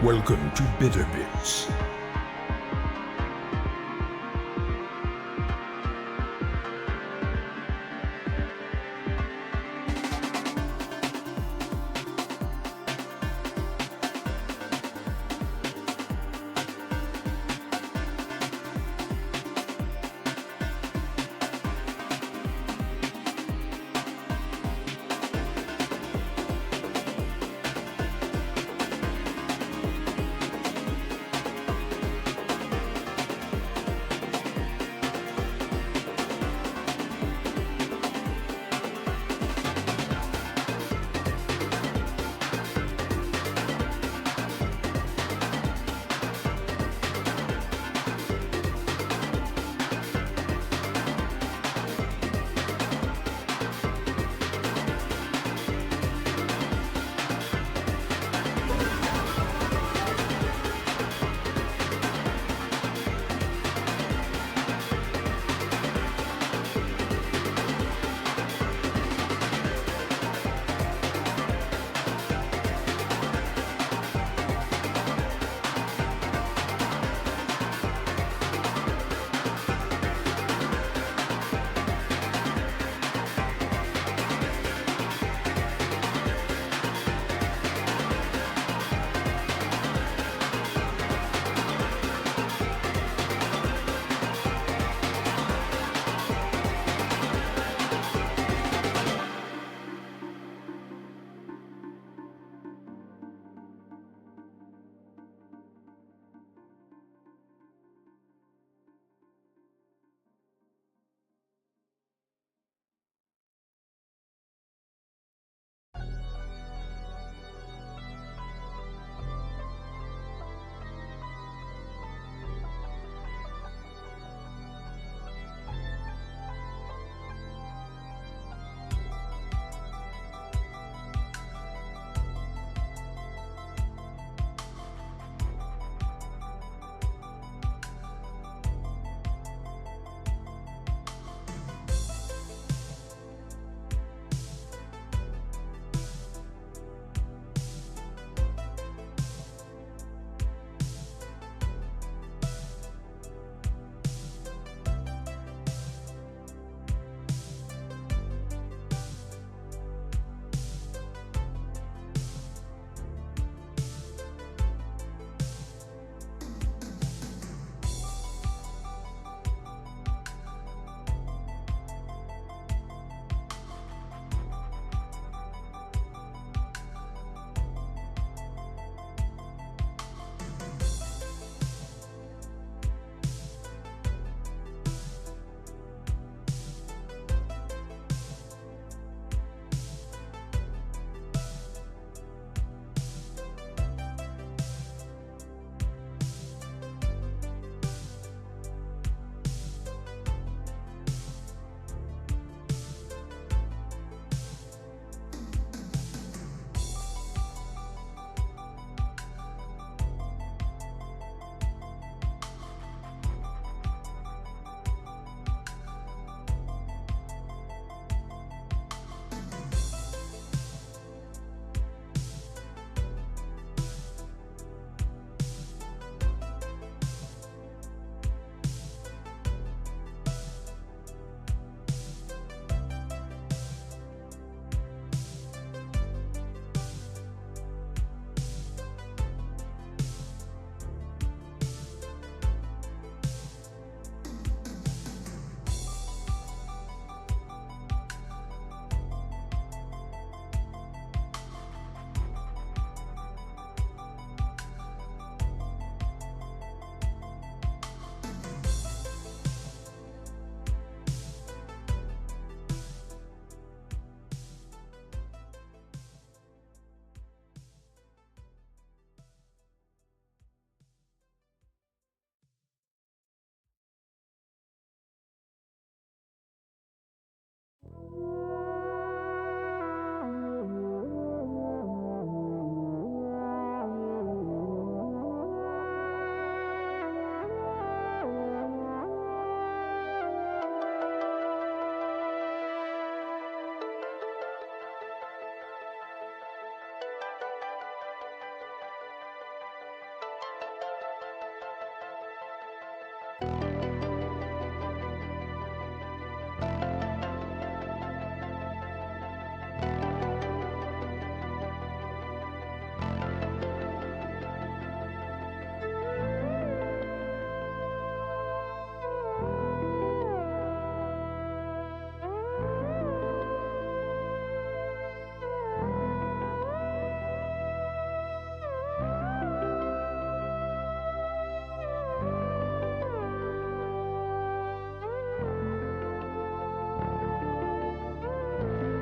Welcome to Bitter Bits.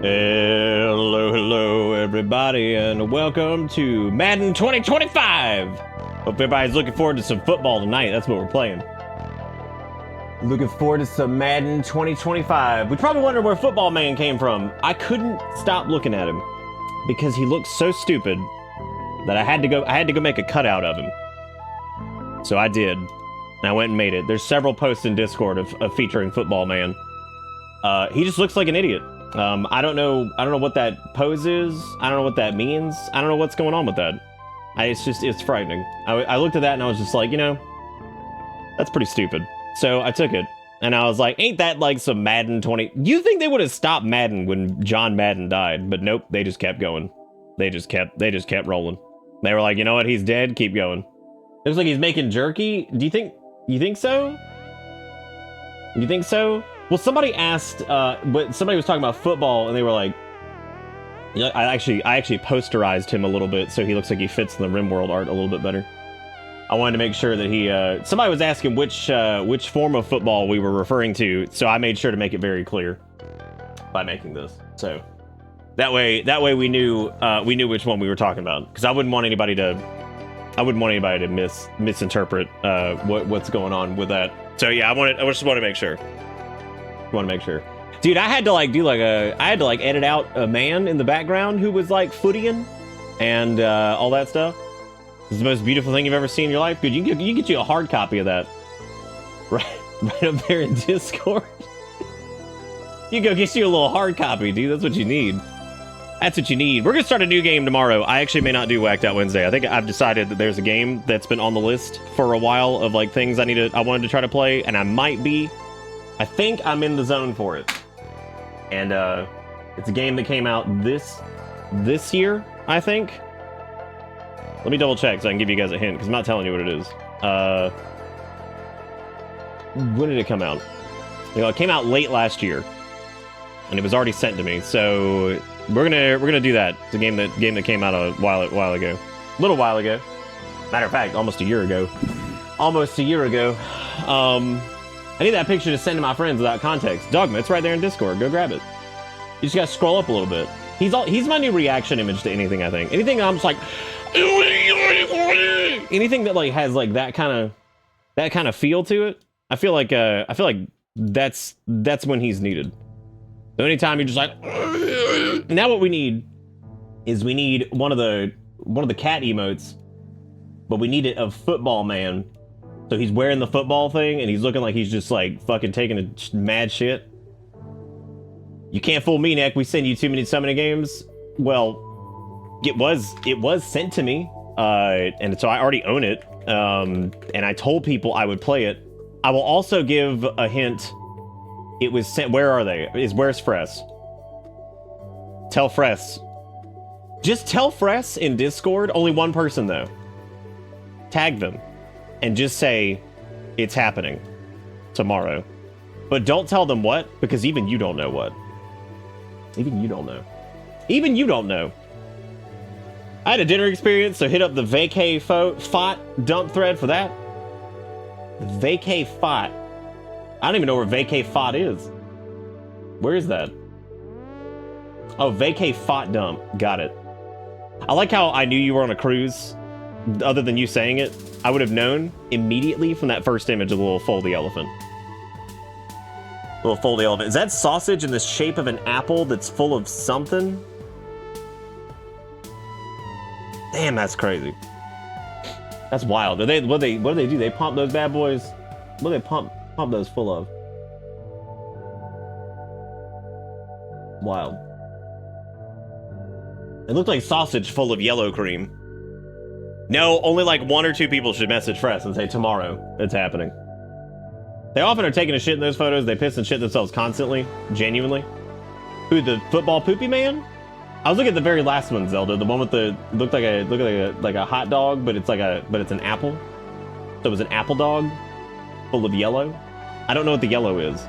Hello, everybody, and welcome to Madden 2025. Hope everybody's looking forward to some football tonight. That's what we're playing. Looking forward to some Madden 2025. We probably wonder where Football Man came from. I couldn't stop looking at him because he looks so stupid that I had to go make a cutout of him. So I did. And I went and made it. There's several posts in Discord of featuring Football Man. He just looks like an idiot. I don't know what that pose is. I don't know what that means. I don't know what's going on with that. It's frightening. I looked at that and I was just like, you know, that's pretty stupid. So I took it and I was like, ain't that like some Madden 20? You think they would have stopped Madden when John Madden died? But nope, they just kept going. They just kept rolling. They were like, you know what? He's dead. Keep going. Looks like he's making jerky. You think so? You think so? Well, somebody asked, but somebody was talking about football, and they were like, you know, I actually posterized him a little bit, so he looks like he fits in the Rimworld art a little bit better. I wanted to make sure that he, somebody was asking which form of football we were referring to, so I made sure to make it very clear by making this. So that way we knew which one we were talking about, because I wouldn't want anybody to misinterpret what's going on with that. So yeah, I just want to make sure. Dude, I had to edit out a man in the background who was like footying and all that stuff. It's the most beautiful thing you've ever seen in your life. Dude, you can get you a hard copy of that. Right up there in Discord. You go get you a little hard copy, dude. That's what you need. That's what you need. We're gonna start a new game tomorrow. I actually may not do Whacked Out Wednesday. I think I've decided that there's a game that's been on the list for a while of like things I wanted to try to play, and I think I'm in the zone for it. And it's a game that came out this year, I think. Let me double check so I can give you guys a hint, because I'm not telling you what it is. When did it come out? You know, it came out late last year, and it was already sent to me. So we're gonna do that. It's a game that came out a little while ago. Matter of fact, almost a year ago. I need that picture to send to my friends without context. Dogma, it's right there in Discord. Go grab it. You just gotta scroll up a little bit. He's my new reaction image to anything, I think. Anything I'm just like, anything that like has like that kind of feel to it. I feel like that's when he's needed. So anytime you're just like, now what we need is one of the cat emotes, but we need it of Football Man. So he's wearing the football thing, and he's looking like he's just like fucking taking a mad shit. You can't fool me, Nick. We send you too many summoning games. Well, it was sent to me, and so I already own it. And I told people I would play it. I will also give a hint. It was sent. Where are they? Where's Fress? Tell Fress. Just tell Fress in Discord. Only one person though. Tag them. And just say, it's happening tomorrow. But don't tell them what, because even you don't know what. Even you don't know. I had a dinner experience, so hit up the vacay FOT dump thread for that. Vacay FOT. I don't even know where vacay FOT is. Where is that? Oh, vacay FOT dump. Got it. I like how I knew you were on a cruise. Other than you saying it, I would have known immediately from that first image of the little foldy elephant. Little foldy elephant. Is that sausage in the shape of an apple that's full of something? Damn, that's crazy. That's wild. What do they do? They pump those bad boys? What do they pump those full of? Wild. It looked like sausage full of yellow cream. No, only like 1 or 2 people should message Fress and say, tomorrow, it's happening. They often are taking a shit in those photos. They piss and shit themselves constantly, genuinely. Who, the football poopy man? I was looking at the very last one, Zelda, the one with the, looked like a hot dog, but it's an apple. So it was an apple dog full of yellow. I don't know what the yellow is.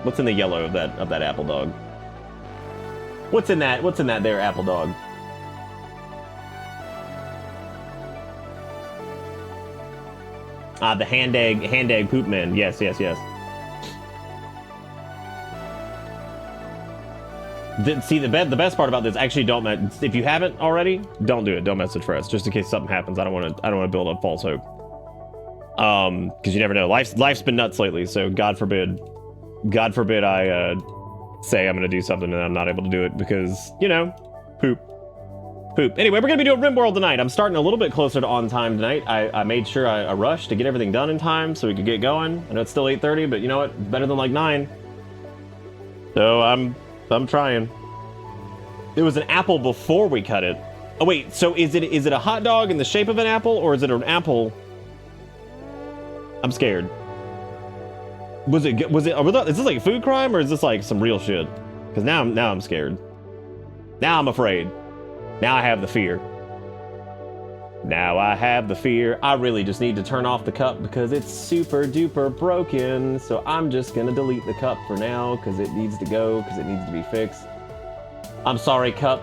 What's in the yellow of that apple dog? What's in that there apple dog? The hand egg poop man. Yes. See, the best part about this, actually, if you haven't already, don't do it. Don't message for us, just in case something happens. I don't want to build up false hope. Because you never know. Life's been nuts lately, so God forbid I say I'm gonna do something and I'm not able to do it because, you know, poop. Anyway, we're gonna be doing Rimworld tonight. I'm starting a little bit closer to on time tonight. I made sure I rushed to get everything done in time so we could get going. I know it's still 8:30, but you know what? It's better than like 9. So I'm trying. It was an apple before we cut it. Oh wait, so is it a hot dog in the shape of an apple, or is it an apple? I'm scared. Is this like a food crime, or is this like some real shit? Because now I'm scared. Now I'm afraid. Now I have the fear. I really just need to turn off the cup because it's super duper broken. So I'm just gonna delete the cup for now because it needs to go, because it needs to be fixed. I'm sorry, cup.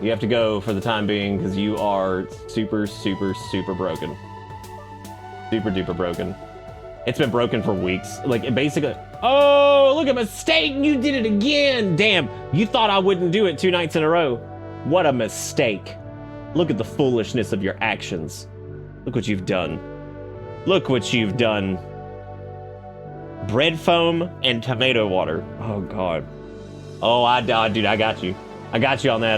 You have to go for the time being because you are super, super, super broken. Super duper broken. It's been broken for weeks. Like, it basically... Oh, look, a mistake! You did it again! Damn, you thought I wouldn't do it 2 nights in a row. What a mistake. Look at the foolishness of your actions. Look what you've done. Look what you've done. Bread foam and tomato water. Oh, God. Oh, dude, I got you. I got you on that.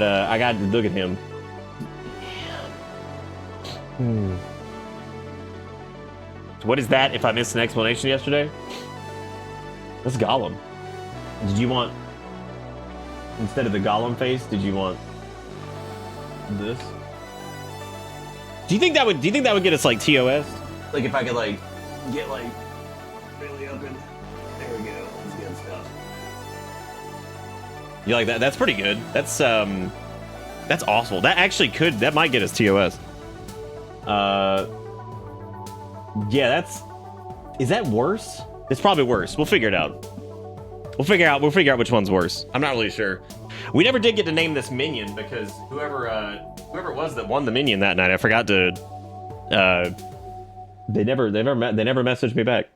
Look at him. So what is that if I missed an explanation yesterday? That's Gollum. Did you want, instead of the Gollum face, did you want this? Do you think that would get us like TOS? Like if I could like get like really up in, there we go. That's good stuff. You like that? That's pretty good. That's awful. That might get us TOS. Yeah, is that worse? It's probably worse. We'll figure it out. We'll figure out which one's worse. I'm not really sure. We never did get to name this minion because whoever it was that won the minion that night, I forgot to they never messaged me back.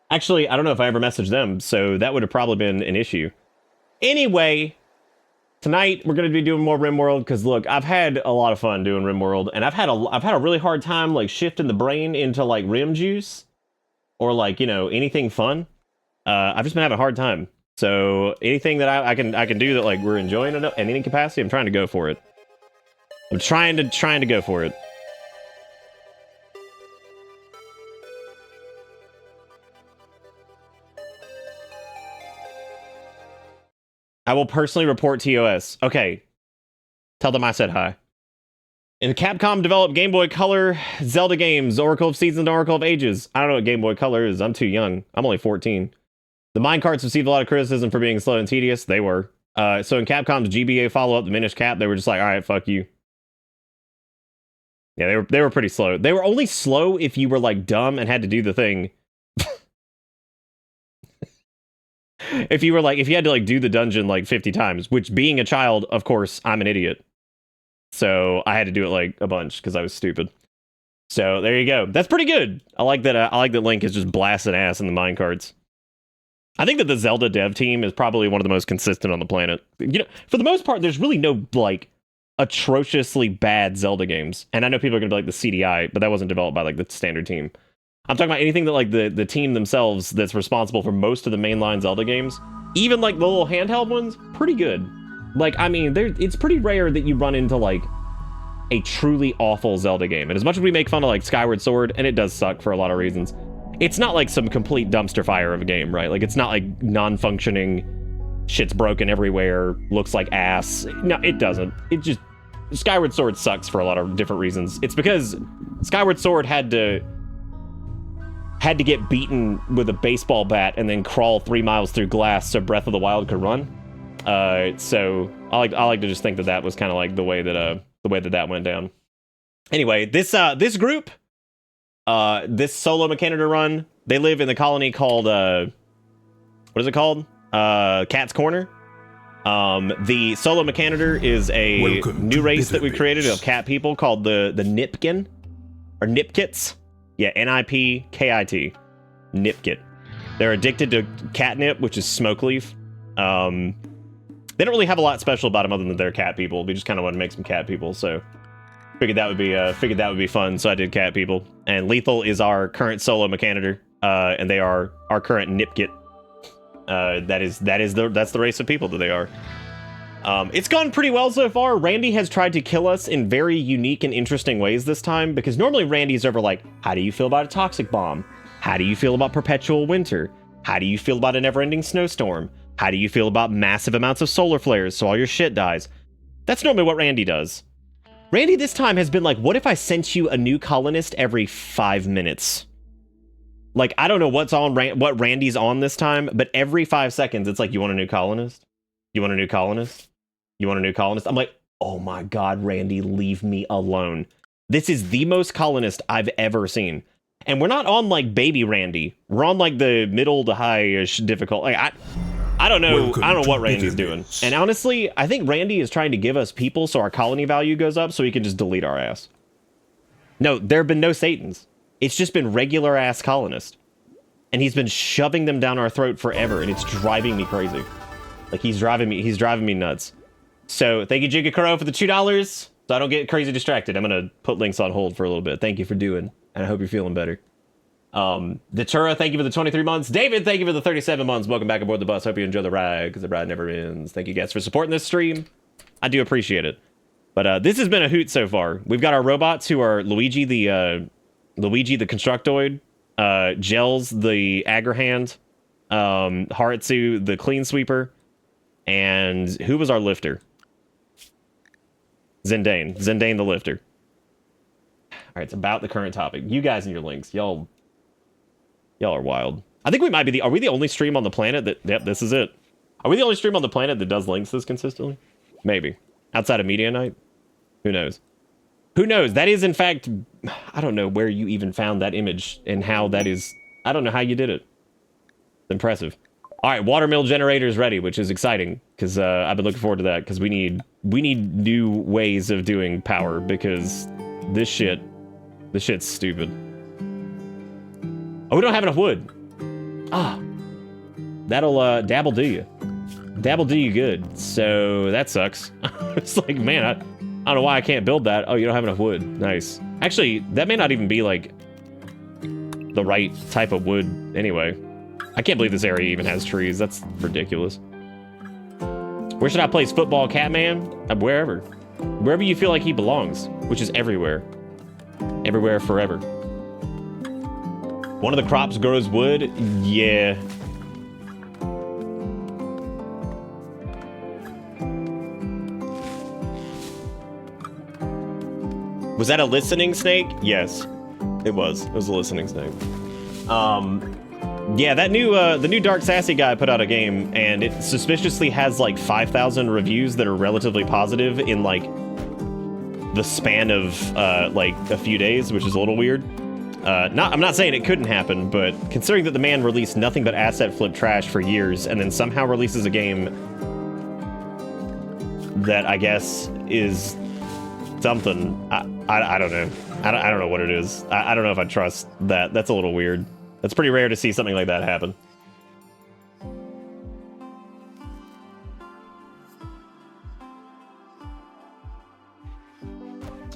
Actually, I don't know if I ever messaged them, so that would have probably been an issue. Anyway, tonight we're going to be doing more Rimworld because look, I've had a lot of fun doing Rimworld, and I've had a really hard time like shifting the brain into like rim juice or like, you know, anything fun. I've just been having a hard time. So anything that I can do that like we're enjoying in any capacity, I'm trying to go for it. I'm trying to go for it. I will personally report TOS. Okay. Tell them I said hi. In the Capcom developed Game Boy Color Zelda games, Oracle of Seasons and Oracle of Ages. I don't know what Game Boy Color is. I'm too young. I'm only 14. The minecarts received a lot of criticism for being slow and tedious. They were. So in Capcom's GBA follow-up, the Minish Cap, they were just like, all right, fuck you. Yeah, they were pretty slow. They were only slow if you were like dumb and had to do the thing. If you had to like do the dungeon like 50 times, which being a child, of course, I'm an idiot. So I had to do it like a bunch because I was stupid. So there you go. That's pretty good. I like that. I like that Link is just blasting ass in the minecarts. I think that the Zelda dev team is probably one of the most consistent on the planet. You know, for the most part, there's really no like atrociously bad Zelda games. And I know people are gonna be like the CDI, but that wasn't developed by like the standard team. I'm talking about anything that like the team themselves that's responsible for most of the mainline Zelda games, even like the little handheld ones, pretty good. Like, I mean, it's pretty rare that you run into like a truly awful Zelda game. And as much as we make fun of like Skyward Sword, and it does suck for a lot of reasons, it's not like some complete dumpster fire of a game, right? Like, it's not like non-functioning, shit's broken everywhere, looks like ass. No, it doesn't. It just, Skyward Sword sucks for a lot of different reasons. It's because Skyward Sword had to get beaten with a baseball bat and then crawl 3 miles through glass so Breath of the Wild could run. So I like to just think that was kind of like the way that went down. Anyway, this group, this solo mechanitor run, they live in the colony called what is it called? Cat's Corner. The solo mechanitor is a new race that we created of cat people called the Nipkin or Nipkits. Yeah, Nipkit. Nipkit. They're addicted to catnip, which is smoke leaf. They don't really have a lot special about them other than they're cat people. We just kind of want to make some cat people, so figured that would be fun. So I did cat people, and Lethal is our current solo mechanitor, and they are our current Nipkit. That's the race of people that they are. It's gone pretty well so far. Randy has tried to kill us in very unique and interesting ways this time, because normally Randy's over like, how do you feel about a toxic bomb? How do you feel about perpetual winter? How do you feel about a never-ending snowstorm? How do you feel about massive amounts of solar flares so all your shit dies? That's normally what Randy does. Randy this time has been like, what if I sent you a new colonist every 5 minutes? Like, I don't know what Randy's on this time, but every 5 seconds, it's like, you want a new colonist? You want a new colonist? You want a new colonist? I'm like, oh my God, Randy, leave me alone. This is the most colonist I've ever seen. And we're not on like baby Randy. We're on like the middle to high-ish difficult. Like, I don't know. I don't know what Randy's doing. And honestly, I think Randy is trying to give us people so our colony value goes up so he can just delete our ass. No, there have been no Satans. It's just been regular ass colonists. And he's been shoving them down our throat forever, and it's driving me crazy. Like, he's driving me nuts. So, thank you, Jigga Crow, for the $2. So I don't get crazy distracted. I'm gonna put links on hold for a little bit. Thank you for doing, and I hope you're feeling better. Datura, thank you for the 23 months. David, thank you for the 37 months. Welcome back aboard the bus. Hope you enjoy the ride, because the ride never ends. Thank you guys for supporting this stream. I do appreciate it. But this has been a hoot so far. We've got our robots who are Luigi the Constructoid, Gels the Agrahand, Haritsu the Clean Sweeper, and who was our lifter? Zendane the lifter. All right, it's about the current topic. You guys and your links, y'all are wild. I think we might be are we the only stream on the planet that, yep, this is it. Are we the only stream on the planet that does links this consistently? Maybe. Outside of Media Night? Who knows? Who knows? That is, in fact, I don't know where you even found that image and how that is. I don't know how you did it. It's impressive. All right, watermill generator is ready, which is exciting because I've been looking forward to that because we need new ways of doing power because this shit's stupid. Oh, we don't have enough wood. Ah, that'll dabble do you. Dabble do you good. So that sucks. It's like, man, I don't know why I can't build that. Oh, you don't have enough wood. Nice. Actually, that may not even be like the right type of wood anyway. I can't believe this area even has trees. That's ridiculous. Where should I place football, Catman? Wherever. Wherever you feel like he belongs, which is everywhere. Everywhere, forever. One of the crops grows wood? Yeah. Was that a listening snake? Yes, it was. It was a listening snake. Yeah, that the new Dark Sassy guy put out a game, and it suspiciously has like 5,000 reviews that are relatively positive in like the span of like a few days, which is a little weird. I'm not saying it couldn't happen, but considering that the man released nothing but asset flip trash for years, and then somehow releases a game that I guess is something, I don't know. I don't know what it is. I don't know if I trust that. That's a little weird. It's pretty rare to see something like that happen.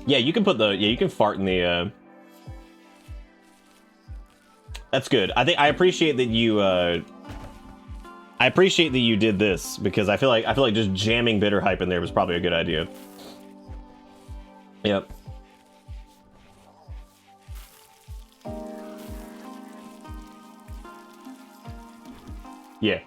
Yeah, you can put you can fart in the, that's good. I appreciate that you, I appreciate that you did this, because I feel like just jamming bitter hype in there was probably a good idea. Yep. Yeah.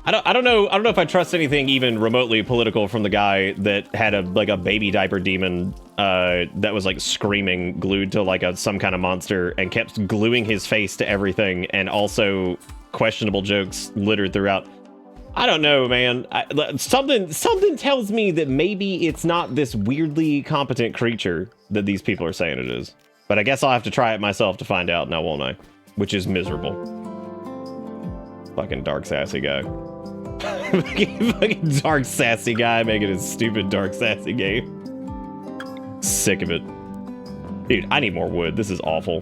I don't know if I trust anything even remotely political from the guy that had a baby diaper demon that was like screaming, glued to like some kind of monster, and kept gluing his face to everything, and also questionable jokes littered throughout. I don't know, man. Something tells me that maybe it's not this weirdly competent creature that these people are saying it is. But I guess I'll have to try it myself to find out now, won't I? Which is miserable. Fucking Dark Sassy guy. Fucking Dark Sassy guy making his stupid Dark Sassy game. Sick of it. Dude, I need more wood. This is awful.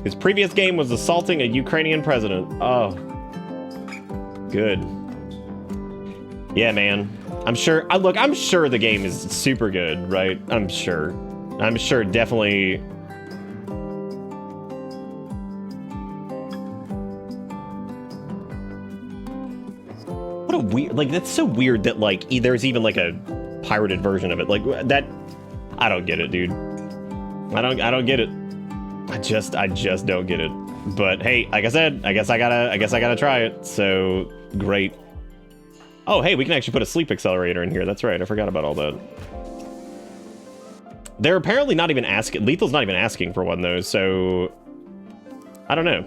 His previous game was assaulting a Ukrainian president. Oh. Good. Yeah, man. I'm sure... look, I'm sure the game is super good, right? I'm sure. I'm sure definitely... What a weird... Like, that's so weird that, like, there's even, like, a pirated version of it. Like, that... I don't get it, dude. I don't get it. I just don't get it. But hey, like I said, I guess I gotta try it. So great. Oh, hey, we can actually put a sleep accelerator in here. That's right. I forgot about all that. They're apparently not even asking. Lethal's not even asking for one though. So I don't know.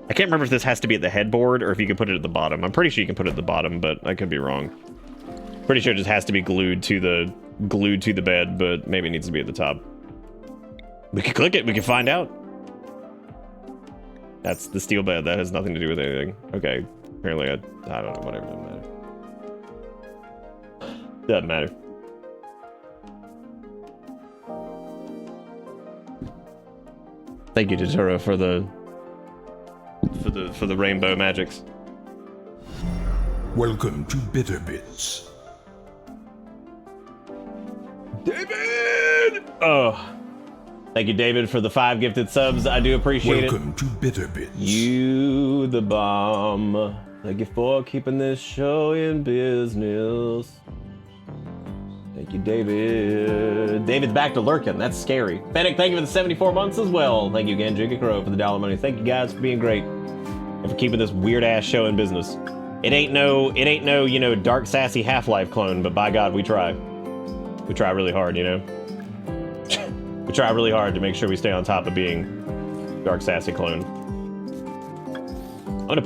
I can't remember if this has to be at the headboard or if you can put it at the bottom. I'm pretty sure you can put it at the bottom, but I could be wrong. Pretty sure it just has to be glued to the bed, but maybe it needs to be at the top. We can click it. We can find out. That's the steel bed. That has nothing to do with anything. Okay. Apparently, I don't know. Whatever. Doesn't matter. Thank you, Totoro, for the rainbow magics. Welcome to Bitter Bits. David! Oh. Thank you, David, for the 5 gifted subs. I do appreciate it. Welcome to Bitter Bits. You the bomb. Thank you for keeping this show in business. Thank you, David. David's back to lurking. That's scary. Fennec, thank you for the 74 months as well. Thank you again, Jigga Crow, for the dollar money. Thank you guys for being great and for keeping this weird ass show in business. It ain't no, you know, dark sassy Half-Life clone, but by God, we try. We try really hard, you know. We try really hard to make sure we stay on top of being dark sassy clone. I'm gonna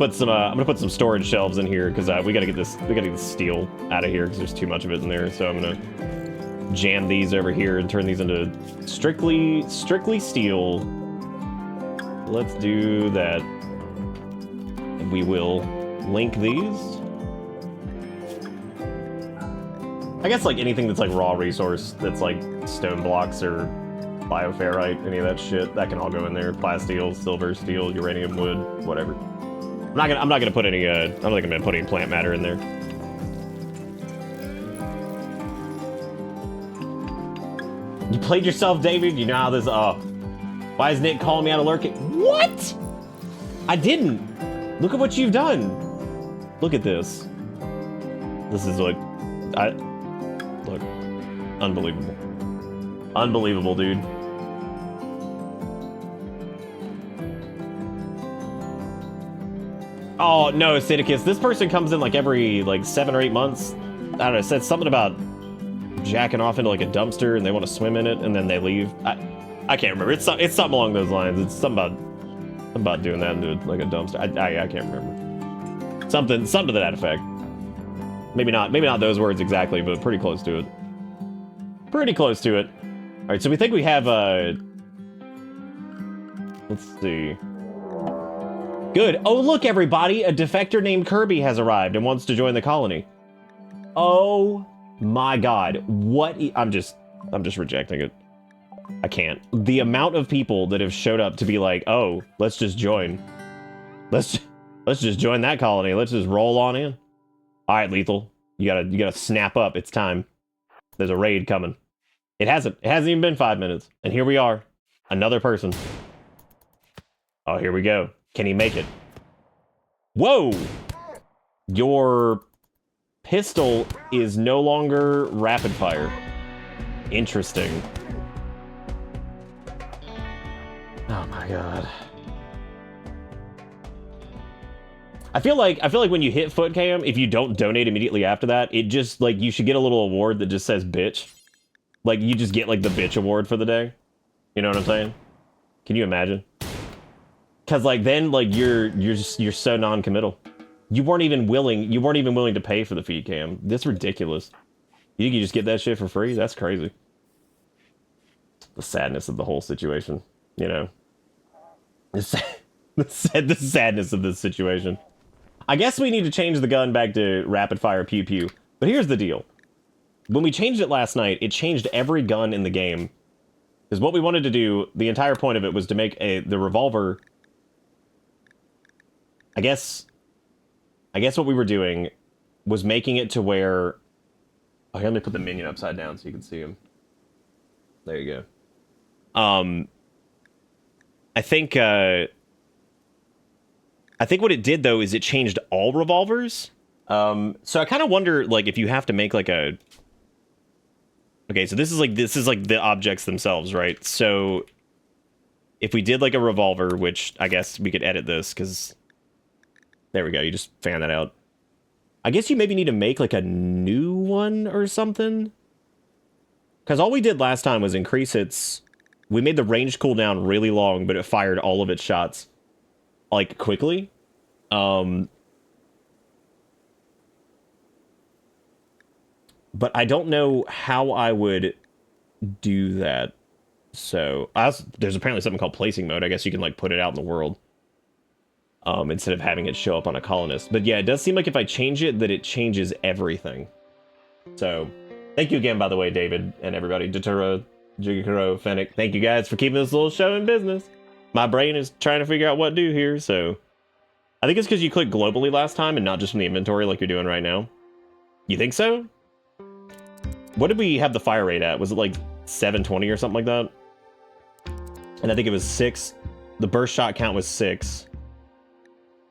put some storage shelves in here because we gotta get this steel out of here because there's too much of it in there. So I'm gonna jam these over here and turn these into strictly steel. Let's do that. And we will link these. I guess like anything that's like raw resource that's like stone blocks or bioferrite, any of that shit, that can all go in there. Plasteel, silver, steel, uranium, wood, whatever. I'm not gonna put any I don't think I'm gonna put any plant matter in there. You played yourself, David? You know how this why is Nick calling me out of lurking? What? I didn't. Look at what you've done. Look at this. This is like look. Unbelievable. Unbelievable, dude. Oh, no, Sidicus. This person comes in like every, 7 or 8 months. I don't know, said something about jacking off into like a dumpster and they want to swim in it and then they leave. I can't remember. It's something along those lines. It's something about doing that into like a dumpster. I can't remember. Something to that effect. Maybe not those words exactly, but pretty close to it. Pretty close to it. All right, so we think we have let's see. Good. Oh, look, everybody, a defector named Kirby has arrived and wants to join the colony. Oh my God. What? I'm just rejecting it. I can't. The amount of people that have showed up to be like, oh, let's just join. Let's just join that colony. Let's just roll on in. All right, Lethal. You gotta snap up. It's time. There's a raid coming. It hasn't even been 5 minutes. And here we are. Another person. Oh, here we go. Can he make it? Whoa! Your pistol is no longer rapid fire. Interesting. Oh my God. I feel like when you hit foot cam, if you don't donate immediately after that, it just like you should get a little award that just says bitch. Like you just get like the bitch award for the day. You know what I'm saying? Can you imagine? Cause like then like you're so non-committal. You weren't even willing to pay for the feed cam. That's ridiculous. You think you just get that shit for free? That's crazy. The sadness of the whole situation, you know. The sadness of this situation. I guess we need to change the gun back to rapid fire pew pew. But here's the deal. When we changed it last night, it changed every gun in the game. Because what we wanted to do, the entire point of it was to make the revolver... I guess what we were doing was making it to where... Oh, here, let me put the minion upside down so you can see him. There you go. I think what it did, though, is it changed all revolvers. So I kind of wonder, like, if you have to make, like, a... Okay, so this is like the objects themselves, right? So if we did, like, a revolver, which I guess we could edit this, because... There we go, you just fan that out. I guess you maybe need to make, like, a new one or something. Because all we did last time was increase its... We made the range cooldown really long, but it fired all of its shots, like, quickly. But I don't know how I would do that. So, there's apparently something called placing mode. I guess you can, like, put it out in the world. Instead of having it show up on a colonist. But yeah, it does seem like if I change it, that it changes everything. So, thank you again, by the way, David, and everybody. Datura, Jigakuro, Fennec. Thank you guys for keeping this little show in business. My brain is trying to figure out what to do here, so... I think it's because you clicked globally last time and not just from the inventory like you're doing right now. You think so? What did we have the fire rate at? Was it like 720 or something like that? And I think it was 6. The burst shot count was 6.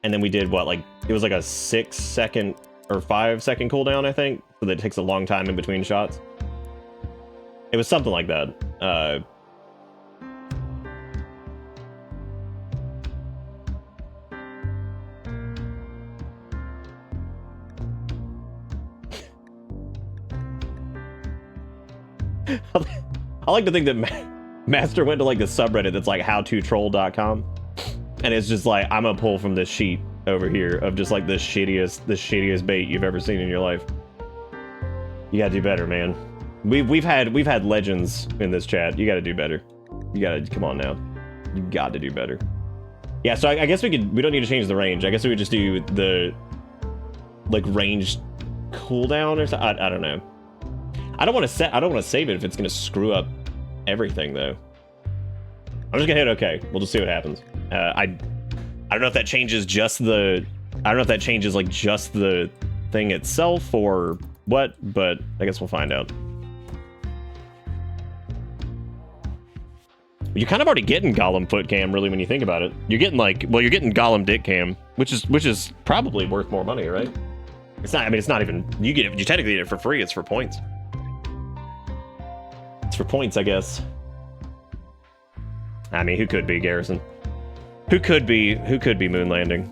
And then we did what, like, it was like a 6-second or 5-second cooldown, I think. So that it takes a long time in between shots. It was something like that. I like to think that Master went to, like, the subreddit that's like howtotroll.com. And it's just like, I'm gonna pull from this sheet over here of just like the shittiest bait you've ever seen in your life. You gotta do better, man. We've had legends in this chat. You gotta do better. You gotta, come on now. You got to do better. Yeah, so I guess we don't need to change the range. I guess we would just do the, like, range cooldown or something. I don't know. I don't want to save it if it's gonna screw up everything though. I'm just gonna hit OK. We'll just see what happens. I don't know if that changes just the... I don't know if that changes, like, just the thing itself or what, but I guess we'll find out. You're kind of already getting Gollum foot cam, really, when you think about it. You're getting, like... Well, you're getting Gollum dick cam, which is probably worth more money, right? It's not... I mean, it's not even... You technically get it for free. It's for points. It's for points, I guess. I mean, who could be Garrison? Who could be moon landing?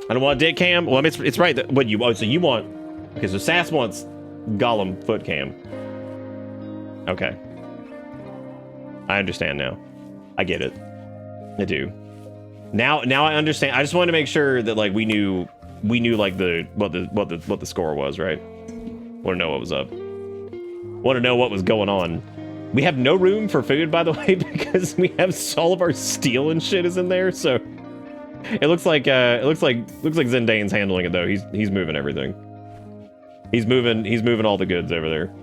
I don't want dick cam. Well, I mean, it's right that what you... Oh, so you want... Okay, so Sass wants Gollum foot cam. Okay. I understand now. I get it. I do. Now I understand. I just wanted to make sure that, like, we knew like what the score was, right? Want to know what was up. Want to know what was going on. We have no room for food, by the way, because we have all of our steel and shit is in there. So it looks like Zendane's handling it though. He's moving everything. He's moving all the goods over there.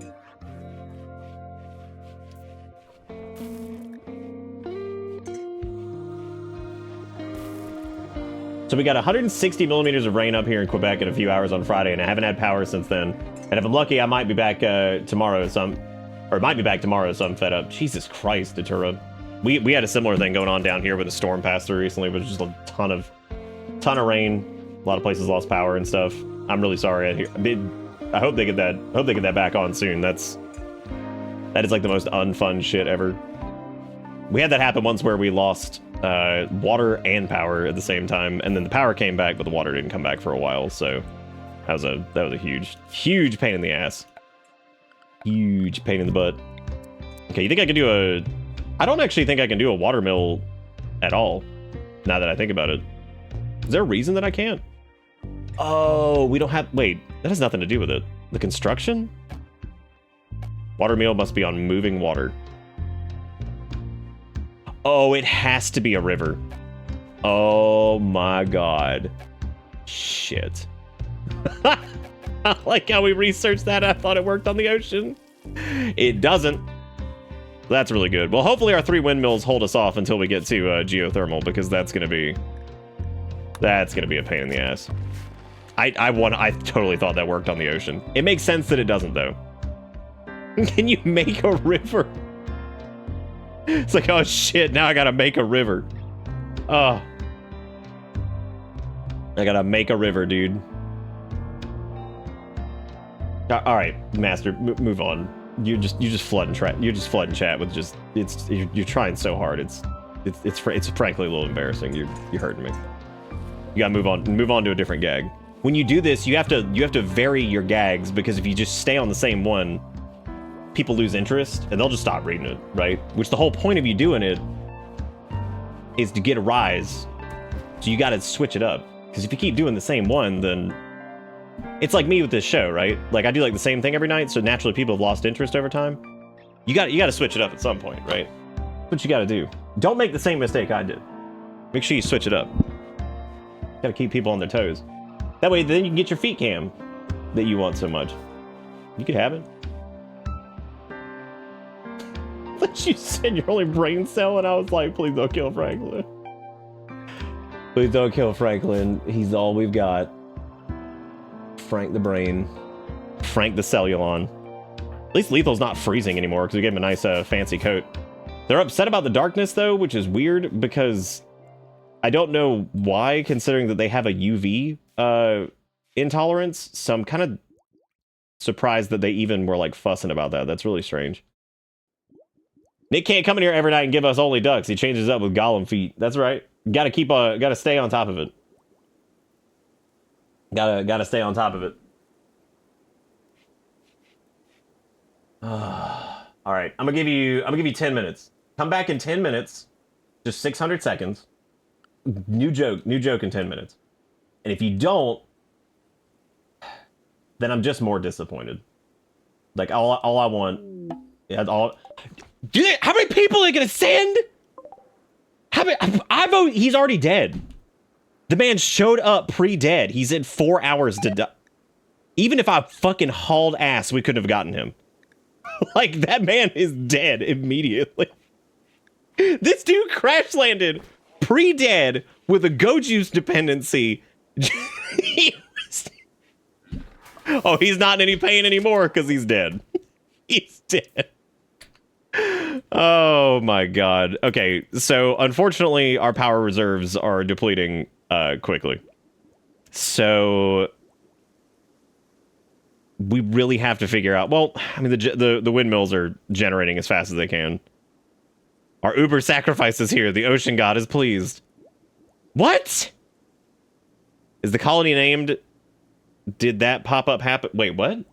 So we got 160 millimeters of rain up here in Quebec in a few hours on Friday, and I haven't had power since then. And if I'm lucky, I might be back tomorrow. Or it might be back tomorrow, so I'm fed up. Jesus Christ, Datura. We had a similar thing going on down here with a storm passed through recently, but just a ton of rain. A lot of places lost power and stuff. I'm really sorry. I hope they get that. I hope they get that back on soon. That is like the most unfun shit ever. We had that happen once where we lost water and power at the same time, and then the power came back, but the water didn't come back for a while. So that was a huge pain in the ass. Huge pain in the butt. Okay, you think I can do a... I don't actually think I can do a water mill at all, now that I think about it. Is there a reason that I can't? Oh, we don't have... Wait, that has nothing to do with it. The construction? Water mill must be on moving water. Oh, it has to be a river. Oh my god. Shit. I like how we researched that. I thought it worked on the ocean. It doesn't. That's really good. Well, hopefully our 3 windmills hold us off until we get to geothermal, because that's gonna be a pain in the ass. I totally thought that worked on the ocean. It makes sense that it doesn't, though. Can you make a river? It's like, oh shit, now I gotta make a river. Oh. I gotta make a river, dude. All right, Master, move on. You're just flooding chat with just you're trying so hard. It's frankly a little embarrassing. You're hurting me. You gotta move on to a different gag. When you do this, you have to vary your gags, because if you just stay on the same one, people lose interest and they'll just stop reading it, right? Which the whole point of you doing it is to get a rise. So you gotta switch it up, because if you keep doing the same one, then it's like me with this show, right? Like I do like the same thing every night, so naturally people have lost interest over time. You got to switch it up at some point, right? That's what you got to do. Don't make the same mistake I did. Make sure you switch it up. Got to keep people on their toes. That way, then you can get your feet cam that you want so much. You could have it. But you said you're only brain cell, and I was like, please don't kill Franklin. Please don't kill Franklin. He's all we've got. Frank the brain. Frank the cellulon. At least Lethal's not freezing anymore, because we gave him a nice fancy coat. They're upset about the darkness, though, which is weird, because I don't know why, considering that they have a UV intolerance. So I'm kind of surprised that they even were like fussing about that. That's really strange. Nick can't come in here every night and give us only ducks. He changes up with Gollum feet. That's right. Gotta stay on top of it. Gotta stay on top of it. All right, I'm gonna give you 10 minutes. Come back in 10 minutes. Just 600 seconds. New joke in 10 minutes. And if you don't, then I'm just more disappointed. Like all I want, how many people are they gonna send? How many? I vote he's already dead. The man showed up pre-dead. He's in 4 hours to die. Even if I fucking hauled ass, we couldn't have gotten him. Like, that man is dead immediately. This dude crash landed pre-dead with a go juice dependency. Oh, he's not in any pain anymore because he's dead. He's dead. Oh my god. Okay, so unfortunately our power reserves are depleting quickly. So we really have to figure out, well, I mean the windmills are generating as fast as they can. Our Uber sacrifice is here. The ocean god is pleased. What? Is the colony named? Did that pop-up happen? Wait, what?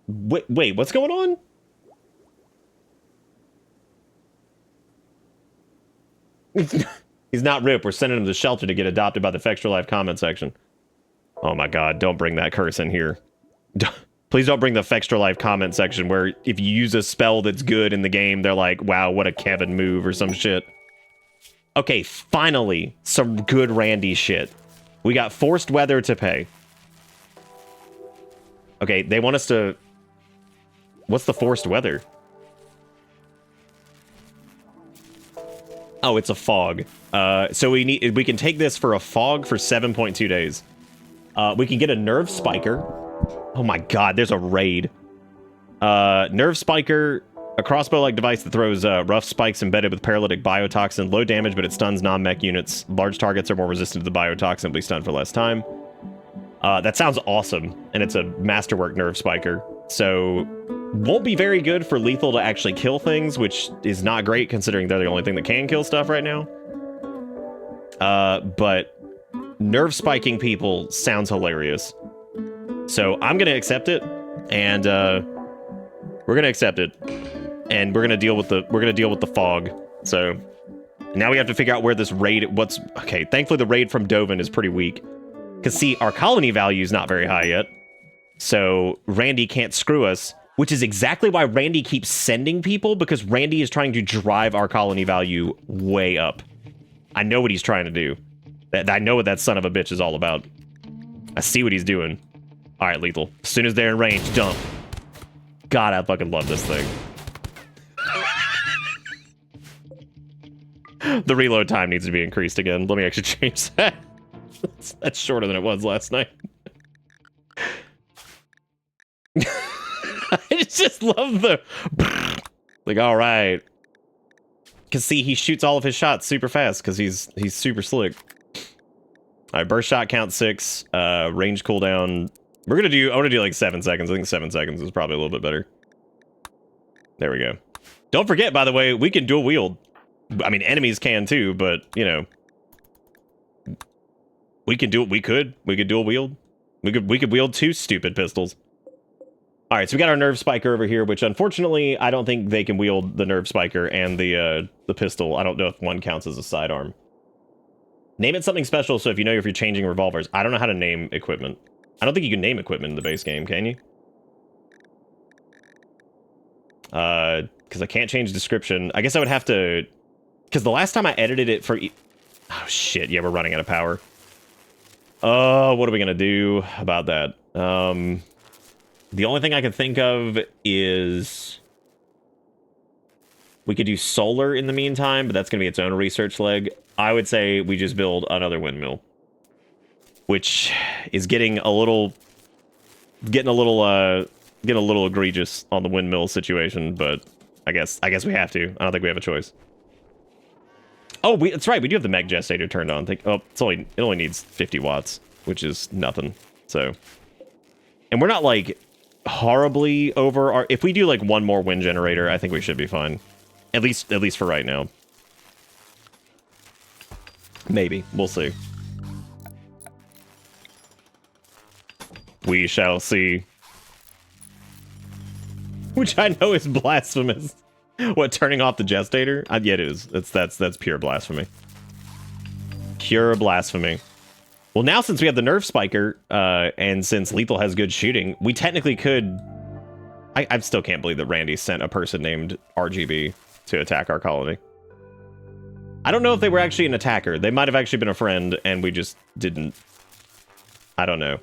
Wait, what's going on? He's not Rip. We're sending him to shelter to get adopted by the Fextra Life comment section. Oh my god, don't bring that curse in here. Please don't bring the Fextra Life comment section where if you use a spell that's good in the game, they're like, wow, what a Kevin move or some shit. Okay, finally, some good Randy shit. We got forced weather to pay. Okay, they want us to... What's the forced weather? Oh, it's a fog. So we can take this for a fog for 7.2 days. We can get a nerve spiker. Oh my god, there's a raid. Nerve spiker, a crossbow-like device that throws rough spikes embedded with paralytic biotoxin. Low damage, but it stuns non-mech units. Large targets are more resistant to the biotoxin, but be stunned for less time. That sounds awesome, and it's a masterwork nerve spiker. So, won't be very good for lethal to actually kill things, which is not great considering they're the only thing that can kill stuff right now. But nerve spiking people sounds hilarious. So I'm gonna accept it, and we're gonna accept it, and we're gonna deal with the fog. So now we have to figure out where this raid. Okay? Thankfully, the raid from Dovin is pretty weak. Cause see, our colony value is not very high yet, so Randy can't screw us. Which is exactly why Randy keeps sending people, because Randy is trying to drive our colony value way up. I know what he's trying to do. I know what that son of a bitch is all about. I see what he's doing. All right, lethal. As soon as they're in range, dump. God, I fucking love this thing. The reload time needs to be increased again. Let me actually change that. That's shorter than it was last night. I just love the... Like, all right. Because, see, he shoots all of his shots super fast because he's super slick. All right, burst shot count 6. Range cooldown. I want to do like 7 seconds. I think 7 seconds is probably a little bit better. There we go. Don't forget, by the way, we can dual wield. I mean, enemies can too, but, you know. We can do it. We could dual wield. We could wield 2 stupid pistols. All right, so we got our nerve spiker over here, which unfortunately I don't think they can wield the nerve spiker and the pistol. I don't know if one counts as a sidearm. Name it something special, so if you're changing revolvers. I don't know how to name equipment. I don't think you can name equipment in the base game, can you? Because I can't change description. I guess I would have to... Because the last time I edited it for... Oh, shit. Yeah, we're running out of power. Oh, what are we going to do about that? The only thing I can think of is... We could do solar in the meantime, but that's going to be its own research leg. I would say we just build another windmill. Which is getting a little egregious on the windmill situation, but I guess we have to. I don't think we have a choice. Oh, that's right. We do have the mech gestator turned on. It only needs 50 watts, which is nothing. So, and we're not like horribly over our. If we do like one more wind generator, I think we should be fine. At least for right now. Maybe we'll see. We shall see. Which I know is blasphemous. What, turning off the gestator? Yeah, it is. That's pure blasphemy. Pure blasphemy. Well, now since we have the nerve spiker, and since lethal has good shooting, we technically could... I still can't believe that Randy sent a person named RGB to attack our colony. I don't know if they were actually an attacker. They might have actually been a friend, and we just didn't... I don't know.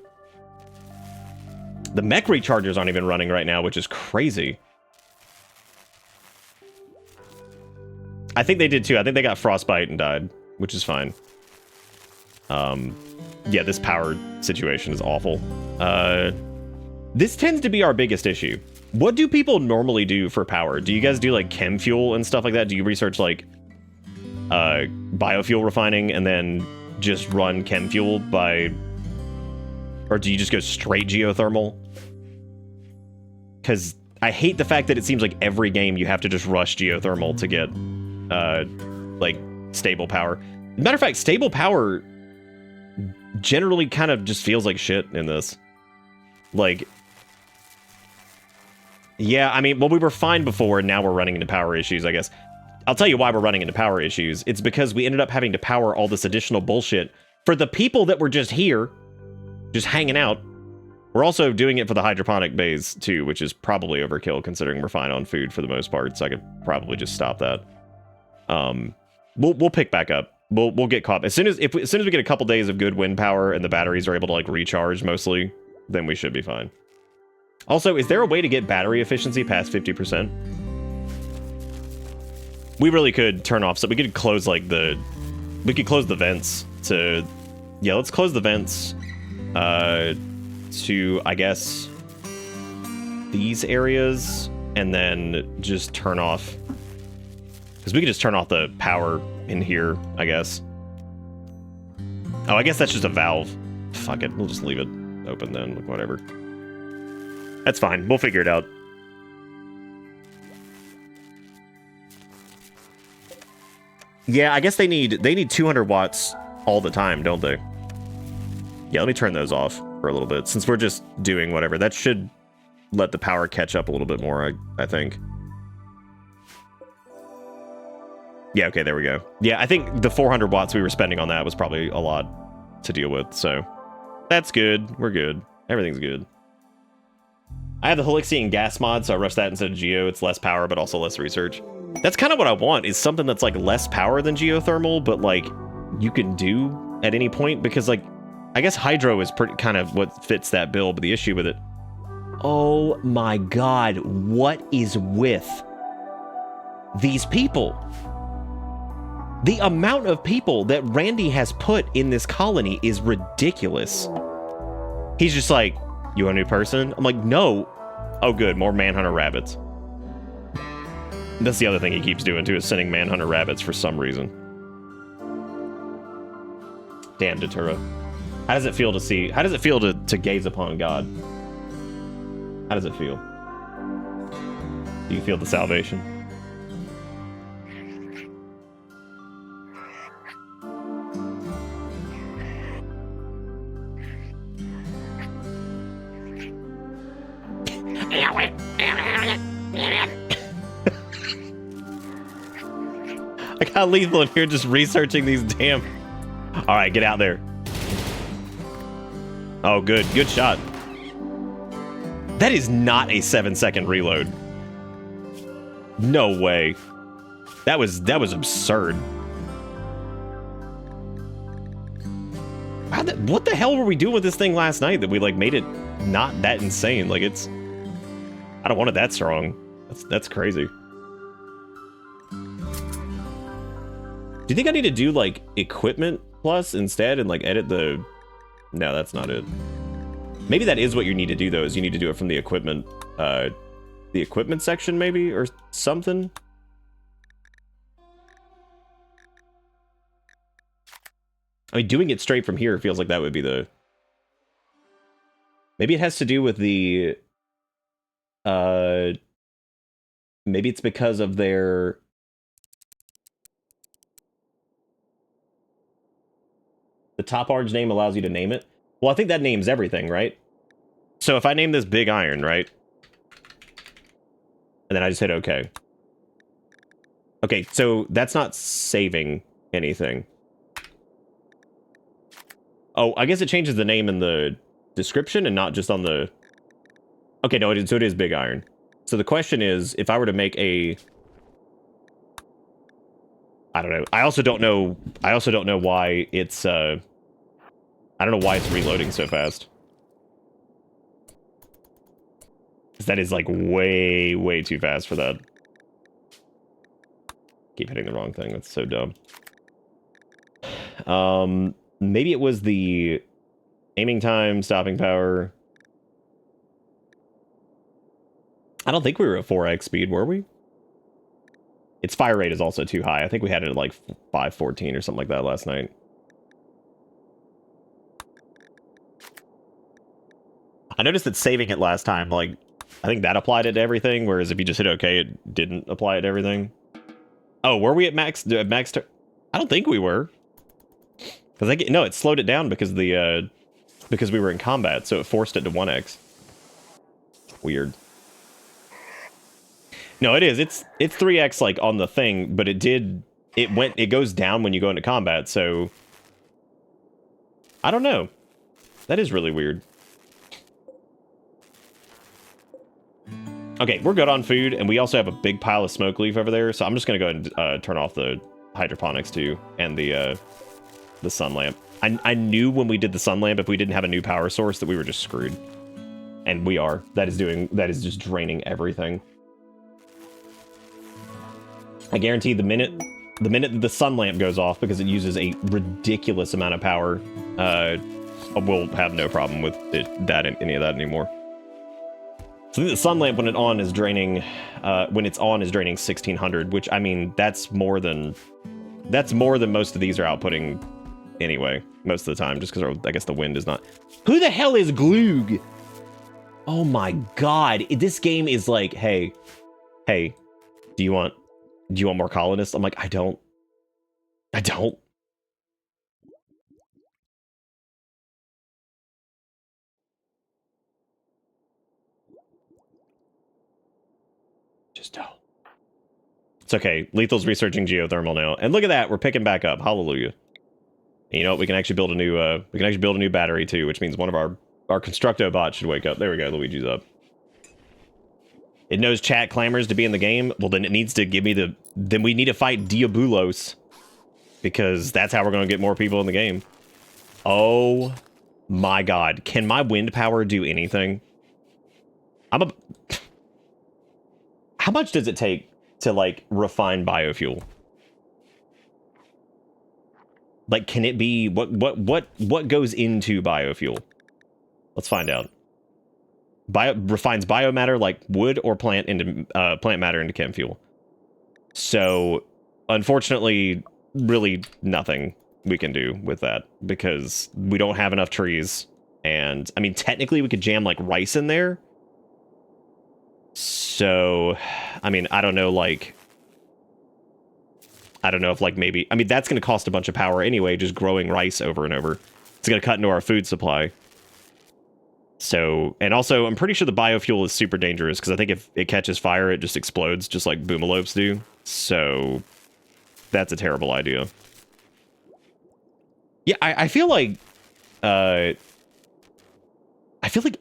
The mech rechargers aren't even running right now, which is crazy. I think they did too. I think they got frostbite and died, which is fine. Yeah, this power situation is awful. This tends to be our biggest issue. What do people normally do for power? Do you guys do like chem fuel and stuff like that? Do you research like biofuel refining and then just run chem fuel by... Or do you just go straight geothermal? Because I hate the fact that it seems like every game you have to just rush geothermal to get, like, stable power. Matter of fact, stable power generally kind of just feels like shit in this. Like, yeah, I mean, well, we were fine before, and now we're running into power issues, I guess. I'll tell you why we're running into power issues. It's because we ended up having to power all this additional bullshit for the people that were just here, just hanging out. We're also doing it for the hydroponic bays too, which is probably overkill considering we're fine on food for the most part. So I could probably just stop that. We'll pick back up. We'll get caught as soon as we get a couple days of good wind power and the batteries are able to like recharge mostly, then we should be fine. Also, is there a way to get battery efficiency past 50%? We really could turn off. So we could close like we could close the vents to. Yeah, let's close the vents. To, I guess, these areas, and then just turn off, because we could just turn off the power in here, I guess. Oh, I guess that's just a valve. Fuck it, we'll just leave it open then, like, whatever. That's fine, we'll figure it out. Yeah, I guess they need 200 watts all the time, don't they? Yeah, let me turn those off for a little bit, since we're just doing whatever. That should let the power catch up a little bit more, I think. Yeah, okay, there we go. Yeah, I think the 400 watts we were spending on that was probably a lot to deal with, so that's good. We're good. Everything's good. I have the Helixian gas mod, so I rush that instead of Geo. It's less power, but also less research. That's kind of what I want, is something that's like less power than geothermal, but like you can do at any point, because like I guess hydro is pretty kind of what fits that bill, but the issue with it... Oh my god, what is with these people? The amount of people that Randy has put in this colony is ridiculous. He's just like, you a new person? I'm like, no. Oh good, more manhunter rabbits. That's the other thing he keeps doing too, is sending manhunter rabbits for some reason. Damn, Datura. How does it feel to see? How does it feel to gaze upon God? How does it feel? Do you feel the salvation? I got Lethal in here just researching these damn... All right, get out there. Oh, good. Good shot. That is not a 7-second reload. No way. That was absurd. What the hell were we doing with this thing last night that we like made it not that insane? Like it's... I don't want it that strong. That's crazy. Do you think I need to do like equipment plus instead and like edit the... No, that's not it. Maybe that is what you need to do though, is you need to do it from the equipment section maybe, or something. I mean, doing it straight from here feels like that would be the... Maybe it has to do with the... Maybe it's because of their... The top orange name allows you to name it. Well, I think that names everything, right? So if I name this Big Iron, right? And then I just hit OK. Okay, so that's not saving anything. Oh, I guess it changes the name in the description and not just on the... Okay, no, so it is Big Iron. So the question is, if I were to make a... I don't know. I also don't know why it's, I don't know why it's reloading so fast. Because that is, like, way, way too fast for that. Keep hitting the wrong thing. That's so dumb. Maybe it was the aiming time, stopping power. I don't think we were at 4x speed, were we? Its fire rate is also too high. I think we had it at like 514 or something like that last night. I noticed that saving it last time, like, I think that applied it to everything, whereas if you just hit OK, it didn't apply it to everything. Oh, were we at max? I don't think we were. Because no, it slowed it down because the because we were in combat, so it forced it to 1x. Weird. No, it is. It's 3x like on the thing, but it goes down when you go into combat, so I don't know. That is really weird. Okay, we're good on food, and we also have a big pile of smoke leaf over there, so I'm just gonna go ahead and turn off the hydroponics too, and the sun lamp. I knew when we did the sun lamp, if we didn't have a new power source, that we were just screwed. And we are. That is just draining everything. I guarantee the minute that the sun lamp goes off, because it uses a ridiculous amount of power, we'll have no problem with any of that anymore. So the sun lamp, when it's on, is draining 1600, which, I mean, that's more than most of these are outputting anyway, most of the time, just because I guess the wind is not. Who the hell is Gloog? Oh my god, this game is like, hey, do you want more colonists? I'm like, I don't. Just don't. It's okay. Lethal's researching geothermal now, and look at that, we're picking back up. Hallelujah. And you know what? We can actually build a new battery too, which means one of our Constructo bots should wake up. There we go. Luigi's up. It knows chat clamors to be in the game. Well, then it needs to give me then we need to fight Diabulos, because that's how we're going to get more people in the game. Oh my god. Can my wind power do anything? How much does it take to like refine biofuel? Like, can it be what goes into biofuel? Let's find out. Refines biomatter like wood or plant matter into chem fuel. So, unfortunately, really nothing we can do with that because we don't have enough trees. And I mean, technically, we could jam like rice in there. So, I mean, I don't know, like, I don't know if like maybe, I mean, that's going to cost a bunch of power anyway, just growing rice over and over. It's going to cut into our food supply. So, and also, I'm pretty sure the biofuel is super dangerous because I think if it catches fire, it just explodes, just like boomalopes do. So, that's a terrible idea. Yeah, I feel like,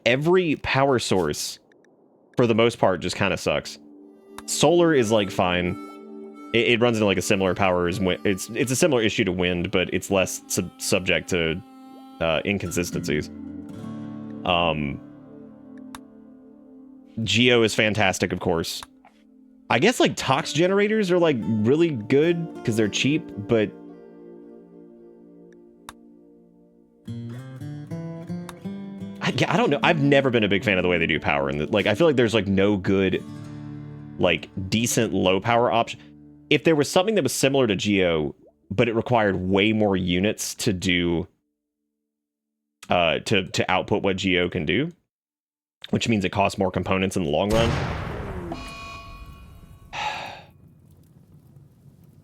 every power source, for the most part, just kind of sucks. Solar is like fine. It runs into like a similar power as wind. It's a similar issue to wind, but it's less subject to inconsistencies. Geo is fantastic, of course. I guess like tox generators are like really good because they're cheap, but I don't know. I've never been a big fan of the way they do power, and like I feel like there's like no good, like decent low power option. If there was something that was similar to Geo, but it required way more units to do, to output what Geo can do, which means it costs more components in the long run.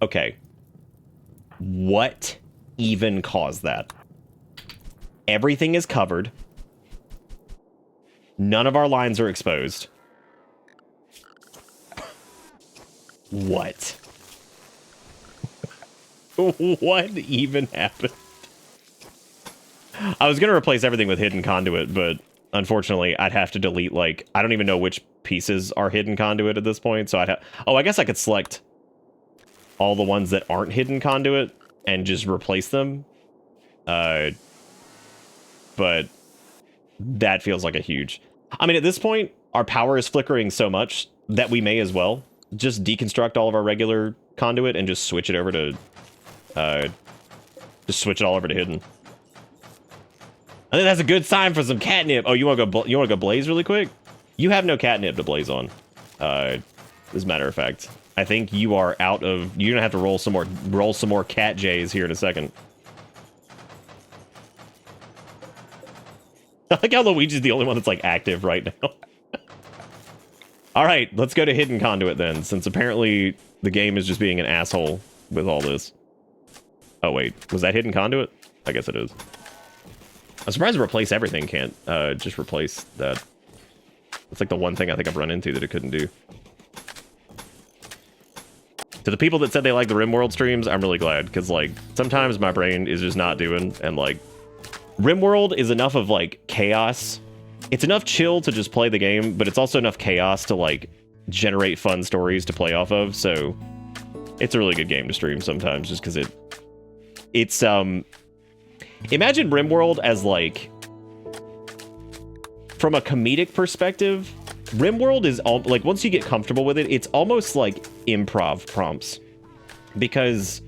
Okay. What even caused that? Everything is covered. None of our lines are exposed. What? What even happened? I was going to replace everything with hidden conduit, but unfortunately, I'd have to delete, like, I don't even know which pieces are hidden conduit at this point, so I'd have... Oh, I guess I could select all the ones that aren't hidden conduit and just replace them. But that feels like a huge... I mean, at this point, our power is flickering so much that we may as well just deconstruct all of our regular conduit and just switch it over to... just switch it all over to hidden. I think that's a good sign for some catnip. Oh, you want to go blaze really quick? You have no catnip to blaze on. As a matter of fact, I think you are out of... You're gonna have to roll some more cat J's here in a second. I like how Luigi's the only one that's like active right now. All right, let's go to hidden conduit then, since apparently the game is just being an asshole with all this. Oh wait, was that hidden conduit? I guess it is. I'm surprised to replace everything can't just replace that. It's like the one thing I think I've run into that it couldn't do. To the people that said they like the Rimworld streams, I'm really glad, because like sometimes my brain is just not doing, and like Rimworld is enough of like chaos. It's enough chill to just play the game, but it's also enough chaos to like generate fun stories to play off of. So it's a really good game to stream sometimes, just because it's imagine Rimworld as like, from a comedic perspective, Rimworld is all like, once you get comfortable with it, it's almost like improv prompts, because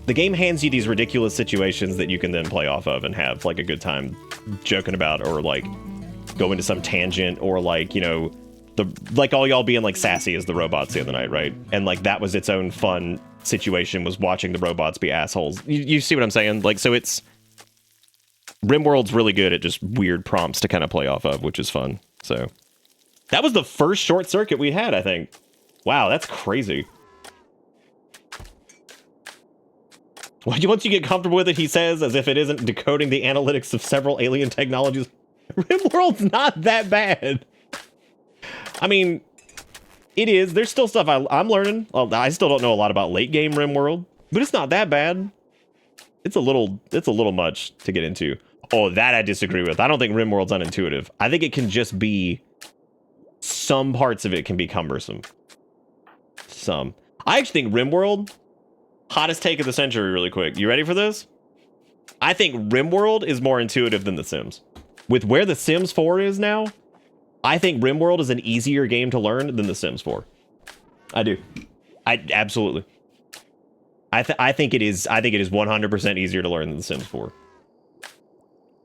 the game hands you these ridiculous situations that you can then play off of and have like a good time joking about, or like go into some tangent, or like, you know, like all y'all being like sassy as the robots the other night, right? And like that was its own fun situation, was watching the robots be assholes. You see what I'm saying? Like, so it's... Rimworld's really good at just weird prompts to kind of play off of, which is fun. So that was the first short circuit we had, I think. Wow, that's crazy. Once you get comfortable with it, he says, as if it isn't decoding the analytics of several alien technologies. Rimworld's not that bad. I mean, it is. There's still stuff I'm learning. Well, I still don't know a lot about late game Rimworld, but it's not that bad. It's a little much to get into. Oh, that I disagree with. I don't think Rimworld's unintuitive. I think it can just be... Some parts of it can be cumbersome. Some. I actually think Rimworld... Hottest take of the century really quick. You ready for this? I think Rimworld is more intuitive than The Sims. With where The Sims 4 is now, I think Rimworld is an easier game to learn than The Sims 4. I do. I absolutely. I think it is 100% easier to learn than The Sims 4.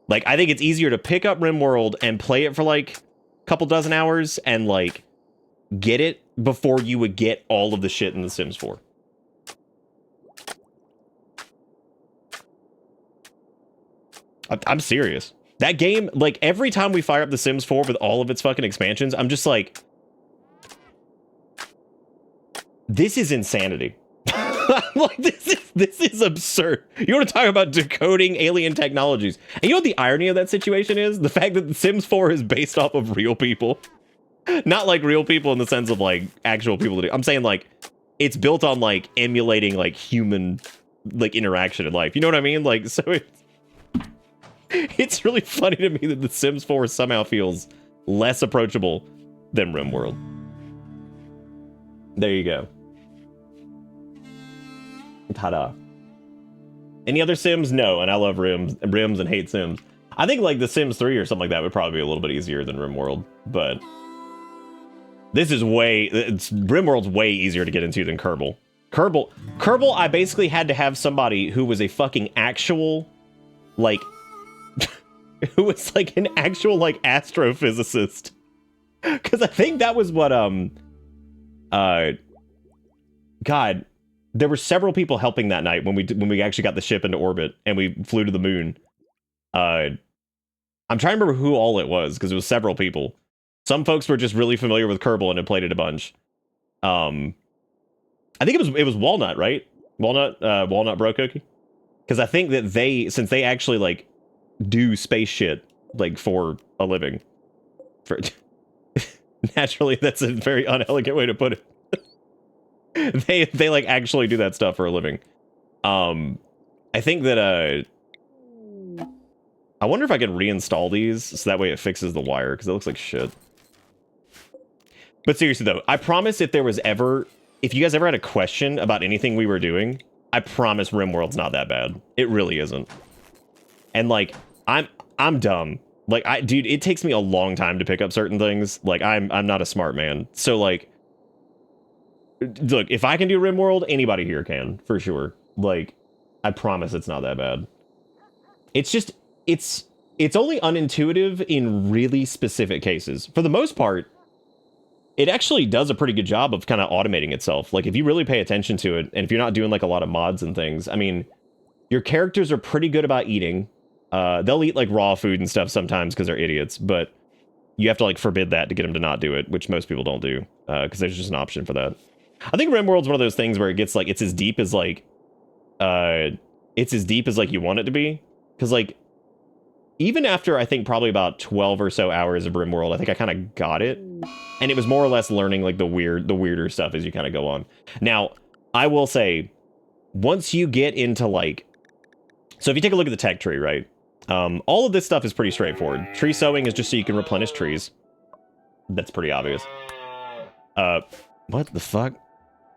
Like, I think it's easier to pick up Rimworld and play it for like a couple dozen hours and like get it before you would get all of the shit in The Sims 4. I'm serious. That game, like, every time we fire up The Sims 4 with all of its fucking expansions, I'm just like, this is insanity. Like, this is absurd. You want to talk about decoding alien technologies? And you know what the irony of that situation is? The fact that The Sims 4 is based off of real people. Not like real people in the sense of like actual people that do. I'm saying like it's built on like emulating like human like interaction in life. You know what I mean? Like, so it's really funny to me that The Sims 4 somehow feels less approachable than Rimworld. There you go. Ta-da. Any other Sims? No, and I love Rims and hate Sims. I think like The Sims 3 or something like that would probably be a little bit easier than Rimworld, but this is Rimworld's way easier to get into than Kerbal. Kerbal, I basically had to have somebody who was a fucking actual, like, who was like an actual like astrophysicist. Because I think that was what God, there were several people helping that night when we actually got the ship into orbit and we flew to the moon. I'm trying to remember who all it was because it was several people. Some folks were just really familiar with Kerbal and had played it a bunch. I think it was Walnut, right? Walnut Bro Cookie. Because I think that since they actually like do space shit like for a living, naturally that's a very unelegant way to put it. they like actually do that stuff for a living. I think that I wonder if I can reinstall these so that way it fixes the wire because it looks like shit. But seriously though, I promise if you guys ever had a question about anything we were doing, I promise Rimworld's not that bad. It really isn't. And like I'm dumb. Like dude, it takes me a long time to pick up certain things. Like I'm not a smart man. So like look, if I can do Rimworld, anybody here can, for sure. Like, I promise it's not that bad. It's just, it's only unintuitive in really specific cases. For the most part, it actually does a pretty good job of kind of automating itself. Like, if you really pay attention to it, and if you're not doing, like, a lot of mods and things, I mean, your characters are pretty good about eating. They'll eat, like, raw food and stuff sometimes because they're idiots, but you have to, like, forbid that to get them to not do it, which most people don't do, because there's just an option for that. I think Rimworld's one of those things where it gets like it's as deep as like you want it to be. Because like even after I think probably about 12 or so hours of Rimworld, I think I kind of got it. And it was more or less learning like the weirder stuff as you kind of go on. Now, I will say, once you get into like, so if you take a look at the tech tree, right? All of this stuff is pretty straightforward. Tree sowing is just so you can replenish trees. That's pretty obvious. What the fuck?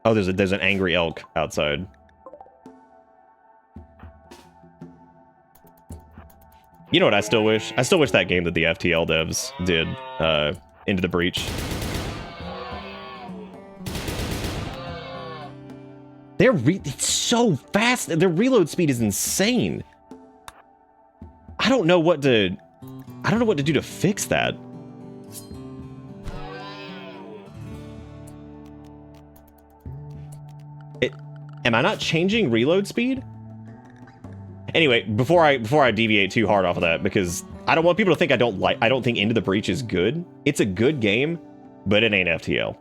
Oh, there's an angry elk outside. You know what I still wish? I still wish that game that the FTL devs did, Into the Breach. It's so fast. Their reload speed is insane. I don't know what to do to fix that. Am I not changing reload speed? Anyway, before I deviate too hard off of that, because I don't want people to think I don't think Into the Breach is good. It's a good game, but it ain't FTL.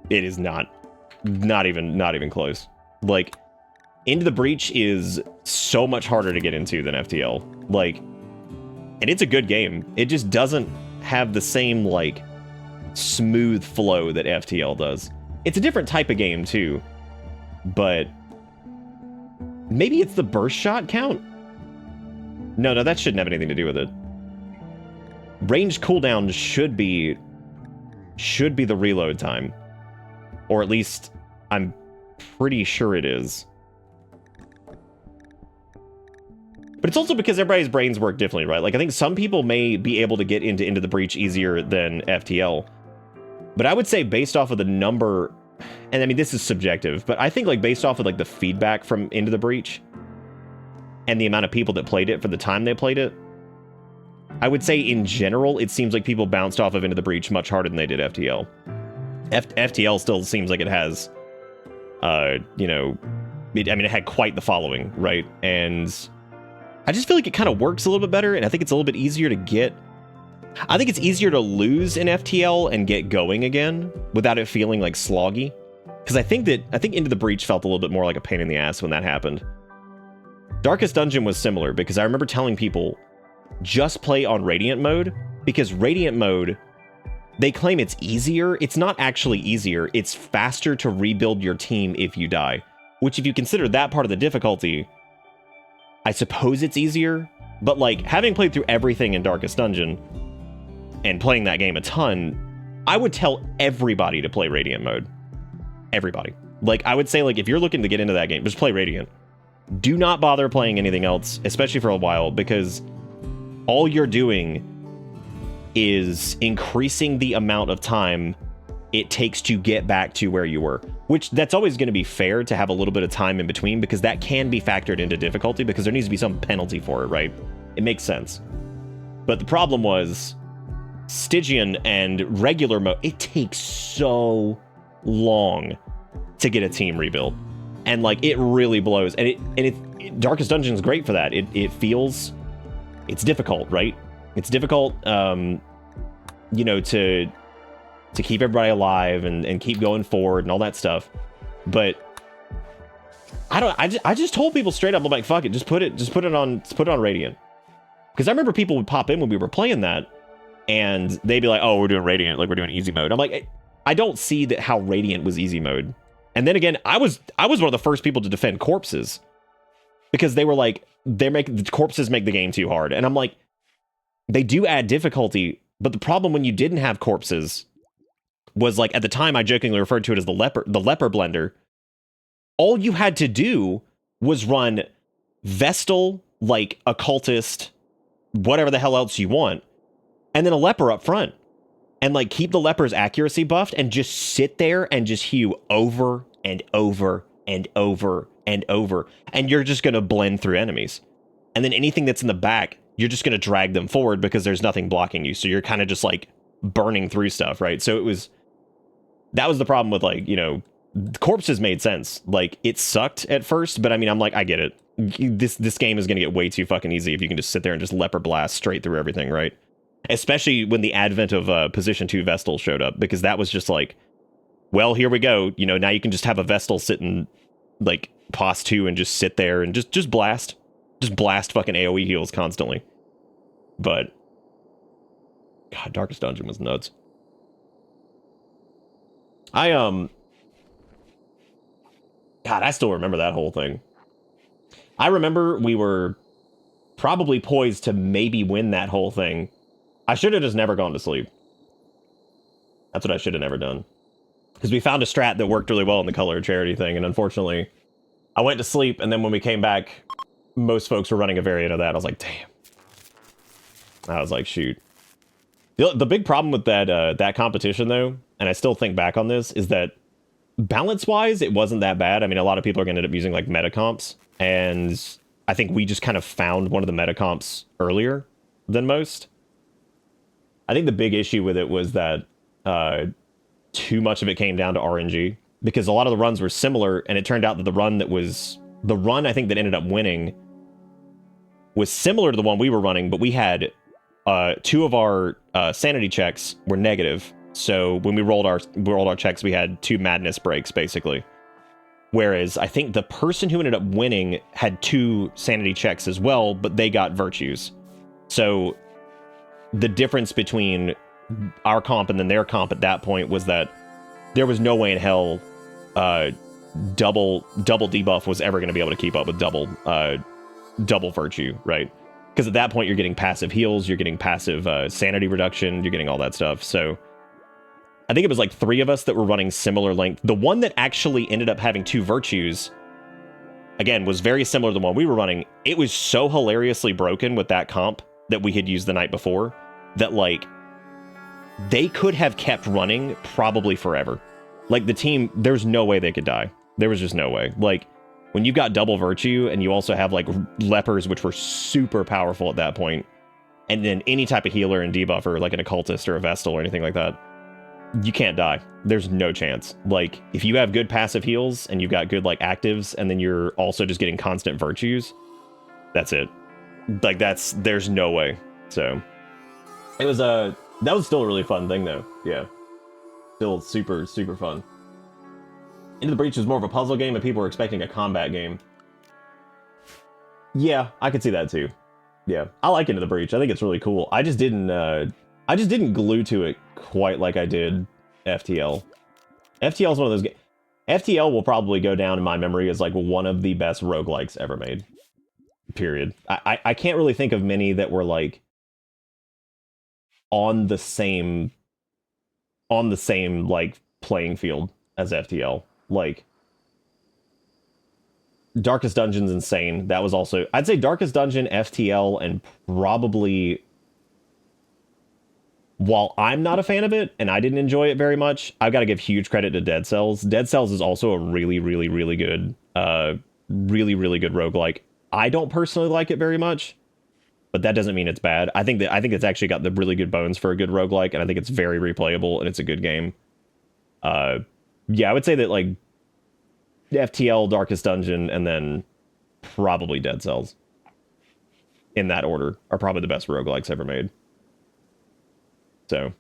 It is not even close. Like, Into the Breach is so much harder to get into than FTL. Like, and it's a good game. It just doesn't have the same like smooth flow that FTL does. It's a different type of game too, but maybe it's the burst shot count? No, that shouldn't have anything to do with it. Range cooldown should be the reload time. Or at least, I'm pretty sure it is. But it's also because everybody's brains work differently, right? Like, I think some people may be able to get into the breach easier than FTL. But I would say based off of the number, and I mean, this is subjective, but I think like based off of like the feedback from Into the Breach and the amount of people that played it for the time they played it, I would say in general, it seems like people bounced off of Into the Breach much harder than they did FTL. FTL still seems like it has, you know, it had quite the following, right? And I just feel like it kind of works a little bit better, and I think it's a little bit easier to get. I think it's easier to lose in FTL and get going again without it feeling like sloggy. Because I think Into the Breach felt a little bit more like a pain in the ass when that happened. Darkest Dungeon was similar, because I remember telling people, just play on Radiant mode, because Radiant mode, they claim it's easier. It's not actually easier. It's faster to rebuild your team if you die. Which, if you consider that part of the difficulty, I suppose it's easier. But, like, having played through everything in Darkest Dungeon, and playing that game a ton, I would tell everybody to play Radiant mode. Everybody. Like, I would say, like, if you're looking to get into that game, just play Radiant. Do not bother playing anything else, especially for a while, because all you're doing is increasing the amount of time it takes to get back to where you were. Which, that's always going to be fair to have a little bit of time in between, because that can be factored into difficulty, because there needs to be some penalty for it, right? It makes sense. But the problem was, Stygian and regular mode, it takes so long to get a team rebuild, and like it really blows. And Darkest Dungeon is great for that. It feels, it's difficult, right? It's difficult, you know, to keep everybody alive and keep going forward and all that stuff. But I just told people straight up, I'm like, fuck it, just put it on Radiant, because I remember people would pop in when we were playing that. And they'd be like, oh, we're doing Radiant, like we're doing easy mode. I'm like, I don't see that how Radiant was easy mode. And then again, I was one of the first people to defend corpses, because they were like, the corpses make the game too hard. And I'm like, they do add difficulty, but the problem when you didn't have corpses was, like, at the time I jokingly referred to it as the leper blender. All you had to do was run Vestal, like occultist, whatever the hell else you want, and then a leper up front, and like keep the leper's accuracy buffed and just sit there and just hew over and over and over and over. And you're just going to blend through enemies. And then anything that's in the back, you're just going to drag them forward because there's nothing blocking you. So you're kind of just like burning through stuff, right? So that was the problem with, like, you know, corpses made sense. Like, it sucked at first, but I mean, I'm like, I get it. This game is going to get way too fucking easy if you can just sit there and just leper blast straight through everything, right? Especially when the advent of Position 2 Vestal showed up, because that was just like, well, here we go. You know, now you can just have a Vestal sit in, like, Pos 2 and just sit there and just blast. Just blast fucking AoE heals constantly. But, God, Darkest Dungeon was nuts. God, I still remember that whole thing. I remember we were probably poised to maybe win that whole thing. I should have just never gone to sleep. That's what I should have never done. Because we found a strat that worked really well in the color charity thing, and unfortunately, I went to sleep, and then when we came back, most folks were running a variant of that. I was like, damn. I was like, shoot. The big problem with that competition, though, and I still think back on this, is that balance-wise, it wasn't that bad. I mean, a lot of people are going to end up using, like, meta comps, and I think we just kind of found one of the meta comps earlier than most. I think the big issue with it was that too much of it came down to RNG, because a lot of the runs were similar, and it turned out that the run I think that ended up winning was similar to the one we were running, but we had two of our sanity checks were negative. So when we rolled our checks, we had 2 madness breaks, basically. Whereas I think the person who ended up winning had 2 sanity checks as well, but they got virtues. So the difference between our comp and then their comp at that point was that there was no way in hell double debuff was ever going to be able to keep up with double virtue, right? Because at that point you're getting passive heals, you're getting passive sanity reduction, you're getting all that stuff. So I think it was like 3 of us that were running similar length. The one that actually ended up having 2 virtues, again, was very similar to the one we were running. It was so hilariously broken with that comp that we had used the night before that, like, they could have kept running probably forever. Like, the team, there's no way they could die. There was just no way. Like, when you've got double virtue and you also have, like, lepers, which were super powerful at that point, and then any type of healer and debuffer, like an occultist or a vestal or anything like that, you can't die. There's no chance. Like, if you have good passive heals and you've got good, like, actives, and then you're also just getting constant virtues, that's it. Like, there's no way. So, it was that was still a really fun thing, though. Yeah. Still super, super fun. Into the Breach was more of a puzzle game, and people were expecting a combat game. Yeah, I could see that, too. Yeah, I like Into the Breach. I think it's really cool. I just didn't glue to it quite like I did FTL. FTL is one of those games. FTL will probably go down in my memory as like one of the best roguelikes ever made. Period. I can't really think of many that were like on the same like playing field as FTL. Like, Darkest Dungeon's insane. That was also, I'd say Darkest Dungeon, FTL, and probably, while I'm not a fan of it, and I didn't enjoy it very much, I've got to give huge credit to Dead Cells. Dead Cells is also a really, really, really good, really, really good roguelike. I don't personally like it very much, but that doesn't mean it's bad. I think it's actually got the really good bones for a good roguelike, and I think it's very replayable, and it's a good game. Yeah, I would say that, like, FTL, Darkest Dungeon, and then probably Dead Cells, in that order, are probably the best roguelikes ever made. So,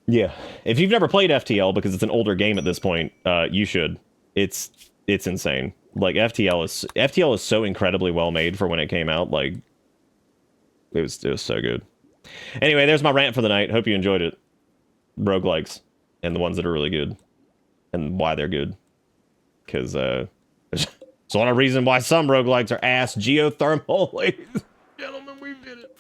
yeah. If you've never played FTL, because it's an older game at this point, you should. It's insane. Like, FTL is so incredibly well made for when it came out. Like, it was so good. Anyway, there's my rant for the night. Hope you enjoyed it. Roguelikes, and the ones that are really good, and why they're good. Because there's a lot of reason why some roguelikes are ass. Geothermal, ladies and gentlemen, we did it.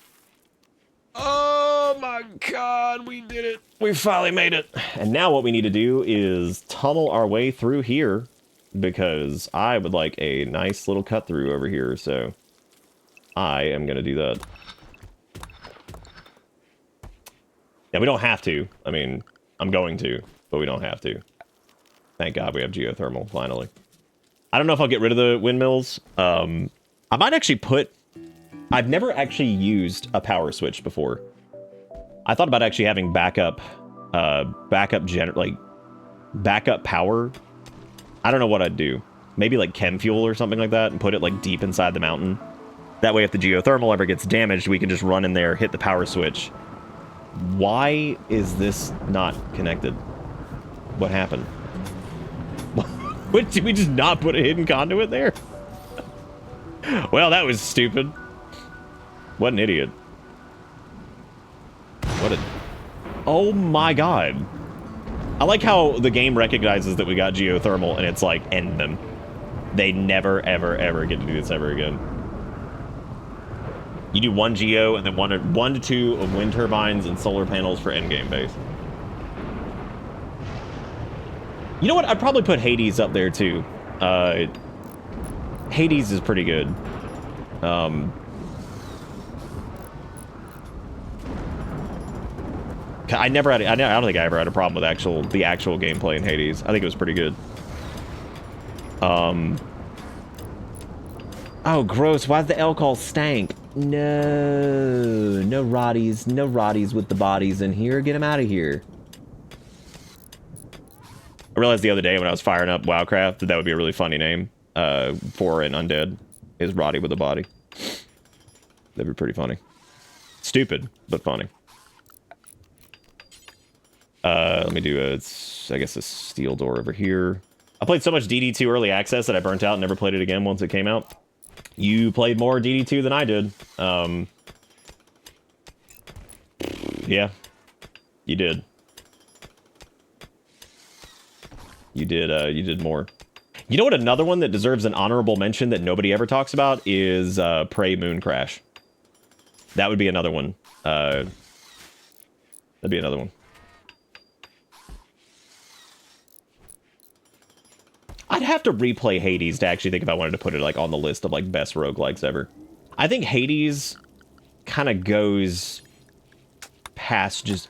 Oh my god, we did it. We finally made it. And now what we need to do is tunnel our way through here, because I would like a nice little cut through over here, so I am going to do that. Yeah, we don't have to. I mean, I'm going to, but we don't have to. Thank God we have geothermal, finally. I don't know if I'll get rid of the windmills. I might actually put... I've never actually used a power switch before. I thought about actually having backup power. I don't know what I'd do. Maybe like chem fuel or something like that, and put it like deep inside the mountain. That way if the geothermal ever gets damaged, we can just run in there, hit the power switch. Why is this not connected? What happened? Did we just not put a hidden conduit there? Well, that was stupid. What an idiot. What a... Oh my god. I like how the game recognizes that we got geothermal, and it's like, end them. They never, ever, ever get to do this ever again. You do one geo, and then one to two of wind turbines and solar panels for endgame base. You know what? I'd probably put Hades up there, too. Hades is pretty good. I don't think I ever had a problem with the actual gameplay in Hades. I think it was pretty good. Oh, gross. Why's the L call stank? No. No Roddies. No Roddies with the bodies in here. Get them out of here. I realized the other day when I was firing up WoWcraft that would be a really funny name for an undead, is Roddy with a body. That'd be pretty funny. Stupid, but funny. Let me do I guess a steel door over here. I played so much DD2 early access that I burnt out and never played it again once it came out. You played more DD2 than I did. Yeah, you did. You did more. You know what? Another one that deserves an honorable mention that nobody ever talks about is Prey Moon Crash. That would be another one. That'd be another one. I'd have to replay Hades to actually think if I wanted to put it like on the list of like best roguelikes ever. I think Hades kind of goes past just,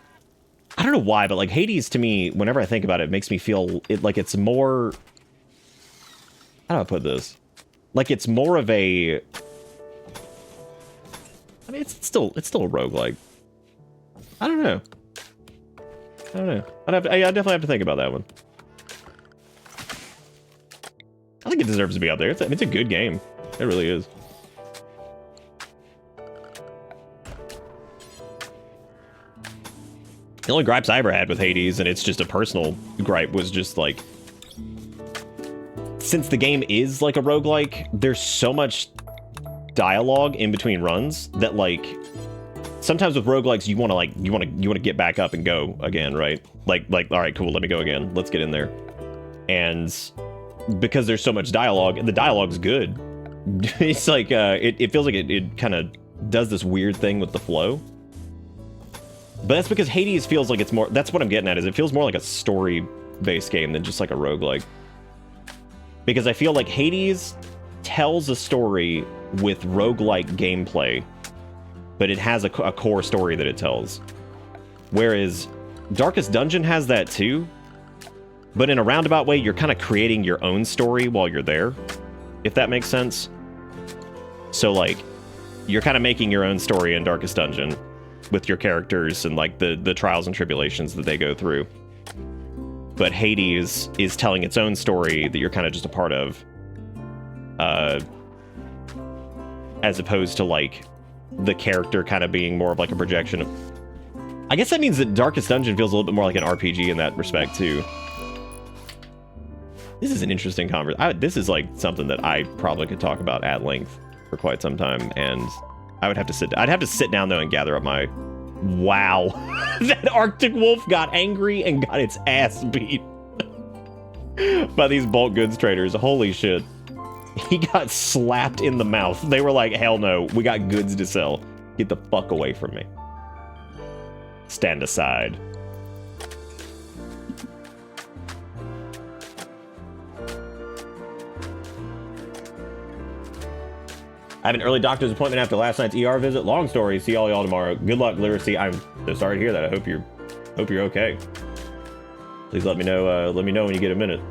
I don't know why, but like Hades to me, whenever I think about it, it makes me feel it like it's more, how do I put this? Like it's more of a, I mean, it's still a roguelike. I don't know. I definitely have to think about that one. I think it deserves to be out there. It's a good game. It really is. The only gripes I ever had with Hades, and it's just a personal gripe, was just like, since the game is like a roguelike, there's so much dialogue in between runs that like sometimes with roguelikes you want to get back up and go again, right? Like all right, cool, let me go again. Let's get in there. And because there's so much dialogue, and the dialogue's good, it's like it feels like it kind of does this weird thing with the flow. But that's because Hades feels like it's more, that's what I'm getting at, is it feels more like a story-based game than just like a roguelike. Because I feel like Hades tells a story with roguelike gameplay, but it has a core story that it tells. Whereas Darkest Dungeon has that too, but in a roundabout way, you're kind of creating your own story while you're there, if that makes sense. So like, you're kind of making your own story in Darkest Dungeon with your characters and like the trials and tribulations that they go through. But Hades is telling its own story that you're kind of just a part of, as opposed to like the character kind of being more of like a projection of... I guess that means that Darkest Dungeon feels a little bit more like an RPG in that respect too. This is an interesting conversation. This is like something that I probably could talk about at length for quite some time, and I'd have to sit down though and gather up my... Wow. That Arctic Wolf got angry and got its ass beat by these bulk goods traders. Holy shit. He got slapped in the mouth. They were like, hell no, we got goods to sell. Get the fuck away from me. Stand aside. I have an early doctor's appointment after last night's ER visit. Long story. See all y'all tomorrow. Good luck, Literacy. I'm so sorry to hear that. I hope you're okay. Please let me know when you get a minute.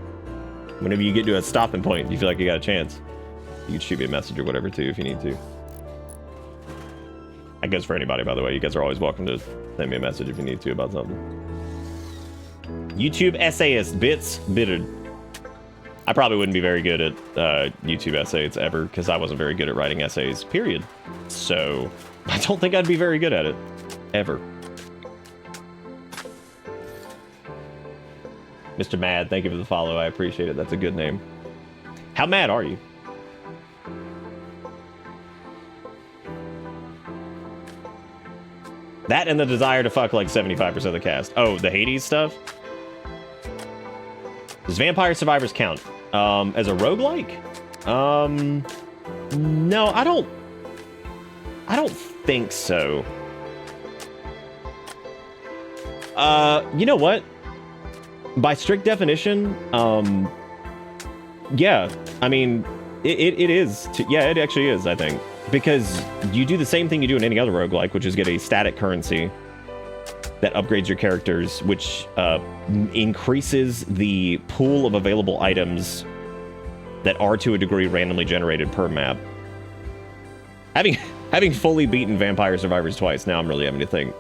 Whenever you get to a stopping point, you feel like you got a chance. You can shoot me a message or whatever too if you need to. That goes for anybody, by the way. You guys are always welcome to send me a message if you need to about something. YouTube essayist bits bittered. I probably wouldn't be very good at YouTube essays ever, because I wasn't very good at writing essays, period. So I don't think I'd be very good at it, ever. Mr. Mad, thank you for the follow. I appreciate it. That's a good name. How mad are you? That and the desire to fuck like 75% of the cast. Oh, the Hades stuff? Does Vampire Survivors count? As a roguelike? No, I don't think so. You know what? By strict definition, yeah. I mean, it is. Yeah, it actually is, I think. Because you do the same thing you do in any other roguelike, which is get a static currency that upgrades your characters, which increases the pool of available items that are to a degree randomly generated per map. Having fully beaten Vampire Survivors twice, now I'm really having to think.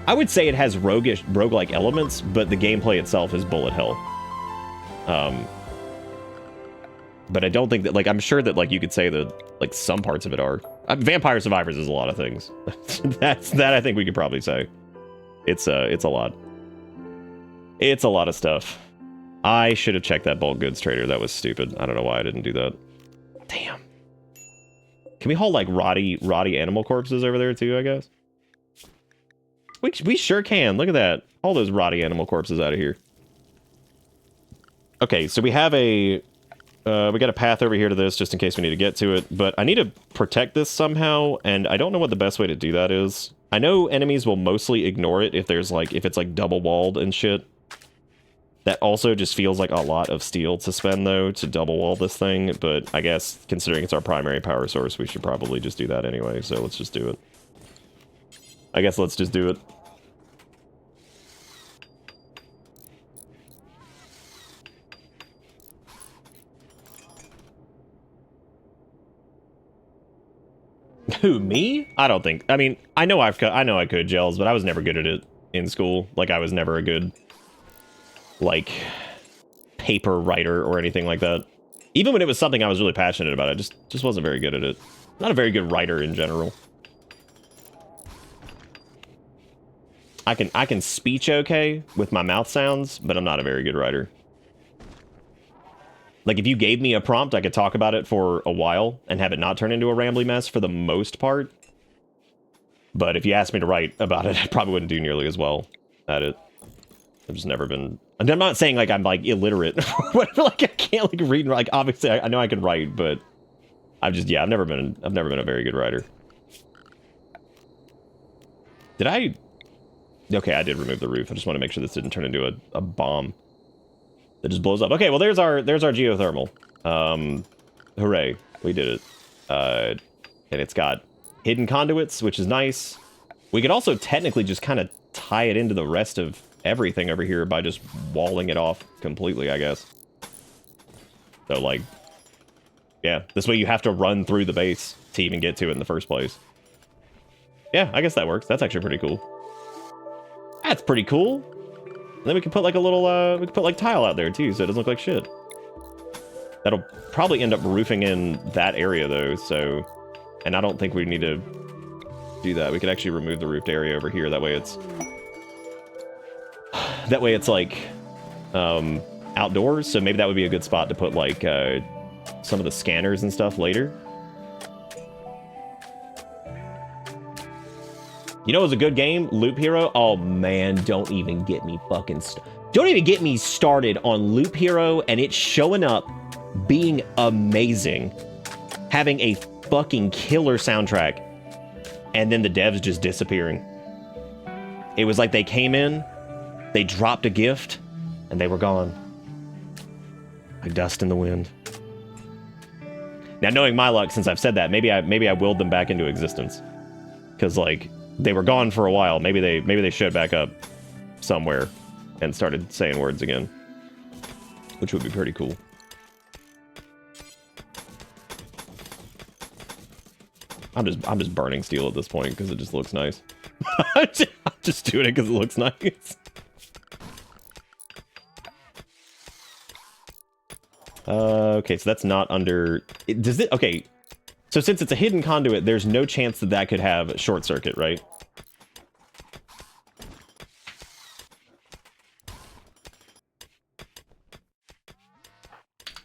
I would say it has roguelike elements, but the gameplay itself is bullet hell. But I don't think that, like, I'm sure that, like, you could say that, like, some parts of it are. Vampire Survivors is a lot of things. That I think we could probably say. It's a lot. It's a lot of stuff. I should have checked that bulk goods trader. That was stupid. I don't know why I didn't do that. Damn. Can we haul, like, rotty animal corpses over there, too, I guess? We sure can. Look at that. All those rotty animal corpses out of here. Okay, so we have a... we got a path over here to this, just in case we need to get to it. But I need to protect this somehow, and I don't know what the best way to do that is. I know enemies will mostly ignore it if it's like double-walled and shit. That also just feels like a lot of steel to spend, though, to double wall this thing, but I guess, considering it's our primary power source, we should probably just do that anyway, so let's just do it. I guess let's just do it. Who, me? I don't think. I mean, I know I could gels, but I was never good at it in school. Like, I was never a good, like, paper writer or anything like that. Even when it was something I was really passionate about, I just wasn't very good at it. Not a very good writer in general. I can speech okay with my mouth sounds, but I'm not a very good writer. Like, if you gave me a prompt, I could talk about it for a while and have it not turn into a rambly mess for the most part. But if you asked me to write about it, I probably wouldn't do nearly as well at it. I've just never been... And I'm not saying, like, I'm, like, illiterate. Whatever, like, I can't, like, read... Like, obviously, I know I can write, but... I've never been a very good writer. Did I... Okay, I did remove the roof. I just want to make sure this didn't turn into a bomb that just blows up. Okay, well, there's our geothermal. Hooray. We did it. And it's got hidden conduits, which is nice. We could also technically just kind of tie it into the rest of everything over here by just walling it off completely, I guess. So, like, yeah, this way you have to run through the base to even get to it in the first place. Yeah, I guess that works. That's actually pretty cool. That's pretty cool. And then we can put like a little, we can put like tile out there too, so it doesn't look like shit. That'll probably end up roofing in that area though, so... And I don't think we need to do that. We could actually remove the roofed area over here. That way it's... That way it's like, outdoors, so maybe that would be a good spot to put like, some of the scanners and stuff later. You know, it was a good game, Loop Hero. Oh man, don't even get me don't even get me started on Loop Hero and it showing up, being amazing, having a fucking killer soundtrack, and then the devs just disappearing. It was like they came in, they dropped a gift, and they were gone. Like dust in the wind. Now, knowing my luck, since I've said that, maybe I willed them back into existence. Because, like, they were gone for a while. Maybe they showed back up somewhere and started saying words again. Which would be pretty cool. I'm just burning steel at this point because it just looks nice. I'm just doing it because it looks nice. Okay, so that's not under... Does it... Okay, so since it's a hidden conduit, there's no chance that that could have short circuit, right?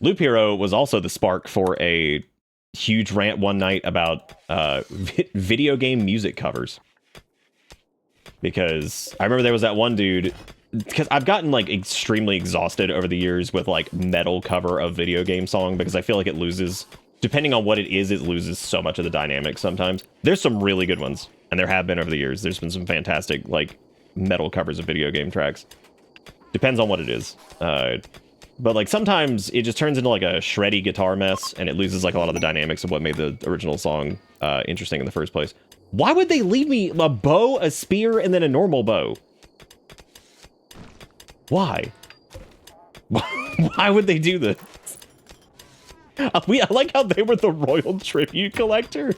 Loop Hero was also the spark for a huge rant one night about video game music covers. Because I remember there was that one dude... Because I've gotten, like, extremely exhausted over the years with, like, metal cover of video game song, because I feel like it loses... Depending on what it is, it loses so much of the dynamics sometimes. There's some really good ones, and there have been over the years. There's been some fantastic, like, metal covers of video game tracks. Depends on what it is. But, like, sometimes it just turns into, like, a shreddy guitar mess, and it loses, like, a lot of the dynamics of what made the original song interesting in the first place. Why would they leave me a bow, a spear, and then a normal bow? Why? Why would they do this? I like how they were the royal tribute collector.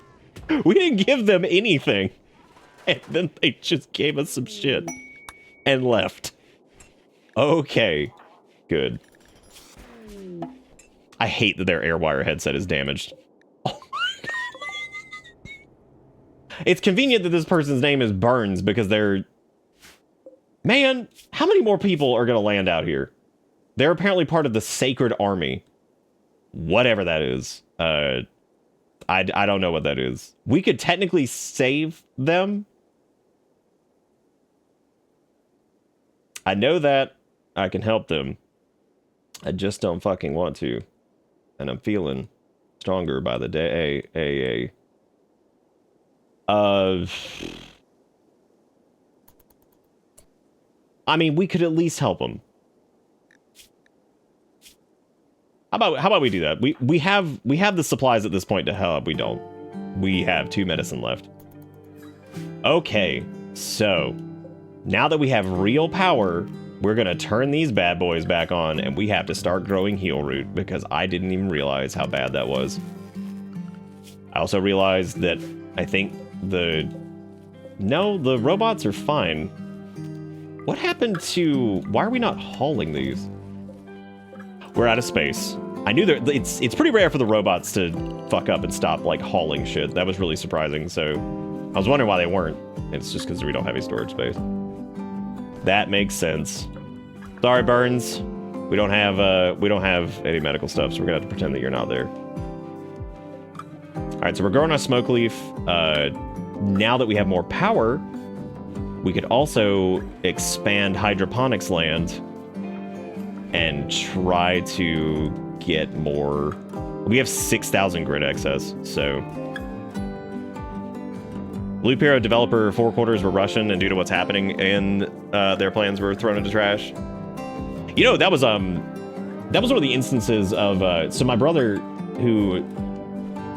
We didn't give them anything. And then they just gave us some shit. And left. Okay. Good. I hate that their AirWire headset is damaged. Oh my god. It's convenient that this person's name is Burns because they're... Man, how many more people are going to land out here? They're apparently part of the Sacred Army. Whatever that is. I don't know what that is. We could technically save them. I know that. I can help them. I just don't fucking want to. And I'm feeling stronger by the day. I mean, we could at least help them. How about we do that? We have the supplies at this point to help. We don't. We have 2 medicine left. Okay, so now that we have real power, we're gonna turn these bad boys back on, and we have to start growing heal root because I didn't even realize how bad that was. I also realized that I think the robots are fine. What happened to... Why are we not hauling these? We're out of space. I knew that it's pretty rare for the robots to fuck up and stop, like, hauling shit. That was really surprising, so I was wondering why they weren't. It's just because we don't have any storage space. That makes sense. Sorry, Burns. We don't have any medical stuff, so we're gonna have to pretend that you're not there. All right, so we're growing our smoke leaf. Now that we have more power, we could also expand hydroponics land and try to get more. We have 6,000 grid excess, so. Blue Pyro developer 4 quarters were Russian, and due to what's happening, and their plans were thrown into trash. You know, that was one of the instances of so my brother, who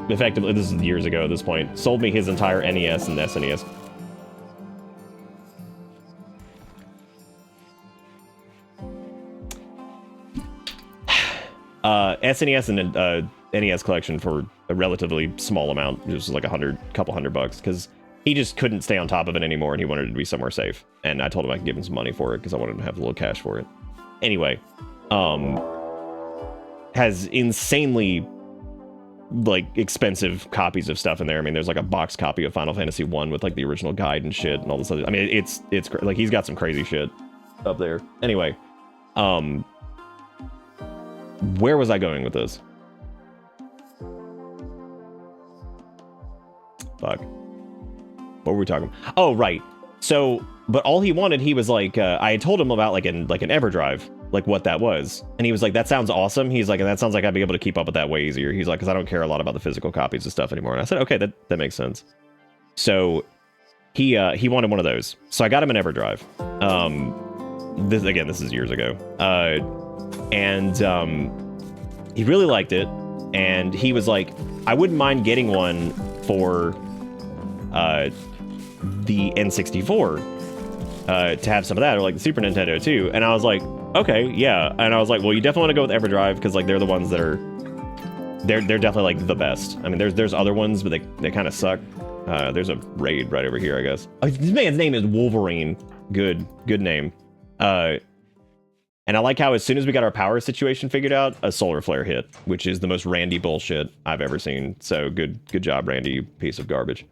effectively, this is years ago at this point, sold me his entire NES and SNES. SNES and NES collection for a relatively small amount. It was like couple hundred bucks, because he just couldn't stay on top of it anymore, and he wanted it to be somewhere safe. And I told him I could give him some money for it because I wanted him to have a little cash for it. Anyway, has insanely like expensive copies of stuff in there. I mean, there's like a box copy of Final Fantasy 1 with like the original guide and shit and all this other. I mean, it's like he's got some crazy shit up there. Anyway, where was I going with this? Fuck. What were we talking about? Oh, right. So, but all he wanted, he was like, I had told him about like an EverDrive, like what that was. And he was like, that sounds awesome. He's like, and that sounds like I'd be able to keep up with that way easier. He's like, because I don't care a lot about the physical copies of stuff anymore. And I said, okay, that makes sense. So he wanted one of those. So I got him an EverDrive. This is years ago. And he really liked it. And he was like, I wouldn't mind getting one for the N64 to have some of that, or like the Super Nintendo too. And I was like, okay, yeah. And I was like, well, you definitely want to go with EverDrive because like they're the ones that are they're definitely like the best. I mean, there's other ones, but they kind of suck. There's a raid right over here, I guess. Oh, this man's name is Wolverine. Good name. And I like how as soon as we got our power situation figured out, a solar flare hit, which is the most Randy bullshit I've ever seen. So good job, Randy, you piece of garbage.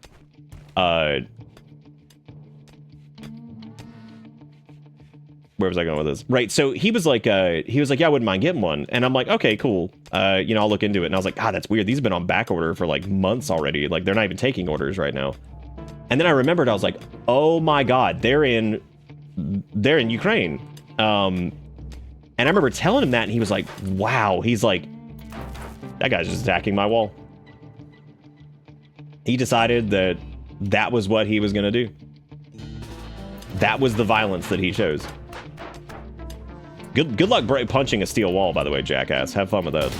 Where was I going with this? Right, so he was like, yeah, I wouldn't mind getting one. And I'm like, okay, cool. I'll look into it. And I was like, that's weird. These have been on back order for like months already. Like they're not even taking orders right now. And then I remembered, I was like, oh my God, they're in Ukraine. And I remember telling him that, and he was like, wow. He's like, that guy's just attacking my wall. He decided that was what he was going to do. That was the violence that he chose. Good luck punching a steel wall, by the way, jackass. Have fun with that.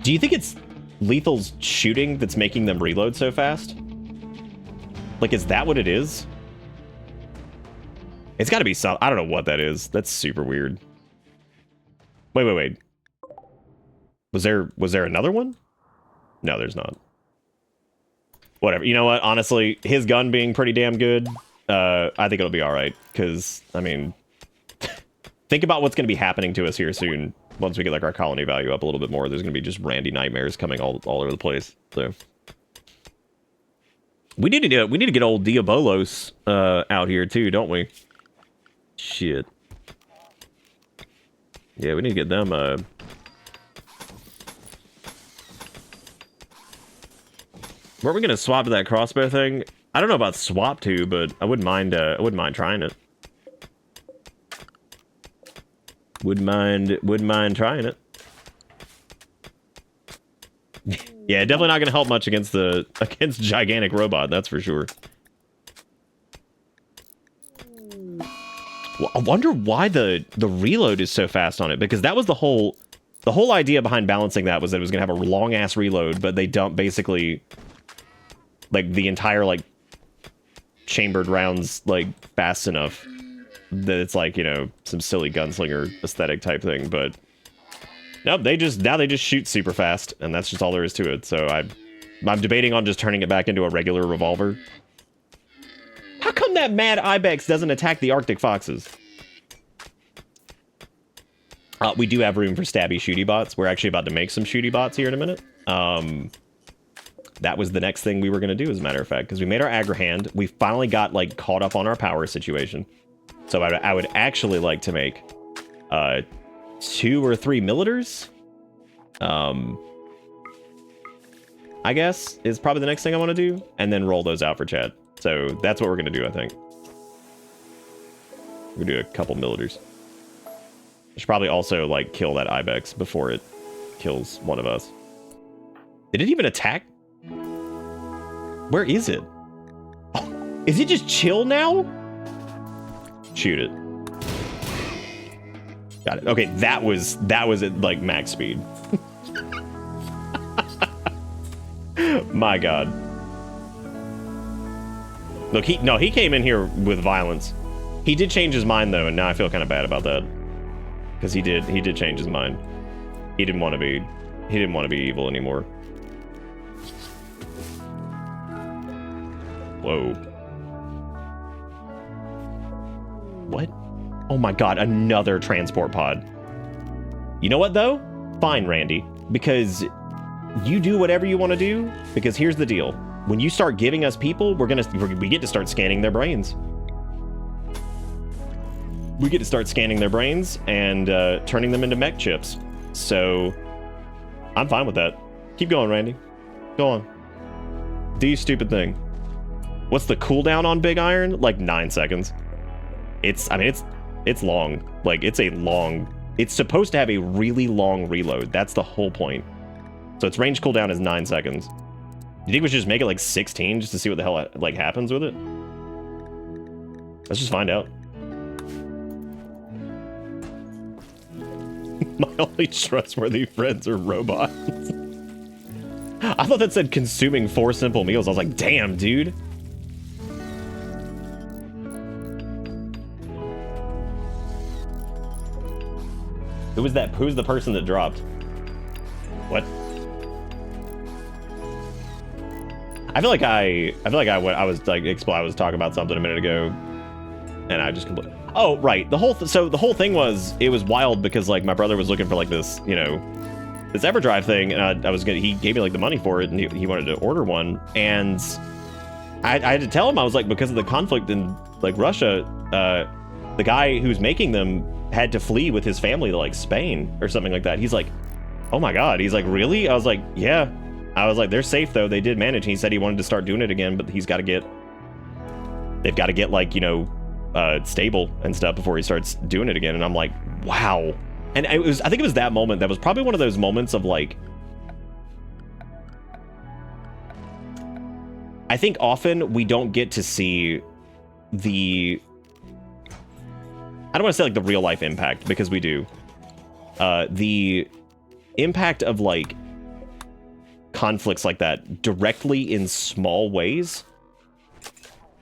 Do you think it's Lethal's shooting that's making them reload so fast? Like, is that what it is? It's got to be some... I don't know what that is. That's super weird. Wait. Was there another one? No, there's not. Whatever. You know what? Honestly, his gun being pretty damn good, I think it'll be all right. Because, I mean, think about what's going to be happening to us here soon. Once we get like our colony value up a little bit more, there's going to be just Randy nightmares coming all over the place. So... We need to get old Diabolos out here too, don't we? Shit. Yeah, we need to get them. Weren't we gonna swap to that crossbow thing? I don't know about swap to, but I wouldn't mind trying it. Wouldn't mind trying it. Yeah, definitely not going to help much against gigantic robot, that's for sure. Well, I wonder why the reload is so fast on it, because that was the whole idea behind balancing that was that it was gonna have a long ass reload, but they dump basically like the entire like chambered rounds like fast enough that it's like, you know, some silly gunslinger aesthetic type thing. But nope, they just shoot super fast, and that's just all there is to it. So I'm debating on just turning it back into a regular revolver. How come that mad ibex doesn't attack the Arctic foxes? We do have room for stabby shooty bots. We're actually about to make some shooty bots here in a minute. That was the next thing we were going to do, as a matter of fact, because we made our aggro hand. We finally got like caught up on our power situation. So I would actually like to make 2 or 3 millitors. I guess is probably the next thing I want to do, and then roll those out for chat. So that's what we're going to do, I think. We're going to do a couple millitors. I should probably also like kill that ibex before it kills one of us. Did it even attack? Where is it? Oh, is it just chill now? Shoot it. Got it. Okay, that was at like max speed. My God. Look, he came in here with violence. He did change his mind though, and now I feel kind of bad about that. Because he did change his mind. He didn't want to be evil anymore. Whoa. What? Oh my God, another transport pod. You know what though? Fine, Randy, because you do whatever you want to do, because here's the deal. When you start giving us people, we get to start scanning their brains. We get to start scanning their brains and turning them into mech chips. So I'm fine with that. Keep going, Randy. Go on. Do your stupid thing. What's the cooldown on Big Iron? Like 9 seconds. It's long. Like it's supposed to have a really long reload. That's the whole point. So its range cooldown is 9 seconds. Do you think we should just make it like 16 just to see what the hell like happens with it? Let's just find out. My only trustworthy friends are robots. I thought that said consuming 4 simple meals. I was like, damn, dude. Who was that? Who's the person that dropped? What? I feel like I was talking about something a minute ago, and I just completely. Oh, right. The whole thing was, it was wild because like my brother was looking for like this, you know, this EverDrive thing, and he gave me like the money for it, and he wanted to order one, and I had to tell him, I was like, because of the conflict in like Russia, the guy who's making them had to flee with his family to like Spain or something like that. He's like, oh my God. He's like, really? I was like, yeah. I was like, they're safe though. They did manage. He said he wanted to start doing it again, but they've got to get like, you know, stable and stuff before he starts doing it again. And I'm like, wow. And I think it was that moment that was probably one of those moments of like, I think often we don't get to see the, I don't want to say like the real life impact, because we do. The impact of like conflicts like that directly in small ways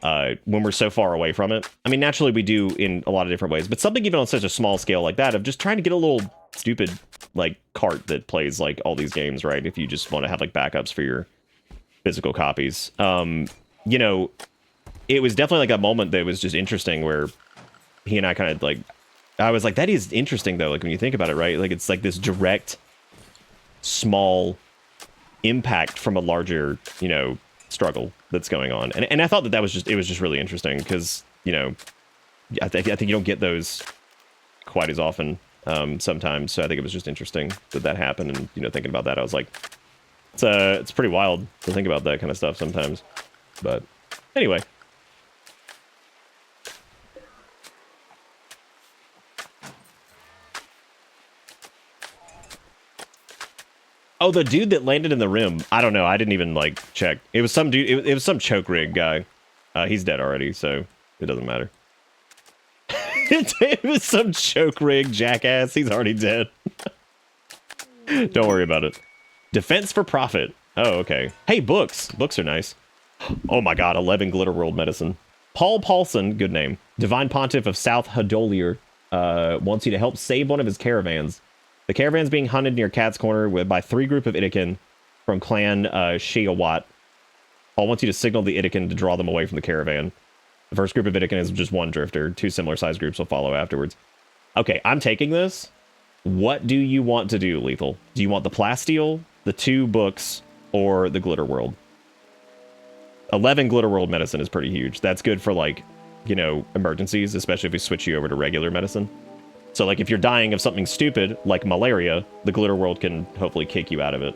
when we're so far away from it. I mean, naturally we do in a lot of different ways, but something even on such a small scale like that of just trying to get a little stupid like cart that plays like all these games, right? If you just want to have like backups for your physical copies. You know, it was definitely like a moment that was just interesting where he and I kind of like, I was like, that is interesting though, like when you think about it, right? Like it's like this direct small impact from a larger, you know, struggle that's going on. And I thought that was just really interesting because, you know, I think you don't get those quite as often sometimes. So I think it was just interesting that happened. And, you know, thinking about that, I was like, it's pretty wild to think about that kind of stuff sometimes. But anyway. Oh, the dude that landed in the rim. I don't know. I didn't even, like, check. It was some dude. It was some choke rig guy. He's dead already, so it doesn't matter. It was some choke rig jackass. He's already dead. Don't worry about it. Defense for profit. Oh, okay. Hey, books. Books are nice. Oh my god, 11 Glitter World medicine. Paul Paulson, good name. Divine Pontiff of South Hadolier wants you to help save one of his caravans. The caravan's being hunted near Cat's Corner by 3 group of Itaken from clan Shiawat. Paul wants you to signal the Itaken to draw them away from the caravan. The first group of Itaken is just 1 drifter. 2 similar sized groups will follow afterwards. Okay, I'm taking this. What do you want to do, Lethal? Do you want the plasteel, the 2 books, or the Glitter World? 11 Glitter World medicine is pretty huge. That's good for, like, you know, emergencies, especially if we switch you over to regular medicine. So, like, if you're dying of something stupid, like malaria, the Glitter World can hopefully kick you out of it.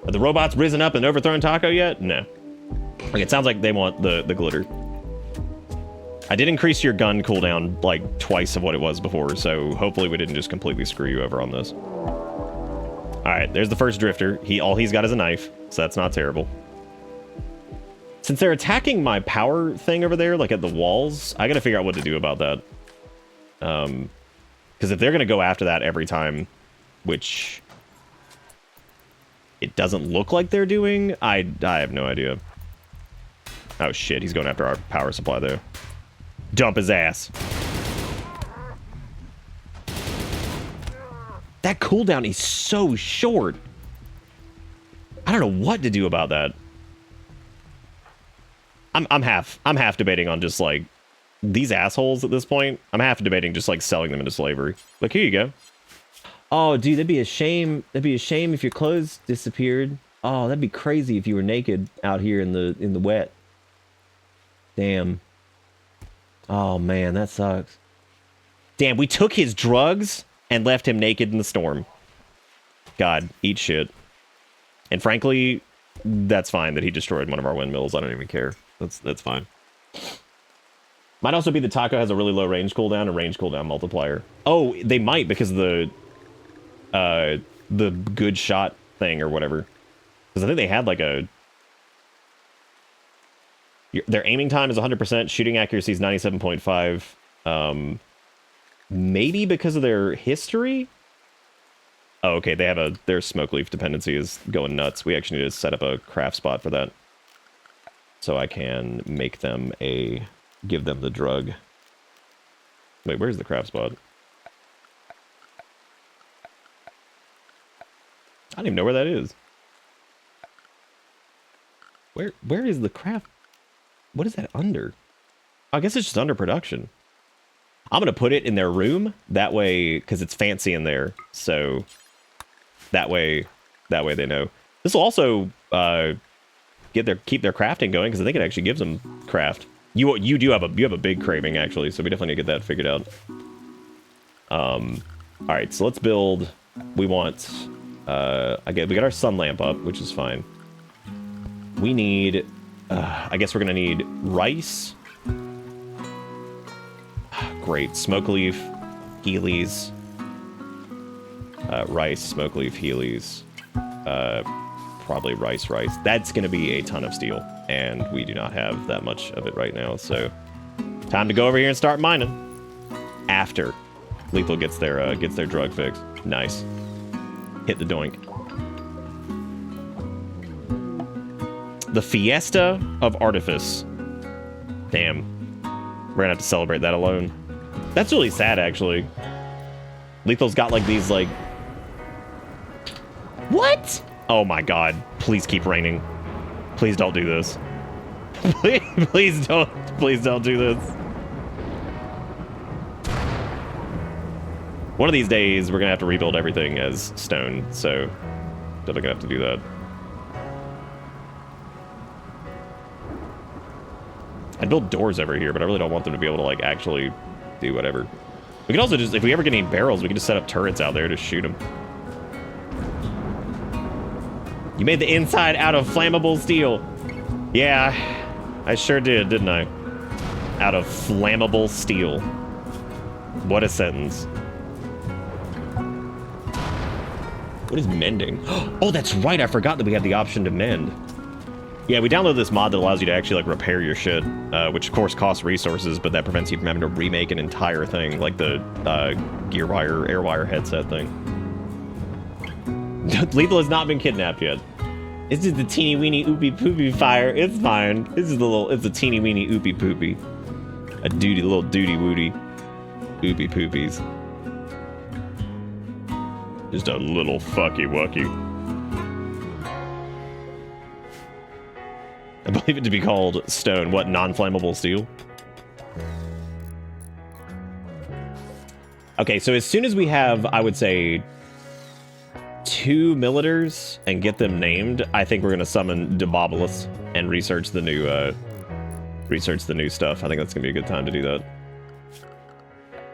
Are the robots risen up and overthrown Taco yet? No. Okay, it sounds like they want the glitter. I did increase your gun cooldown like twice of what it was before, so hopefully we didn't just completely screw you over on this. Alright, there's the first drifter. All he's got is a knife, so that's not terrible. Since they're attacking my power thing over there, like at the walls, I gotta figure out what to do about that. Because if they're gonna go after that every time, which it doesn't look like they're doing, I have no idea. Oh shit, he's going after our power supply though. Dump his ass. That cooldown is so short. I don't know what to do about that. I'm half debating on just like these assholes at this point. I'm half debating just like selling them into slavery. Like, here you go. Oh, dude, that'd be a shame. That'd be a shame if your clothes disappeared. Oh, that'd be crazy if you were naked out here in the wet. Damn. Oh man, that sucks. Damn, we took his drugs and left him naked in the storm. God, eat shit. And frankly, that's fine that he destroyed one of our windmills. I don't even care. That's fine. Might also be that Taco has a really low range cooldown and range cooldown multiplier. Oh, they might because of the good shot thing or whatever. Because I think they had like a... Their aiming time is 100%, shooting accuracy is 97.5. Maybe because of their history? Oh, okay, they have their smoke leaf dependency is going nuts. We actually need to set up a craft spot for that. So I can make them give them the drug. Wait, where's the craft spot? I don't even know where that is. Where is the craft? What is that under? I guess it's just under production. I'm going to put it in their room. That way, because it's fancy in there. So that way they know. This will also keep their crafting going, because I think it actually gives them craft. You have a big craving, actually, so we definitely need to get that figured out. All right, so let's build. We want... we got our sun lamp up, which is fine. We need... I guess we're going to need rice. Great. Smoke leaf, Heelys. Rice, smoke leaf, Heelys. Probably rice. That's going to be a ton of steel, and we do not have that much of it right now, so time to go over here and start mining. After Lethal gets their drug fix. Nice. Hit the doink. The Fiesta of Artifice. Damn. We're gonna have to celebrate that alone. That's really sad, actually. Lethal's got like these like... What? Oh my god. Please keep raining. Please don't do this. Please don't do this. One of these days, we're gonna have to rebuild everything as stone, so definitely gonna have to do that. I'd build doors over here, but I really don't want them to be able to, like, actually do whatever. We can also just, if we ever get any barrels, we can just set up turrets out there to shoot them. You made the inside out of flammable steel. Yeah, I sure did, didn't I? Out of flammable steel. What a sentence. What is mending? Oh, that's right, I forgot that we had the option to mend. Yeah, we downloaded this mod that allows you to actually, like, repair your shit, which, of course, costs resources, but that prevents you from having to remake an entire thing, like the Gearwire, Airwire headset thing. Lethal has not been kidnapped yet. This is the teeny weeny oopy poopy fire. It's fine. This is it's a teeny weeny oopy poopy. A little duty woody. Oopy poopies. Just a little fucky wucky. I believe it to be called stone. What, non-flammable steel? Okay, so as soon as we have, I would say, 2 Millitors and get them named, I think we're gonna summon Debobolus and research the new stuff. I think that's gonna be a good time to do that.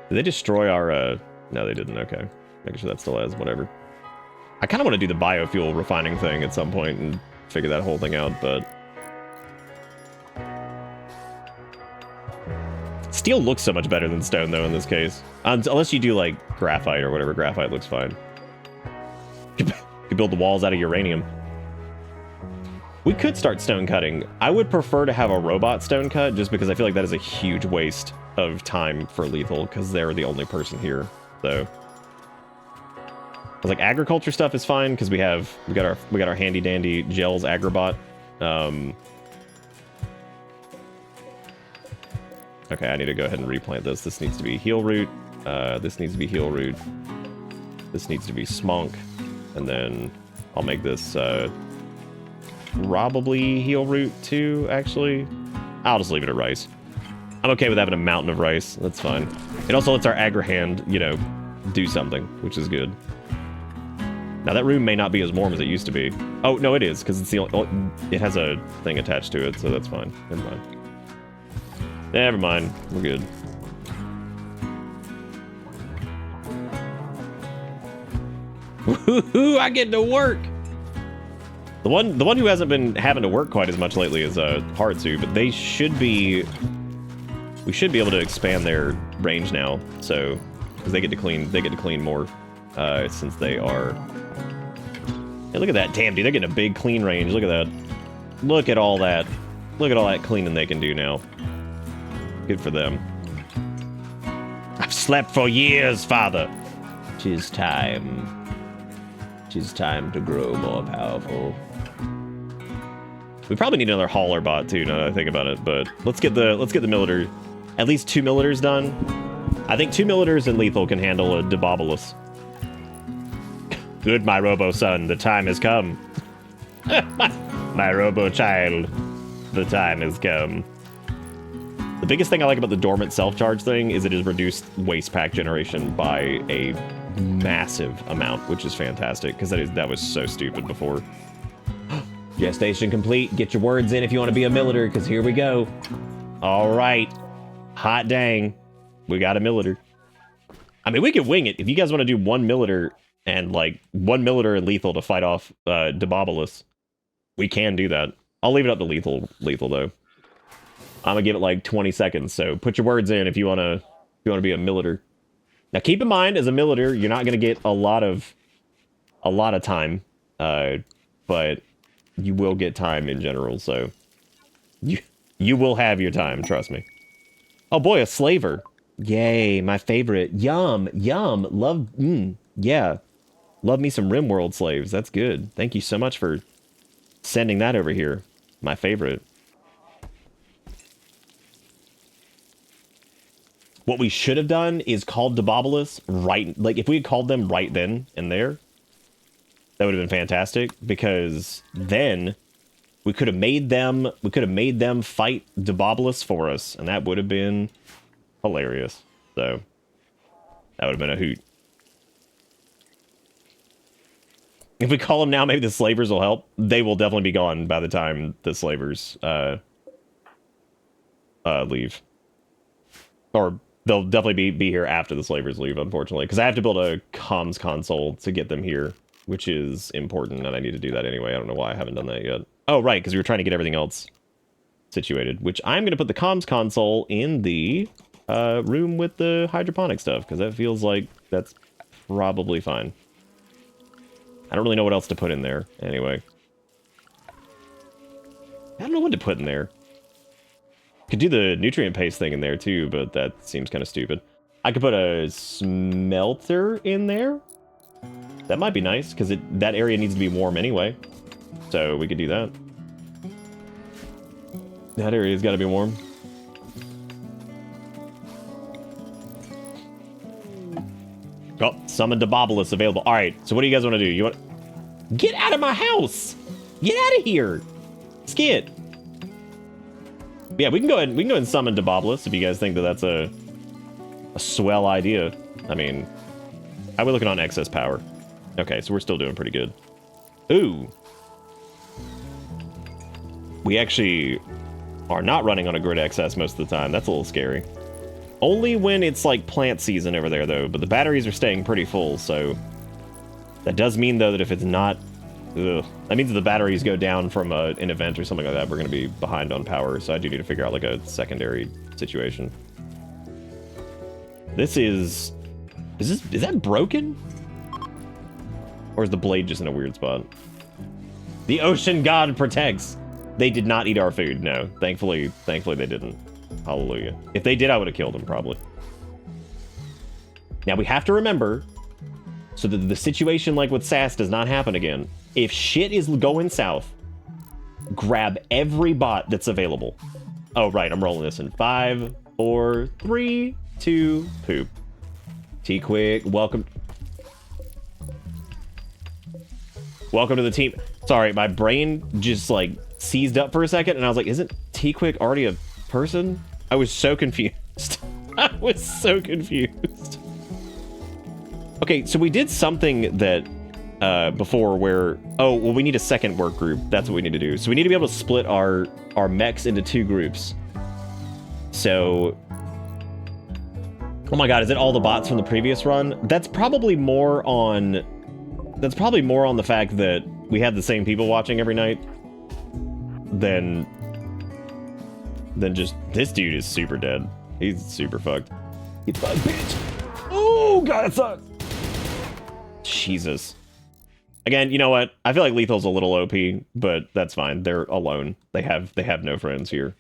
Did they destroy our no, they didn't. Okay, making sure that still has whatever. I kind of want to do the biofuel refining thing at some point and figure that whole thing out, but steel looks so much better than stone though in this case, unless you do like graphite or whatever. Graphite looks fine. You could build the walls out of uranium. We could start stone cutting. I would prefer to have a robot stone cut just because I feel like that is a huge waste of time for Lethal because they're the only person here. So, like agriculture stuff is fine because we got our handy dandy gels agribot. Okay, I need to go ahead and replant this. This needs to be heel root. This needs to be heel root. This needs to be smunk. And then I'll make this probably heel root too, actually. I'll just leave it at rice. I'm okay with having a mountain of rice. That's fine. It also lets our agri-hand, you know, do something, which is good. Now that room may not be as warm as it used to be. Oh, no, it is, because it has a thing attached to it, so that's fine. Never mind. Never mind. We're good. Woohoo! I get to work. The one who hasn't been having to work quite as much lately is Haratsu, but they should be. We should be able to expand their range now, so because they get to clean more since they are. Hey, look at that! Damn, dude, they're getting a big clean range. Look at that! Look at all that! Look at all that cleaning they can do now. Good for them. I've slept for years, father. 'Tis time. 'Tis time to grow more powerful. We probably need another hauler bot too, now that I think about it, but let's get the Millitor. At least 2 Millitors done. I think 2 Millitors and Lethal can handle a Debobolus. Good, my robo son, the time has come. My robo child, the time has come. The biggest thing I like about the dormant self-charge thing is it has reduced waste pack generation by a massive amount, which is fantastic, because that was so stupid before. Gestation complete. Get your words in if you want to be a Millitor, because here we go. All right. Hot dang. We got a Millitor. I mean, we could wing it. If you guys want to do 1 Millitor and, like, 1 Millitor and Lethal to fight off Debobolus, we can do that. I'll leave it up to Lethal though. I'm gonna give it, like, 20 seconds, so put your words in if you want to be a Millitor. Now, keep in mind, as a Millitor, you're not going to get a lot of time, but you will get time in general, so you will have your time, trust me. Oh boy, a slaver. Yay, my favorite. Yum, yum, love, yeah. Love me some Rimworld slaves, that's good. Thank you so much for sending that over here. My favorite. What we should have done is called Debobolus right, like if we had called them right then and there, that would have been fantastic, because then we could have made them fight Debobolus for us, and that would have been hilarious. So that would have been a hoot. If we call them now, maybe the slavers will help. They will definitely be gone by the time the slavers leave. Or they'll definitely be here after the slavers leave, unfortunately. Because I have to build a comms console to get them here, which is important, and I need to do that anyway. I don't know why I haven't done that yet. Oh, right, because we were trying to get everything else situated, which I'm going to put the comms console in the room with the hydroponic stuff, because that feels like that's probably fine. I don't really know what else to put in there, anyway. I don't know what to put in there. Could do the nutrient paste thing in there too, but that seems kind of stupid. I could put a smelter in there. That might be nice, because that area needs to be warm anyway. So we could do that. That area's got to be warm. Oh, summon Debobolus available. All right, so what do you guys want to do? You want... Get out of my house! Get out of here! Skid. Yeah, we can go ahead and summon Debobolus if you guys think that that's a swell idea. I mean, how are we looking on excess power? Okay, so we're still doing pretty good. Ooh. We actually are not running on a grid excess most of the time. That's a little scary. Only when it's like plant season over there, though. But the batteries are staying pretty full, so... That does mean, though, that if it's not... Ugh, that means if the batteries go down from an event or something like that, we're going to be behind on power. So I do need to figure out, like, a secondary situation. This is... Is that broken? Or is the blade just in a weird spot? The ocean god protects. They did not eat our food. No, thankfully they didn't. Hallelujah. If they did, I would have killed them probably. Now we have to remember, so that the situation like with SAS does not happen again. If shit is going south, grab every bot that's available. Oh right, I'm rolling this in 5, 4, 3, 2, poop. T-Quick, welcome. Welcome to the team. Sorry, my brain just like seized up for a second and I was like, isn't T-Quick already a person? I was so confused. I was so confused. Okay, so we did something that before where, oh, well, we need a second work group. That's what we need to do. So we need to be able to split our mechs into 2 groups. So, oh my god, is it all the bots from the previous run? That's probably more on the fact that we had the same people watching every night than just, this dude is super dead. He's super fucked. Get fucked, bitch. Oh god, that sucks. Jesus. Again, you know what? I feel like Lethal's a little OP, but that's fine. They're alone. They have no friends here,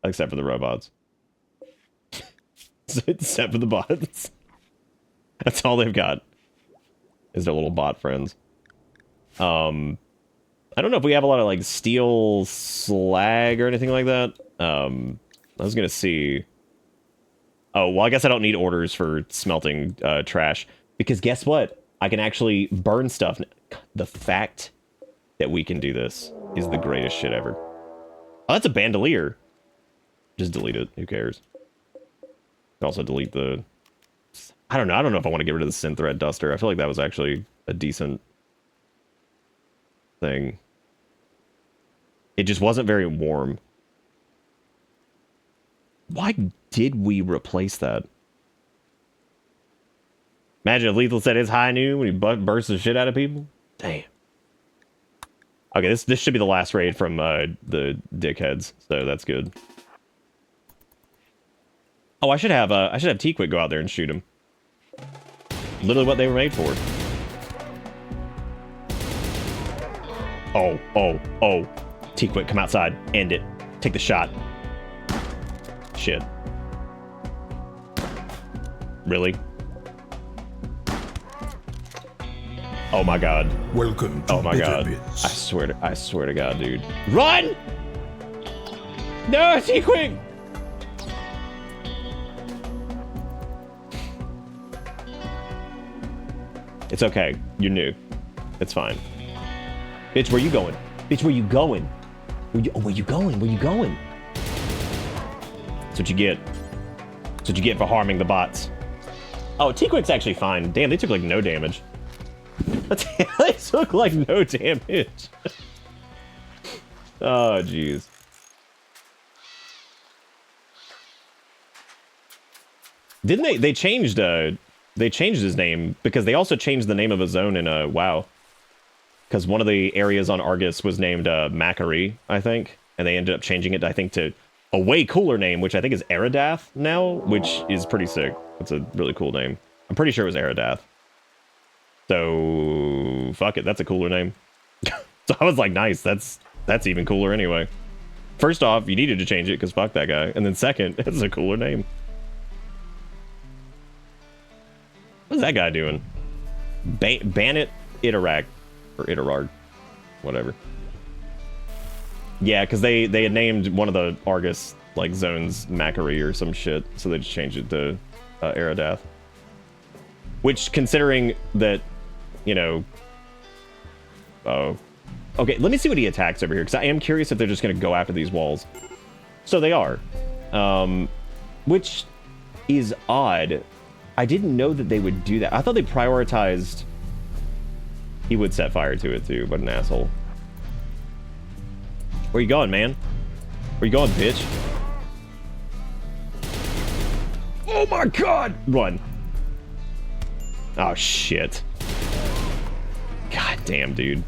except for the robots. Except for the bots. That's all they've got. Is their little bot friends. I don't know if we have a lot of like steel slag or anything like that. I was gonna see. Oh, well, I guess I don't need orders for smelting trash, because guess what? I can actually burn stuff. The fact that we can do this is the greatest shit ever. Oh, that's a bandolier. Just delete it. Who cares? Also delete the... I don't know. I don't know if I want to get rid of the synth thread duster. I feel like that was actually a decent thing. It just wasn't very warm. Why did we replace that? Imagine if Lethal said it's high noon when he bursts the shit out of people. Damn. Okay, this should be the last raid from the dickheads, so that's good. Oh, I should have T-Quick go out there and shoot him. Literally what they were made for. Oh. T-Quick, come outside. End it. Take the shot. Shit. Really? Oh my god. Welcome to Oh my god. Bits. I swear to god, dude. Run! No, T-Quick! It's okay. You're new. It's fine. Bitch, where you going? Bitch, where you going? Where you going? Where you going? That's what you get. That's what you get for harming the bots. Oh, T-Quick's actually fine. Damn, they took like no damage. They took like no damage. Oh, jeez. Didn't they changed his name because they also changed the name of a zone in WoW. Because one of the areas on Argus was named Macquarie, I think, and they ended up changing it, I think, to a way cooler name, which I think is Eridath now, which is pretty sick. It's a really cool name. I'm pretty sure it was Eridath. So fuck it, that's a cooler name. So I was like, nice, that's even cooler anyway. First off, you needed to change it because fuck that guy. And then second, it's a cooler name. What's that guy doing? Bannet Iterak. Or Iterard. Whatever. Yeah, because they had named one of the Argus like zones Macquarie or some shit, so they just changed it to Eridath. Which, considering that, you know... Oh. Okay, let me see what he attacks over here, because I am curious if they're just going to go after these walls. So they are. Which is odd. I didn't know that they would do that. I thought they prioritized... He would set fire to it, too. What an asshole. Where you going, man? Where you going, bitch? Oh my god! Run. Oh, shit. God damn, dude.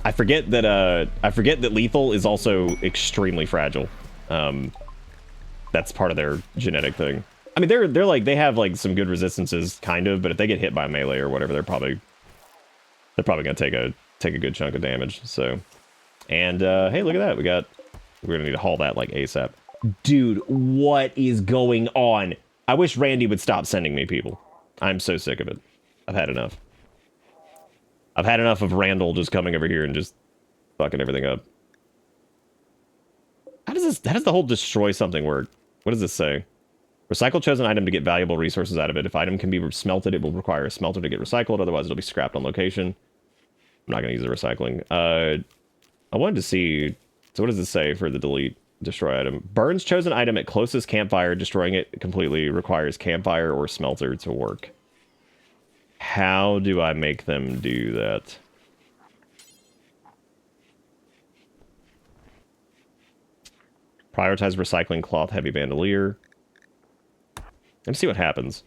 I forget that lethal is also extremely fragile. That's part of their genetic thing. I mean, they're like, they have like some good resistances, kind of, but if they get hit by melee or whatever, they're probably gonna take a good chunk of damage. So, and hey, look at that, we're gonna need to haul that like ASAP. Dude, what is going on? I wish Randy would stop sending me people. I'm so sick of it. I've had enough. I've had enough of Randall just coming over here and just fucking everything up. How does the whole destroy something work? What does this say? Recycle chosen item to get valuable resources out of it. If item can be smelted, it will require a smelter to get recycled. Otherwise, it'll be scrapped on location. I'm not going to use the recycling. I wanted to see... So what does this say for the delete destroy item? Burns chosen item at closest campfire. Destroying it completely requires campfire or smelter to work. How do I make them do that? Prioritize recycling cloth heavy bandolier. Let's see what happens.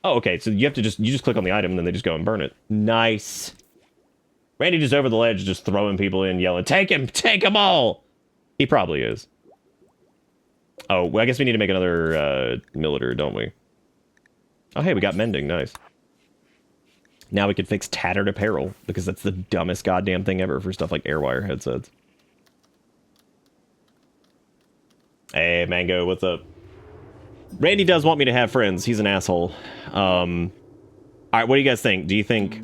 Oh, okay. So you just click on the item and then they just go and burn it. Nice. Randy just over the ledge, just throwing people in, yelling, "Take him! Take them all!" He probably is. Oh, well, I guess we need to make another Militer, don't we? Oh, hey, we got mending. Nice. Now we can fix tattered apparel, because that's the dumbest goddamn thing ever for stuff like Airwire headsets. Hey, Mango, what's up? Randy does want me to have friends. He's an asshole. Alright, what do you guys think? Do you think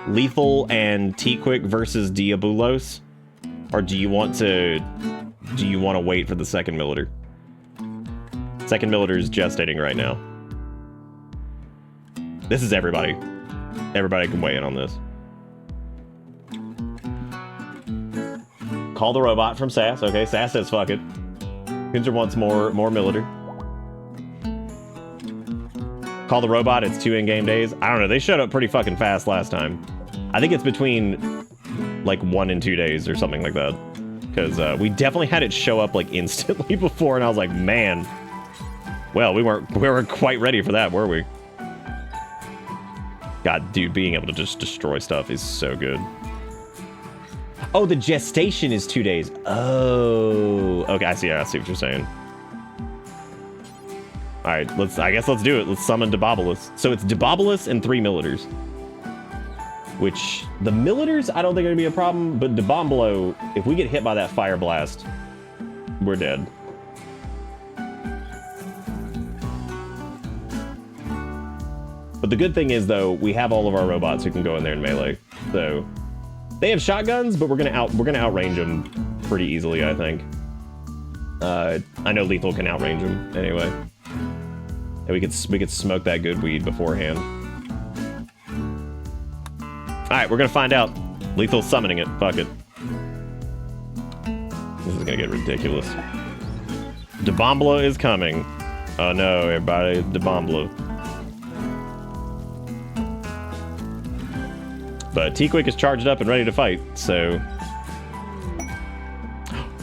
Lethal and T-Quick versus Diabolos? Or do you want to wait for the second Militer? Second Militer is gestating right now. This is everybody. Everybody can weigh in on this. Call the robot from Sass. Okay, Sass says fuck it. Kinzer wants more Militer. Call the robot, it's 2 in-game days. I don't know, they showed up pretty fucking fast last time. I think it's between like 1 and 2 days or something like that. Because we definitely had it show up like instantly before, and I was like, man. Well, we weren't quite ready for that, were we? God, dude, being able to just destroy stuff is so good. Oh, the gestation is 2 days. Oh, okay, I see what you're saying. All right, I guess let's do it. Let's summon Diabolos. So it's Diabolos and 3 Militers. Which, the Militers, I don't think are gonna be a problem, but Diabolos, if we get hit by that fire blast, we're dead. But the good thing is, though, we have all of our robots who can go in there and melee. So they have shotguns, but we're gonna outrange them pretty easily, I think. I know Lethal can outrange them anyway. And we could smoke that good weed beforehand. All right, we're gonna find out. Lethal's summoning it. Fuck it. This is gonna get ridiculous. Diabolos is coming. Oh no, everybody, Diabolos. But T-Quick is charged up and ready to fight, so...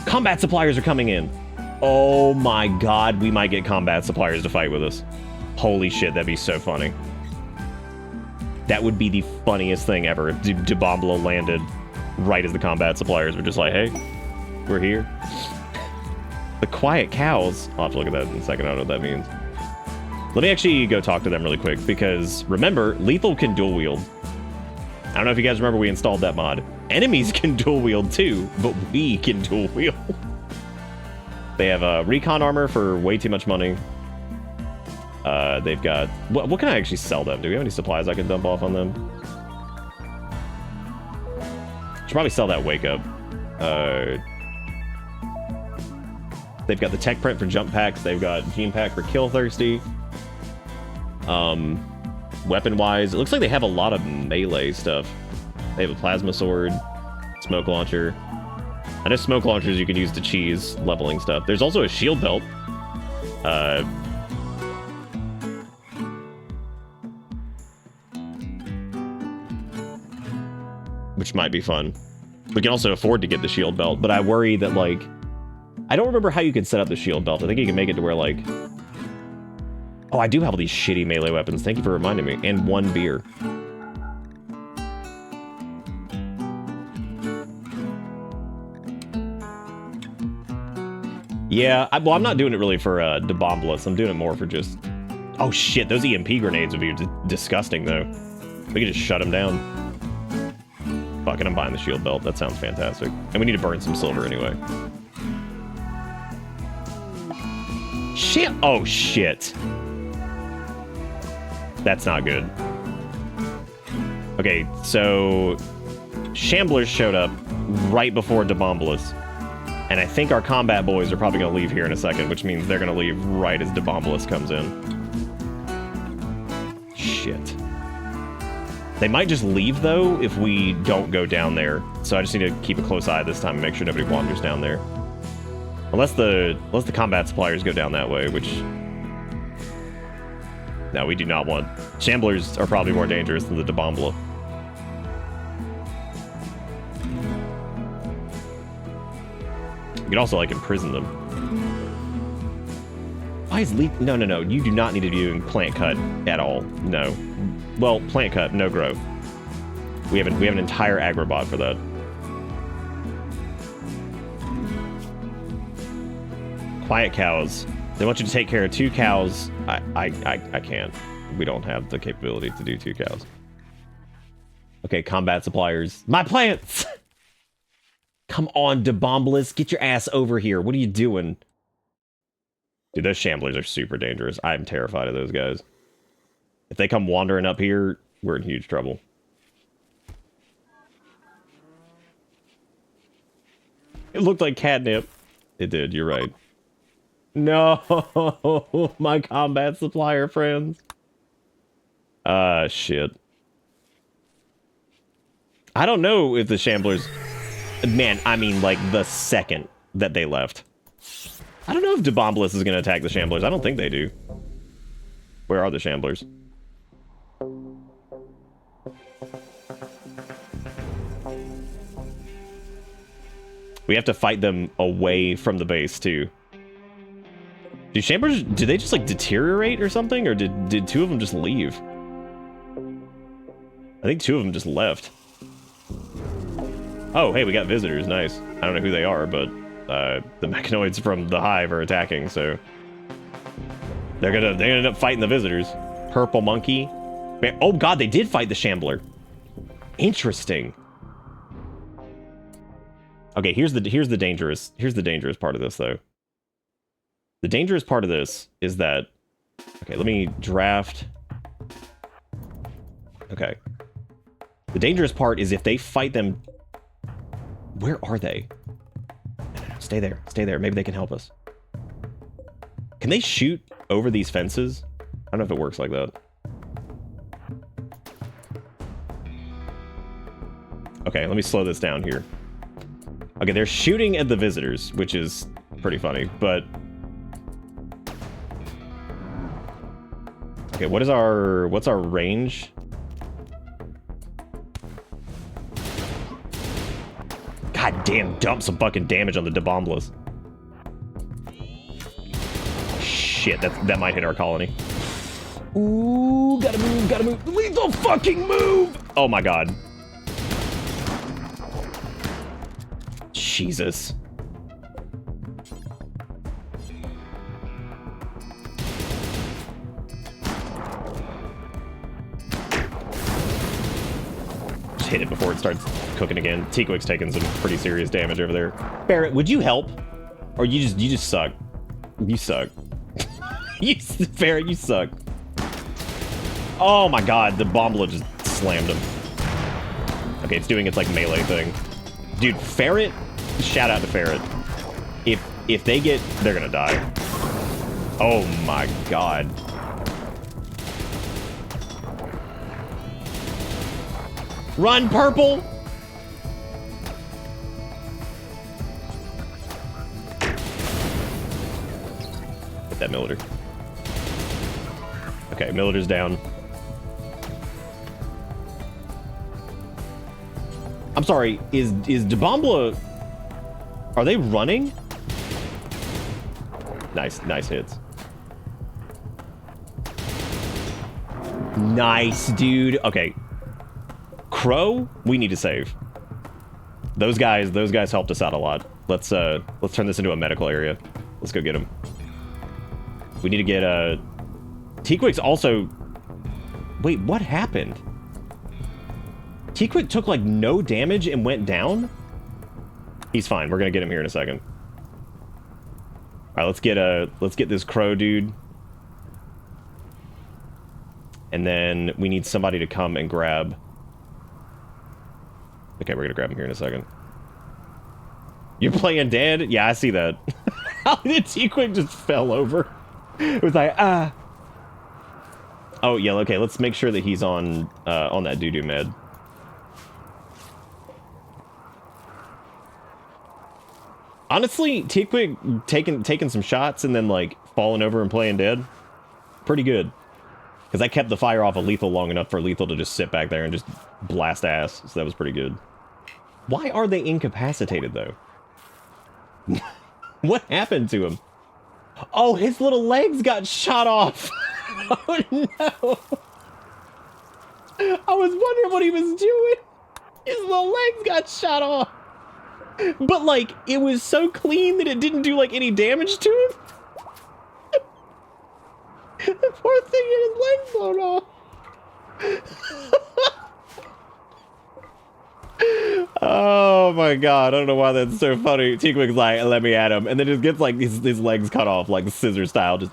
Combat suppliers are coming in! Oh my god, we might get combat suppliers to fight with us. Holy shit, that'd be so funny. That would be the funniest thing ever if Diabolos landed right as the combat suppliers were just like, hey, we're here. The quiet cows. I'll have to look at that in a second, I don't know what that means. Let me actually go talk to them really quick, because remember, Lethal can dual wield. I don't know if you guys remember we installed that mod. Enemies can dual wield too, but we can dual wield. They have recon armor for way too much money. They've got... What can I actually sell them? Do we have any supplies I can dump off on them? Should probably sell that wake up. They've got the tech print for jump packs. They've got gene pack for kill thirsty. Weapon wise, it looks like they have a lot of melee stuff. They have a plasma sword, smoke launcher. I know smoke launchers you can use to cheese leveling stuff. There's also a shield belt. Which might be fun. We can also afford to get the shield belt, but I worry that, like... I don't remember how you could set up the shield belt. I think you can make it to where, like... Oh, I do have all these shitty melee weapons. Thank you for reminding me. And 1 beer. Yeah, well, I'm not doing it really for Debombolus. I'm doing it more for just... Oh, shit, those EMP grenades would be disgusting, though. We could just shut them down. Fuck it, I'm buying the shield belt. That sounds fantastic. And we need to burn some silver anyway. Shit! Oh, shit. That's not good. Okay, so... Shamblers showed up right before Debombolus. And I think our combat boys are probably going to leave here in a second, which means they're going to leave right as Debombolus comes in. Shit. They might just leave, though, if we don't go down there. So I just need to keep a close eye this time and make sure nobody wanders down there. Unless the combat suppliers go down that way, which... No, we do not want... Shamblers are probably more dangerous than the Debombla. You can also, like, imprison them. Why is leaf... No, you do not need to be doing plant cut at all. No. Well, plant cut, no growth. We have an entire agrobot for that. Quiet cows. They want you to take care of 2 cows. I can't. We don't have the capability to do 2 cows. Okay, combat suppliers. My plants! Come on, Debombolus. Get your ass over here. What are you doing? Dude, those Shamblers are super dangerous. I'm terrified of those guys. If they come wandering up here, we're in huge trouble. It looked like catnip. It did, you're right. No, my combat supplier friends. Shit. I don't know if the Shamblers... Man, I mean, like, the second that they left. I don't know if Debombolus is going to attack the Shamblers. I don't think they do. Where are the Shamblers? We have to fight them away from the base, too. Do Shamblers... Did they just, like, deteriorate or something? Or did 2 of them just leave? I think 2 of them just left. Oh, hey, we got visitors. Nice. I don't know who they are, but the mechanoids from the hive are attacking, so they're gonna end up fighting the visitors. Purple monkey. Man, oh god, they did fight the Shambler. Interesting. Okay, here's the dangerous part of this though. The dangerous part of this is that... Okay, let me draft... Okay. The dangerous part is if they fight them... Where are they? No, stay there. Stay there. Maybe they can help us. Can they shoot over these fences? I don't know if it works like that. Okay, let me slow this down here. Okay, they're shooting at the visitors, which is pretty funny, but... Okay, what's our range? God damn, dump some fucking damage on the Debombolus. Shit, that might hit our colony. Ooh, gotta move, gotta move. Lethal fucking move! Oh my god. Jesus. hit it before it starts cooking again. Teakwick's taking some pretty serious damage over there. Barrett, would you help? Or you just suck. You suck. Barrett, you suck. Oh my god, the Bombula just slammed him. Okay, it's doing its like melee thing. Dude, Ferret, shout out to Ferret. If they get, they're gonna die. Oh my god. Run, purple! Hit that Milliter. Okay, Milliter's down. I'm sorry, is Dabombla... Are they running? Nice hits. Nice, dude. Okay. Crow, we need to save. Those guys helped us out a lot. Let's turn this into a medical area. Let's go get them. We need to get Teakwick's also... Wait, what happened? Teakwick took like no damage and went down? He's fine. We're gonna get him here in a second. All right, let's get this crow dude. And then we need somebody to come and grab. Okay, we're gonna grab him here in a second. You're playing dead? Yeah, I see that. How did Teakwick just fell over? It was like, ah. Oh, yeah, okay, let's make sure that he's on that doo-doo med. Honestly, Teakwick taking some shots and then, like, falling over and playing dead. Pretty good. Because I kept the fire off of Lethal long enough for Lethal to just sit back there and just blast ass. So that was pretty good. Why are they incapacitated, though? What happened to him? Oh, his little legs got shot off. Oh, no. I was wondering what he was doing. His little legs got shot off. But, like, it was so clean that it didn't do, like, any damage to him. The poor thing had his legs blown off. Oh my god, I don't know why that's so funny. Teakwick's like, let me at him. And then just gets, like, his legs cut off, like, scissor style. Just,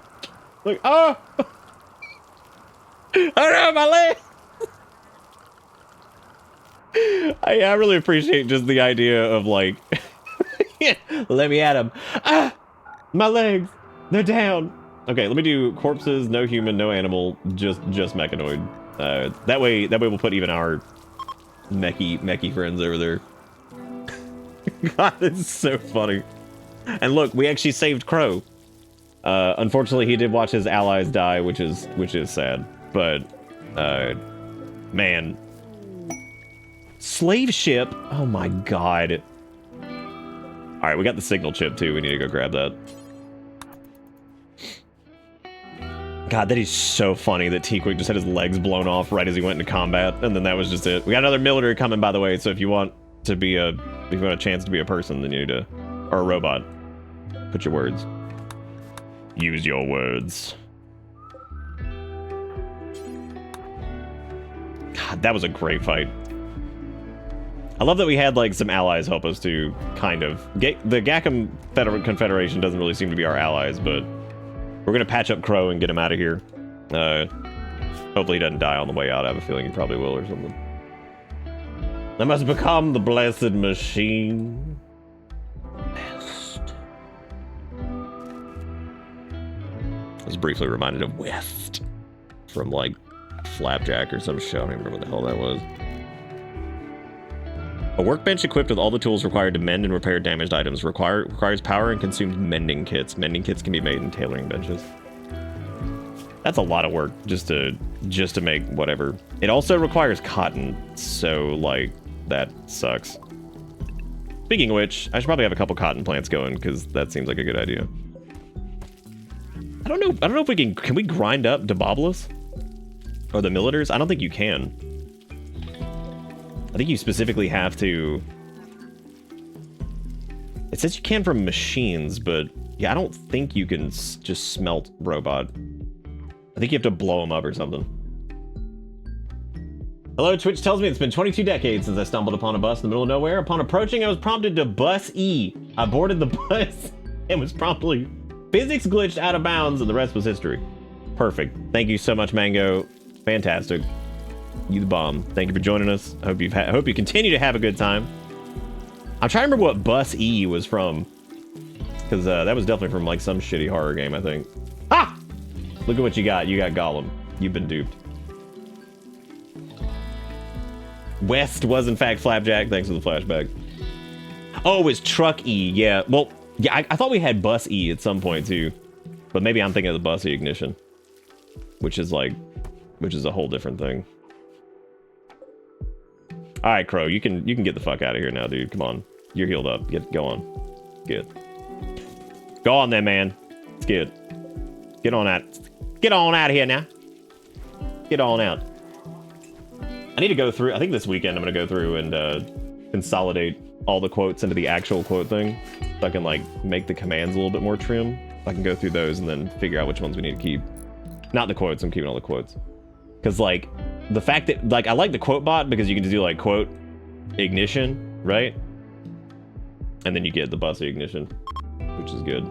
like, oh! Oh no, my leg! I really appreciate just the idea of, like, let me at him. Ah! My legs! They're down! Okay, let me do corpses, no human, no animal, just mechanoid. That way we'll put even our mechy friends over there. God, this is so funny. And look, we actually saved Crow. Unfortunately, he did watch his allies die, which is sad. But, man. Slave ship? Oh my god. Alright, we got the signal chip too. We need to go grab that. God, that is so funny that Teakwick just had his legs blown off right as he went into combat, and then that was just it. We got another military coming, by the way, so if you want to be if you want a chance to be a person, then you need to, or a robot. Put your words. Use your words. God, that was a great fight. I love that we had, like, some allies help us to, kind of. The Gackham Confederation doesn't really seem to be our allies, but we're gonna patch up Crow and get him out of here. Hopefully he doesn't die on the way out. I have a feeling he probably will or something. I must become the blessed machine. Best. I was briefly reminded of West from, like, Flapjack or some show. I don't even remember what the hell that was. A workbench equipped with all the tools required to mend and repair damaged items requires power and consumes mending kits. Mending kits can be made in tailoring benches. That's a lot of work just to make whatever. It also requires cotton, so, like, that sucks. Speaking of which, I should probably have a couple cotton plants going because that seems like a good idea. I don't know if we can we grind up Dabomblas or the Milliters? I don't think you can. I think you specifically have to... It says you can from machines, but yeah, I don't think you can just smelt robot. I think you have to blow them up or something. Hello, Twitch tells me it's been 22 decades since I stumbled upon a bus in the middle of nowhere. Upon approaching, I was prompted to bus E. I boarded the bus and was promptly physics glitched out of bounds, and the rest was history. Perfect. Thank you so much, Mango. Fantastic. You the bomb. Thank you for joining us. I hope you continue to have a good time. I'm trying to remember what bus E was from, because that was definitely from like some shitty horror game, I think. Ah! Look at what you got. You got Gollum. You've been duped. West was in fact Flapjack. Thanks for the flashback. Oh, it was Truck E. Yeah. Well, yeah, I thought we had Bus E at some point too, but maybe I'm thinking of the Bus E Ignition, which is a whole different thing. All right, Crow, you can get the fuck out of here now, dude. Come on, you're healed up. Go on. Good. Go on then, man. It's good. Get on out. Get on out of here now. Get on out. I need to go through, I think this weekend I'm going to go through and consolidate all the quotes into the actual quote thing. So I can like make the commands a little bit more trim. I can go through those and then figure out which ones we need to keep. Not the quotes, I'm keeping all the quotes. Because like, the fact that, like, I like the quote bot because you can just do like quote ignition, right? And then you get the bus ignition, which is good.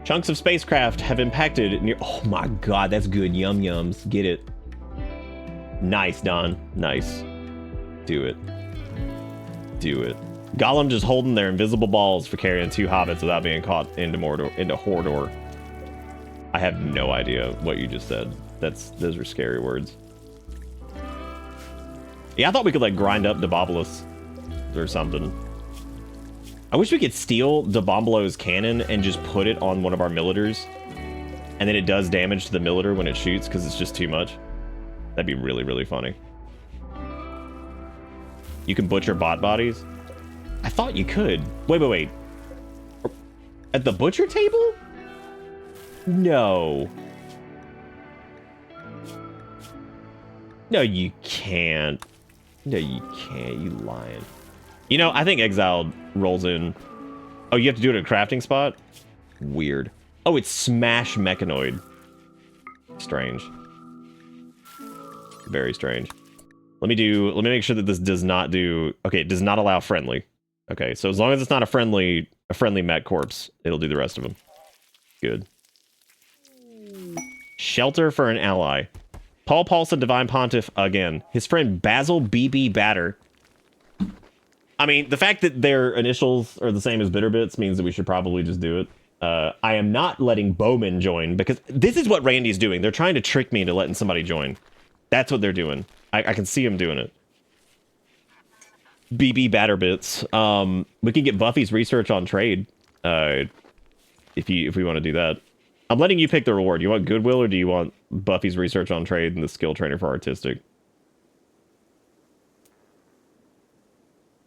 Chunks of spacecraft have impacted near, oh my god, that's good. Yum yums, get it. Nice, Don. Nice. Do it. Do it. Gollum just holding their invisible balls for carrying 2 hobbits without being caught into Mordor. I have no idea what you just said. Those are scary words. Yeah, I thought we could like grind up Debobulus or something. I wish we could steal Debombulo's cannon and just put it on one of our Militars, and then it does damage to the Militar when it shoots because it's just too much. That'd be really, really funny. You can butcher bot bodies? I thought you could. Wait. At the butcher table? No. No, you can't. No, you can't. You lying. You know, I think Exiled rolls in. Oh, you have to do it at a crafting spot? Weird. Oh, it's Smash Mechanoid. Strange. Very strange. Let me make sure that this does not do, okay, it does not allow friendly. Okay, so as long as it's not a friendly mech corpse, it'll do the rest of them. Good. Shelter for an ally. Paul Paulson, Divine Pontiff again. His friend Basil BB Batter. I mean, the fact that their initials are the same as Bitterbits means that we should probably just do it. I am not letting Bowman join because this is what Randy's doing. They're trying to trick me into letting somebody join. That's what they're doing. I can see him doing it. BB Batterbits. We can get Buffy's research on trade. If we want to do that. I'm letting you pick the reward. You want Goodwill or do you want Buffy's research on trade and the skill trainer for artistic?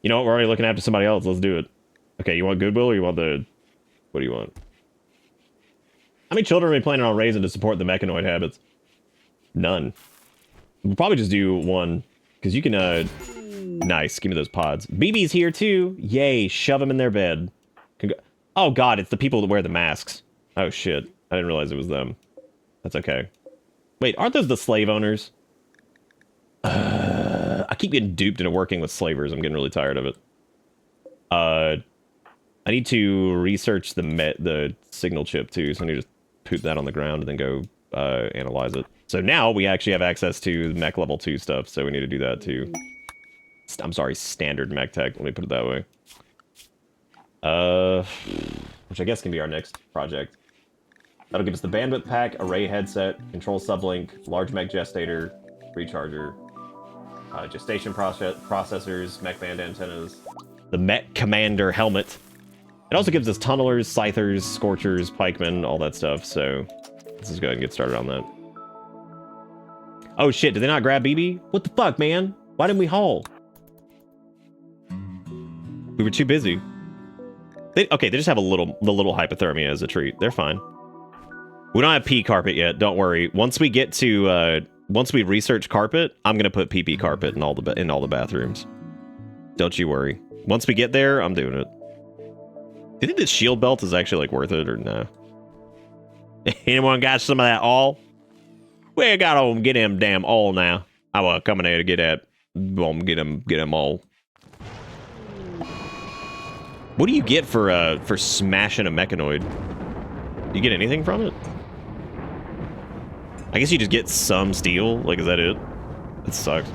You know what? We're already looking after somebody else. Let's do it. Okay, you want Goodwill or you want the... What do you want? How many children are we planning on raising to support the mechanoid habits? None. We'll probably just do one. Because you can... Nice. Give me those pods. BB's here too. Yay. Shove them in their bed. Oh god, it's the people that wear the masks. Oh shit. I didn't realize it was them. That's okay. Wait, aren't those the slave owners? I keep getting duped into working with slavers. I'm getting really tired of it. I need to research the signal chip too, so I need to just poop that on the ground and then go analyze it. So now we actually have access to mech level 2 stuff, so we need to do that too. I'm sorry, standard mech tech. Let me put it that way. Which I guess can be our next project. That'll give us the bandwidth pack, array headset, control sublink, large mech gestator, recharger, gestation processors, mech band antennas, the mech commander helmet. It also gives us tunnelers, scythers, scorchers, pikemen, all that stuff. So let's just go ahead and get started on that. Oh shit, did they not grab BB? What the fuck, man? Why didn't we haul? We were too busy. Okay, they just have the little hypothermia as a treat. They're fine. We don't have pee carpet yet. Don't worry. Once we get to once we research carpet, I'm gonna put pee carpet in all the bathrooms. Don't you worry. Once we get there, I'm doing it. Do you think this shield belt is actually like worth it or no? Anyone got some of that all? We gotta get him damn all now. I was coming here to get at. Get him all. What do you get for smashing a mechanoid? Do you get anything from it? I guess you just get some steel. Like, is that it? It sucks.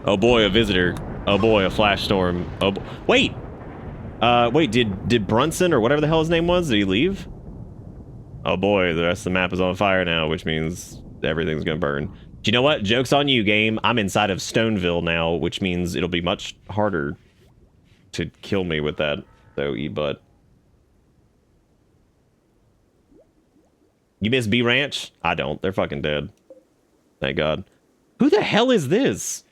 Oh boy, a visitor. Oh boy, a flash storm. Oh, wait. Wait, did Brunson or whatever the hell his name was, did he leave? Oh boy, the rest of the map is on fire now, which means everything's gonna burn. Do you know what? Joke's on you, game. I'm inside of Stoneville now, which means it'll be much harder to kill me with that. So, eat butt. You miss B Ranch? I don't. They're fucking dead. Thank God. Who the hell is this?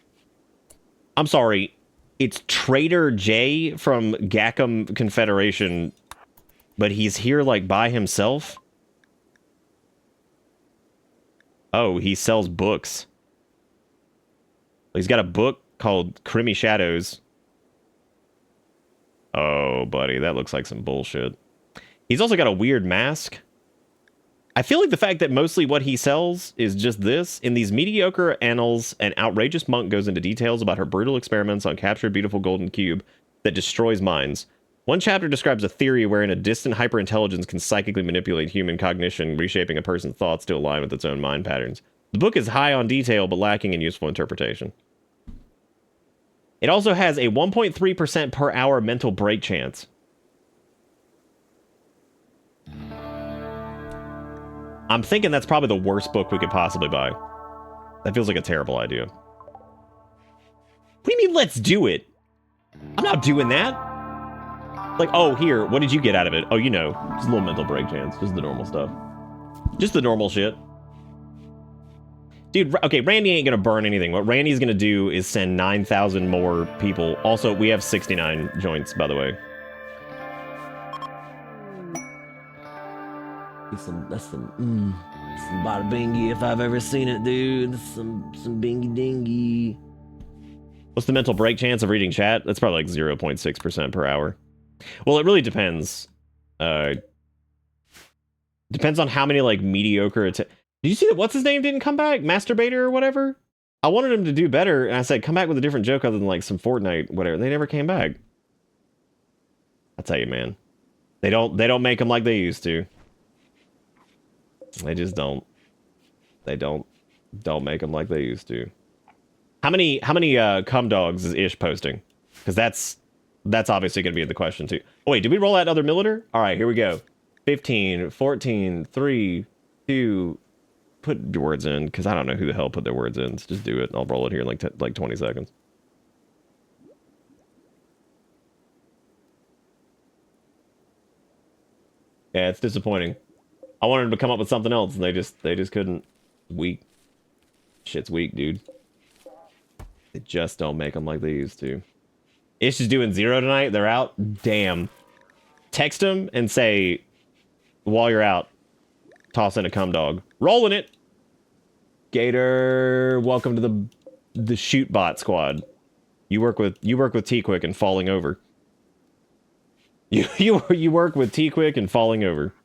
I'm sorry. It's Trader J from Gackham Confederation, but he's here, like, by himself? Oh, he sells books. He's got a book called Crimmy Shadows. Oh, buddy, that looks like some bullshit. He's also got a weird mask. I feel like the fact that mostly what he sells is just this. In these mediocre annals, an outrageous monk goes into details about her brutal experiments on captured beautiful golden cube that destroys minds. One chapter describes a theory wherein a distant hyperintelligence can psychically manipulate human cognition, reshaping a person's thoughts to align with its own mind patterns. The book is high on detail, but lacking in useful interpretation. It also has a 1.3% per hour mental break chance. I'm thinking that's probably the worst book we could possibly buy. That feels like a terrible idea. What do you mean, let's do it? I'm not doing that. Like, oh, here, what did you get out of it? Oh, you know, just a little mental break chance. Just the normal stuff. Just the normal shit. Dude, okay, Randy ain't gonna burn anything. What Randy's gonna do is send 9,000 more people. Also, we have 69 joints, by the way. That's some bada bingy if I've ever seen it, dude. That's some bingy dingy. What's the mental break chance of reading chat? That's probably like 0.6% per hour. Well, it really depends. Depends on how many like mediocre. Did you see that? What's his name didn't come back? Masturbator or whatever. I wanted him to do better, and I said, come back with a different joke other than like some Fortnite, whatever. They never came back. I tell you, man, they don't make them like they used to. They just don't. They don't make them like they used to. How many cum dogs is Ish posting? Because that's obviously going to be the question too. Oh, wait, did we roll out another Milliter? All right, here we go. 15, 14, 3, 2. Put your words in, because I don't know who the hell put their words in. So just do it. I'll roll it here in like 20 seconds. Yeah, it's disappointing. I wanted them to come up with something else, and they just couldn't. Weak. Shit's weak, dude. They just don't make them like they used to. Ish is doing 0 tonight. They're out. Damn. Text them and say, while you're out, toss in a cum dog. Rolling it. Gator, welcome to the shoot bot squad. You work with T-Quick and falling over. You work with T-Quick and falling over.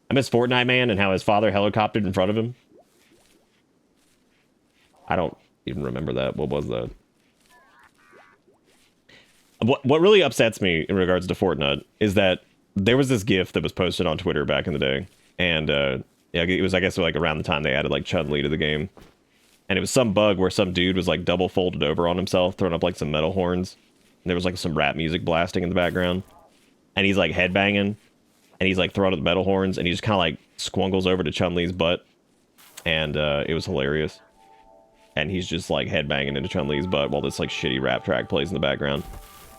I miss Fortnite Man and how his father helicoptered in front of him. I don't even remember that. What was that? What really upsets me in regards to Fortnite is that there was this GIF that was posted on Twitter back in the day, and yeah, it was, I guess, like around the time they added like Chun-Li to the game, and it was some bug where some dude was like double folded over on himself, throwing up like some metal horns, and there was like some rap music blasting in the background, and he's like headbanging. And he's like throwing up the metal horns, and he just kind of like squungles over to Chun-Li's butt, and it was hilarious. And he's just like headbanging into Chun-Li's butt while this like shitty rap track plays in the background.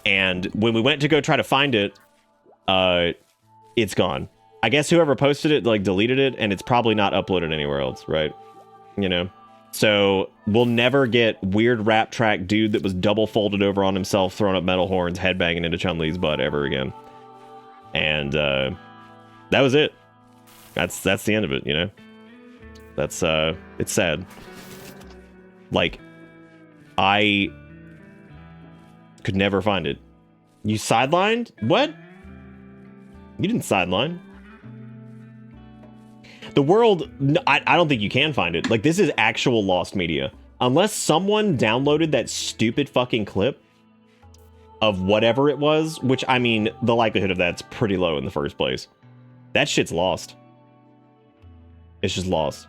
And when we went to go try to find it, it's gone. I guess whoever posted it like deleted it, and it's probably not uploaded anywhere else, right? You know, so we'll never get weird rap track dude that was double folded over on himself, throwing up metal horns, headbanging into Chun-Li's butt ever again. And that was it. That's the end of it, you know? That's it's sad. Like, I could never find it. You sidelined? What? You didn't sideline. The world, I don't think you can find it. Like, this is actual lost media. Unless someone downloaded that stupid fucking clip of whatever it was, which, I mean, the likelihood of that's pretty low in the first place. That shit's lost. It's just lost.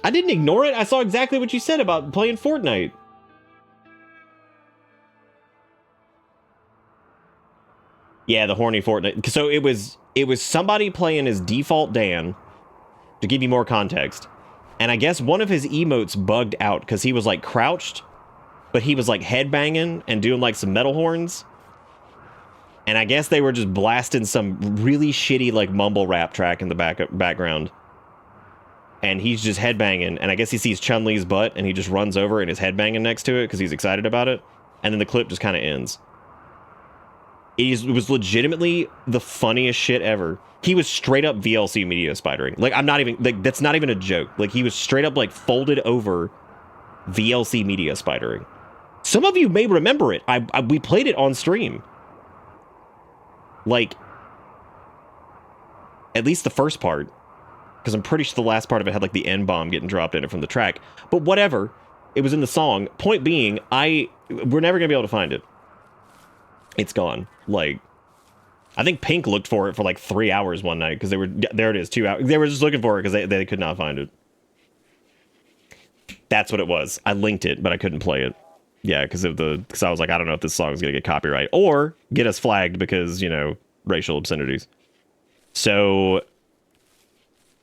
I didn't ignore it. I saw exactly what you said about playing Fortnite. Yeah, the horny Fortnite. So it was somebody playing as default Dan, to give you more context. And I guess one of his emotes bugged out because he was like crouched, but he was like headbanging and doing like some metal horns. And I guess they were just blasting some really shitty like mumble rap track in the background. And he's just headbanging, and I guess he sees Chun-Li's butt, and he just runs over and is headbanging next to it because he's excited about it. And then the clip just kind of ends. It was legitimately the funniest shit ever. He was straight up VLC media spidering. Like, I'm not even, like, that's not even a joke. Like, he was straight up, like, folded over VLC media spidering. Some of you may remember it. We played it on stream. Like, at least the first part. Because I'm pretty sure the last part of it had, like, the N-bomb getting dropped in it from the track. But whatever. It was in the song. Point being, we're never going to be able to find it. It's gone. Like, I think Pink looked for it for, like, 3 hours one night. Because they were, there it is, 2 hours. They were just looking for it because they could not find it. That's what it was. I linked it, but I couldn't play it. Yeah, because I was like, I don't know if this song is going to get copyright. Or get us flagged because, you know, racial obscenities. So...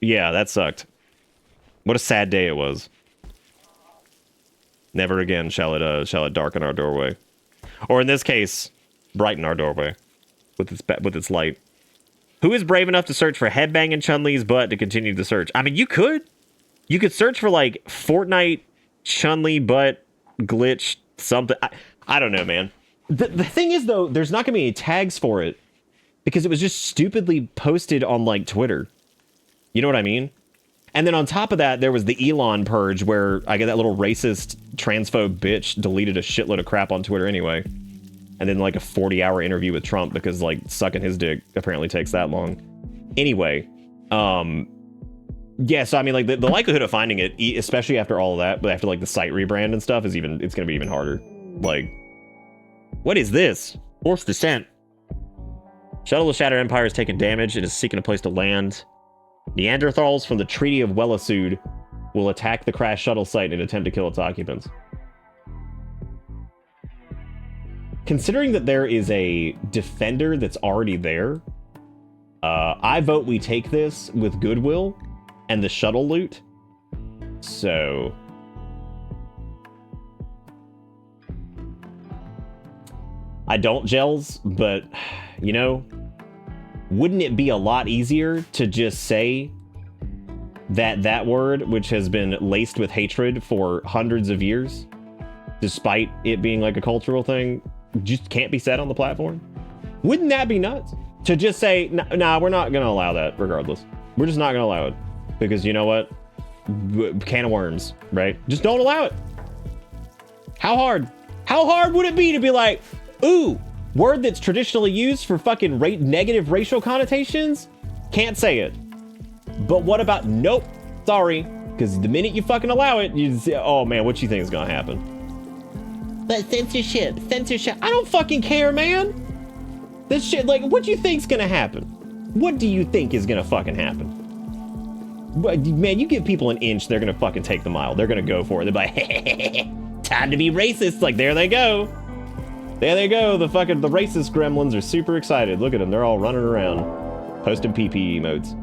yeah, that sucked. What a sad day it was. Never again shall it darken our doorway, or in this case, brighten our doorway with its light. Who is brave enough to search for headbanging Chun-Li's butt to continue the search? I mean, you could search for like Fortnite Chun-Li butt glitch something. I don't know, man. The thing is though, there's not gonna be any tags for it because it was just stupidly posted on like Twitter. You know what I mean? And then on top of that, there was the Elon purge where I get that little racist transphobe bitch deleted a shitload of crap on Twitter anyway. And then like a 40-hour interview with Trump because like sucking his dick apparently takes that long. Anyway, yeah, so I mean like the likelihood of finding it, especially after all of that, but after like the site rebrand and stuff, it's going to be even harder. Like, what is this? Forced descent. Shuttle of Shattered Empire is taking damage. It is seeking a place to land. Neanderthals from the Treaty of Wellesude will attack the crash shuttle site and attempt to kill its occupants. Considering that there is a defender that's already there, I vote we take this with goodwill and the shuttle loot. So... I don't, Gels, but, you know... wouldn't it be a lot easier to just say that word, which has been laced with hatred for hundreds of years, despite it being like a cultural thing, just can't be said on the platform? Wouldn't that be nuts? To just say, nah, we're not going to allow that regardless. We're just not going to allow it. Because you know what? Can of worms, right? Just don't allow it. How hard? How hard would it be to be like, ooh, word that's traditionally used for fucking negative racial connotations? Can't say it. But what about, nope, sorry. Because the minute you fucking allow it, you say, oh man, what you think is gonna happen? But censorship. I don't fucking care, man. This shit, like, what do you think's gonna happen? What do you think is gonna fucking happen? Man, you give people an inch, they're gonna fucking take the mile. They're gonna go for it. They're like, time to be racist. Like, there they go. There they go, the racist gremlins are super excited. Look at them, they're all running around, posting PP emotes.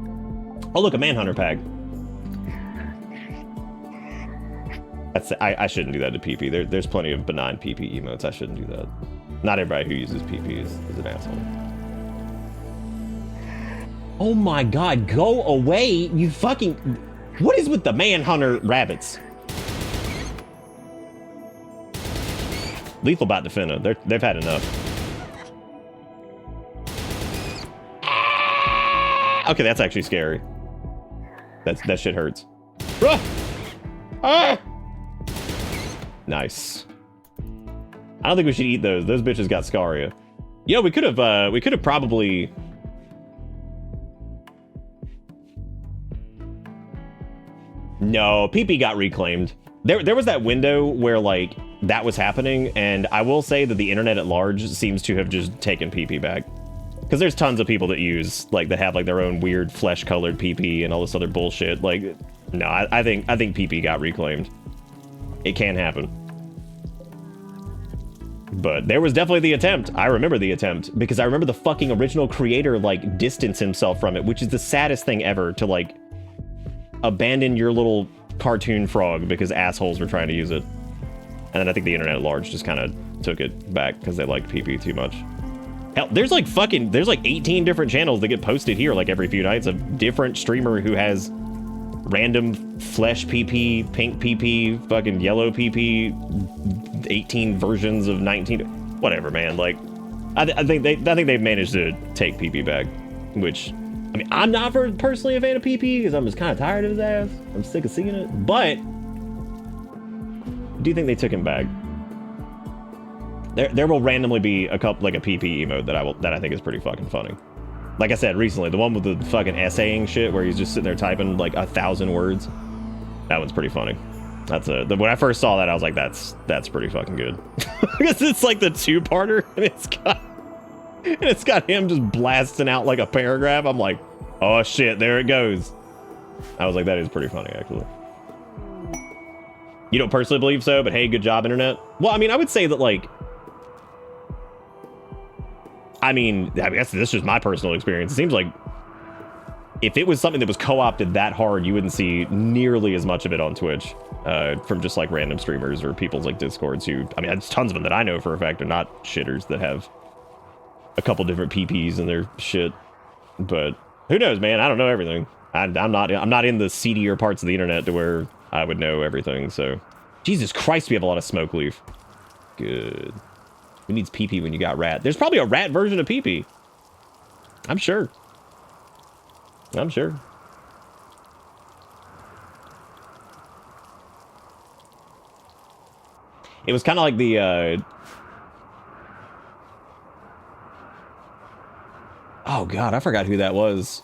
Oh look, a Manhunter pack. I shouldn't do that to PP. There's plenty of benign PP emotes, I shouldn't do that. Not everybody who uses PP is an asshole. Oh my god, go away, you fucking... What is with the Manhunter rabbits? Lethal Bot Defender. They've had enough. Okay, that's actually scary. That shit hurts. Ah! Nice. I don't think we should eat those. Those bitches got scaria. You know, we could have probably... No, PP got reclaimed. There was that window where like that was happening, and I will say that the internet at large seems to have just taken PP back. Because there's tons of people that use like that have like their own weird flesh-colored PP and all this other bullshit. Like, no, I think PP got reclaimed. It can happen. But there was definitely the attempt. I remember the attempt because I remember the fucking original creator like distance himself from it, which is the saddest thing ever, to like abandon your little cartoon frog because assholes were trying to use it. And then I think the internet at large just kind of took it back because they liked PP too much. Hell, there's like 18 different channels that get posted here like every few nights of different streamer who has random flesh PP, pink PP, fucking yellow PP, 18 versions of 19, whatever, man. Like, I think they've managed to take PP back, which, I mean, I'm not personally a fan of PP because I'm just kind of tired of his ass. I'm sick of seeing it, but I do think they took him back. There will randomly be a couple, like a PP emote that I think is pretty fucking funny. Like I said recently, the one with the fucking essaying shit where he's just sitting there typing like 1,000 words. That one's pretty funny. When I first saw that, I was like, that's pretty fucking good. Because it's like the two-parter, and it's got him just blasting out like a paragraph. I'm like, oh shit, there it goes. I was like, that is pretty funny, actually. You don't personally believe so, but hey, good job, internet. Well, I mean, I would say that like, I mean, this is just my personal experience. It seems like if it was something that was co-opted that hard, you wouldn't see nearly as much of it on Twitch from just like random streamers or people's like Discords who, I mean, there's tons of them that I know for a fact are not shitters that have a couple different PPs in their shit. But who knows, man? I don't know everything. I'm not in the seedier parts of the internet to where I would know everything. So, Jesus Christ, we have a lot of smoke leaf. Good. Who needs PP when you got rat? There's probably a rat version of PP. I'm sure. I'm sure. It was kind of like the, oh god, I forgot who that was.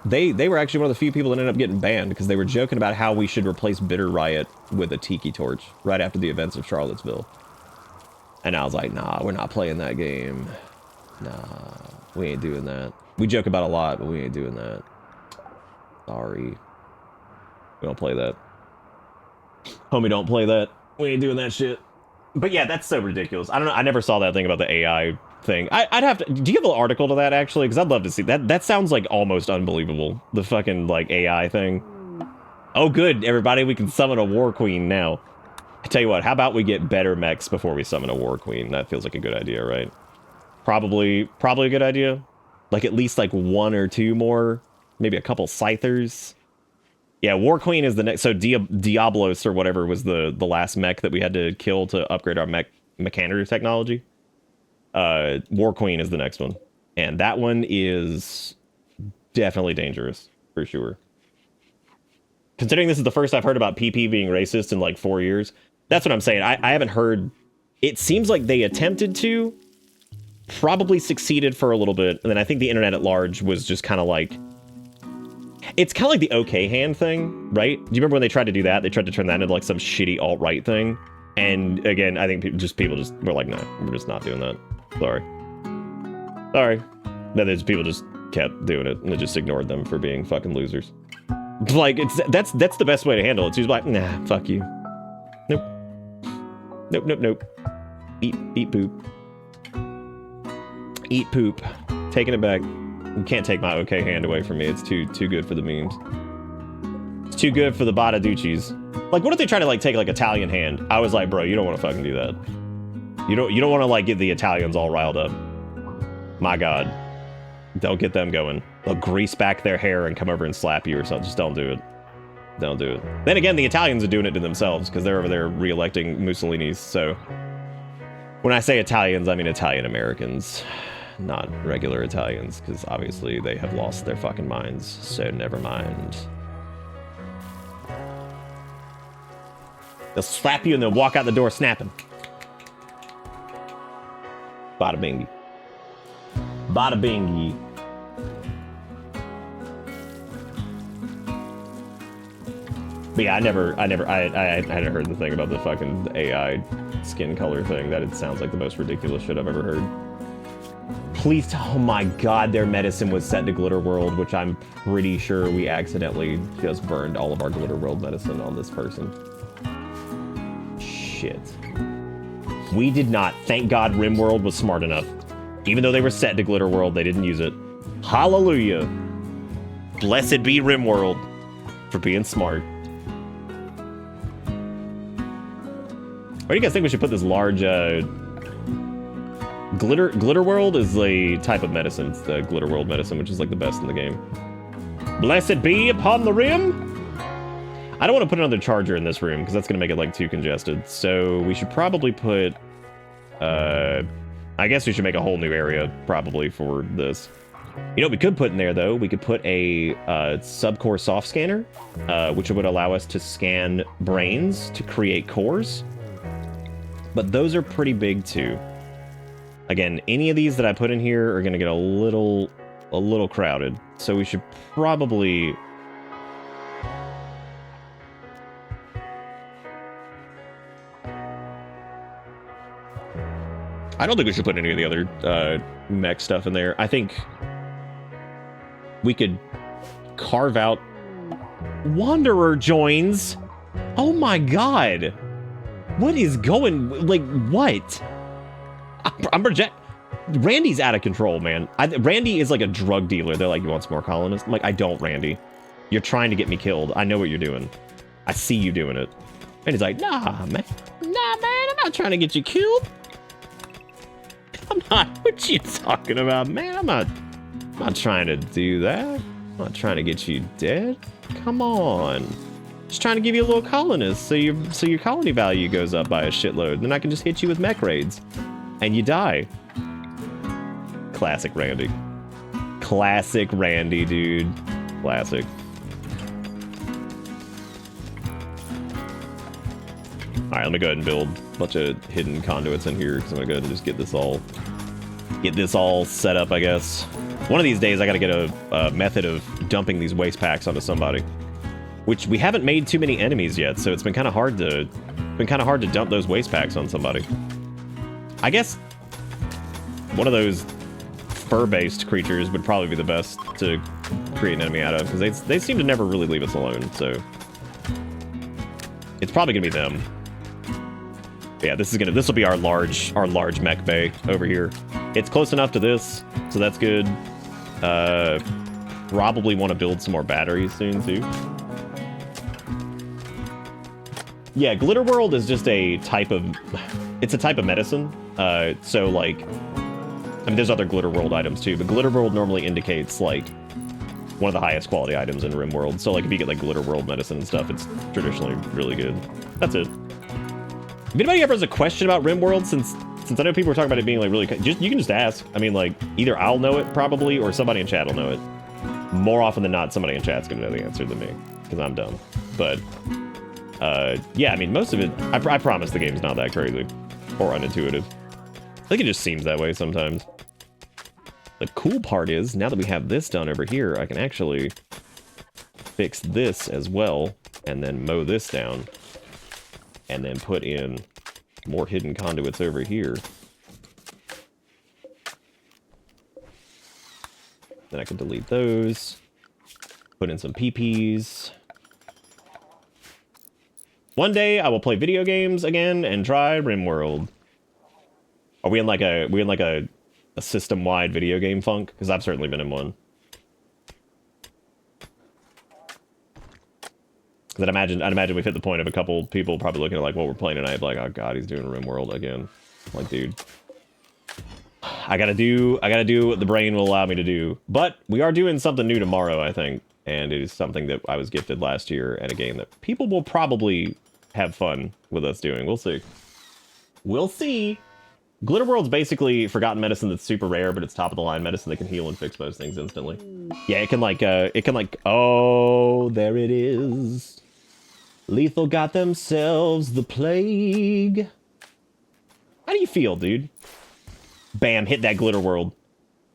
They were actually one of the few people that ended up getting banned because they were joking about how we should replace Bitter Riot with a tiki torch right after the events of Charlottesville. And I was like, nah, we're not playing that game. Nah, we ain't doing that. We joke about it a lot, but we ain't doing that. Sorry. We don't play that. Homie, don't play that. We ain't doing that shit. But yeah, that's so ridiculous. I don't know. I never saw that thing about the AI thing. I'd have to... Do you have an article to that, actually? Because I'd love to see that. That sounds like almost unbelievable. The fucking, like, AI thing. Oh, good, everybody. We can summon a War Queen now. I tell you what, how about we get better mechs before we summon a War Queen? That feels like a good idea, right? Probably a good idea. Like at least like 1 or 2 more, maybe a couple Scythers. Yeah, War Queen is the next. So Diablos or whatever was the last mech that we had to kill to upgrade our Mechanitor technology. War Queen is the next one, and that one is definitely dangerous for sure. Considering this is the first I've heard about PP being racist in like 4 years. That's what I'm saying. I haven't heard... It seems like they attempted to, probably succeeded for a little bit, and then I think the internet at large was just kind of like... It's kind of like the OK hand thing, right? Do you remember when they tried to do that? They tried to turn that into like some shitty alt-right thing. And again, I think people just were like, no, we're just not doing that. Sorry. Sorry. Then people just kept doing it, and they just ignored them for being fucking losers. Like, that's the best way to handle it. So he's like, nah, fuck you. Nope. Nope. Eat poop. Eat poop. Taking it back. You can't take my okay hand away from me. It's too good for the memes. It's too good for the Badaducci's. Like, what if they try to like take like Italian hand? I was like, bro, you don't want to fucking do that. You don't want to like get the Italians all riled up. My God. Don't get them going. They'll grease back their hair and come over and slap you or something. Just don't do it. Don't do it. Then again, the Italians are doing it to themselves because they're over there re-electing Mussolini's. So when I say Italians, I mean Italian Americans, not regular Italians, because obviously they have lost their fucking minds. So never mind. They'll slap you and they'll walk out the door snapping. Bada bingy. Bada bingy. But yeah, I hadn't heard the thing about the fucking AI skin color thing. That it sounds like the most ridiculous shit I've ever heard. Please, oh my god, their medicine was set to Glitter World, which I'm pretty sure we accidentally just burned all of our Glitter World medicine on this person. Shit. We did not. Thank God Rimworld was smart enough. Even though they were set to Glitter World, they didn't use it. Hallelujah. Blessed be Rimworld for being smart. Where do you guys think we should put this large, Glitter World is the type of medicine. It's the Glitter World medicine, which is like the best in the game. Blessed be upon the rim. I don't want to put another charger in this room because that's going to make it like too congested. So we should probably put, I guess we should make a whole new area probably for this. You know what we could put in there though? We could put a subcore soft scanner, which would allow us to scan brains to create cores. But those are pretty big too. Again, any of these that I put in here are going to get a little crowded. So we should probably... I don't think we should put any of the other mech stuff in there. I think we could carve out Wanderer joins. Oh my god. What is going... Like, what? I'm project. Randy's out of control, man. Randy is like a drug dealer. They're like, you want some more colonists? I'm like, I don't, Randy. You're trying to get me killed. I know what you're doing. I see you doing it. And he's like, nah, man. Nah, man, I'm not trying to get you killed. I'm not. What you talking about, man? I'm not trying to do that. I'm not trying to get you dead. Come on. Just trying to give you a little colonist so your colony value goes up by a shitload. Then I can just hit you with mech raids. And you die. Classic Randy. Classic Randy, dude. Classic. Alright, let me go ahead and build a bunch of hidden conduits in here, because I'm gonna go ahead and just get this all set up, I guess. One of these days I gotta get a method of dumping these waste packs onto somebody. Which we haven't made too many enemies yet, so it's been kinda hard to dump those waste packs on somebody. I guess one of those fur-based creatures would probably be the best to create an enemy out of, because they seem to never really leave us alone, so it's probably gonna be them. But yeah, this will be our large mech bay over here. It's close enough to this, so that's good. Probably want to build some more batteries soon too. Yeah, Glitter World is just a type of medicine. So like, I mean, there's other Glitter World items too, but Glitter World normally indicates like one of the highest quality items in Rimworld. So like, if you get like Glitter World medicine and stuff, it's traditionally really good. That's it. If anybody ever has a question about Rimworld, since I know people were talking about it being like really, you can just ask. I mean, like, either I'll know it probably, or somebody in chat will know it. More often than not, somebody in chat's gonna know the answer than me, because I'm dumb. But yeah, I mean, most of it, I promise the game's not that crazy or unintuitive. I think it just seems that way sometimes. The cool part is, now that we have this done over here, I can actually fix this as well, and then mow this down, and then put in more hidden conduits over here. Then I can delete those, put in some PPs. One day I will play video games again and try Rimworld. Are we in like a system-wide video game funk? Because I've certainly been in one. Because I'd imagine we've hit the point of a couple people probably looking at like what we're playing tonight, like, oh god, he's doing Rimworld again. I'm like, dude, I gotta do what the brain will allow me to do. But we are doing something new tomorrow, I think, and it is something that I was gifted last year at a game that people will probably have fun with us doing. We'll see. We'll see. Glitter World's basically forgotten medicine that's super rare, but it's top of the line medicine that can heal and fix most things instantly. Yeah, it can like, oh, there it is. Lethal got themselves the plague. How do you feel, dude? Bam, hit that Glitter World.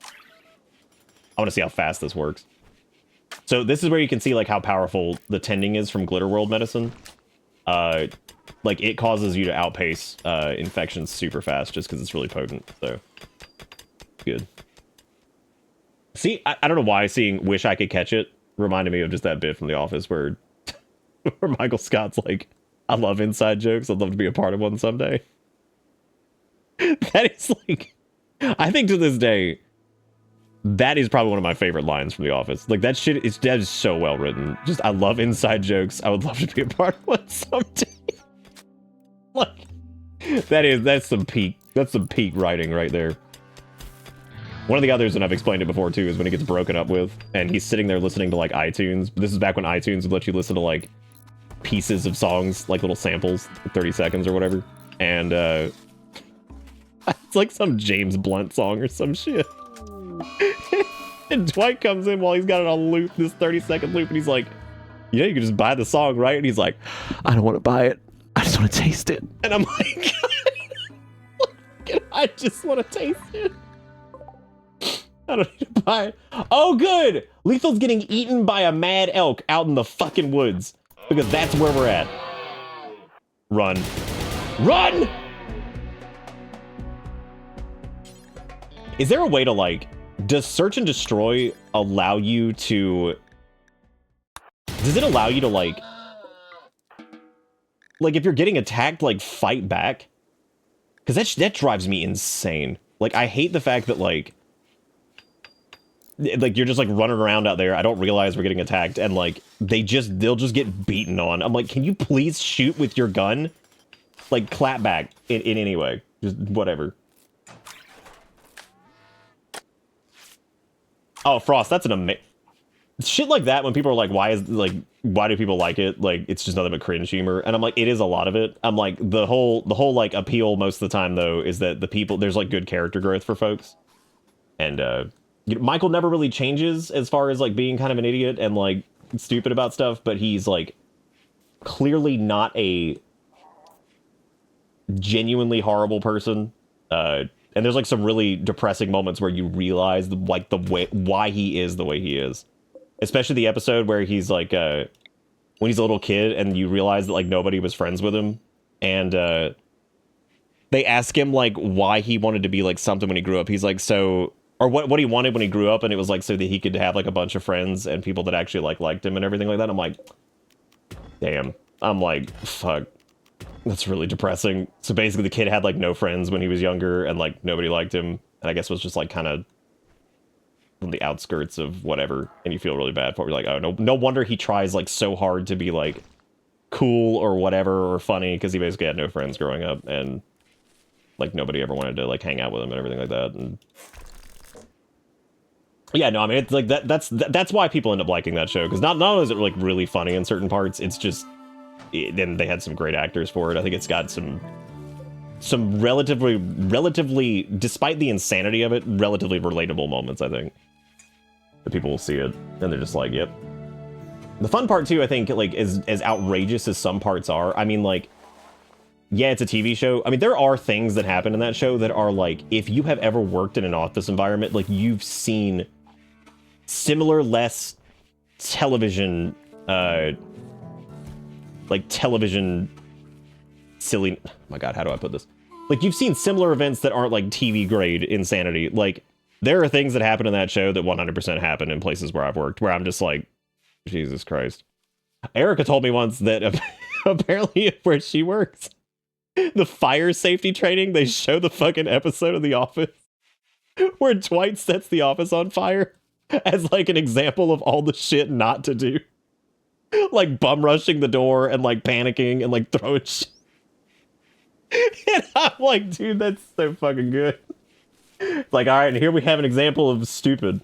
I want to see how fast this works. So this is where you can see like how powerful the tending is from Glitterworld medicine. Like it causes you to outpace infections super fast just because it's really potent. So good. See, I don't know why seeing "Wish I Could Catch It" reminded me of just that bit from The Office where where Michael Scott's like, "I love inside jokes. I'd love to be a part of one someday." That is like, I think to this day, that is probably one of my favorite lines from The Office. Like that shit that is so well written. Just I love inside jokes. I would love to be a part of one someday. Like that's some peak writing right there. One of the others, and I've explained it before too, is when he gets broken up with and he's sitting there listening to like iTunes. This is back when iTunes would let you listen to like pieces of songs, like little samples, 30 seconds or whatever. And it's like some James Blunt song or some shit. And Dwight comes in while he's got it on loop, this 30-second loop, and he's like, "Yeah, you can just buy the song, right?" And he's like, "I don't want to buy it. I just want to taste it." And I'm like, I just want to taste it. I don't need to buy it. Oh, good! Lethal's getting eaten by a mad elk out in the fucking woods. Because that's where we're at. Run. Run! Is there a way to, like... Does search and destroy allow you to... Does it allow you to, like... Like, if you're getting attacked, like, fight back? Because that drives me insane. Like, I hate the fact that, like, you're just like running around out there. I don't realize we're getting attacked, and like they'll just get beaten on. I'm like, can you please shoot with your gun? Like clap back in any way, just whatever. Oh, Frost, that's an amazing shit like that. When people are like, why do people like it? Like it's just nothing but cringe humor, and I'm like, it is a lot of it. I'm like the whole like appeal most of the time though is that the people there's like good character growth for folks, and Michael never really changes as far as like being kind of an idiot and like stupid about stuff, but he's like clearly not a genuinely horrible person. And there's like some really depressing moments where you realize like the way why he is the way he is. Especially the episode where he's like when he's a little kid and you realize that like nobody was friends with him, and they ask him like why he wanted to be like something when he grew up. He's like, so or what he wanted when he grew up, and it was like so that he could have like a bunch of friends and people that actually like liked him and everything like that. I'm like, damn. I'm like, fuck. That's really depressing. So basically the kid had like no friends when he was younger and like nobody liked him, and I guess was just like kind of on the outskirts of whatever, and you feel really bad for it. You're like, oh no wonder he tries like so hard to be like cool or whatever or funny, because he basically had no friends growing up and like nobody ever wanted to like hang out with him and everything like that. And yeah, no, I mean, it's like that's why people end up liking that show, because not only is it like really funny in certain parts, it's just then they had some great actors for it. I think it's got some relatively, despite the insanity of it, relatively relatable moments. I think that people will see it and they're just like, yep. The fun part too, I think, like as outrageous as some parts are, I mean, like, yeah, it's a TV show. I mean, there are things that happen in that show that are like, if you have ever worked in an office environment, like you've seen similar, less television, like television silly, oh my god, how do I put this? Like you've seen similar events that aren't like TV grade insanity. Like there are things that happen in that show that 100% happen in places where I've worked, where I'm just like, Jesus Christ. Erica told me once that apparently where she works, the fire safety training, they show the fucking episode of The Office where Dwight sets the office on fire as like an example of all the shit not to do. Like bum rushing the door and like panicking and like throwing shit. And I'm like, dude, that's so fucking good. It's like, all right, and here we have an example of stupid.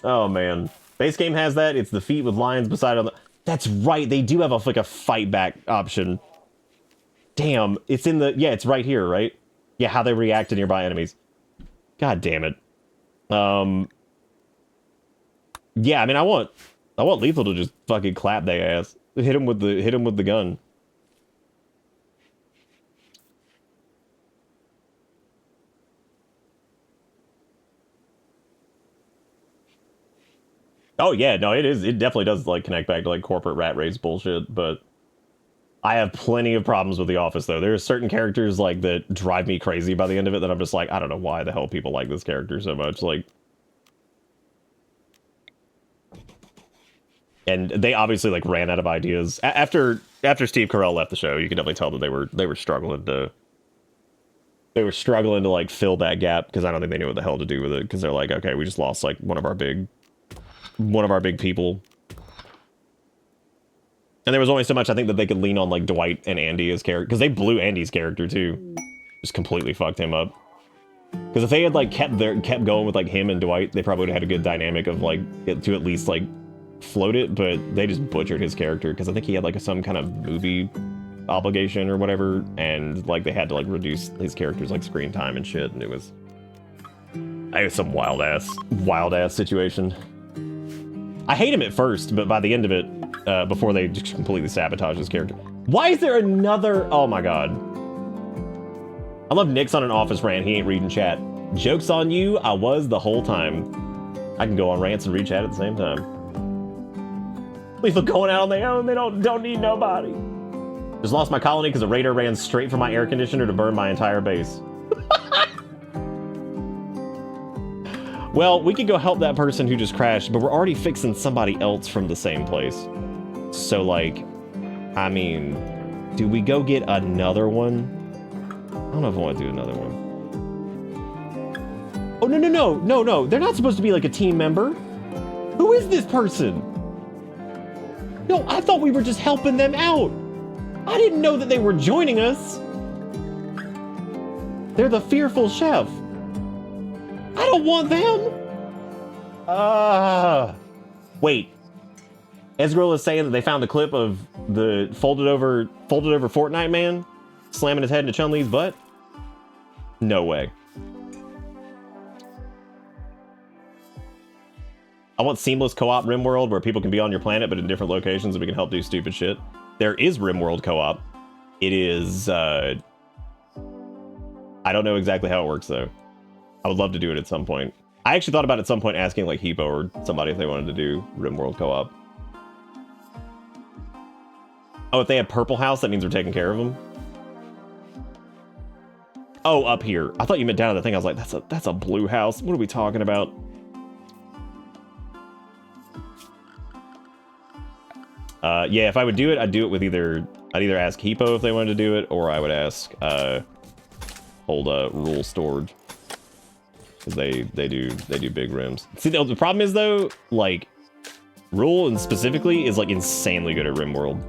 Oh man. Base game has that. It's the feet with lions beside on the... That's right, they do have a like a fight back option. Damn, it's in the... Yeah, it's right here, right? Yeah, how they react to nearby enemies. God damn it. Yeah, I mean, I want Lethal to just fucking clap their ass. Hit him with the gun. Oh yeah, no, it is. It definitely does like connect back to like corporate rat race bullshit. But I have plenty of problems with The Office though. There are certain characters like that drive me crazy by the end of it that I'm just like, I don't know why the hell people like this character so much. Like, and they obviously like ran out of ideas after Steve Carell left the show. You could definitely tell that they were struggling to like fill that gap because I don't think they knew what the hell to do with it because they're like, okay, we just lost like one of our big people. And there was only so much I think that they could lean on like Dwight and Andy as character because they blew Andy's character too, just completely fucked him up. Because if they had like kept going with like him and Dwight, they probably would have had a good dynamic of like to at least like float it. But they just butchered his character because I think he had like some kind of movie obligation or whatever, and like they had to like reduce his character's like screen time and shit, and it was some wild ass situation. I hate him at first, but by the end of it, before they just completely sabotage his character. Why is there another? Oh my god. I love Nick's on an office rant. He ain't reading chat. Joke's on you. I was the whole time. I can go on rants and read chat at the same time. Lethal going out on their own. They don't need nobody. Just lost my colony because a raider ran straight for my air conditioner to burn my entire base. Well, we could go help that person who just crashed, but we're already fixing somebody else from the same place. So, like, I mean, do we go get another one? I don't know if I want to do another one. Oh, no. They're not supposed to be like a team member. Who is this person? No, I thought we were just helping them out. I didn't know that they were joining us. They're the fearful chef. I don't want them. Wait. Ezreal is saying that they found the clip of the folded over Fortnite man slamming his head into Chun-Li's butt. No way. I want seamless co-op Rimworld where people can be on your planet but in different locations and we can help do stupid shit. There is Rimworld co-op. It is, I don't know exactly how it works though. I would love to do it at some point. I actually thought about at some point asking like Hippo or somebody if they wanted to do Rimworld co-op. Oh, if they have Purple House, that means we're taking care of them. Oh, up here. I thought you meant down at the thing. I was like, that's a blue house. What are we talking about? Yeah, if I would do it, I'd do it with I'd either ask Hippo if they wanted to do it, or I would ask Rule Storage. Because they do big rims. See, the problem is though, like, Rule and specifically is like insanely good at Rimworld.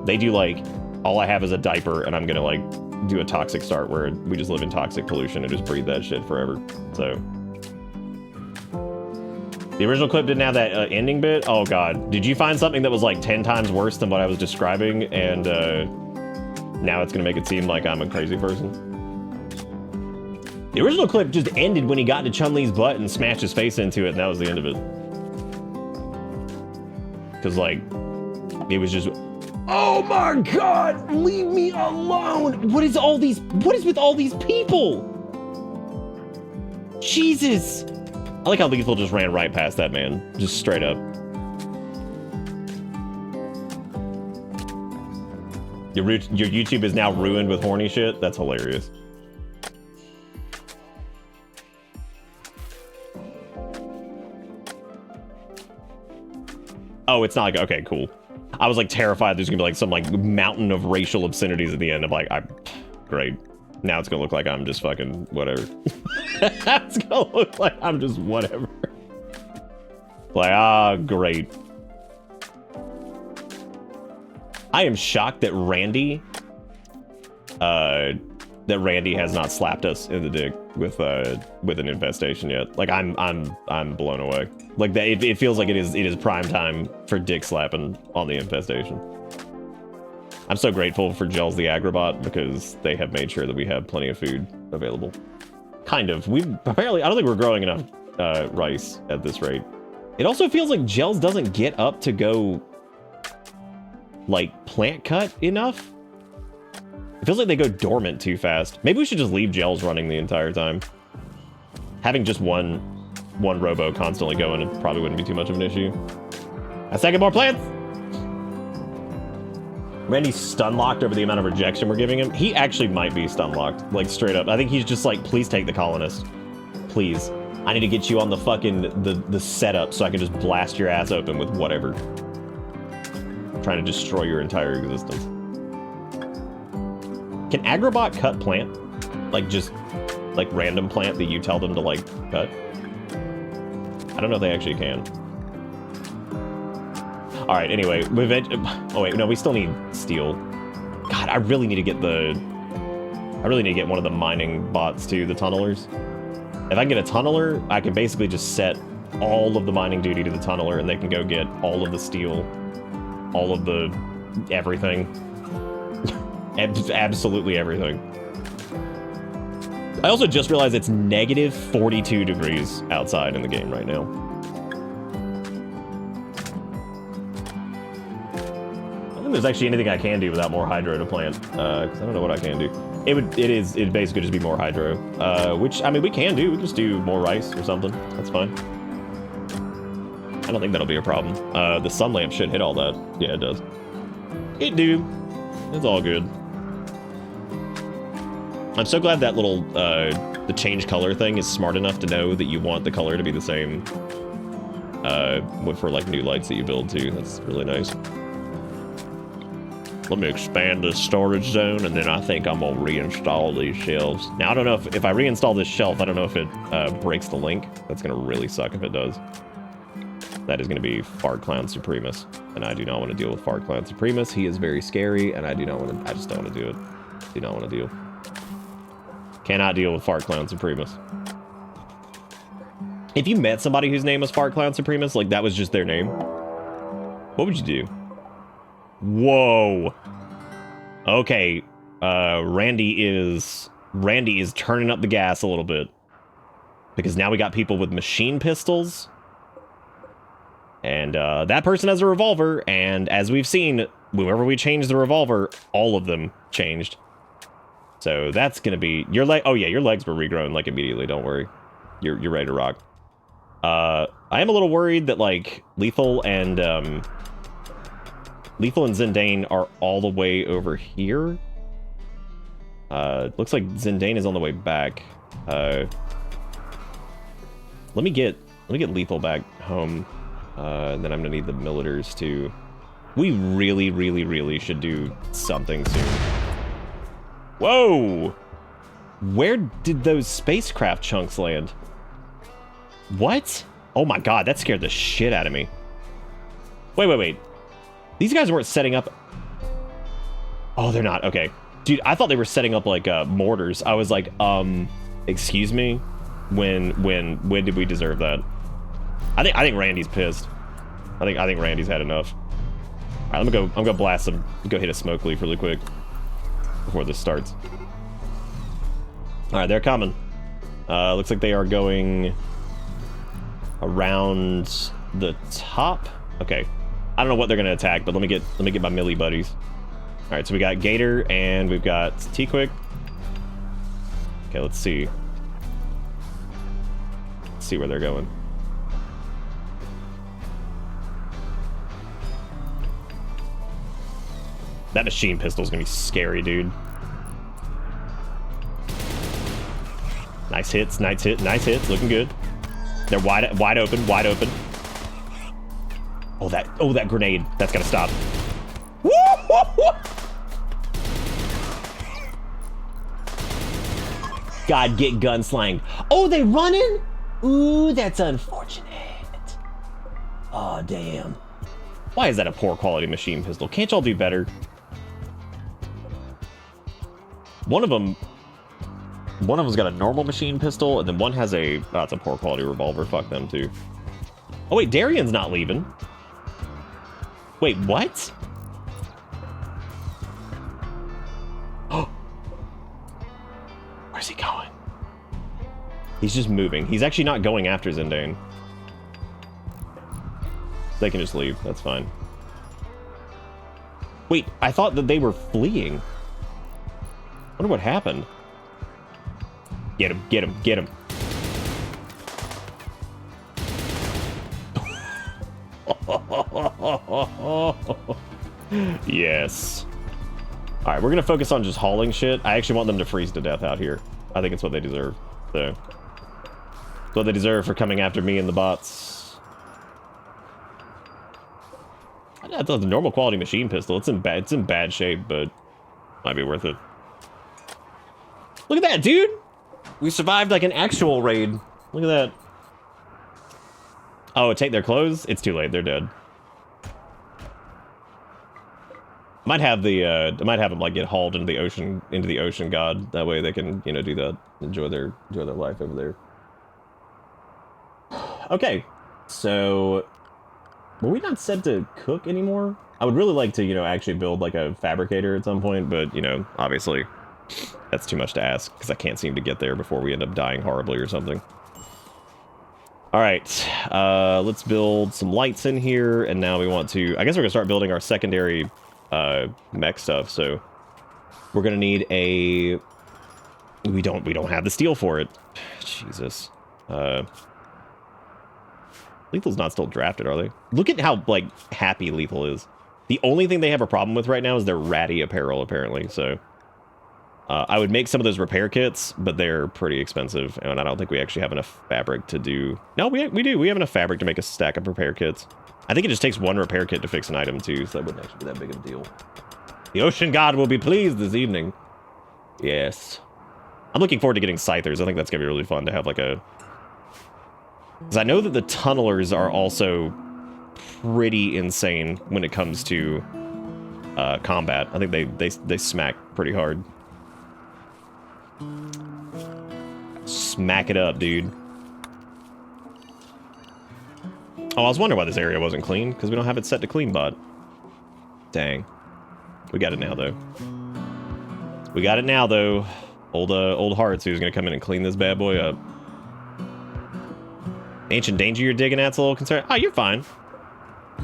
They do like, all I have is a diaper and I'm gonna like do a toxic start where we just live in toxic pollution and just breathe that shit forever. So the original clip didn't have that ending bit. Oh god, did you find something that was like 10 times worse than what I was describing and now it's gonna make it seem like I'm a crazy person? The original clip just ended when he got to Chun-Li's butt and smashed his face into it, and that was the end of it. Because like, it was just, oh my god, leave me alone! What is with all these people? Jesus! I like how Lethal just ran right past that man, just straight up. Your YouTube is now ruined with horny shit? That's hilarious. Oh, it's not like, okay, cool. I was like terrified there's gonna be like some like mountain of racial obscenities at the end. I'm like, great. Now it's gonna look like I'm just fucking whatever. It's gonna look like I'm just whatever. Like, great. I am shocked that Randy has not slapped us in the dick with an infestation yet. Like I'm blown away. Like that, it feels like it is prime time for dick slapping on the infestation. I'm so grateful for Gels the Agrobot because they have made sure that we have plenty of food available. Kind of. Apparently, I don't think we're growing enough rice at this rate. It also feels like Gels doesn't get up to go like plant cut enough. It feels like they go dormant too fast. Maybe we should just leave Gels running the entire time. Having just one one robo constantly going, it probably wouldn't be too much of an issue. A second more plants! Randy's stun locked over the amount of rejection we're giving him. He actually might be stun locked, like straight up. I think he's just like, please take the colonist. Please. I need to get you on the fucking, the setup so I can just blast your ass open with whatever. I'm trying to destroy your entire existence. Can Agrobot cut plant? Like just, like random plant that you tell them to like cut? I don't know if they actually can. All right, anyway, oh wait, no, we still need steel. God, I really need to get one of the mining bots too, the tunnelers. If I can get a tunneler, I can basically just set all of the mining duty to the tunneler and they can go get all of the steel, all of the everything. Absolutely everything. I also just realized it's negative 42 degrees outside in the game right now. I don't think there's actually anything I can do without more hydro to plant, because I don't know what I can do. It'd basically just be more hydro, which, I mean, we can do. We can just do more rice or something. That's fine. I don't think that'll be a problem. The sun lamp should hit all that. Yeah, it does. It do. It's all good. I'm so glad that little, the change color thing is smart enough to know that you want the color to be the same, for like new lights that you build too. That's really nice. Let me expand the storage zone, and then I think I'm gonna reinstall these shelves. Now, I don't know if I reinstall this shelf, I don't know if it breaks the link. That's gonna really suck if it does. That is gonna be Fart Clown Supremus, and I do not want to deal with Fart Clown Supremus. He is very scary, and I just don't want to do it. Do not want to deal. Cannot deal with Fart Clown Supremus. If you met somebody whose name was Fart Clown Supremus, like that was just their name, what would you do? Whoa. Okay. Randy is turning up the gas a little bit. Because now we got people with machine pistols. And that person has a revolver, and as we've seen, whenever we change the revolver, all of them changed. So that's gonna be your leg. Oh yeah, your legs were regrown like immediately. Don't worry, you're ready to rock. I am a little worried that like Lethal and Zindane are all the way over here. Looks like Zindane is on the way back. Let me get Lethal back home. And then I'm gonna need the militars too. We really, really, really should do something soon. Whoa! Where did those spacecraft chunks land? What? Oh my god, that scared the shit out of me. Wait. These guys weren't setting up... Oh, they're not. Okay. Dude, I thought they were setting up, like, mortars. I was like, excuse me? When did we deserve that? I think Randy's pissed. I think Randy's had enough. All right, I'm gonna blast him. Go hit a smoke leaf really quick before this starts. All right, they're coming. Looks like they are going around the top. Okay, I don't know what they're gonna attack, but let me get my melee buddies. All right, so we got Gator and we've got T-Quick. Okay, let's see. Let's see where they're going. That machine pistol is gonna be scary, dude. Nice hits, nice hits, looking good. They're wide open. Oh, that grenade, that's gotta stop. Woo! God, get gunslanged. Oh, they running? Ooh, that's unfortunate. Oh, damn. Why is that a poor quality machine pistol? Can't y'all do better? One of them's got a normal machine pistol, and then one has a... Oh, it's a poor quality revolver. Fuck them, too. Oh, wait, Darian's not leaving. Wait, what? Oh. Where's he going? He's just moving. He's actually not going after Zindane. They can just leave. That's fine. Wait, I thought that they were fleeing. I wonder what happened. Get him. Yes. All right, we're gonna focus on just hauling shit. I actually want them to freeze to death out here. I think it's what they deserve. So, it's what they deserve for coming after me and the bots. That's a normal quality machine pistol. It's in bad shape, but might be worth it. Look at that, dude! We survived like an actual raid. Look at that. Oh, take their clothes? It's too late. They're dead. Might have them like get hauled into the ocean god. That way they can, you know, do that, enjoy their life over there. Okay, so were we not set to cook anymore? I would really like to, you know, actually build like a fabricator at some point, but you know, obviously that's too much to ask because I can't seem to get there before we end up dying horribly or something. All right, let's build some lights in here, and now we want to. I guess we're gonna start building our secondary mech stuff. So we're gonna need a. We don't have the steel for it. Jesus. Lethal's not still drafted, are they? Look at how like happy Lethal is. The only thing they have a problem with right now is their ratty apparel, apparently. So I would make some of those repair kits, but they're pretty expensive, and I don't think we actually have enough fabric to do. No, we do. We have enough fabric to make a stack of repair kits. I think it just takes one repair kit to fix an item too, so that wouldn't actually be that big of a deal. The Ocean God will be pleased this evening. Yes. I'm looking forward to getting Scythers. I think that's gonna be really fun to have like a. Because I know that the tunnelers are also pretty insane when it comes to combat. I think they smack pretty hard. Smack it up, dude. Oh, I was wondering why this area wasn't clean, because we don't have it set to clean bot. Dang. We got it now, though. We got it now, though. Old Hearts, who's gonna come in and clean this bad boy up. Ancient danger you're digging at's a little concerned. Oh, you're fine.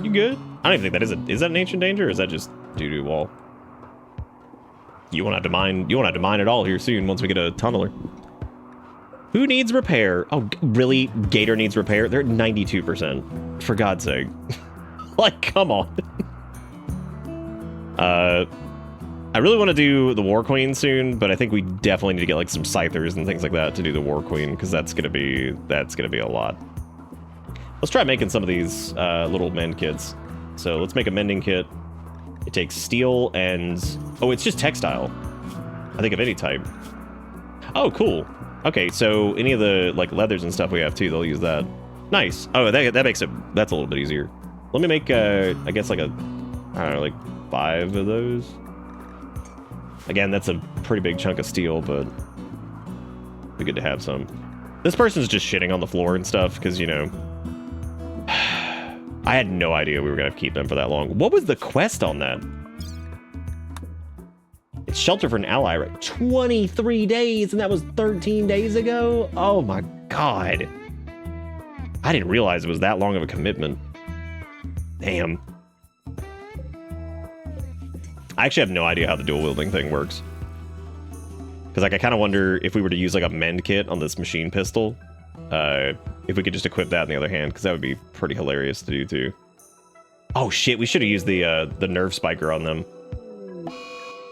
You good? I don't even think that is that an ancient danger, or is that just doo-doo wall? You won't have to mine it all here soon once we get a tunneler. Who needs repair? Oh, really? Gator needs repair? They're at 92%. For God's sake. Like, come on. I really want to do the War Queen soon, but I think we definitely need to get like some Scythers and things like that to do the War Queen, because that's gonna be a lot. Let's try making some of these little mend kits. So let's make a mending kit. It takes steel and oh, it's just textile. I think of any type. Oh, cool. Okay, so any of the like leathers and stuff we have too, they'll use that. Nice. Oh, that makes it, that's a little bit easier. Let me make I guess like a, I don't know, like 5 of those. Again, that's a pretty big chunk of steel, but it'd be good to have some. This person's just shitting on the floor and stuff because, you know, I had no idea we were gonna have to keep them for that long. What was the quest on that? It's shelter for an ally, right? 23 days, and that was 13 days ago? Oh my God. I didn't realize it was that long of a commitment. Damn. I actually have no idea how the dual wielding thing works. Because like I kind of wonder if we were to use like a mend kit on this machine pistol, if we could just equip that in the other hand, because that would be pretty hilarious to do too. Oh shit, we should have used the nerve spiker on them.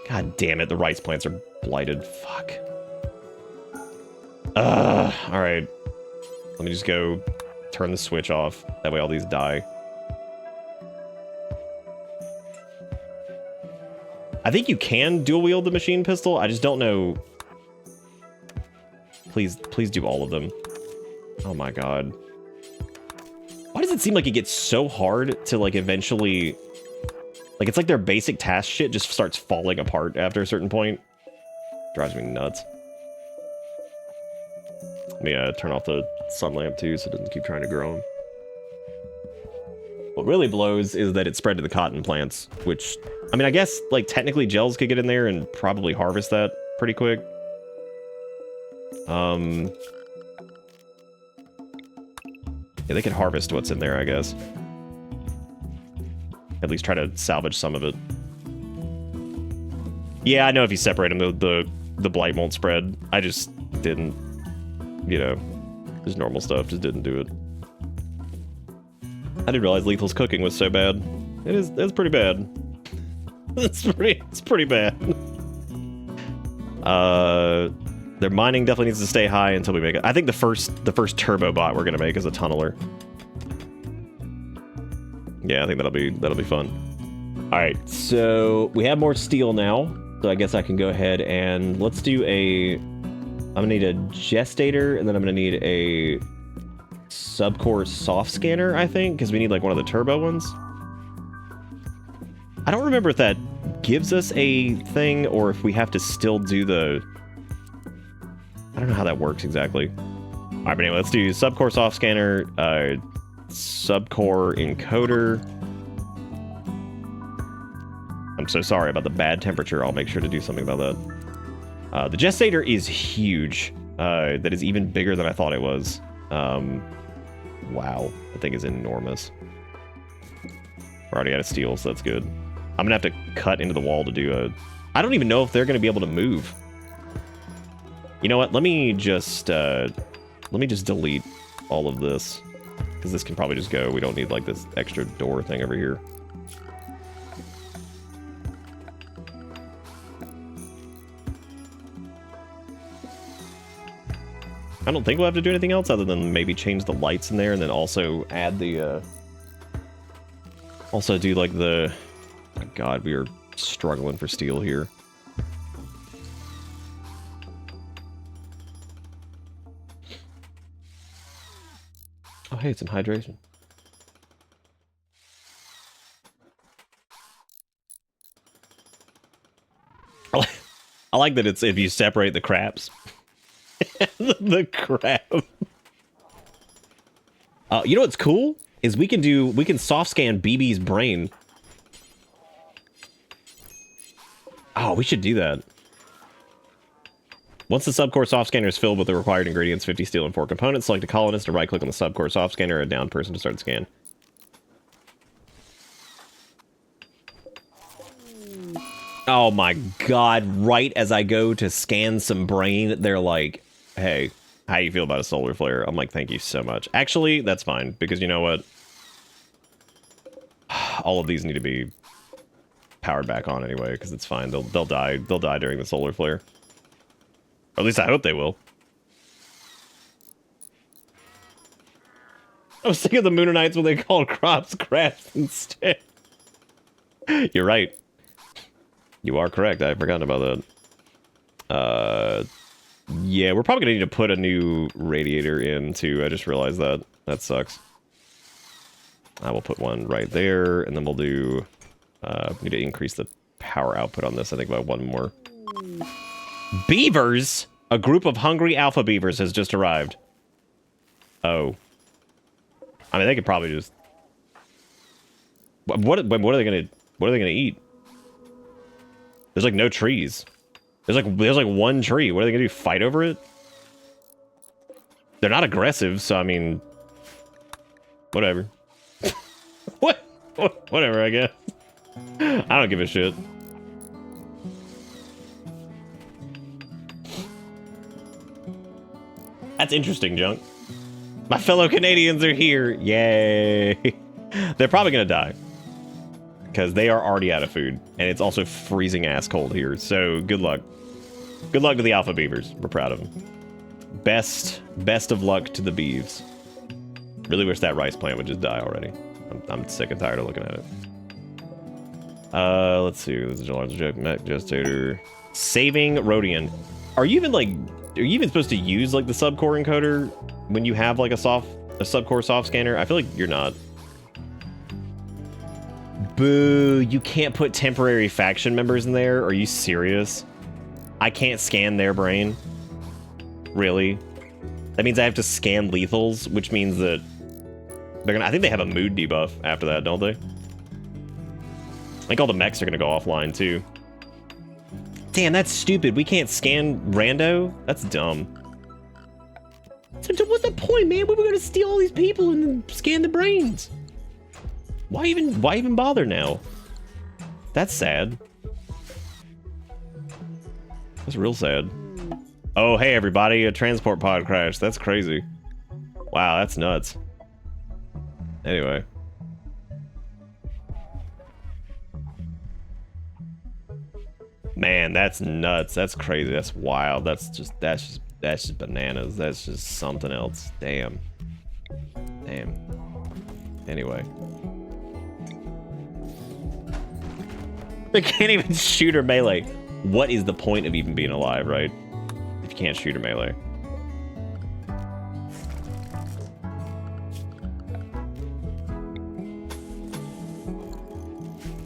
God damn it, the rice plants are blighted. Fuck. All right. Let me just go turn the switch off. That way all these die. I think you can dual wield the machine pistol. I just don't know. Please do all of them. Oh my God. Why does it seem like it gets so hard to like eventually, like it's like their basic task shit just starts falling apart after a certain point. Drives me nuts. Let me turn off the sun lamp too so it doesn't keep trying to grow them. What really blows is that it spread to the cotton plants, which, I mean, I guess, like, technically gels could get in there and probably harvest that pretty quick. Yeah, they could harvest what's in there, I guess. At least try to salvage some of it. Yeah, I know if you separate them, the blight won't spread. I just didn't, you know, just normal stuff, just didn't do it. I didn't realize Lethal's cooking was so bad. It's pretty bad. It's pretty bad. Their mining definitely needs to stay high until we make it. I think the first turbo bot we're gonna make is a tunneler. Yeah, I think that'll be fun. All right, so we have more steel now, so I guess I can go ahead and let's do a. I'm gonna need a gestator, and then I'm gonna need a subcore soft scanner, I think, because we need like one of the turbo ones. I don't remember if that gives us a thing or if we have to still do the. I don't know how that works exactly. All right, but anyway, let's do subcore soft scanner, subcore encoder. I'm so sorry about the bad temperature. I'll make sure to do something about that. The gestator is huge. That is even bigger than I thought it was. Wow, that thing is enormous. We're already out of steel, so that's good. I'm gonna have to cut into the wall to do a... I don't even know if they're gonna be able to move. You know what? Let me just delete all of this, because this can probably just go. We don't need like this extra door thing over here. I don't think we'll have to do anything else other than maybe change the lights in there and then also add the, also do like the, oh my god, we are struggling for steel here. Oh, hey, it's some hydration. I like that it's if you separate the craps. The crab. You know what's cool is we can soft scan BB's brain. Oh, we should do that. Once the subcore soft scanner is filled with the required ingredients, 50 steel and 4 components, select a colonist to right-click on the subcore soft scanner or a down person to start the scan. Oh my god, right as I go to scan some brain, they're like, hey, how you feel about a solar flare? I'm like, thank you so much. Actually, that's fine, because you know what? All of these need to be powered back on anyway, because it's fine. They'll die. They'll die during the solar flare. Or at least I hope they will. I was thinking of the Moonanites when they called crops crabs instead. You're right. You are correct. I forgot about that. Yeah, we're probably gonna need to put a new radiator in too. I just realized that. That sucks. I will put one right there, and then we'll do... we need to increase the power output on this, I think, by one more. Beavers! A group of hungry alpha beavers has just arrived. Oh. I mean, they could probably just... What are they gonna eat? There's like no trees. There's like one tree. What are they gonna do? Fight over it? They're not aggressive, so I mean, whatever. Whatever, I guess. I don't give a shit. That's interesting, Junk. My fellow Canadians are here. Yay. They're probably gonna die. Because they are already out of food. And it's also freezing ass cold here. So, good luck. Good luck to the alpha beavers. We're proud of them. Best of luck to the beeves. Really wish that rice plant would just die already. I'm sick and tired of looking at it. Let's see. This is a large joke. Mech gestator. Saving Rhodian. Are you even supposed to use like the subcore encoder when you have like a subcore soft scanner? I feel like you're not. Boo, you can't put temporary faction members in there? Are you serious? I can't scan their brain? Really? That means I have to scan lethals, which means that they're gonna... I think they have a mood debuff after that, don't they? I think all the mechs are gonna go offline, too. Damn, that's stupid. We can't scan rando? That's dumb. So what's the point, man? We were gonna steal all these people and then scan the brains. Why even bother now? That's sad. That's real sad. Oh, hey everybody, a transport pod crashed. That's crazy. Wow, that's nuts. Anyway. Man, that's nuts. That's crazy. That's wild. That's just bananas. That's just something else. Damn. Damn. Anyway. They can't even shoot or melee. What is the point of even being alive, right? If you can't shoot or melee.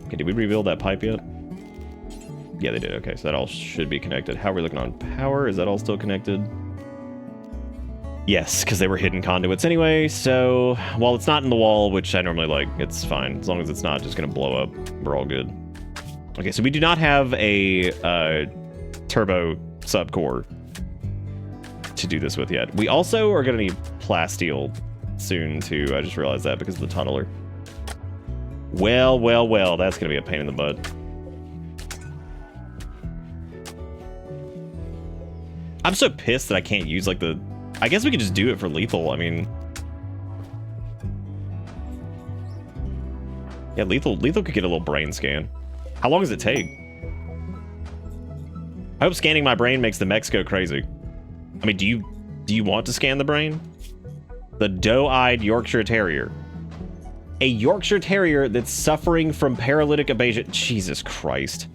Okay, did we rebuild that pipe yet? Yeah, they did. Okay, so that all should be connected. How are we looking on power? Is that all still connected? Yes, because they were hidden conduits anyway, so while it's not in the wall, which I normally like, it's fine. As long as it's not just going to blow up, we're all good. Okay, so we do not have a turbo subcore to do this with yet. We also are going to need plasteel soon, too. I just realized that because of the tunneler. Well, well, well, that's going to be a pain in the butt. I'm so pissed that I can't use, like, the... I guess we could just do it for lethal. I mean... Yeah, lethal could get a little brain scan. How long does it take? I hope scanning my brain makes the mechs go crazy. I mean, do you want to scan the brain? The doe-eyed Yorkshire Terrier. A Yorkshire Terrier that's suffering from paralytic abasia. Jesus Christ.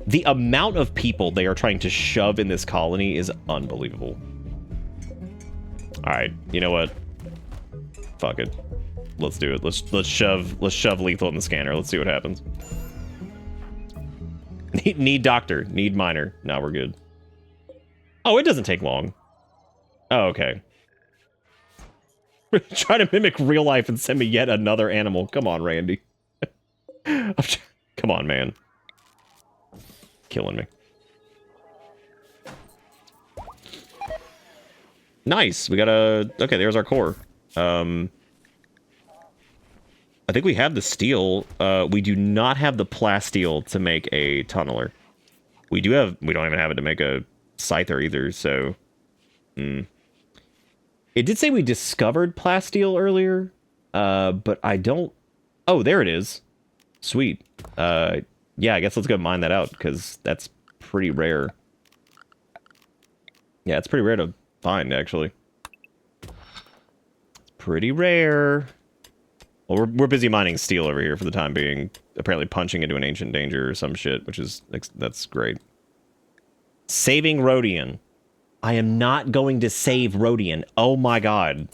The amount of people they are trying to shove in this colony is unbelievable. Alright, you know what? Fuck it. Let's do it. Let's shove lethal in the scanner. Let's see what happens. Need doctor. Need miner. Now we're good. Oh, it doesn't take long. Oh, okay. Try to mimic real life and send me yet another animal. Come on, Randy. Come on, man. Killing me. Nice. We got a... Okay, there's our core. I think we have the steel. We do not have the plasteel to make a tunneler. We don't even have it to make a scyther either, so... It did say we discovered plasteel earlier, but I don't... Oh, there it is. Sweet. Yeah, I guess let's go mine that out, because that's pretty rare. Yeah, it's pretty rare to find, actually. It's pretty rare. Well, we're busy mining steel over here for the time being. Apparently punching into an ancient danger or some shit, which is... That's great. Saving Rhodian. I am not going to save Rhodian. Oh my god.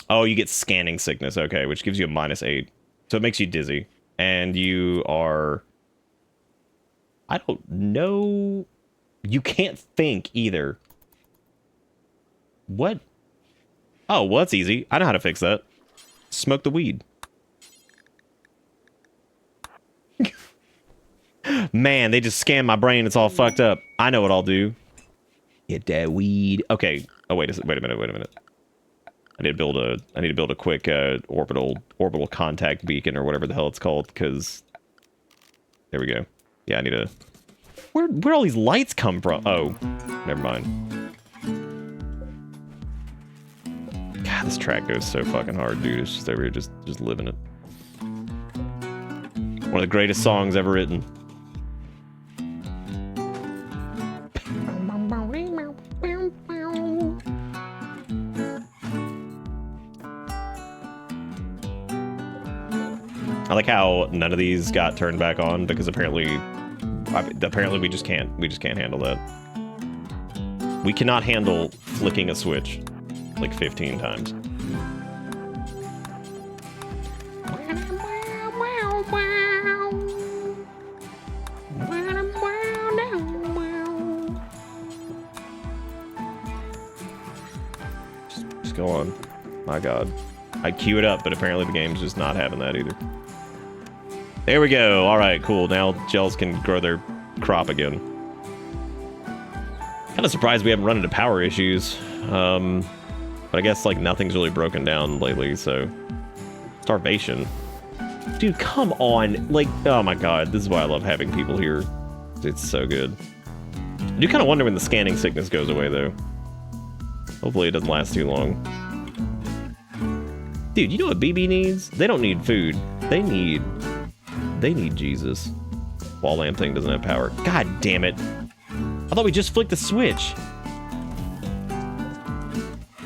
Oh, you get scanning sickness. Okay, which gives you a -8. So it makes you dizzy. And you are... I don't know... You can't think either. What? Oh, well, that's easy. I know how to fix that. Smoke the weed. Man, they just scanned my brain. It's all fucked up. I know what I'll do. Get that weed. Okay. Oh, wait a minute. I need to build a quick orbital contact beacon or whatever the hell it's called, because there we go. Yeah, I need to... Where all these lights come from? Oh, never mind. God, this track goes so fucking hard, dude. It's just over here, just living it. One of the greatest songs ever written. I like how none of these got turned back on, because apparently we just can't handle that. We cannot handle flicking a switch like 15 times. Just go on. My god. I queue it up, but apparently the game's just not having that either. There we go. All right, cool. Now gels can grow their crop again. Kind of surprised we haven't run into power issues. But I guess like nothing's really broken down lately, so... Starvation. Dude, come on. Like, oh my god. This is why I love having people here. It's so good. I do kind of wonder when the scanning sickness goes away, though. Hopefully it doesn't last too long. Dude, you know what BB needs? They don't need food. They need They need Jesus. Wall lamp thing doesn't have power. God damn it. I thought we just flicked the switch.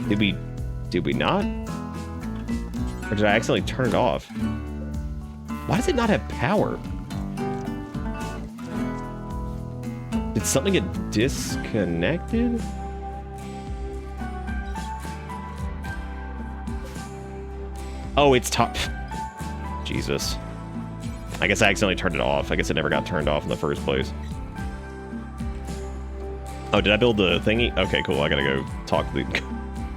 Did we not? Or did I accidentally turn it off? Why does it not have power? Did something get disconnected? Oh, it's top. Jesus. I guess I accidentally turned it off. I guess it never got turned off in the first place. Oh, did I build the thingy? Okay, cool. I gotta go talk to the...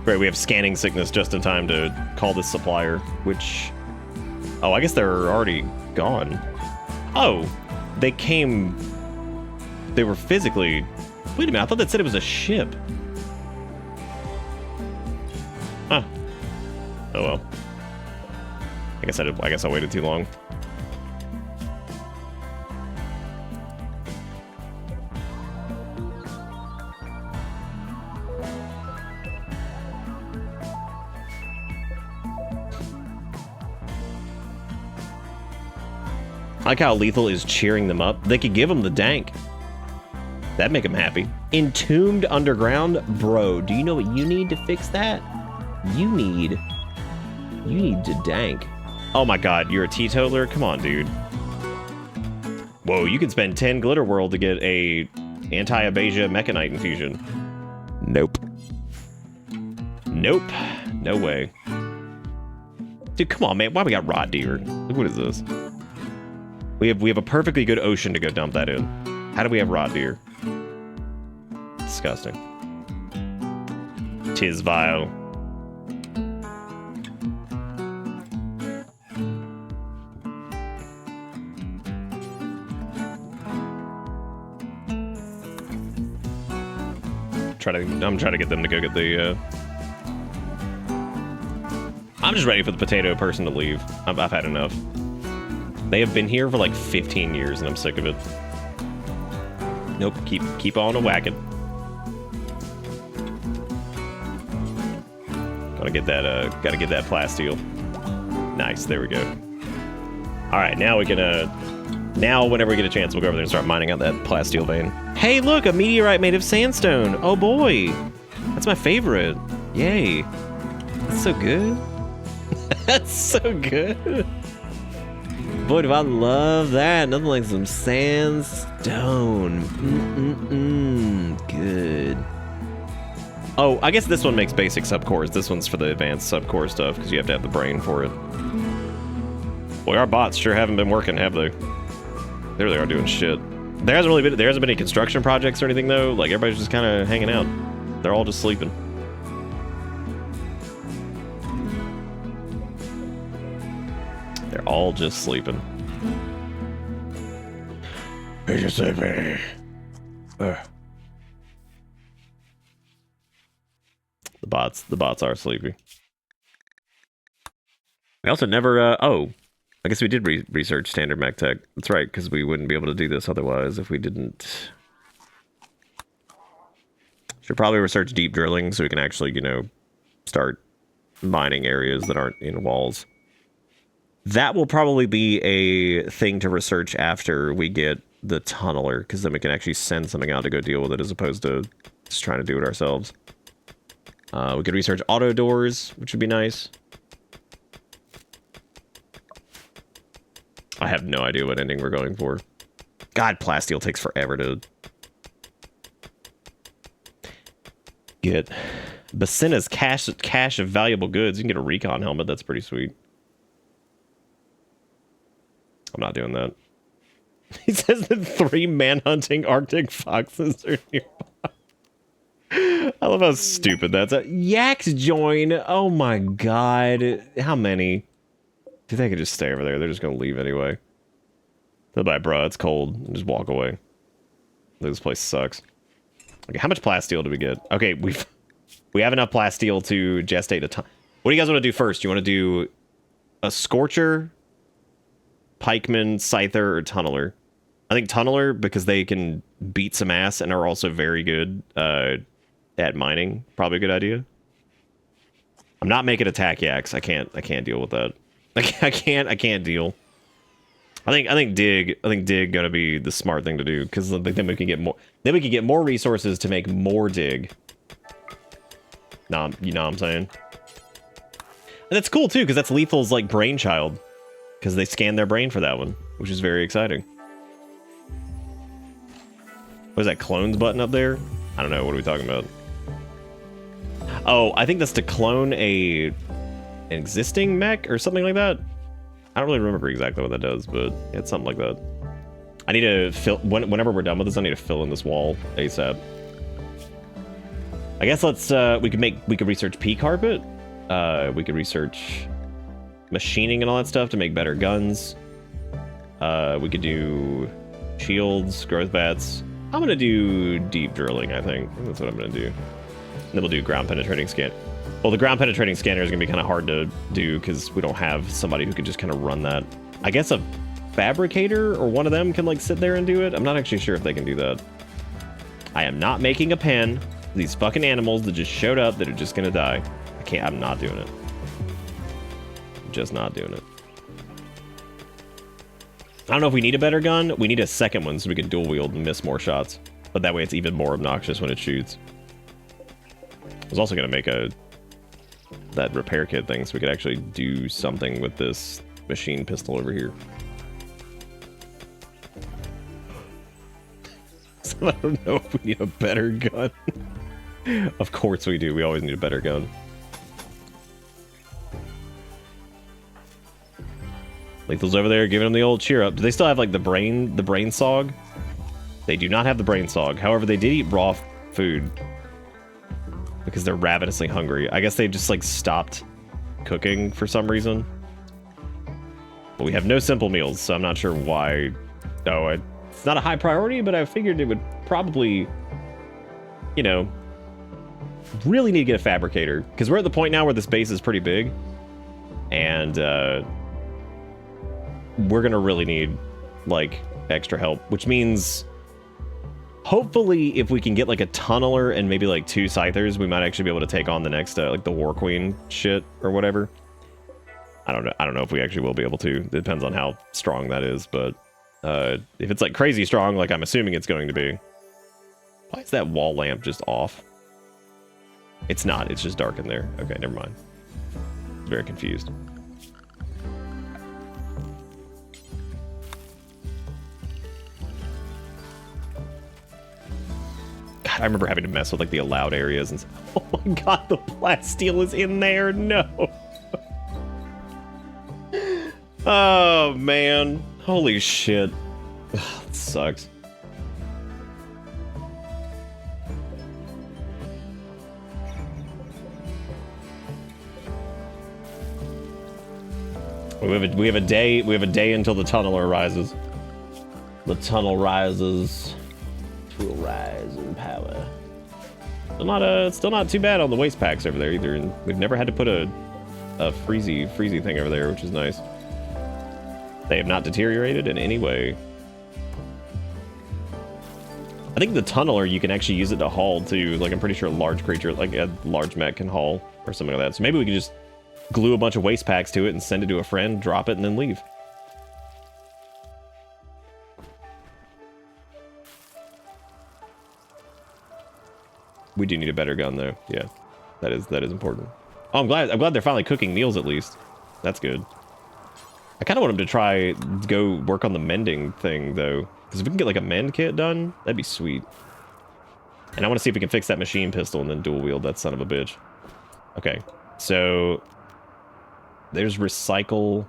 Great, we have scanning sickness just in time to call this supplier, which... Oh, I guess they're already gone. Oh, they came... They were physically... Wait a minute, I thought that said it was a ship. Huh. Oh well. I guess I waited too long. I like how Lethal is cheering them up. They could give them the dank. That'd make them happy. Entombed underground? Bro, do you know what you need to fix that? You need to dank. Oh my god, you're a teetotaler? Come on, dude. Whoa, you can spend 10 glitter world to get a anti-abasia mechanite infusion. Nope. Nope. No way. Dude, come on, man. Why we got raw deer? What is this? We have a perfectly good ocean to go dump that in. How do we have raw deer? Disgusting. Tis vile. I'm trying to get them to go get the, I'm just ready for the potato person to leave. I've had enough. They have been here for like 15 years and I'm sick of it. Nope, keep on a whacking. Gotta get that plasteel. Nice, there we go. Alright, now we can, now whenever we get a chance, we'll go over there and start mining out that plasteel vein. Hey, look, a meteorite made of sandstone. Oh boy, that's my favorite. Yay. That's so good. That's so good. Boy, do I love that. Nothing like some sandstone. Good. Oh, I guess this one makes basic subcores. This one's for the advanced subcore stuff, because you have to have the brain for it. Boy, our bots sure haven't been working, have they? There they are doing shit. There hasn't been any construction projects or anything, though. Like, everybody's just kind of hanging out. They're all just sleeping. They're all just sleeping. They're just sleeping. The bots are sleepy. We also never, oh, I guess we did research standard mech tech. That's right, because we wouldn't be able to do this otherwise if we didn't. Should probably research deep drilling so we can actually, you know, start mining areas that aren't in walls. That will probably be a thing to research after we get the tunneler, because then we can actually send something out to go deal with it as opposed to just trying to do it ourselves. We could research auto doors, which would be nice. I have no idea what ending we're going for. God, plasteel takes forever to get. Bacena's cache of valuable goods. You can get a recon helmet. That's pretty sweet. I'm not doing that. He says that 3 man-hunting Arctic foxes are nearby. I love how stupid that's. Yaks join. Oh my god. How many? Do they could just stay over there? They're just gonna leave anyway. They'll be like, bro, it's cold. And just walk away. This place sucks. Okay, how much plasteel do we get? Okay, we have enough plasteel to gestate a ton. What do you guys want to do first? You want to do a Scorcher, Pikeman, Scyther, or Tunneler? I think Tunneler, because they can beat some ass and are also very good at mining. Probably a good idea. I'm not making attack yaks. I can't deal with that. I can't deal. I think dig gonna be the smart thing to do, because then we can get more. Then we can get more resources to make more dig. Nah, you know what I'm saying? And that's cool too, because that's Lethal's like brainchild, because they scanned their brain for that one, which is very exciting. What is that clones button up there? I don't know. What are we talking about? Oh, I think that's to clone an existing mech or something like that. I don't really remember exactly what that does, but it's something like that. I need to fill whenever we're done with this. I need to fill in this wall ASAP. I guess let's we could research pea carpet. We could research machining and all that stuff to make better guns. We could do shields, growth bats. I'm gonna do deep drilling. I think that's what I'm gonna do. And then we'll do ground penetrating scan. Well, the ground penetrating scanner is gonna be kind of hard to do because we don't have somebody who could just kind of run that. I guess a fabricator or one of them can like sit there and do it. I'm not actually sure if they can do that. I am not making a pen. These fucking animals that just showed up that are just gonna die. I'm not doing it. I'm just not doing it. I don't know if we need a better gun. We need a second one so we can dual wield and miss more shots. But that way it's even more obnoxious when it shoots. I was also gonna make that repair kit thing so we could actually do something with this machine pistol over here. So I don't know if we need a better gun. Of course we do. We always need a better gun. Lethal's over there giving them the old cheer up. Do they still have like the brain sog? They do not have the brain sog. However, they did eat raw food because they're ravenously hungry. I guess they just like stopped cooking for some reason. But we have no simple meals, so I'm not sure why. No, it's not a high priority, but I figured it would probably, you know, really need to get a fabricator because we're at the point now where this base is pretty big, and we're gonna really need like extra help, which means hopefully if we can get like a tunneler and maybe like 2 scythers, we might actually be able to take on the next like the War Queen shit or whatever. I don't know if we actually will be able to. It depends on how strong that is, but if it's like crazy strong, like I'm assuming it's going to be. Why is that wall lamp just off? It's not, it's just dark in there. Okay, never mind. Very confused. I remember having to mess with like the allowed areas and oh my god, the plasteel is in there. No. Oh man, holy shit. Ugh, it sucks. We have a day until the tunnel arises. The tunnel rises. Will rise in power. Still not too bad on the waste packs over there either, and we've never had to put a freezy thing over there, which is nice. They have not deteriorated in any way. I think the tunneler you can actually use it to haul too. Like I'm pretty sure a large creature, like a large mech, can haul or something like that. So maybe we can just glue a bunch of waste packs to it and send it to a friend, drop it, and then leave. We do need a better gun though. Yeah, that is important. Oh, I'm glad they're finally cooking meals at least. That's good. I kind of want them to go work on the mending thing though, because if we can get like a mend kit done, that'd be sweet. And I want to see if we can fix that machine pistol and then dual wield that son of a bitch. Okay, so there's recycle.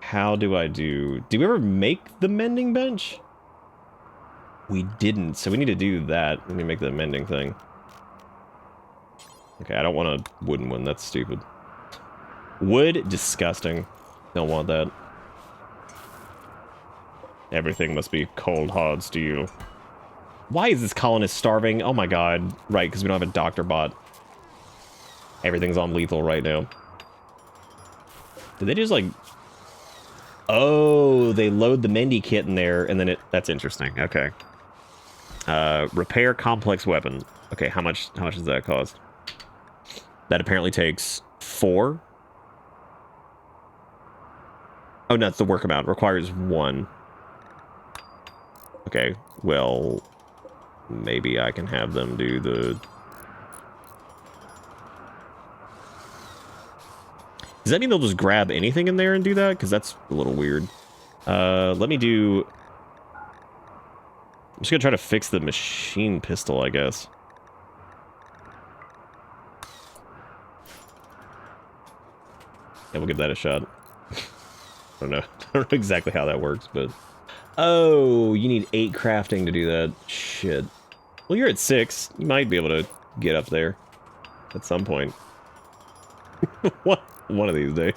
How do we ever make the mending bench? We didn't, so we need to do that. Let me make the mending thing. Okay, I don't want a wooden one. That's stupid. Wood, disgusting. Don't want that. Everything must be cold, hard steel. Why is this colonist starving? Oh my god. Right, because we don't have a doctor bot. Everything's on lethal right now. Did they just like... Oh, they load the Mendy kit in there, and then that's interesting. Okay. Repair complex weapon. Okay, how much does that cost? That apparently takes 4. Oh, no, it's the work amount. Requires 1. Okay, well, maybe I can have them do the... Does that mean they'll just grab anything in there and do that? Because that's a little weird. Let me do... I'm just gonna try to fix the machine pistol, I guess. Yeah, we'll give that a shot. I don't know. I don't know exactly how that works, but... Oh, you need 8 crafting to do that. Shit. Well, you're at 6. You might be able to get up there at some point. What? One of these days.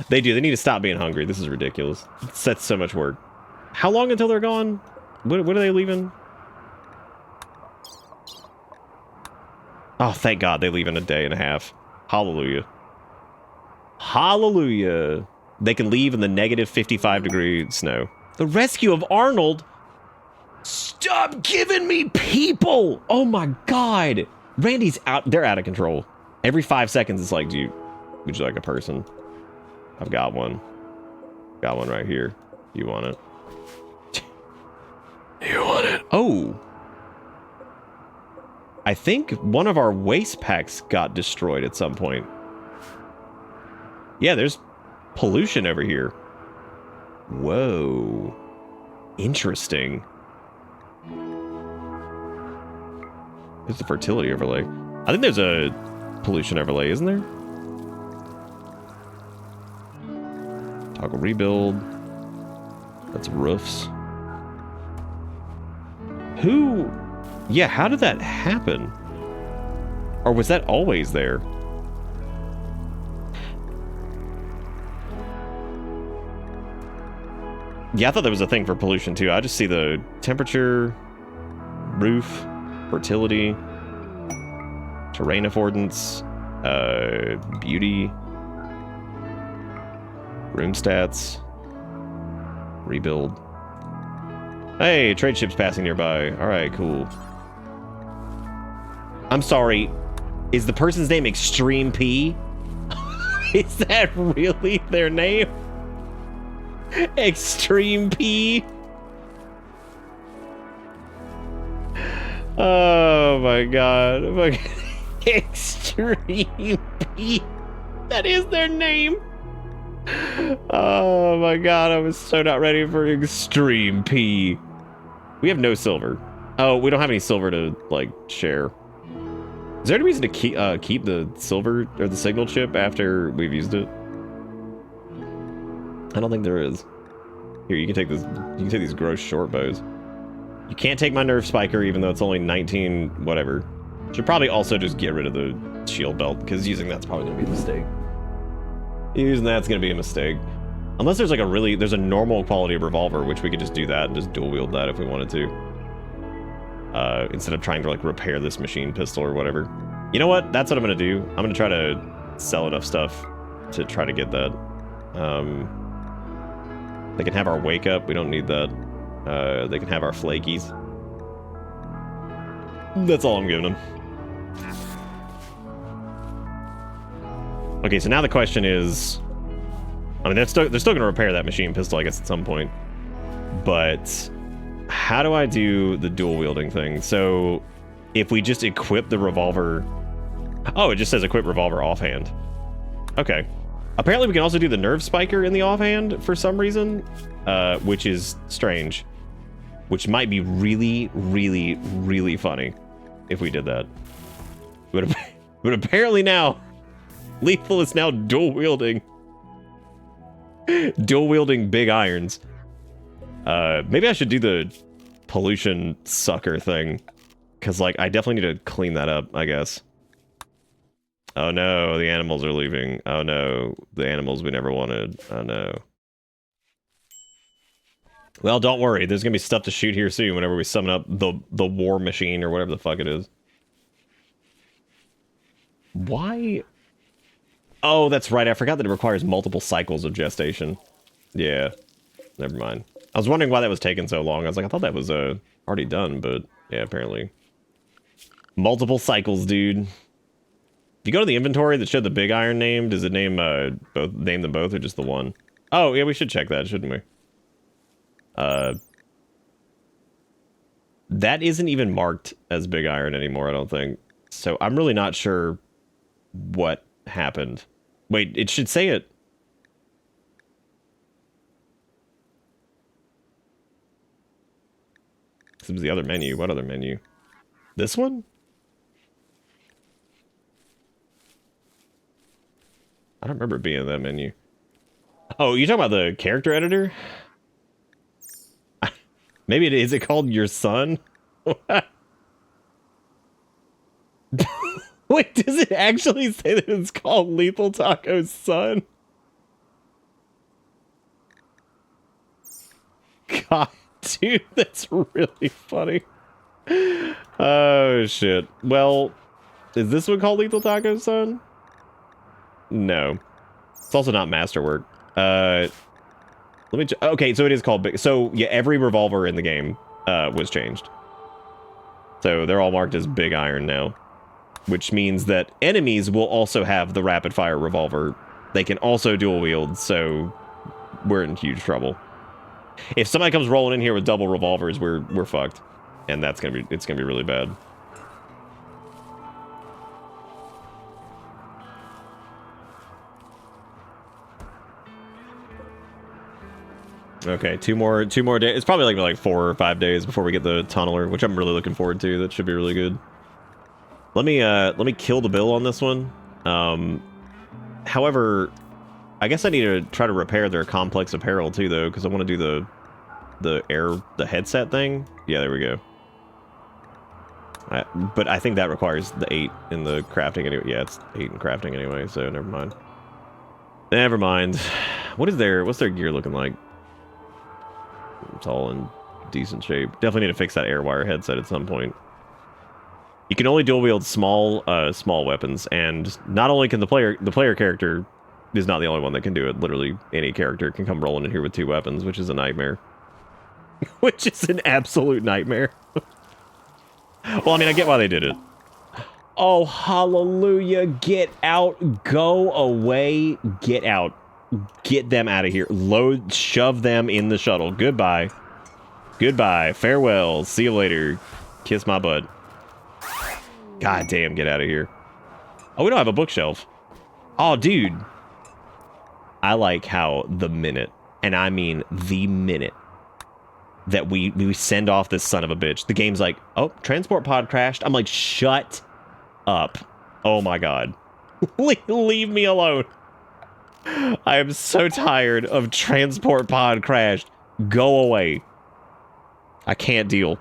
They do. They need to stop being hungry. This is ridiculous. That's so much work. How long until they're gone? What are they leaving? Oh, thank God they leave in a day and a half. Hallelujah. Hallelujah. They can leave in the negative 55-degree snow. The rescue of Arnold? Stop giving me people! Oh my God. Randy's out. They're out of control. Every 5 seconds, it's like, would you like a person? I've got one. Got one right here. You want it? You want it? Oh. I think one of our waste packs got destroyed at some point. Yeah, there's pollution over here. Whoa. Interesting. There's the fertility overlay. I think there's a pollution overlay, isn't there? Toggle rebuild. That's roofs. Who? Yeah, how did that happen? Or was that always there? Yeah, I thought there was a thing for pollution too. I just see the temperature, roof, fertility, terrain affordance, beauty, room stats, rebuild. Hey, trade ships passing nearby. All right, cool. I'm sorry. Is the person's name Extreme P? Is that really their name? Extreme P? Oh my God. Extreme P. That is their name. Oh my God. I was so not ready for Extreme P. We have no silver. Oh, we don't have any silver to, like, share. Is there any reason to keep the silver or the signal chip after we've used it? I don't think there is. Here, you can take this. You can take these gross short bows. You can't take my nerf spiker, even though it's only 19 whatever. Should probably also just get rid of the shield belt, because using that's probably gonna be a mistake. Using that's gonna be a mistake. Unless there's like there's a normal quality of revolver, which we could just do that and just dual wield that if we wanted to. Instead of trying to like repair this machine pistol or whatever. You know what? That's what I'm gonna do. I'm gonna try to sell enough stuff to try to get that. They can have our wake up. We don't need that. They can have our flakies. That's all I'm giving them. Okay, so now the question is, I mean, they're still going to repair that machine pistol, I guess, at some point. But how do I do the dual wielding thing? So if we just equip the revolver... Oh, it just says equip revolver offhand. Okay. Apparently we can also do the nerve spiker in the offhand for some reason, which is strange. Which might be really, really, really funny if we did that. But apparently now, Lethal is now dual wielding. Dual wielding big irons. Maybe I should do the pollution sucker thing. Because, like, I definitely need to clean that up, I guess. Oh no, the animals are leaving. Oh no, the animals we never wanted. Oh no. Well, don't worry. There's gonna be stuff to shoot here soon whenever we summon up the war machine or whatever the fuck it is. Why? Oh, that's right. I forgot that it requires multiple cycles of gestation. Yeah. Never mind. I was wondering why that was taking so long. I was like, I thought that was already done, but yeah, apparently. Multiple cycles, dude. If you go to the inventory that showed the big iron name, does it name name them both or just the one? Oh yeah, we should check that, shouldn't we? That isn't even marked as big iron anymore, I don't think. So I'm really not sure what happened. Wait, it should say it. This was the other menu. What other menu? This one? I don't remember it being in that menu. Oh, you talking about the character editor? Maybe it is. It called your son? Wait, does it actually say that it's called Lethal Taco's son? God, dude, that's really funny. Oh, shit. Well, is this one called Lethal Taco's son? No. It's also not Masterwork. Let me... Okay, so it is called... So, yeah, every revolver in the game was changed. So they're all marked as Big Iron now. Which means that enemies will also have the rapid-fire revolver. They can also dual wield, so we're in huge trouble. If somebody comes rolling in here with double revolvers, we're fucked. And it's gonna be really bad. Okay, two more days. It's probably like 4 or 5 days before we get the tunneler, which I'm really looking forward to. That should be really good. Let me kill the bill on this one. However, I guess I need to try to repair their complex apparel too, though, because I want to do the headset thing. Yeah, there we go. But I think that requires the 8 in the crafting anyway. Yeah, it's 8 in crafting anyway, so never mind. Never mind. What's their gear looking like? It's all in decent shape. Definitely need to fix that airwire headset at some point. You can only dual wield small weapons, and not only can the player character is not the only one that can do it. Literally any character can come rolling in here with 2 weapons, which is a nightmare. Which is an absolute nightmare. Well, I mean, I get why they did it. Oh, hallelujah. Get out. Go away. Get out. Get them out of here. Shove them in the shuttle. Goodbye. Goodbye. Farewell. See you later. Kiss my butt. God damn, get out of here. Oh, we don't have a bookshelf. Oh, dude. I like how the minute, and I mean the minute, that we send off this son of a bitch, the game's like, oh, transport pod crashed. I'm like, shut up. Oh my god. Leave me alone. I am so tired of transport pod crashed. Go away. I can't deal.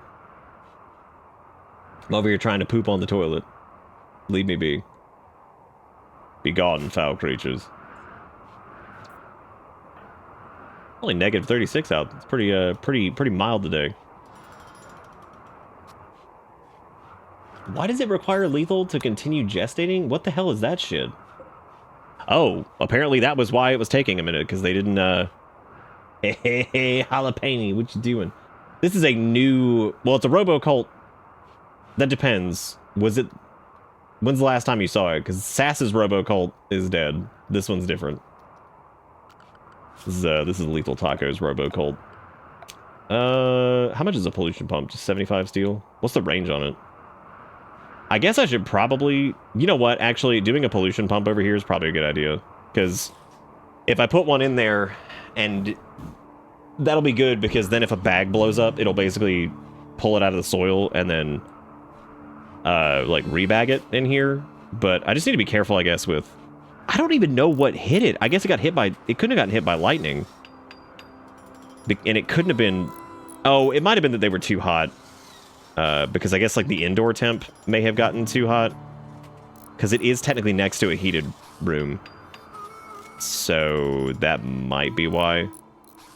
I'm over here trying to poop on the toilet. Leave me be. Be gone, foul creatures. Only negative 36 out. It's pretty mild today. Why does it require lethal to continue gestating? What the hell is that shit? Oh, apparently that was why it was taking a minute, because they didn't, Hey, jalapeno, what you doing? This is a new... Well, it's a Robocult. That depends. When's the last time you saw it? Because Sass's Robocult is dead. This one's different. This is Lethal Taco's Robocult. How much is a pollution pump? Just 75 steel? What's the range on it? I guess I should probably... You know what? Actually, doing a pollution pump over here is probably a good idea. Because if I put one in there, and that'll be good, because then if a bag blows up, it'll basically pull it out of the soil and then, like, rebag it in here. But I just need to be careful, I guess, with... I don't even know what hit it. I guess it got hit by... It couldn't have gotten hit by lightning. And it couldn't have been... Oh, it might have been that they were too hot. Because I guess, like, the indoor temp may have gotten too hot. Because it is technically next to a heated room. So that might be why.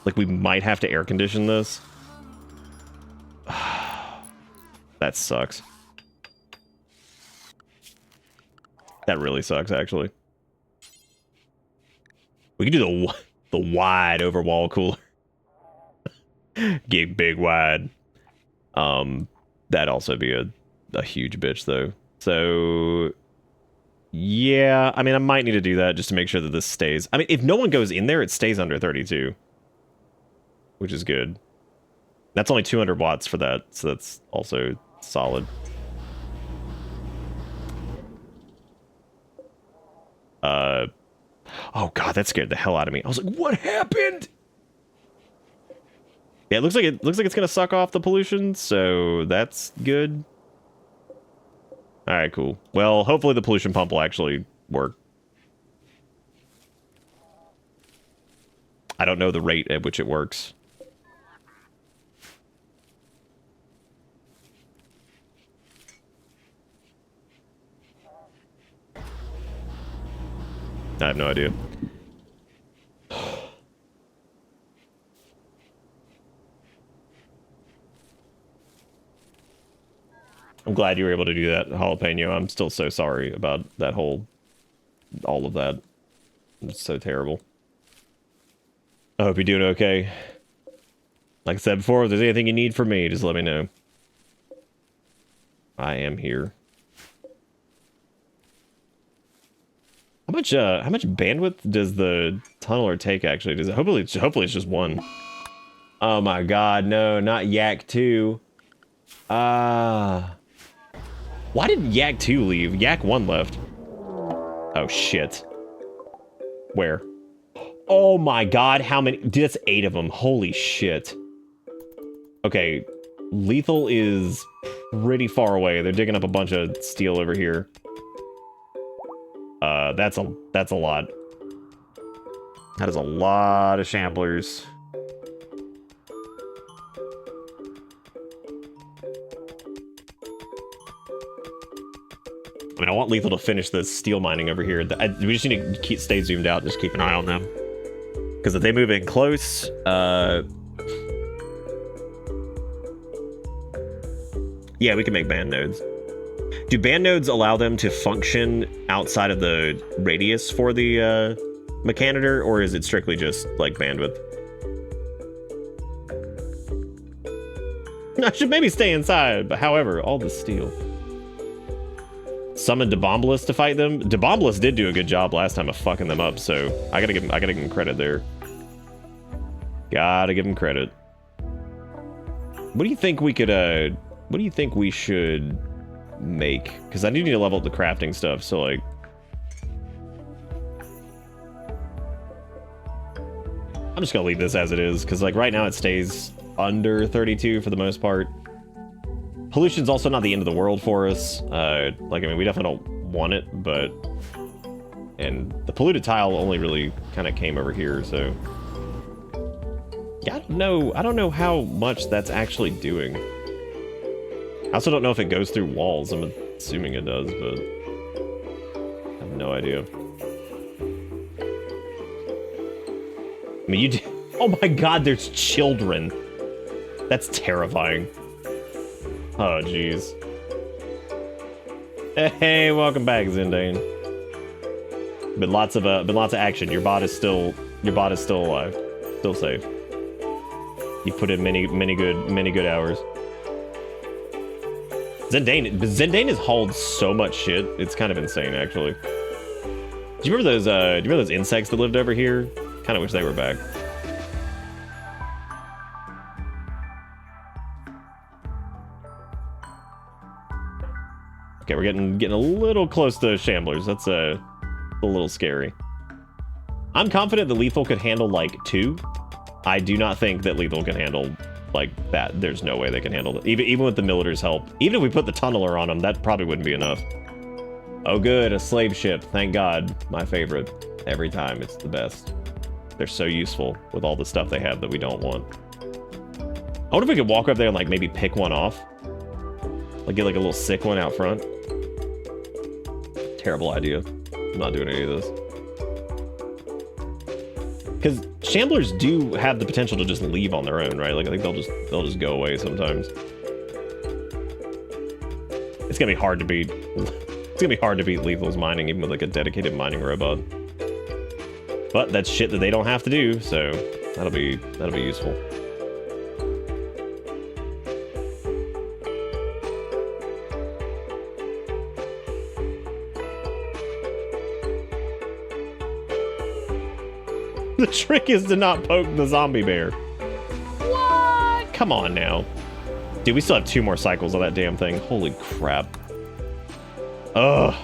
Like, we might have to air condition this. That sucks. That really sucks, actually. We could do the wide over wall cooler. Get big wide. That'd also be a huge bitch, though. So Yeah, I mean, I might need to do that just to make sure that this stays. I mean, if no one goes in there, it stays under 32. Which is good. That's only 200 watts for that, so that's also solid. Oh god, that scared the hell out of me. I was like, what happened? Yeah, it looks like it's gonna suck off the pollution, so that's good. Alright, cool. Well, hopefully the pollution pump will actually work. I don't know the rate at which it works. I have no idea. I'm glad you were able to do that, Jalapeno. I'm still so sorry about that all of that. It's so terrible. I hope you're doing okay. Like I said before, if there's anything you need from me, just let me know. I am here. How much bandwidth does the tunneler take actually? Does it hopefully it's just one. Oh my god, no, not Yak 2. Why didn't Yak 2 leave? Yak 1 left. Oh shit. Where? Oh my god, how many? Dude, that's 8 of them. Holy shit. Okay, Lethal is pretty far away. They're digging up a bunch of steel over here. That's a lot. That is a lot of shamblers. I mean, I want Lethal to finish the steel mining over here. We just need to stay zoomed out and just keep an eye on them. Because if they move in close, yeah, we can make band nodes. Do band nodes allow them to function outside of the radius for the mechanitor, or is it strictly just like bandwidth? I should maybe stay inside, but however, all the steel. Summon Debombolus to fight them. Debombolus did do a good job last time of fucking them up, so I gotta give him credit there. Gotta give him credit. What do you think we could what do you think we should make? Because I do need to level up the crafting stuff, so like I'm just gonna leave this as it is, because like right now it stays under 32 for the most part. Pollution's also not the end of the world for us. Like, I mean, we definitely don't want it, but... And the polluted tile only really kind of came over here, so... Yeah, I don't know how much that's actually doing. I also don't know if it goes through walls. I'm assuming it does, but... I have no idea. I mean, you do... Oh my god, there's children! That's terrifying. Oh, jeez. Hey, welcome back, Zindane. Been lots of action. Your bot is still alive, still safe. You put in many good hours. Zindane has hauled so much shit. It's kind of insane, actually. Do you remember those insects that lived over here? Kind of wish they were back. Okay, we're getting a little close to Shamblers. That's a little scary. I'm confident that Lethal could handle, like, 2. I do not think that Lethal can handle, like, that. There's no way they can handle it. Even with the Military's help. Even if we put the Tunneler on them, that probably wouldn't be enough. Oh, good. A slave ship. Thank God. My favorite. Every time. It's the best. They're so useful with all the stuff they have that we don't want. I wonder if we could walk up there and, like, maybe pick one off. Like, get, like, a little sick one out front. Terrible idea. I'm not doing any of this. Because Shamblers do have the potential to just leave on their own, right? Like, I think they'll just go away sometimes. It's gonna be hard to beat. It's gonna be hard to beat Lethal's mining, even with, like, a dedicated mining robot. But that's shit that they don't have to do, so that'll be useful. The trick is to not poke the zombie bear. What? Come on now. Dude, we still have 2 more cycles of that damn thing. Holy crap. Ugh.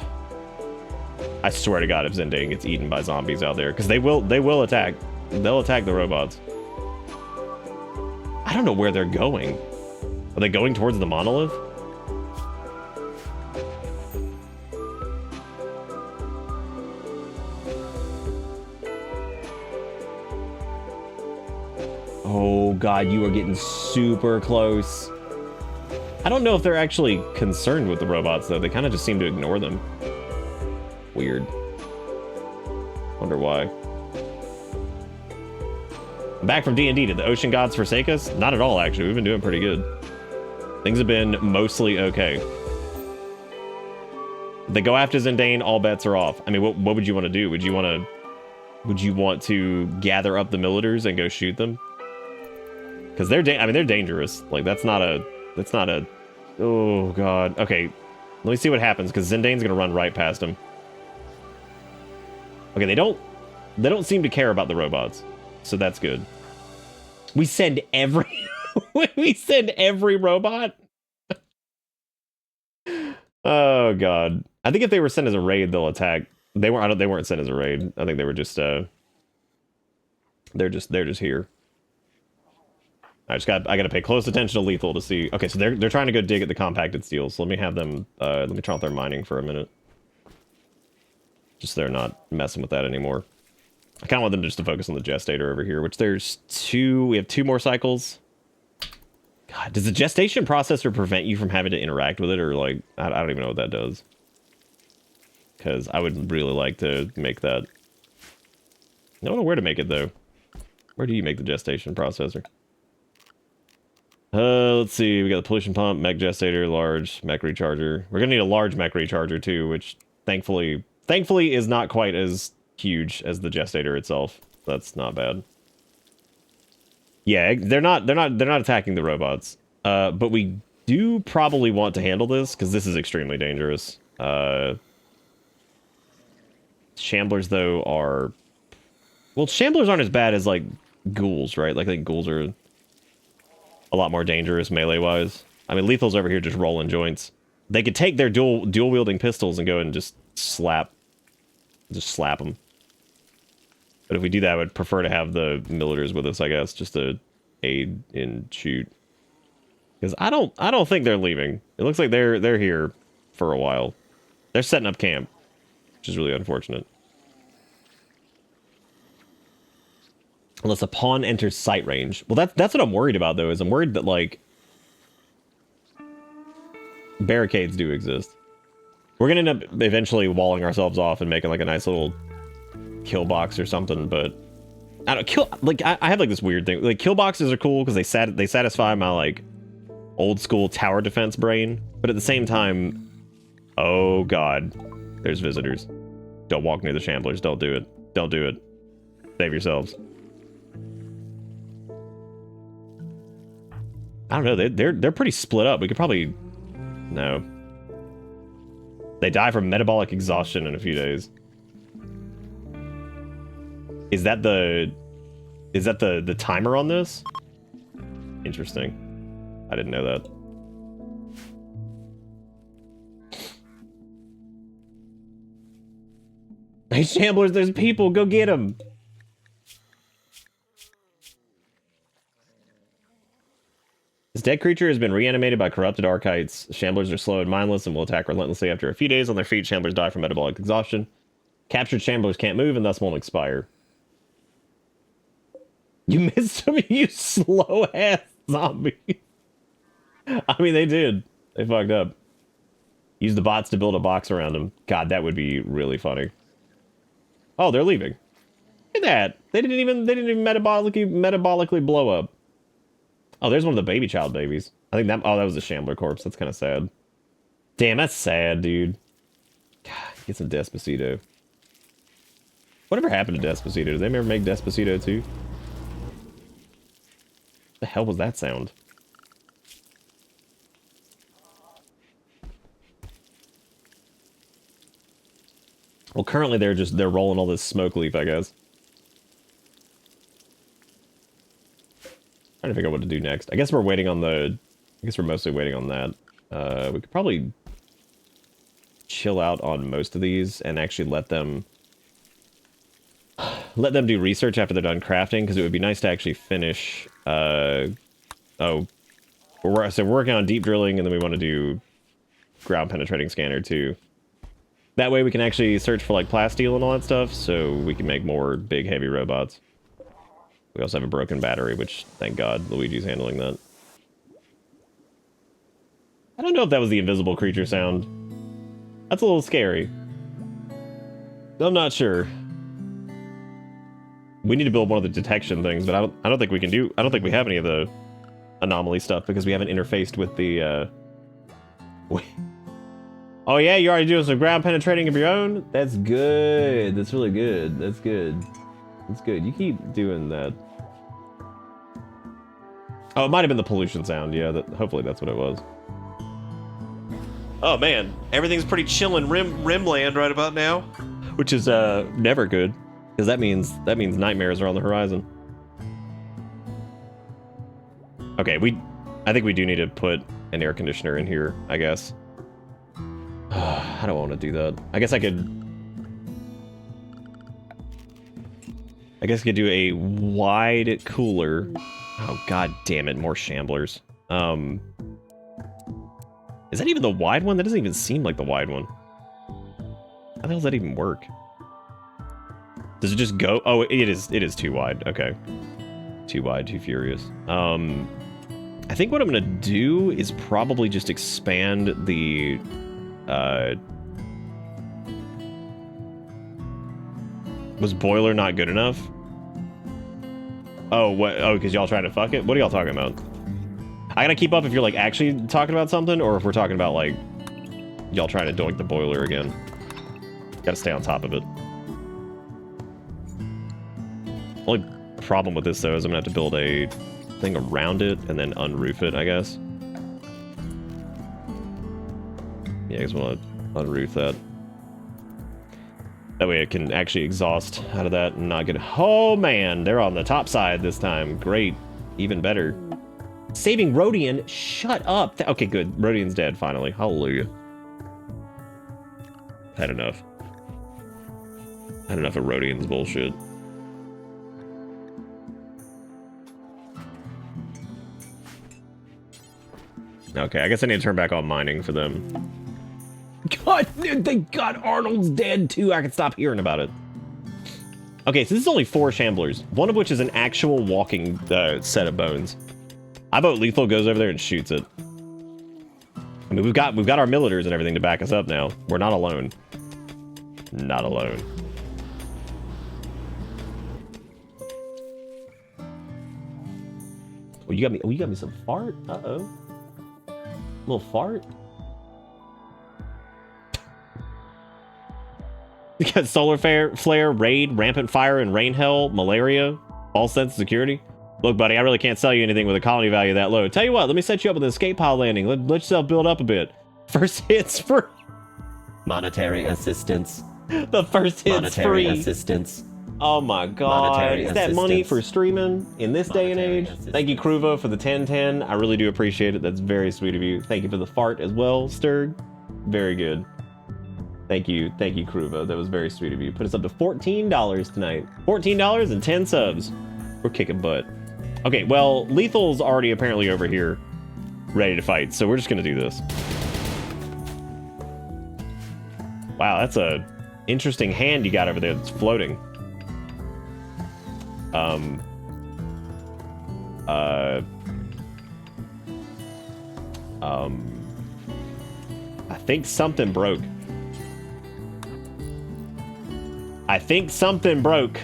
I swear to God if Zendane gets eaten by zombies out there. Because they will attack. They'll attack the robots. I don't know where they're going. Are they going towards the monolith? Oh God, you are getting super close. I don't know if they're actually concerned with the robots though. They kind of just seem to ignore them. Weird. Wonder why. I'm back from D&D. Did the ocean gods forsake us? Not at all, actually. We've been doing pretty good. Things have been mostly okay. If they go after Zendane, all bets are off. I mean, what would you want to do? Would you want to gather up the militars and go shoot them? Because they're dangerous. Like that's not a oh God. Okay, let me see what happens because Zendane's gonna run right past him. Okay, they don't seem to care about the robots, so that's good. We send every robot. Oh God, I think if they were sent as a raid, they'll attack. They weren't sent as a raid. I think they were just they're just here. I gotta pay close attention to lethal to see. Okay, so they're trying to go dig at the compacted steel. So let me have them. Let me try out their mining for a minute. Just they're not messing with that anymore. I kind of want them just to focus on the gestator over here, which there's 2. We have 2 more cycles. God, does the gestation processor prevent you from having to interact with it, or like I don't even know what that does? Because I would really like to make that. I don't know where to make it though. Where do you make the gestation processor? Let's see. We got the pollution pump, mech gestator, large mech recharger. We're gonna need a large mech recharger too, which thankfully is not quite as huge as the gestator itself. That's not bad. Yeah, they're not attacking the robots. But we do probably want to handle this because this is extremely dangerous. Shamblers though are, well, shamblers aren't as bad as like ghouls, right? Like I think ghouls are a lot more dangerous melee-wise. I mean, lethal's over here just rolling joints. They could take their dual-wielding pistols and go and just slap them. But if we do that, I would prefer to have the militars with us, I guess, just to aid in shoot. Because I don't think they're leaving. It looks like they're here for a while. They're setting up camp, which is really unfortunate. Unless a pawn enters sight range. Well, that's what I'm worried about, though, is I'm worried that, like, barricades do exist. We're going to end up eventually walling ourselves off and making, like, a nice little kill box or something, but... I don't... I have, like, this weird thing. Like, kill boxes are cool because they satisfy my, like, old-school tower defense brain, but at the same time... Oh, God. There's visitors. Don't walk near the shamblers. Don't do it. Don't do it. Save yourselves. I don't know. They're pretty split up. We could probably... No. They die from metabolic exhaustion in a few days. Is that the timer on this? Interesting. I didn't know that. Hey, shamblers, there's people. Go get them. This dead creature has been reanimated by corrupted archites. Shamblers are slow and mindless and will attack relentlessly after a few days on their feet. Shamblers die from metabolic exhaustion. Captured shamblers can't move and thus won't expire. You missed them, you slow-ass zombies. I mean, they did. They fucked up. Use the bots to build a box around them. God, that would be really funny. Oh, they're leaving. Look at that. They didn't even metabolically blow up. Oh, there's one of the baby child babies. I think that... Oh, that was a shambler corpse. That's kind of sad. Damn, that's sad, dude. God, get some Despacito. Whatever happened to Despacito? Did they ever make Despacito too? The hell was that sound? Well, currently they're rolling all this smoke leaf, I guess. Trying to figure out what to do next. I guess we're waiting on the... I guess we're mostly waiting on that. We could probably chill out on most of these and actually let them do research after they're done crafting, because it would be nice to actually finish... so we're working on deep drilling, and then we want to do ground penetrating scanner too. That way we can actually search for like plasteel and all that stuff, so we can make more big heavy robots. We also have a broken battery, which thank God Luigi's handling that. I don't know if that was the invisible creature sound. That's a little scary. I'm not sure. We need to build one of the detection things, but I don't think we can do... I don't think we have any of the anomaly stuff because we haven't interfaced with the... Oh yeah, you already doing some ground penetrating of your own? That's good. That's really good. That's good. That's good. You keep doing that. Oh, it might have been the pollution sound. Yeah, hopefully that's what it was. Oh man, everything's pretty chill in Rimland right about now. Which is never good, because that means nightmares are on the horizon. Okay, I think we do need to put an air conditioner in here, I guess. I don't want to do that. I guess I could do a wide cooler. Oh god damn it, more shamblers. Is that even the wide one? That doesn't even seem like the wide one. How the hell does that even work? Does it just go? Oh, it is too wide. Okay. Too wide, too furious. I think what I'm gonna do is probably just expand the was boiler not good enough? Oh, what? Oh, because y'all trying to fuck it? What are y'all talking about? I gotta keep up if you're like actually talking about something, or if we're talking about like y'all trying to doink the boiler again. Gotta stay on top of it. Only problem with this though is I'm gonna have to build a thing around it and then unroof it, I guess. Yeah, I just want to unroof that. That way it can actually exhaust out of that and not get... Oh man, they're on the top side this time. Great. Even better. Saving Rodian. Shut up. Okay, good. Rodian's dead, finally. Hallelujah. Had enough. Had enough of Rodian's bullshit. Okay, I guess I need to turn back on mining for them. God, thank God Arnold's dead too. I can stop hearing about it. Okay, so this is only 4 shamblers, one of which is an actual walking set of bones. I vote Lethal goes over there and shoots it. I mean, we've got our militars and everything to back us up now. We're not alone. Not alone. Oh, you got me some fart. Uh-oh. Little fart. You got solar flare, raid, rampant fire, and rain hell, malaria, false sense of security. Look, buddy, I really can't sell you anything with a colony value that low. Tell you what, let me set you up with an escape pod landing. Let yourself build up a bit. First hit's free. Monetary assistance. The first hit's free. Monetary assistance. Oh my god. Monetary Is that money assistance. for streaming in this day and age? Assistance. Thank you, Kruvo, for the 1010. I really do appreciate it. That's very sweet of you. Thank you for the fart as well, Sturg. Very good. Thank you, Kruvo. That was very sweet of you. Put us up to $14 tonight. $14 and 10 subs. We're kicking butt. Okay, well, Lethal's already apparently over here, ready to fight, so we're just gonna do this. Wow, that's a interesting hand you got over there that's floating. I think something broke. I think something broke.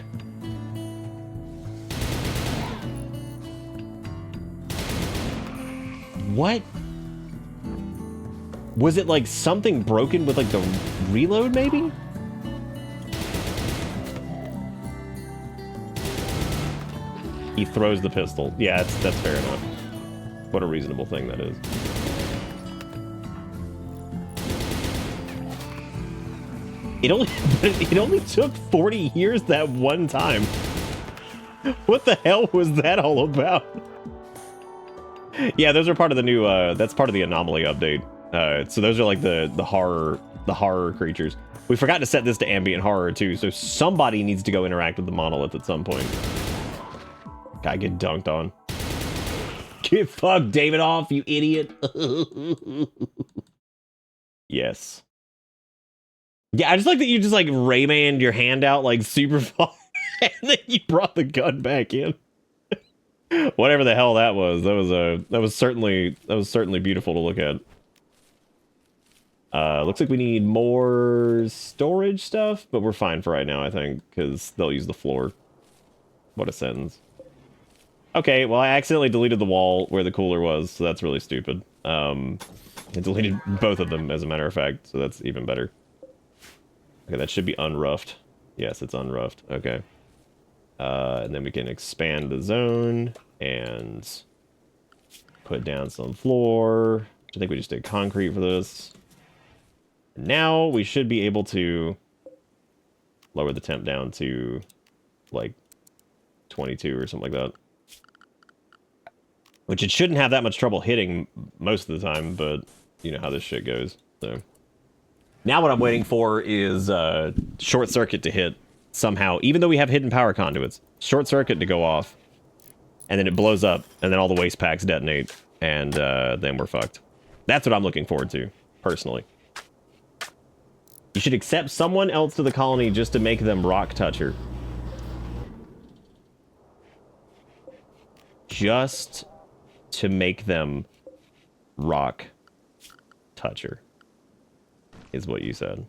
What? Was it like something broken with like the reload maybe? He throws the pistol. Yeah, that's fair enough. What a reasonable thing that is. It only took 40 years that one time. What the hell was that all about? Yeah, those are part of the new, that's part of the anomaly update. So those are like the horror creatures. We forgot to set this to ambient horror too, so somebody needs to go interact with the monolith at some point. Guy get dunked on. Get fucked David off, you idiot. Yes. Yeah, I just like that you just like Raymanned your hand out like super far, and then you brought the gun back in. Whatever the hell that was certainly beautiful to look at. Looks like we need more storage stuff, but we're fine for right now, I think, because they'll use the floor. What a sentence. Okay, well, I accidentally deleted the wall where the cooler was, so that's really stupid. I deleted both of them, as a matter of fact, so that's even better. Okay, that should be unroughed. Yes, it's unroughed. Okay. And then we can expand the zone and put down some floor. I think we just did concrete for this. And now we should be able to lower the temp down to like 22 or something like that. Which it shouldn't have that much trouble hitting most of the time, but you know how this shit goes. So now what I'm waiting for is short circuit to hit somehow, even though we have hidden power conduits. Short circuit to go off, and then it blows up, and then all the waste packs detonate, and then we're fucked. That's what I'm looking forward to, personally. You should accept someone else to the colony just to make them rock toucher. Just to make them rock toucher is what you said.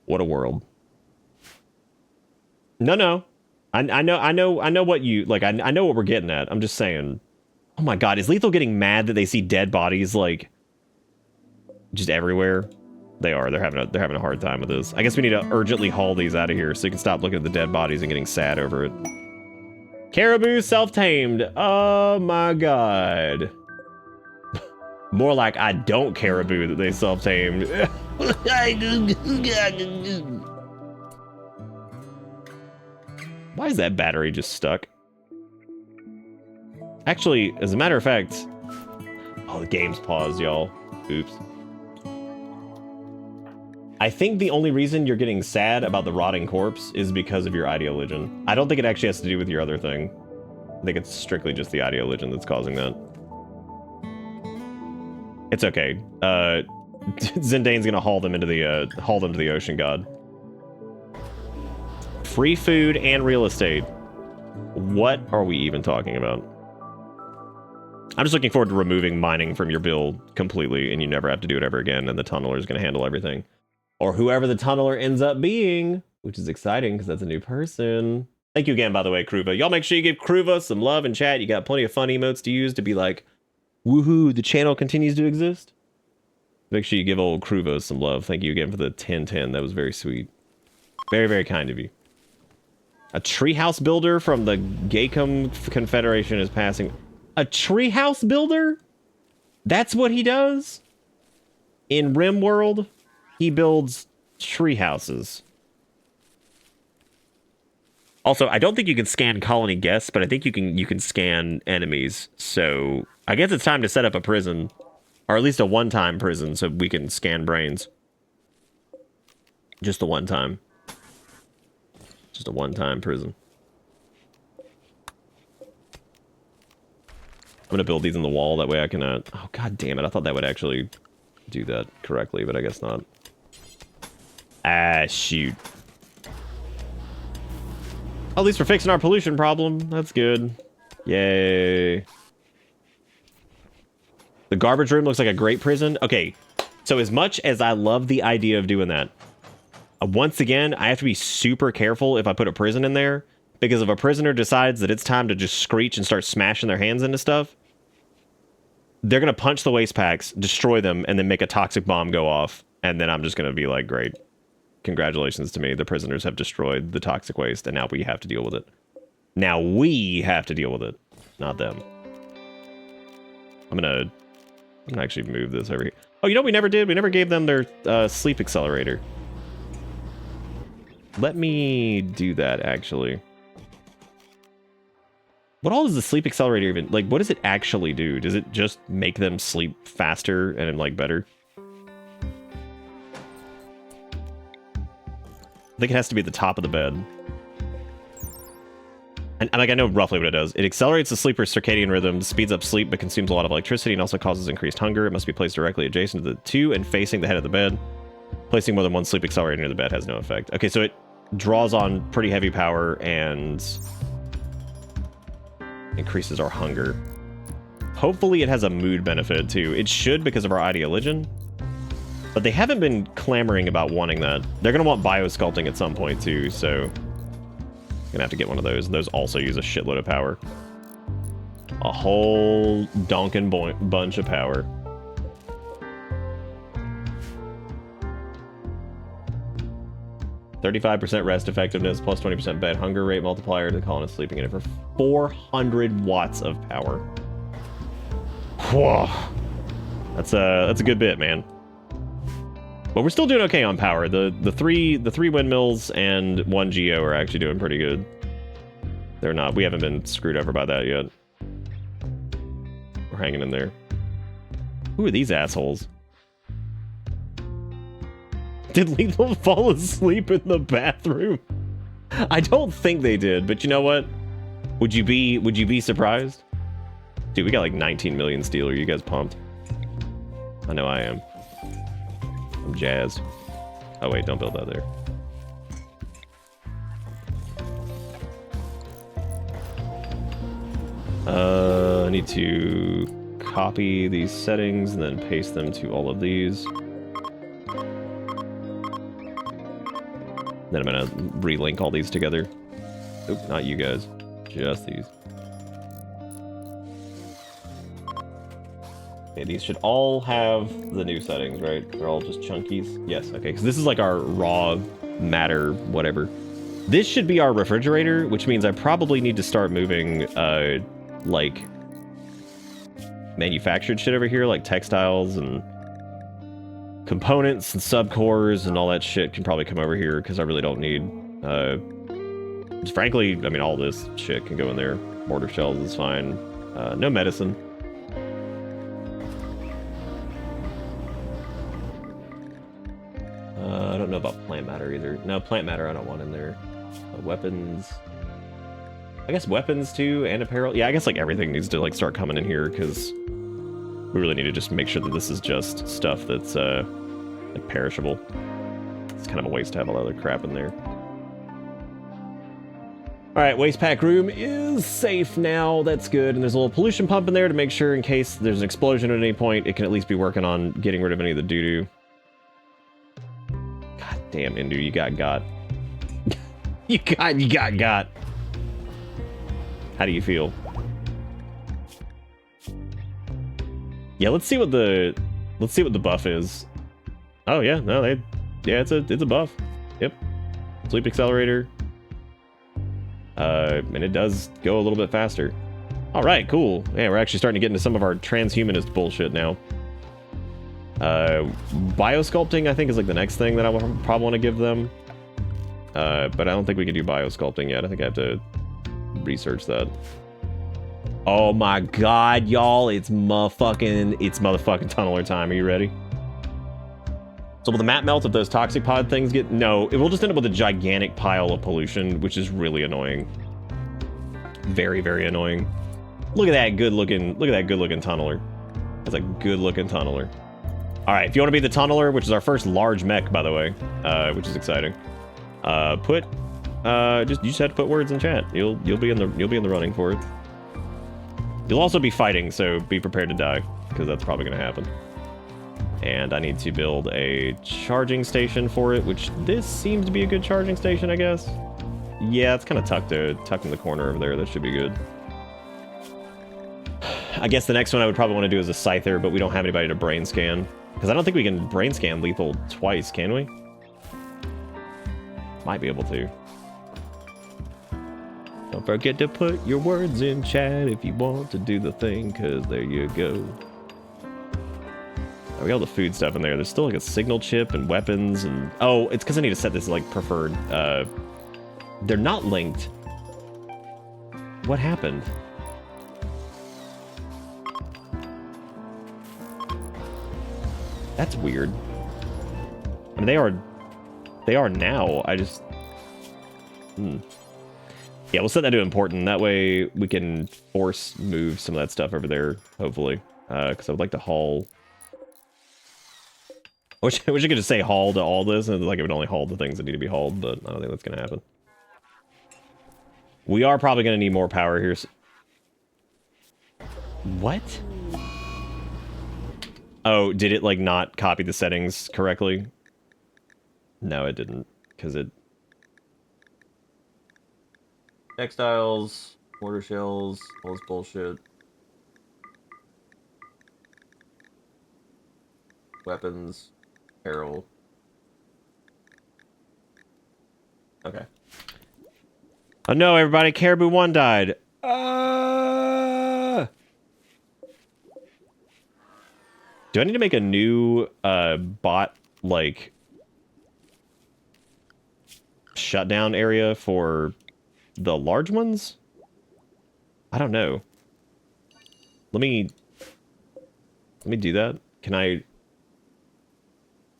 What a world. No. I know what you like. I know what we're getting at. I'm just saying. Oh my God, is Lethal getting mad that they see dead bodies like just everywhere? They are. They're having a hard time with this. I guess we need to urgently haul these out of here so you can stop looking at the dead bodies and getting sad over it. Caribou self-tamed. Oh my God. More like I don't caribou that they self-tamed. Why is that battery just stuck? Actually, as a matter of fact... Oh, the game's paused, y'all. Oops. I think the only reason you're getting sad about the rotting corpse is because of your ideologian. I don't think it actually has to do with your other thing. I think it's strictly just the ideologian that's causing that. It's okay. Zindane's gonna haul them to the ocean god. Free food and real estate. What are we even talking about? I'm just looking forward to removing mining from your build completely, and you never have to do it ever again, and the tunneler is gonna handle everything. Or whoever the tunneler ends up being, which is exciting because that's a new person. Thank you again, by the way, Kruva. Y'all make sure you give Kruva some love in chat. You got plenty of fun emotes to use to be like, woohoo, the channel continues to exist. Make sure you give old Kruva some love. Thank you again for the 1010. That was very sweet. Very, very kind of you. A treehouse builder from the Gaycom Confederation is passing. A treehouse builder? That's what he does? In Rimworld? He builds tree houses. Also, I don't think you can scan colony guests, but I think you can scan enemies. So I guess it's time to set up a prison, or at least a one-time prison, so we can scan brains. Just a one-time. Just a one-time prison. I'm gonna build these in the wall, that way I can, oh god damn it, I thought that would actually do that correctly, but I guess not. Ah, shoot. At least we're fixing our pollution problem. That's good. Yay. The garbage room looks like a great prison. Okay, so as much as I love the idea of doing that, once again, I have to be super careful if I put a prison in there, because if a prisoner decides that it's time to just screech and start smashing their hands into stuff, they're going to punch the waste packs, destroy them, and then make a toxic bomb go off, and then I'm just going to be like, great. Congratulations to me. The prisoners have destroyed the toxic waste, and now we have to deal with it. Now we have to deal with it, not them. I'm gonna actually move this over here. Oh, you know what we never did? We never gave them their sleep accelerator. Let me do that, actually. What all does the sleep accelerator even, like, what does it actually do? Does it just make them sleep faster and, like, better? I think it has to be at the top of the bed. And like, I know roughly what it does. It accelerates the sleeper's circadian rhythm, speeds up sleep, but consumes a lot of electricity and also causes increased hunger. It must be placed directly adjacent to the two and facing the head of the bed. Placing more than one sleep accelerator near the bed has no effect. Okay, so it draws on pretty heavy power and increases our hunger. Hopefully it has a mood benefit too. It should because of our ideologian. But they haven't been clamoring about wanting that. They're going to want biosculpting at some point too, so gonna have to get one of those. Those also use a shitload of power. A whole donkin' bunch of power. %35% rest effectiveness, plus 20% bed hunger rate multiplier to the colonist sleeping in it for 400 watts of power. Whoa. That's a good bit, man. But we're still doing okay on power. The three windmills and one Geo are actually doing pretty good. They're not. We haven't been screwed over by that yet. We're hanging in there. Who are these assholes? Did Lethal fall asleep in the bathroom? I don't think they did, but you know what? Would you be surprised? Dude, we got like 19 million steel. Are you guys pumped? I know I am. I'm jazzed. Oh wait, don't build that there. I need to copy these settings and then paste them to all of these. Then I'm gonna relink all these together. Oop, not you guys. Just these. Okay, these should all have the new settings, right? They're all just chunkies? Yes, okay, because this is like our raw matter, whatever. This should be our refrigerator, which means I probably need to start moving, like, manufactured shit over here, like textiles and components and subcores and all that shit can probably come over here, because I really don't need, frankly, I mean, all this shit can go in there. Mortar shells is fine. No medicine. I don't know about plant matter either. No, plant matter I don't want in there. Weapons. I guess weapons too, and apparel. Yeah, I guess like everything needs to like start coming in here, because we really need to just make sure that this is just stuff that's like perishable. It's kind of a waste to have all that other crap in there. Alright, waste pack room is safe now. That's good. And there's a little pollution pump in there to make sure in case there's an explosion at any point, it can at least be working on getting rid of any of the doo-doo. God damn, Indu, you got. you got. How do you feel? Yeah, let's see what the buff is. Oh yeah, no, it's a buff. Yep. Sleep accelerator. And it does go a little bit faster. All right, cool. Yeah, we're actually starting to get into some of our transhumanist bullshit now. Biosculpting, I think, is like the next thing that I would probably want to give them. But I don't think we can do biosculpting yet. I think I have to research that. Oh my god, y'all, it's motherfucking tunneler time. Are you ready? So will the map melt if those toxic pod things get... No, it will just end up with a gigantic pile of pollution, which is really annoying. Very, very annoying. Look at that good-looking tunneler. That's a good-looking tunneler. All right, if you want to be the tunneler, which is our first large mech, by the way, which is exciting, you just had to put words in chat. You'll be in the running for it. You'll also be fighting, so be prepared to die, because that's probably going to happen. And I need to build a charging station for it, which this seems to be a good charging station, I guess. Yeah, it's kind of tucked in the corner over there. That should be good. I guess the next one I would probably want to do is a Scyther, but we don't have anybody to brain scan. Because I don't think we can brain scan lethal twice, can we? Might be able to. Don't forget to put your words in chat if you want to do the thing, because there you go. We got all the food stuff in there. There's still like a signal chip and weapons and... Oh, it's because I need to set this like preferred. They're not linked. What happened? That's weird. I mean, they are now. I just... Yeah, we'll set that to important. That way we can force move some of that stuff over there, hopefully. Because I would like to haul... I wish I could just say haul to all this, and like it would only haul the things that need to be hauled, but I don't think that's going to happen. We are probably going to need more power here. What? Oh, did it like not copy the settings correctly? No, it didn't, because it... Textiles, mortar shells, all this bullshit. Weapons, apparel. Okay. Oh no, everybody, Caribou 1 died. Do I need to make a new bot, like, shutdown area for the large ones? I don't know. Let me do that. Can I...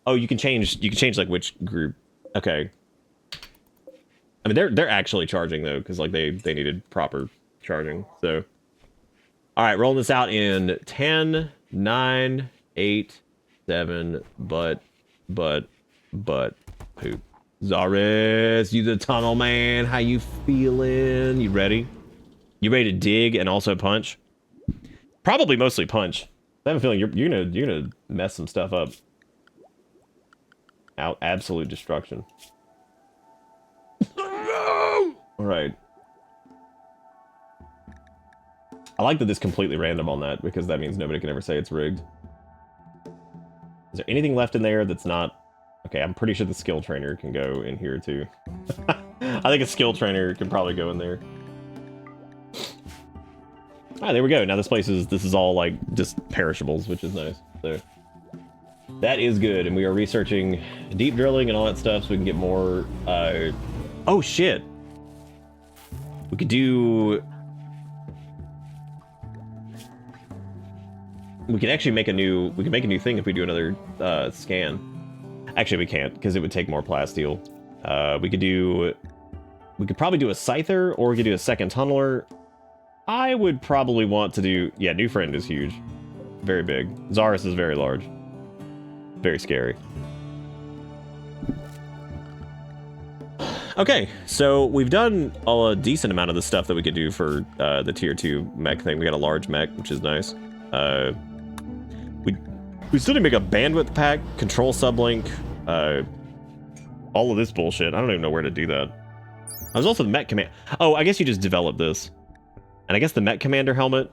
Oh, you can change like which group. Okay. I mean, they're actually charging though, because like they needed proper charging. So, all right, rolling this out in 10, 9, 8, 7. But poop. Zaris, you the tunnel man. How you feeling? You ready? You ready to dig and also punch? Probably mostly punch. I have a feeling you're gonna mess some stuff up. Out absolute destruction. All right. I like that this completely random on that, because that means nobody can ever say it's rigged. Is there anything left in there that's not... Okay, I'm pretty sure the skill trainer can go in here too. I think a skill trainer can probably go in there. Ah, there we go. Now this is all like just perishables, which is nice. So that is good, and we are researching deep drilling and all that stuff so we can get more... Oh shit! We could do... We could actually make a new... We could make a new thing if we do another scan. Actually, we can't, because it would take more plasteel. We could probably do a scyther, or we could do a second tunneler. I would probably want to do... Yeah, new friend is huge. Very big. Zaris is very large. Very scary. Okay, so we've done a decent amount of the stuff that we could do for the tier 2 mech thing. We got a large mech, which is nice. We still need to make a bandwidth pack, control sublink, all of this bullshit. I don't even know where to do that. There's also the mech command. Oh, I guess you just develop this. And I guess the mech commander helmet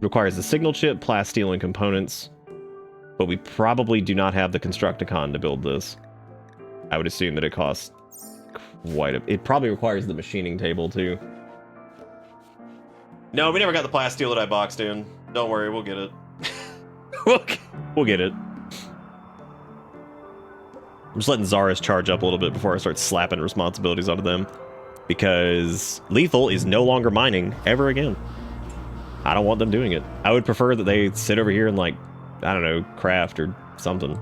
requires the signal chip, plasteel, and components. But we probably do not have the Constructicon to build this. I would assume that it costs quite a... It probably requires the machining table, too. No, we never got the plasteel that I boxed in. Don't worry, we'll get it. We'll get it. I'm just letting Zaris charge up a little bit before I start slapping responsibilities onto them. Because Lethal is no longer mining ever again. I don't want them doing it. I would prefer that they sit over here and, like, I don't know, craft or something.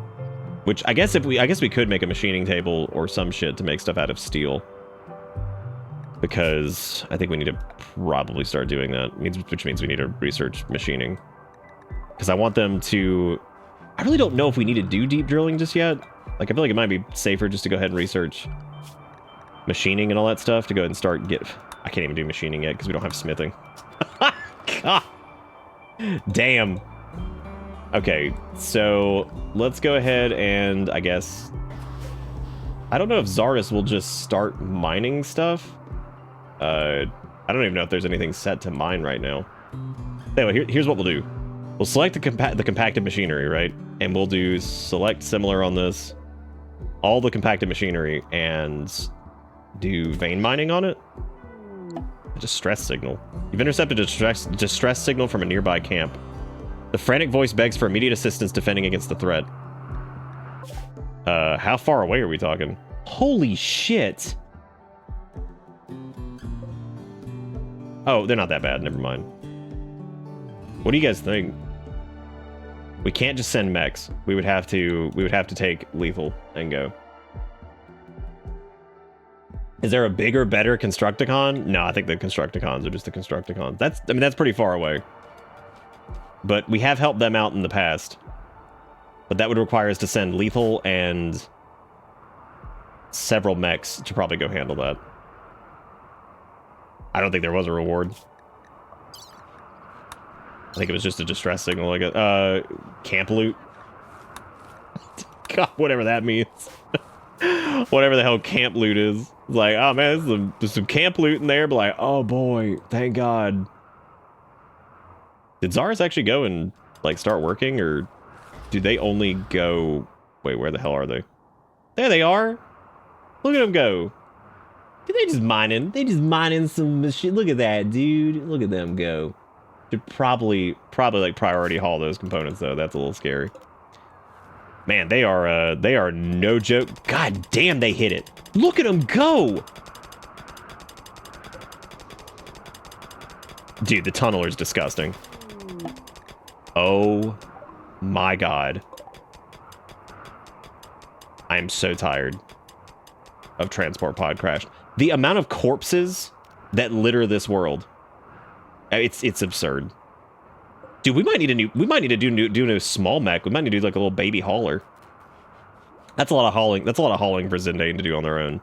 Which I guess we could make a machining table or some shit to make stuff out of steel. Because I think we need to probably start doing that. Which means we need to research machining. Because I want them to... I really don't know if we need to do deep drilling just yet. Like, I feel like it might be safer just to go ahead and research machining and all that stuff to go ahead and start I can't even do machining yet because we don't have smithing. God. Damn. Okay, so let's go ahead and I guess... I don't know if Zaris will just start mining stuff. I don't even know if there's anything set to mine right now. Anyway, here's what we'll do. We'll select the compacted machinery, right? And we'll do select similar on this. All the compacted machinery and do vein mining on it. A distress signal. You've intercepted a distress signal from a nearby camp. The frantic voice begs for immediate assistance defending against the threat. How far away are we talking? Holy shit! Oh, they're not that bad. Never mind. What do you guys think? We can't just send mechs. We would have to take lethal and go. Is there a bigger, better Constructicon? No, I think the Constructicons are just the Constructicons. That's pretty far away. But we have helped them out in the past. But that would require us to send lethal and several mechs to probably go handle that. I don't think there was a reward. I think it was just a distress signal, like a camp loot. God, whatever that means. Whatever the hell camp loot is. It's like, oh man, there's some camp loot in there, but like, oh boy, thank God. Did Zars actually go and like start working, or do they only go? Wait, where the hell are they? There they are. Look at them go. They just mining. They just mining some machine. Look at that, dude. Look at them go. Should probably like priority haul those components though. That's a little scary. Man, they are no joke. God damn, they hit it. Look at them go. Dude, the tunneler's disgusting. Oh my God. I am so tired of transport pod crash. The amount of corpses that litter this world. It's absurd. Dude, we might need to do a small mech. We might need to do like a little baby hauler. That's a lot of hauling. That's a lot of hauling for Zindane to do on their own.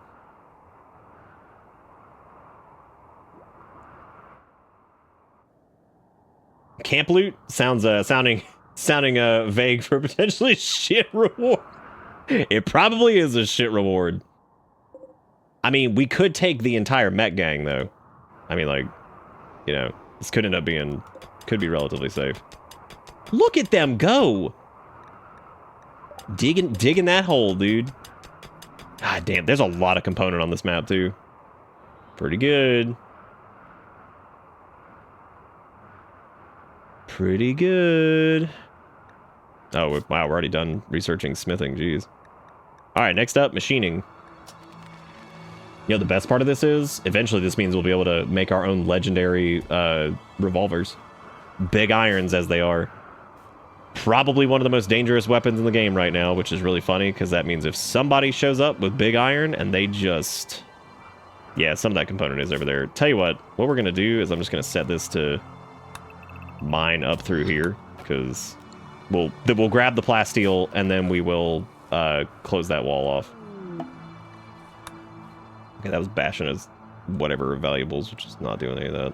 Camp loot sounds sounding vague for potentially shit reward. It probably is a shit reward. I mean, we could take the entire mech gang though. I mean, like, you know, this could end up being, could be relatively safe. Look at them go. Digging that hole, dude. God damn, there's a lot of component on this map too. Pretty good. Pretty good. Oh, wow, we're already done researching smithing, jeez. All right, next up, machining. You know, the best part of this is, eventually this means we'll be able to make our own legendary revolvers. Big irons as they are. Probably one of the most dangerous weapons in the game right now, which is really funny, because that means if somebody shows up with big iron and they just... Yeah, some of that component is over there. Tell you what we're going to do is I'm just going to set this to mine up through here, because we'll grab the plasteel and then we will close that wall off. Okay, that was bashing as whatever valuables, which is not doing any of that.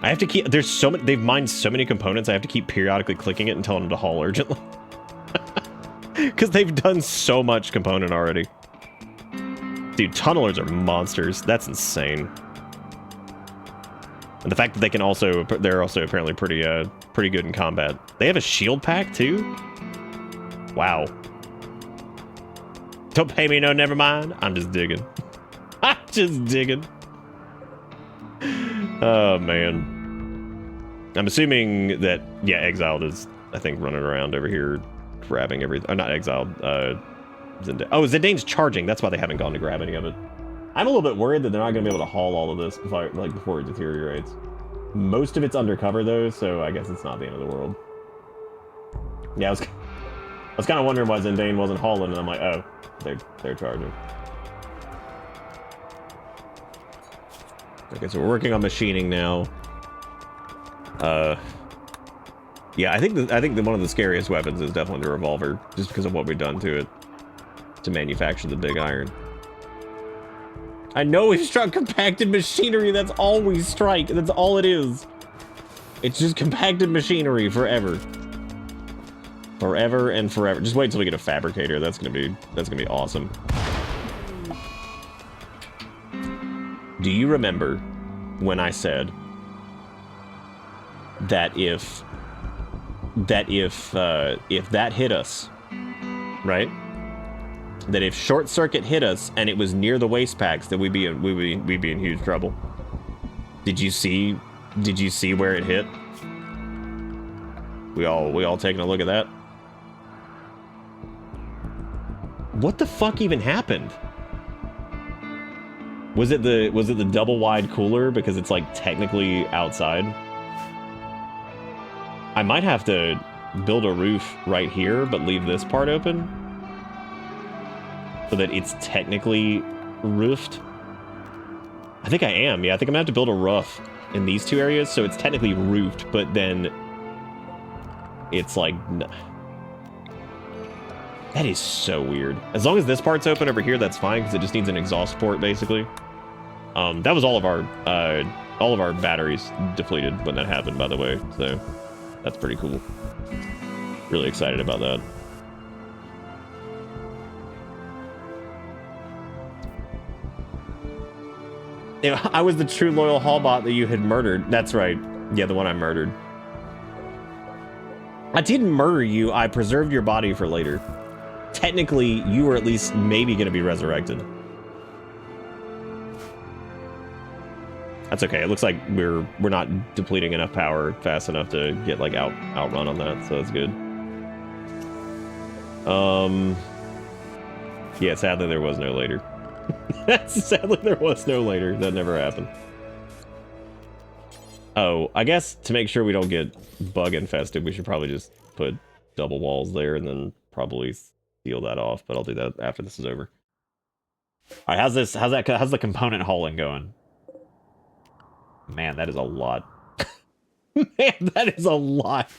I have to keep, there's so many, they've mined so many components, I have to keep periodically clicking it and telling them to haul urgently. Because they've done so much component already. Dude, tunnelers are monsters. That's insane. And the fact that they can also, they're also apparently pretty good in combat. They have a shield pack too? Wow. Don't pay me no, never mind. I'm just digging. I'm just digging. Oh, man. I'm assuming that, yeah, Exiled is, I think, running around over here grabbing everything. Oh, not Exiled. Zindane. Oh, Zindane's charging. That's why they haven't gone to grab any of it. I'm a little bit worried that they're not going to be able to haul all of this before it deteriorates. Most of it's undercover, though, so I guess it's not the end of the world. Yeah, I was kind of wondering why Zindane wasn't hauling, and I'm like, oh, they're charging. Okay, so we're working on machining now. Yeah, I think one of the scariest weapons is definitely the revolver, just because of what we've done to it to manufacture the big iron. I know we've struck compacted machinery. That's all we strike. That's all it is. It's just compacted machinery forever. Forever and forever. Just wait till we get a fabricator. That's gonna be awesome. Do you remember when I said that if that hit us, right? That if short circuit hit us and it was near the waste packs, that we'd be in huge trouble. Did you see where it hit? We all taking a look at that? What the fuck even happened? Was it the double wide cooler because it's like technically outside? I might have to build a roof right here, but leave this part open so that it's technically roofed. I think I am. Yeah, I think I'm gonna have to build a roof in these two areas, so it's technically roofed, but then it's like... That is so weird. As long as this part's open over here, that's fine, because it just needs an exhaust port, basically. That was all of our batteries depleted when that happened, by the way, so that's pretty cool. Really excited about that. Yeah, I was the true loyal Hallbot that you had murdered. That's right. Yeah, the one I murdered. I didn't murder you. I preserved your body for later. Technically, you were at least maybe going to be resurrected. That's okay. It looks like we're not depleting enough power fast enough to get like outrun on that, so that's good. Yeah, sadly there was no later. Sadly there was no later. That never happened. Oh, I guess to make sure we don't get bug infested, we should probably just put double walls there and then probably seal that off, but I'll do that after this is over. All right, how's the component hauling going? Man, that is a lot. Man, that is a lot.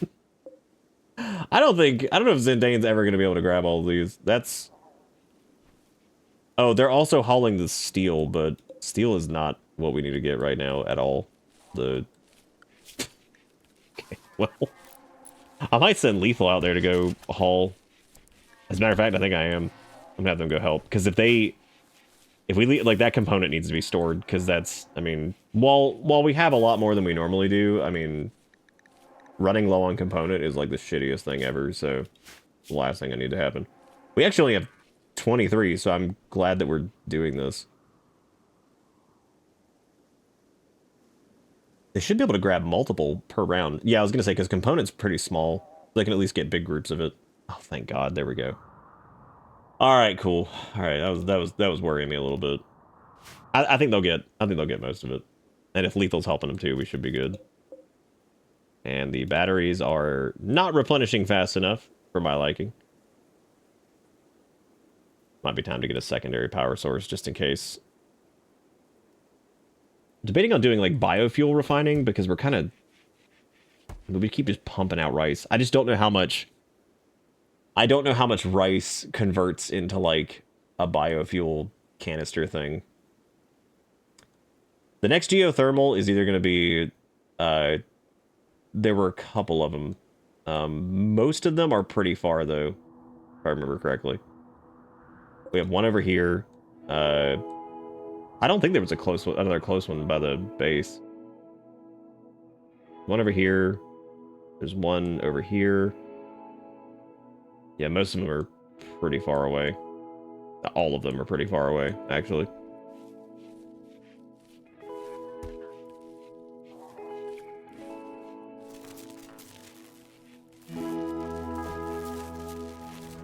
I don't know if Zindane's ever going to be able to grab all of these. That's... Oh, they're also hauling the steel, but steel is not what we need to get right now at all. Okay, well... I might send Lethal out there to go haul. As a matter of fact, I think I am. I'm gonna have them go help. Because if we leave, like, that component needs to be stored, because that's, I mean, while we have a lot more than we normally do, I mean, running low on component is like the shittiest thing ever, so it's the last thing I need to happen. We actually only have 23, so I'm glad that we're doing this. They should be able to grab multiple per round. Yeah, I was gonna say, because component's pretty small. They can at least get big groups of it. Oh, thank God. There we go. All right, cool. All right, that was worrying me a little bit. I think they'll get most of it. And if Lethal's helping them too, we should be good. And the batteries are not replenishing fast enough for my liking. Might be time to get a secondary power source just in case. Debating on doing like biofuel refining because we're kind of... We keep just pumping out rice. I just don't know how much... I don't know how much rice converts into like a biofuel canister thing. The next geothermal is either going to be... there were a couple of them. Most of them are pretty far though, if I remember correctly. We have one over here. I don't think there was another close one by the base. One over here. There's one over here. Yeah, most of them are pretty far away. All of them are pretty far away, actually.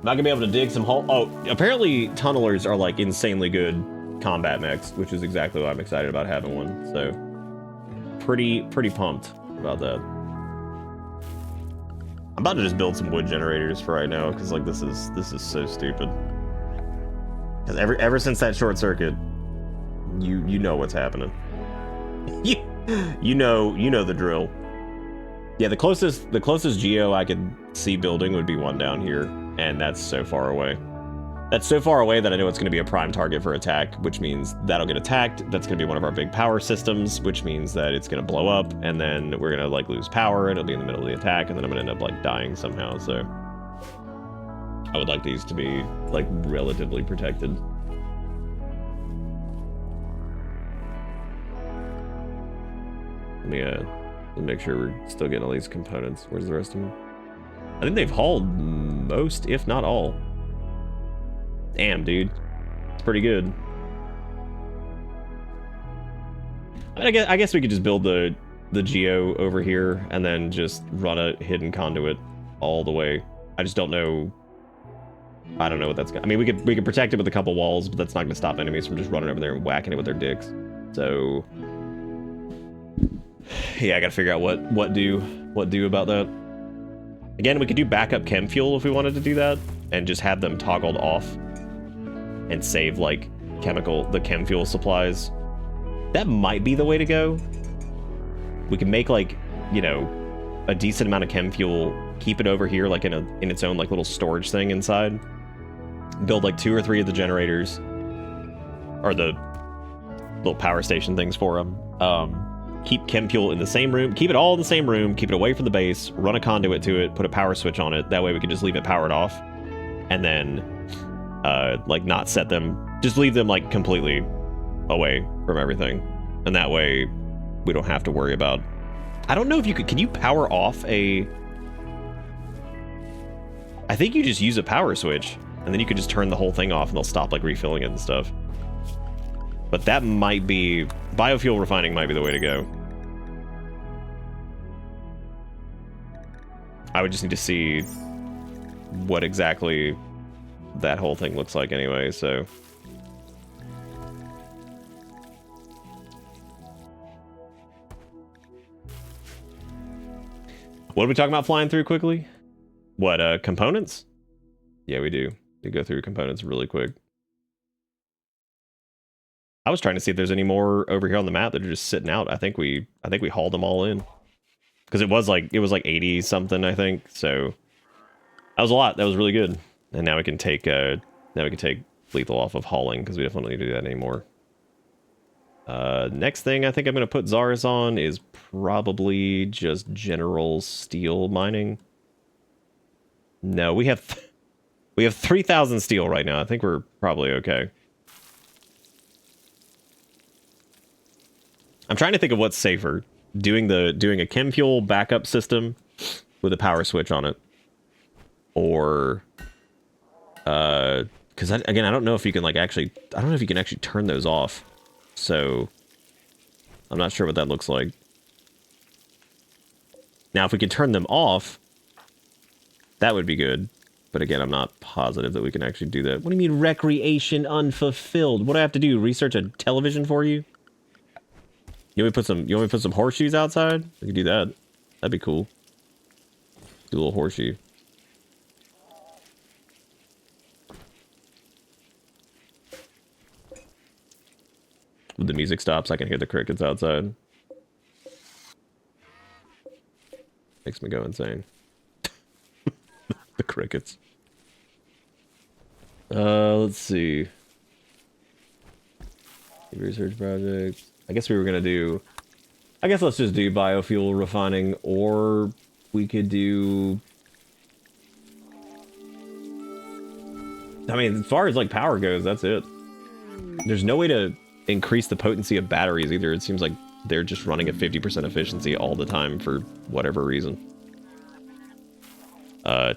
Not gonna be able to dig some hole. Oh, apparently tunnelers are like insanely good combat mechs, which is exactly why I'm excited about having one. So pretty pumped about that. I'm about to just build some wood generators for right now because like this is so stupid. Because ever since that short circuit, you know what's happening. you know the drill. Yeah, the closest geo I could see building would be one down here, and that's so far away. That's so far away that I know it's going to be a prime target for attack, which means that'll get attacked. That's going to be one of our big power systems, which means that it's going to blow up, and then we're going to like lose power, and it'll be in the middle of the attack, and then I'm going to end up like dying somehow. So I would like these to be like relatively protected. Let me make sure we're still getting all these components. Where's the rest of them? I think they've hauled most, if not all. Damn, dude. It's pretty good. I guess we could just build the geo over here and then just run a hidden conduit all the way. I just don't know. I don't know what that's gonna... I mean, we could protect it with a couple walls, but that's not gonna stop enemies from just running over there and whacking it with their dicks. So yeah, I gotta figure out what do about that. Again, we could do backup chem fuel if we wanted to do that, and just have them toggled off and save like the chem fuel supplies. That might be the way to go. We can make like, you know, a decent amount of chem fuel, keep it over here like in its own like little storage thing inside. Build like 2 or 3 of the generators, or the little power station things for them. Keep chem fuel in the same room, keep it all in the same room, keep it away from the base, run a conduit to it, put a power switch on it. That way we can just leave it powered off, and then like not set them, just leave them like completely away from everything. And that way we don't have to worry about, I don't know if you can you power off I think you just use a power switch and then you could just turn the whole thing off and they'll stop like refilling it and stuff. But that might be, biofuel refining might be the way to go. I would just need to see what exactly that whole thing looks like anyway, so. What are we talking about flying through quickly? What, components? Yeah, we do. We go through components really quick. I was trying to see if there's any more over here on the map that are just sitting out. I think we hauled them all in. Because it was like 80 something, I think. So that was a lot. That was really good. And now we can take lethal off of hauling, because we definitely don't need to do that anymore. Next thing I think I'm gonna put Zaris on is probably just general steel mining. No, we have 3,000 steel right now. I think we're probably okay. I'm trying to think of what's safer. Doing a chem fuel backup system with a power switch on it. Or because again, I don't know if you can like actually, I don't know if you can actually turn those off. So I'm not sure what that looks like. Now if we can turn them off, that would be good. But again, I'm not positive that we can actually do that. What do you mean recreation unfulfilled? What do I have to do? Research a television for you? You want me to put some horseshoes outside? We can do that. That'd be cool. Do a little horseshoe. When the music stops, I can hear the crickets outside. Makes me go insane. The crickets. Let's see. Research projects. I guess we were gonna do, I guess let's just do biofuel refining, or we could do, I mean, as far as like power goes, that's it. There's no way to increase the potency of batteries either. It seems like they're just running at 50% efficiency all the time for whatever reason.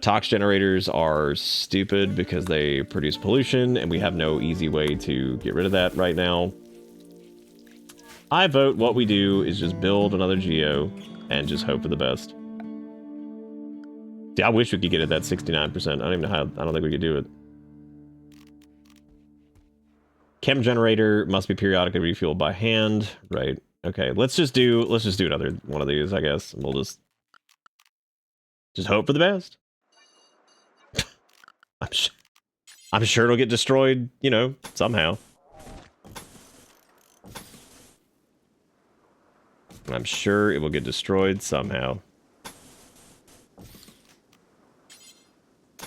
Tox generators are stupid because they produce pollution, and we have no easy way to get rid of that right now. I vote what we do is just build another geo and just hope for the best. See, I wish we could get it at 69%. I don't even know how, I don't think we could do it. Chem generator must be periodically refueled by hand. Right. Okay, let's just do another one of these, I guess. And we'll just hope for the best. I'm sure it'll get destroyed, you know, somehow. I'm sure it will get destroyed somehow.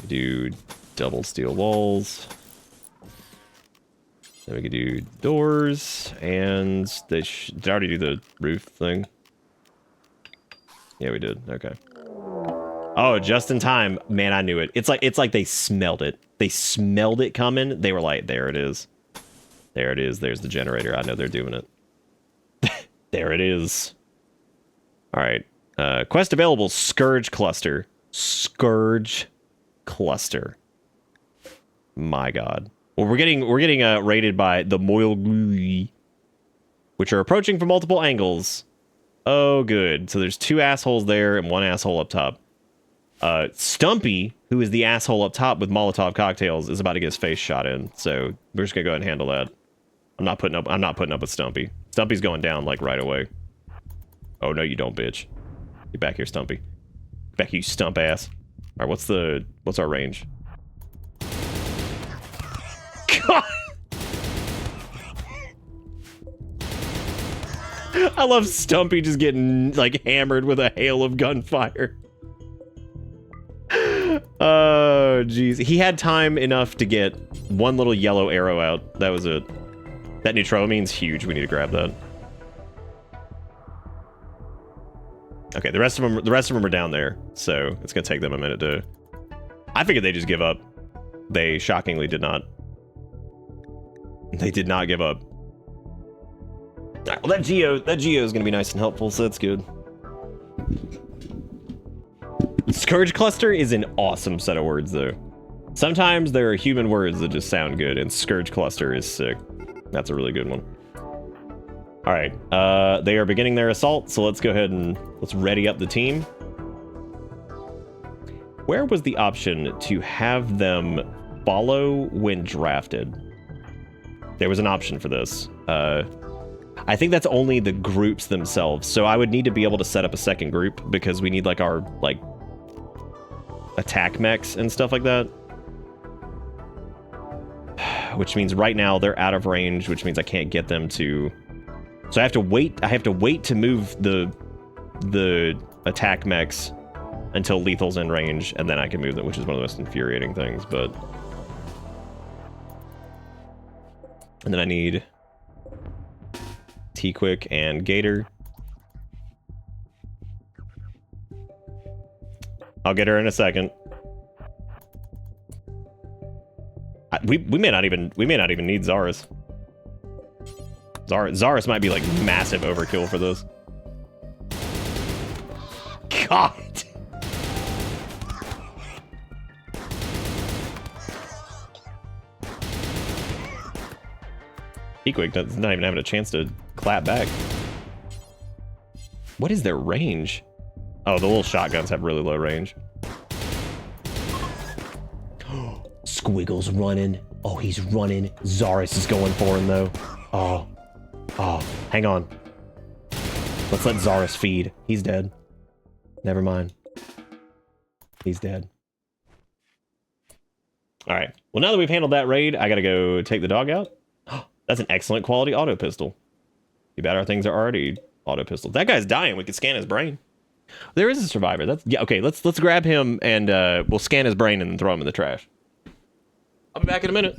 Do double steel walls. Then we can do doors, and did I already do the roof thing? Yeah, we did. Okay. Oh, just in time. Man, I knew it. It's like they smelled it. They smelled it coming. They were like, there it is. There it is. There's the generator. I know they're doing it. There it is. All right. Quest available, Scourge Cluster. Scourge Cluster. My God. Well, we're getting raided by the Moilglui, which are approaching from multiple angles. Oh, good. So there's 2 assholes there and 1 asshole up top. Stumpy, who is the asshole up top with Molotov cocktails, is about to get his face shot in. So we're just gonna go ahead and handle that. I'm not putting up with Stumpy. Stumpy's going down like right away. Oh no, you don't, bitch. Get back here, Stumpy. Get back here, you stump ass. All right, what's our range? God. I love Stumpy just getting like hammered with a hail of gunfire. Oh, jeez. He had time enough to get one little yellow arrow out. That was it. That neutroamine's huge. We need to grab that. Okay, the rest of them are down there, so it's gonna take them a minute to. I figured they just give up. They shockingly did not. They did not give up. All right, well, that geo is gonna be nice and helpful, so that's good. Scourge Cluster is an awesome set of words, though. Sometimes there are human words that just sound good, and Scourge Cluster is sick. That's a really good one. All right, they are beginning their assault, so let's go ahead and let's ready up the team. Where was the option to have them follow when drafted? There was an option for this. I think that's only the groups themselves, so I would need to be able to set up a second group because we need like our attack mechs and stuff like that. Which means right now they're out of range, which means I can't get them to. So I have to wait. I have to wait to move the attack mechs until lethal's in range, and then I can move them, which is one of the most infuriating things. But and then I need T-Quick and Gator. I'll get her in a second. We may not even need Zaris. Zaris might be like massive overkill for this. God. T-Quick does not even having a chance to clap back. What is their range? Oh, the little shotguns have really low range. Squiggle's running. Oh, he's running. Zaris is going for him, though. Oh, hang on. Let's let Zaris feed. He's dead. Never mind. He's dead. All right. Well, now that we've handled that raid, I gotta go take the dog out. That's an excellent quality auto pistol. Too bad our things are already auto pistols. That guy's dying. We could scan his brain. There is a survivor. That's yeah. Okay, let's grab him and we'll scan his brain and then throw him in the trash. I'll be back in a minute.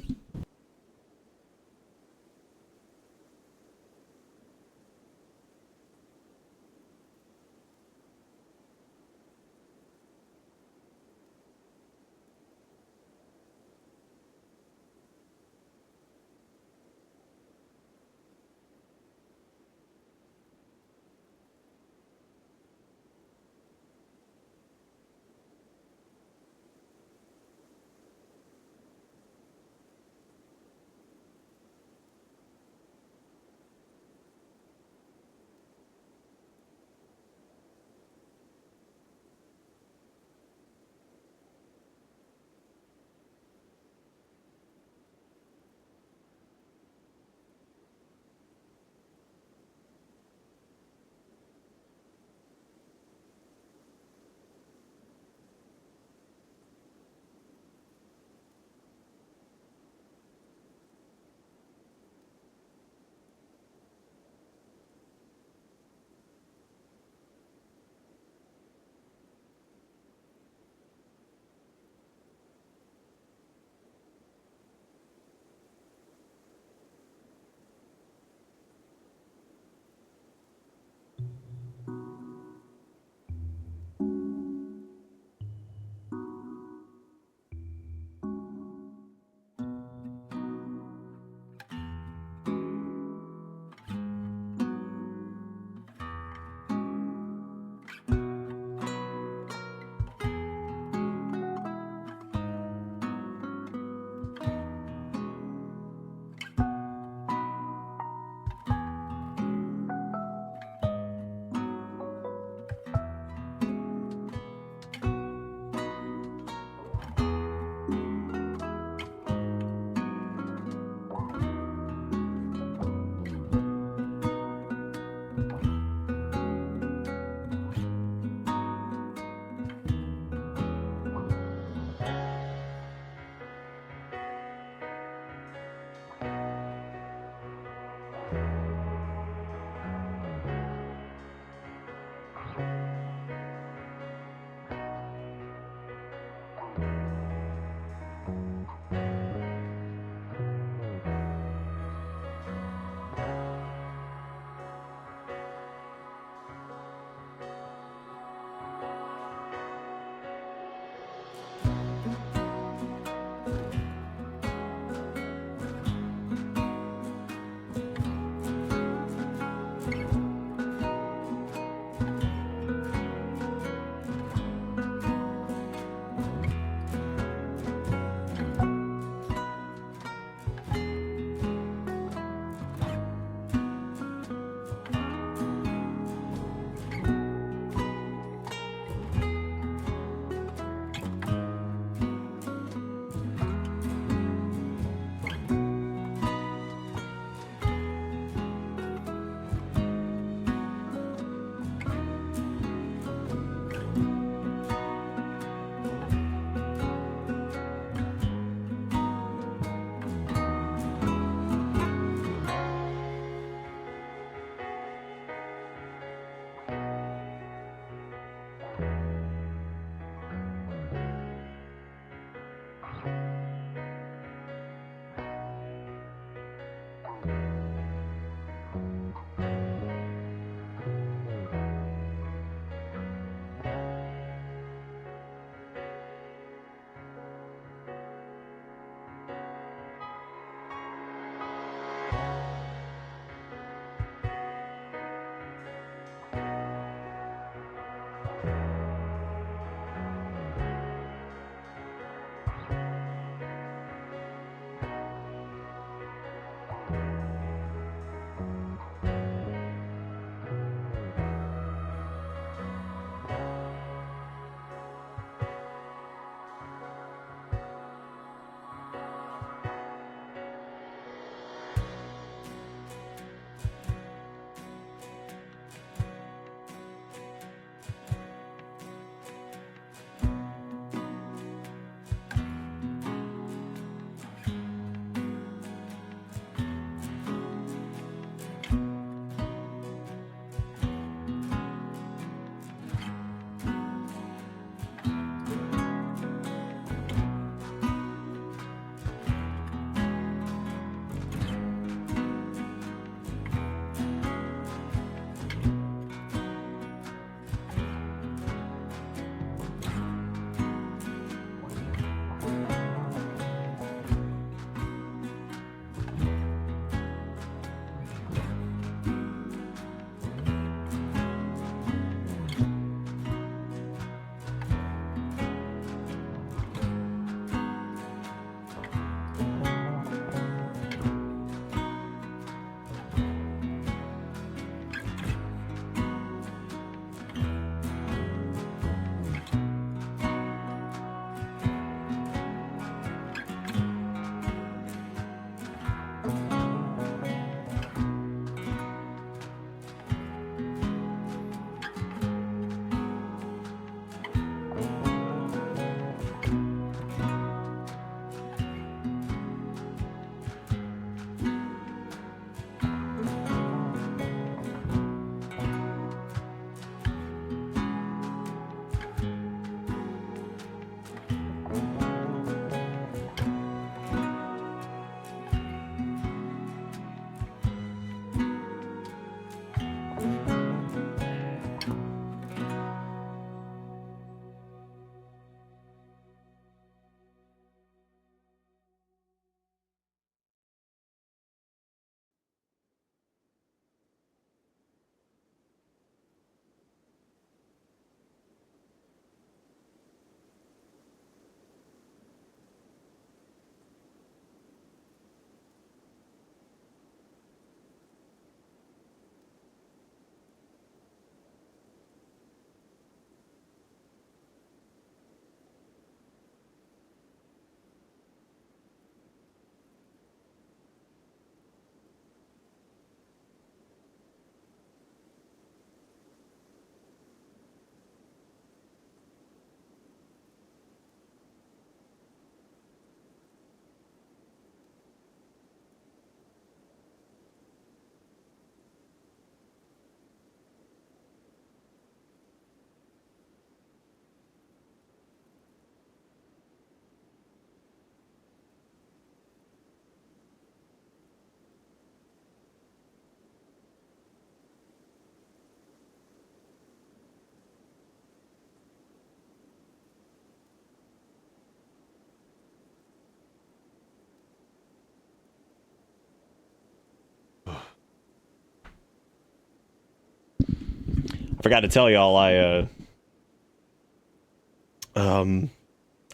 Forgot to tell y'all I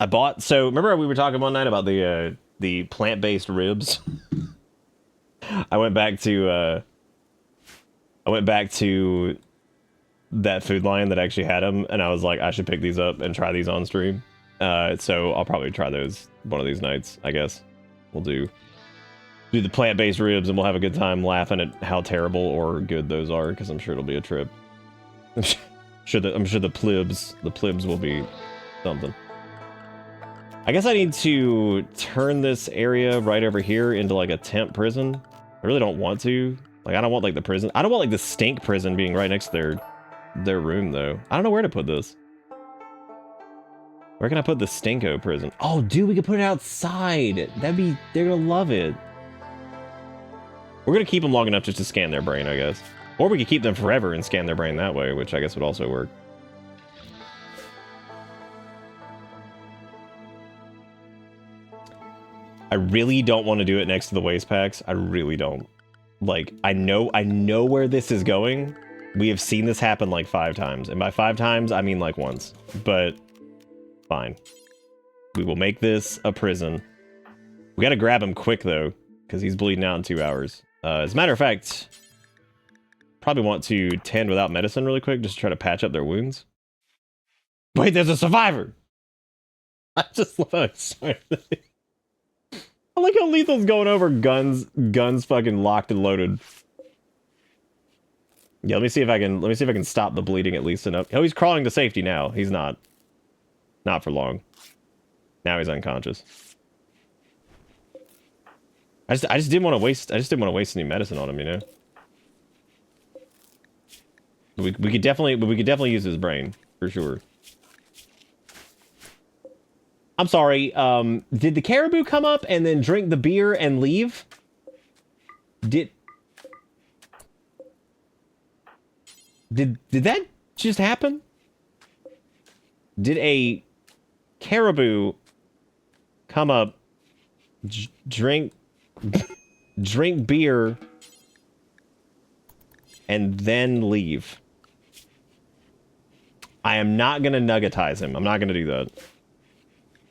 bought, so remember we were talking one night about the plant-based ribs? I went back to that Food Lion that actually had them, and I was like, I should pick these up and try these on stream. So I'll probably try those one of these nights, I guess. We'll do the plant-based ribs, and we'll have a good time laughing at how terrible or good those are, because I'm sure it'll be a trip. I'm sure the plebs will be something. I guess I need to turn this area right over here into like a temp prison. I really don't want to. Like, I don't want like the prison. I don't want like the stink prison being right next to their room though. I don't know where to put this. Where can I put the stinko prison? Oh, dude, we could put it outside. They're gonna love it. We're gonna keep them long enough just to scan their brain, I guess. Or we could keep them forever and scan their brain that way, which I guess would also work. I really don't want to do it next to the waste packs. I really don't. Like, I know where this is going. We have seen this happen like 5 times. And by 5 times, I mean like once. But, fine. We will make this a prison. We gotta grab him quick, though, because he's bleeding out in 2 hours. As a matter of fact, probably want to tend without medicine really quick, just to try to patch up their wounds. Wait, there's a survivor! I just love how it's I like how Lethal's going over guns fucking locked and loaded. Yeah, let me see if I can stop the bleeding at least enough. Oh, he's crawling to safety now. He's not. Not for long. Now he's unconscious. I just didn't want to waste any medicine on him, you know? We could definitely use his brain, for sure. I'm sorry, did the caribou come up and then drink the beer and leave? Did that just happen? Did a caribou come up, drink beer, and then leave? I am not gonna nuggetize him. I'm not gonna do that.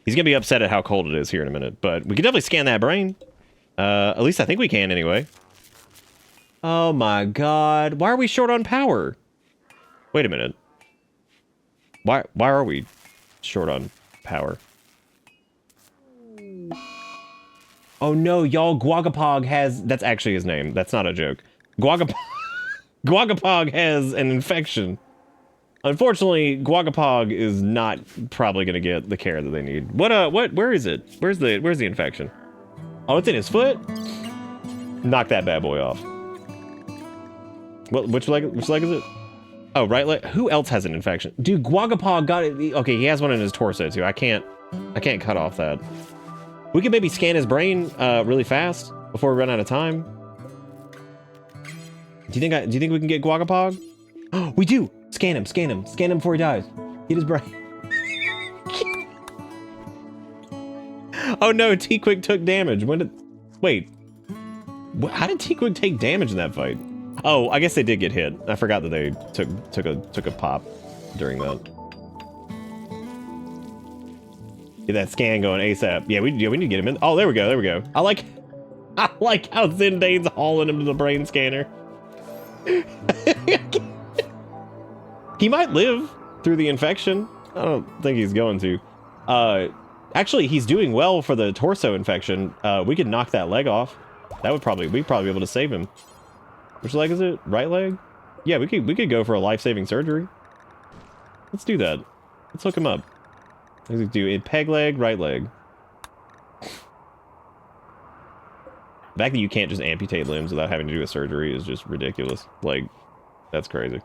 He's gonna be upset at how cold it is here in a minute, but we can definitely scan that brain. At least I think we can anyway. Oh my god. Why are we short on power? Wait a minute. Why are we short on power? Oh no, y'all, Guagapog has... That's actually his name. That's not a joke. Guagapog has an infection. Unfortunately, Guagapog is not probably going to get the care that they need. Where is it? Where's the infection? Oh, it's in his foot? Knock that bad boy off. Which leg is it? Oh, right leg. Who else has an infection? Dude, Guagapog got it. Okay, he has one in his torso too. I can't cut off that. We could maybe scan his brain really fast before we run out of time. Do you think we can get Guagapog? Oh, we do. Scan him before he dies. Get his brain. Oh no, T-Quick took damage. Wait. How did T-Quick take damage in that fight? Oh, I guess they did get hit. I forgot that they took a pop during that. Get that scan going ASAP. Yeah, we need to get him in. Oh, there we go. I like how Zindane's hauling him to the brain scanner. He might live through the infection. I don't think he's going to. Actually, he's doing well for the torso infection. We could knock that leg off. We'd probably be able to save him. Which leg is it? Right leg? Yeah, we could go for a life-saving surgery. Let's do that. Let's hook him up. Let's do a peg leg, right leg. The fact that you can't just amputate limbs without having to do a surgery is just ridiculous. Like, that's crazy.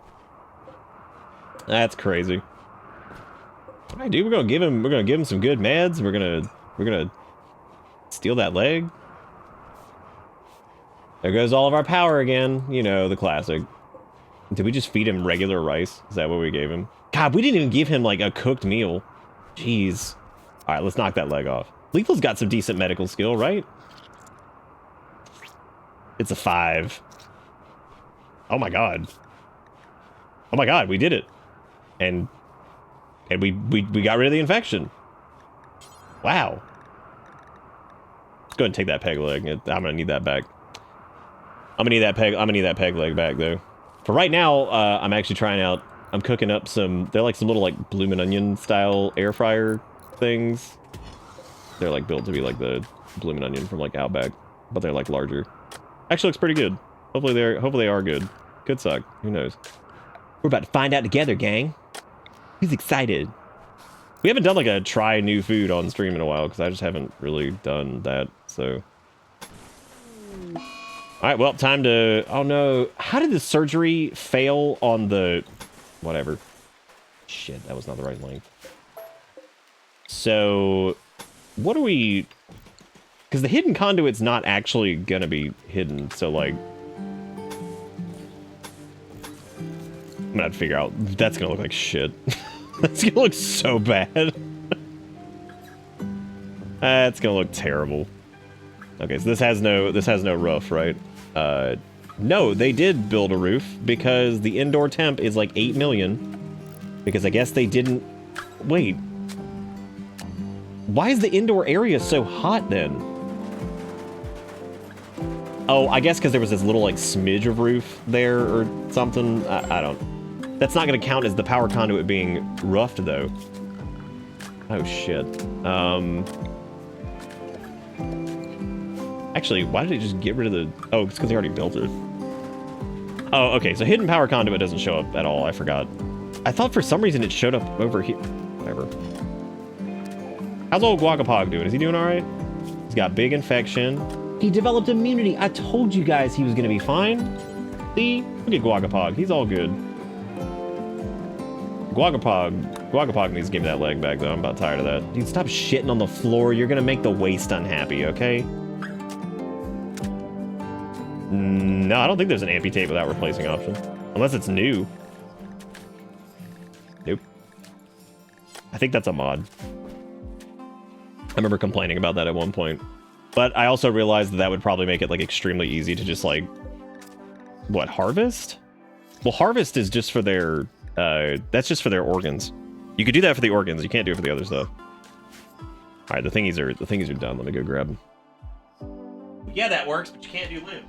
That's crazy. All right, dude, we're gonna give him some good meds. We're gonna steal that leg. There goes all of our power again. You know, the classic. Did we just feed him regular rice? Is that what we gave him? God, we didn't even give him like a cooked meal. Jeez. All right, let's knock that leg off. Lethal's got some decent medical skill, right? It's a 5. Oh my god. Oh my god, we did it. And we got rid of the infection. Wow. Let's go ahead and take that peg leg. I'm gonna need that back. I'm gonna need that peg leg back though. For right now, I'm actually trying out, I'm cooking up some, they're like some little like bloomin' onion style air fryer things. They're like built to be like the bloomin' onion from like Outback, but they're like larger. Actually looks pretty good. Hopefully they are good. Could suck. Who knows? We're about to find out together, gang. Who's excited? We haven't done like a try new food on stream in a while because I just haven't really done that. So, all right. Well, time to. Oh no! How did the surgery fail on the? Whatever. Shit, that was not the right length. So, what are we? Because the hidden conduit's not actually gonna be hidden. So like, I'm gonna have to figure out. That's gonna look like shit. That's gonna look so bad. That's gonna look terrible. Okay, so this has no roof, right? No, they did build a roof because the indoor temp is like 8 million. Because I guess they didn't. Wait. Why is the indoor area so hot then? Oh, I guess because there was this little like smidge of roof there or something. I don't. That's not going to count as the power conduit being roughed, though. Oh, shit. Actually, why did they just get rid of the... Oh, it's because they already built it. Oh, okay, so hidden power conduit doesn't show up at all. I forgot. I thought for some reason it showed up over here. Whatever. How's old Guacapog doing? Is he doing all right? He's got big infection. He developed immunity. I told you guys he was going to be fine. See? Look at Guacapog. He's all good. Guacapog needs to give me that leg back, though. I'm about tired of that. Dude, stop shitting on the floor. You're gonna make the waist unhappy, okay? No, I don't think there's an amputate without replacing option. Unless it's new. Nope. I think that's a mod. I remember complaining about that at one point. But I also realized that that would probably make it, like, extremely easy to just, like... What, harvest? Well, harvest is just for their... that's just for their organs. You could do that for the organs. You can't do it for the others, though. All right, the thingies are done. Let me go grab them. Yeah, that works, but you can't do limbs.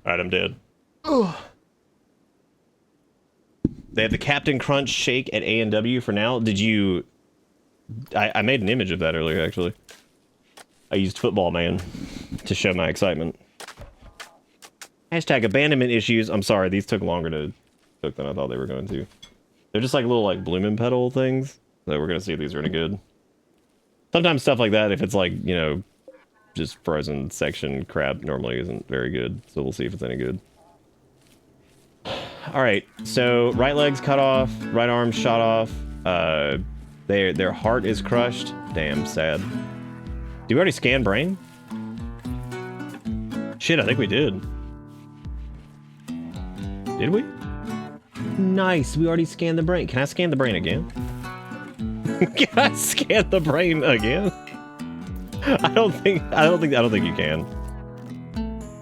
Alright, I'm dead. Ugh. They have the Captain Crunch shake at A&W for now. Did you... I made an image of that earlier, actually. I used Football Man to show my excitement. Hashtag abandonment issues. I'm sorry, these took longer to cook than I thought they were going to. They're just like little like blooming petal things. So we're gonna see if these are any good. Sometimes stuff like that, if it's like, you know, just frozen section crab normally isn't very good. So we'll see if it's any good. Alright, so right leg's cut off, right arm shot off, their heart is crushed. Damn, sad. Did we already scan brain? Shit, I think we did. Did we? Nice, we already scanned the brain. Can I scan the brain again? Can I scan the brain again? I don't think you can.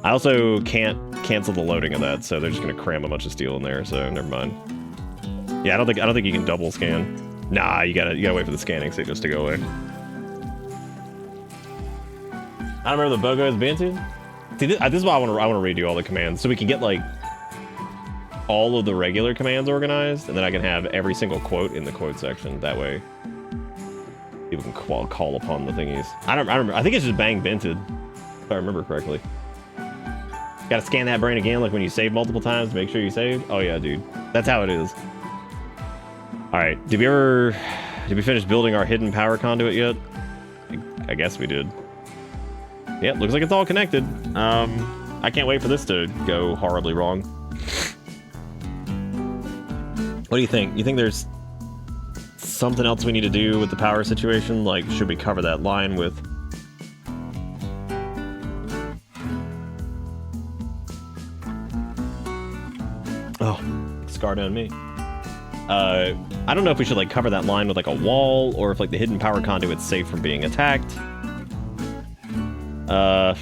I also can't cancel the loading of that, so they're just gonna cram a bunch of steel in there, so never mind. Yeah, I don't think you can double scan. Nah, you gotta wait for the scanning signals to go away. I don't remember the BOGO has been to. See, this is why I want to redo all the commands, so we can get like all of the regular commands organized, and then I can have every single quote in the quote section. That way, people can call upon the thingies. I remember. I think it's just bang vented, if I remember correctly. Got to scan that brain again, like when you save multiple times to make sure you saved. Oh yeah, dude, that's how it is. All right, did we finish building our hidden power conduit yet? I guess we did. Yep, looks like it's all connected. I can't wait for this to go horribly wrong. What do you think? You think there's something else we need to do with the power situation? Like, should we cover that line with... Oh, scar down me. I don't know if we should like cover that line with like a wall, or if like the hidden power conduit's safe from being attacked. I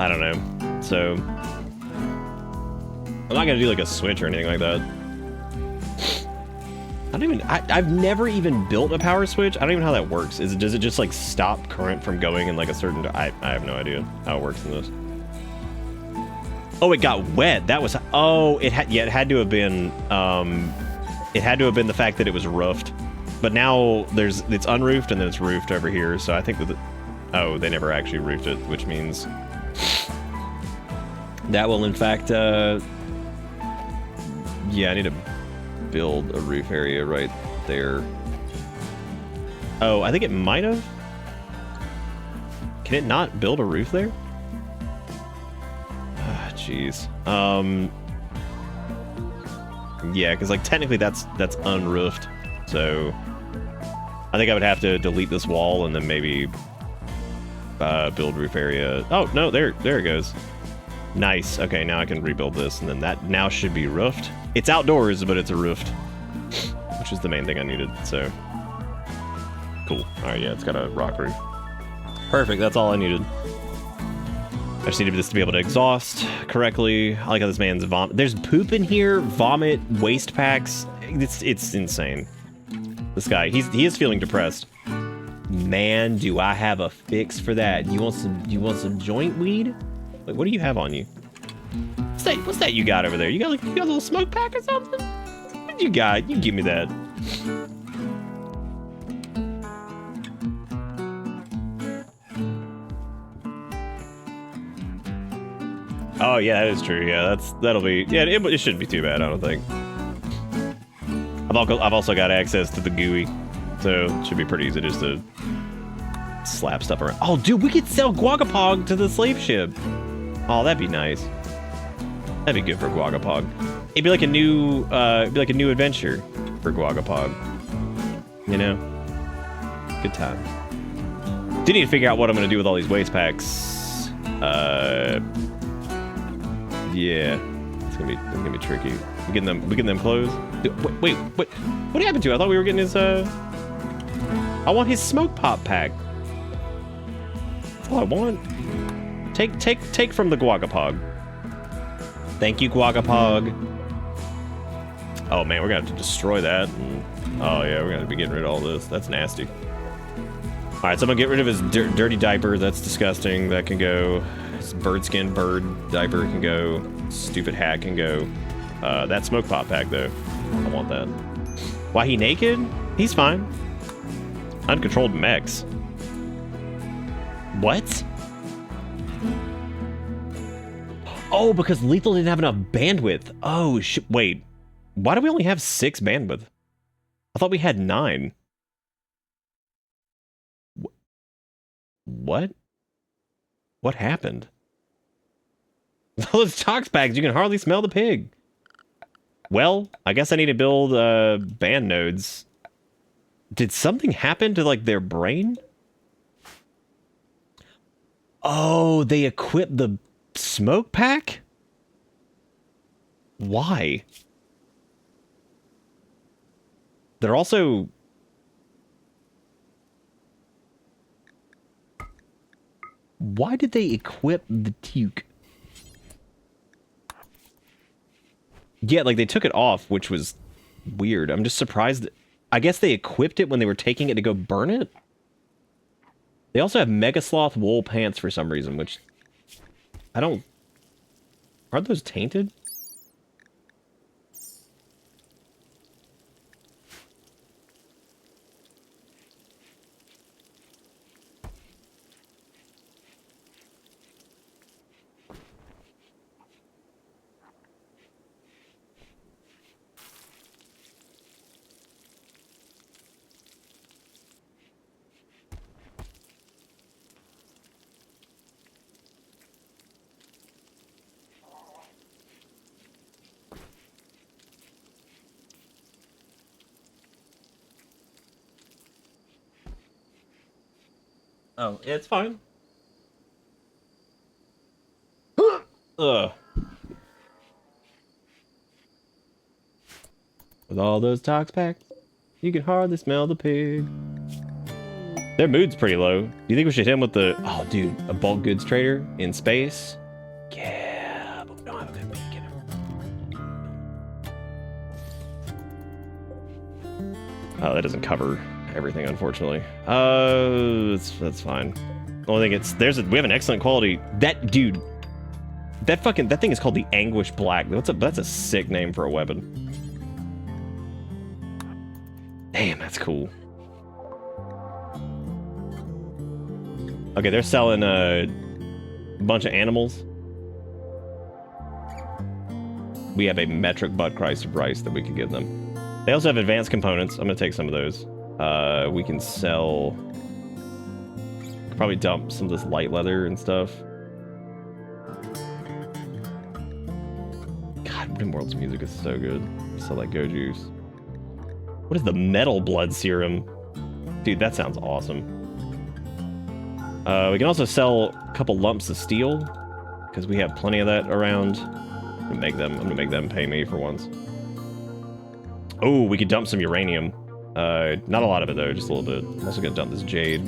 don't know. So I'm not gonna do like a switch or anything like that. I've never even built a power switch. I don't even know how that works. Does it just like stop current from going in like a certain... I have no idea how it works in this. Oh, it got wet. That was... Oh, it had to have been... it had to have been the fact that it was roofed. But now it's unroofed and then it's roofed over here. So I think that... Oh, they never actually roofed it, which means... That will, in fact... Yeah, I need to build a roof area right there. Oh, I think it might have. Can it not build a roof there? Ah, jeez. Yeah, because like technically that's unroofed. So I think I would have to delete this wall and then maybe build roof area. Oh no, there it goes. Nice. Okay, now I can rebuild this, and then that now should be roofed. It's outdoors, but it's a roofed, which is the main thing I needed. So cool. All right, yeah, it's got a rock roof. Perfect. That's all I needed. I just needed this to be able to exhaust correctly. I like how this man's vomit. There's poop in here, vomit, waste packs. It's insane. This guy, he is feeling depressed. Man, do I have a fix for that. You want some joint weed? Wait, what do you have on you? What's that you got over there? You got a little smoke pack or something? What you got? You give me that. Oh yeah, that is true. Yeah, that'll be. Yeah, it shouldn't be too bad. I don't think. I've also got access to the GUI, so it should be pretty easy just to slap stuff around. Oh, dude, we could sell Guagapog to the slave ship. Oh, that'd be nice. That'd be good for Guagapog. It'd be like a new adventure for Guagapog. You know, good time. Do need to figure out what I'm gonna do with all these waste packs. Yeah, it's gonna be tricky. We getting them closed. Wait, what happened to it? I thought we were getting his I want his smoke pop pack. That's all I want. Take from the Guagapog. Thank you, Guagapog. Oh man, we're gonna have to destroy that. Oh yeah, we're gonna be getting rid of all this. That's nasty. All right, so I'm gonna get rid of his dirty diaper. That's disgusting. That can go. His bird diaper can go. Stupid hat can go. That smoke pop pack though, I want that. Why, he naked? He's fine. Uncontrolled mechs. What? Oh, because Lethal didn't have enough bandwidth. Oh, wait. Why do we only have 6 bandwidth? I thought we had 9. What? What happened? Those tox bags, you can hardly smell the pig. Well, I guess I need to build band nodes. Did something happen to, like, their brain? Oh, they equipped the smoke pack? Why? They're also... Why did they equip the Tuke? Yeah, like they took it off, which was weird. I'm just surprised. I guess they equipped it when they were taking it to go burn it? They also have Mega Sloth wool pants for some reason, which... I don't... Aren't those tainted? Oh, it's fine. Ugh. With all those tox packs, you can hardly smell the pig. Their mood's pretty low. Do you think we should hit him with the... Oh, dude, a bulk goods trader in space? Yeah, but we don't have a good beacon. Oh, that doesn't cover everything, unfortunately. That's fine. The only thing we have an excellent quality. That dude, that thing is called the Anguish Black. That's a sick name for a weapon. Damn, that's cool. Okay, they're selling a bunch of animals. We have a metric butt price of rice that we can give them. They also have advanced components. I'm gonna take some of those. We can sell... Probably dump some of this light leather and stuff. God, Rimworld's music is so good. Sell that Go Juice. What is the metal blood serum? Dude, that sounds awesome. We can also sell a couple lumps of steel, because we have plenty of that around. I'm gonna make them pay me for once. Oh, we could dump some uranium. Not a lot of it though, just a little bit. I'm also gonna dump this jade.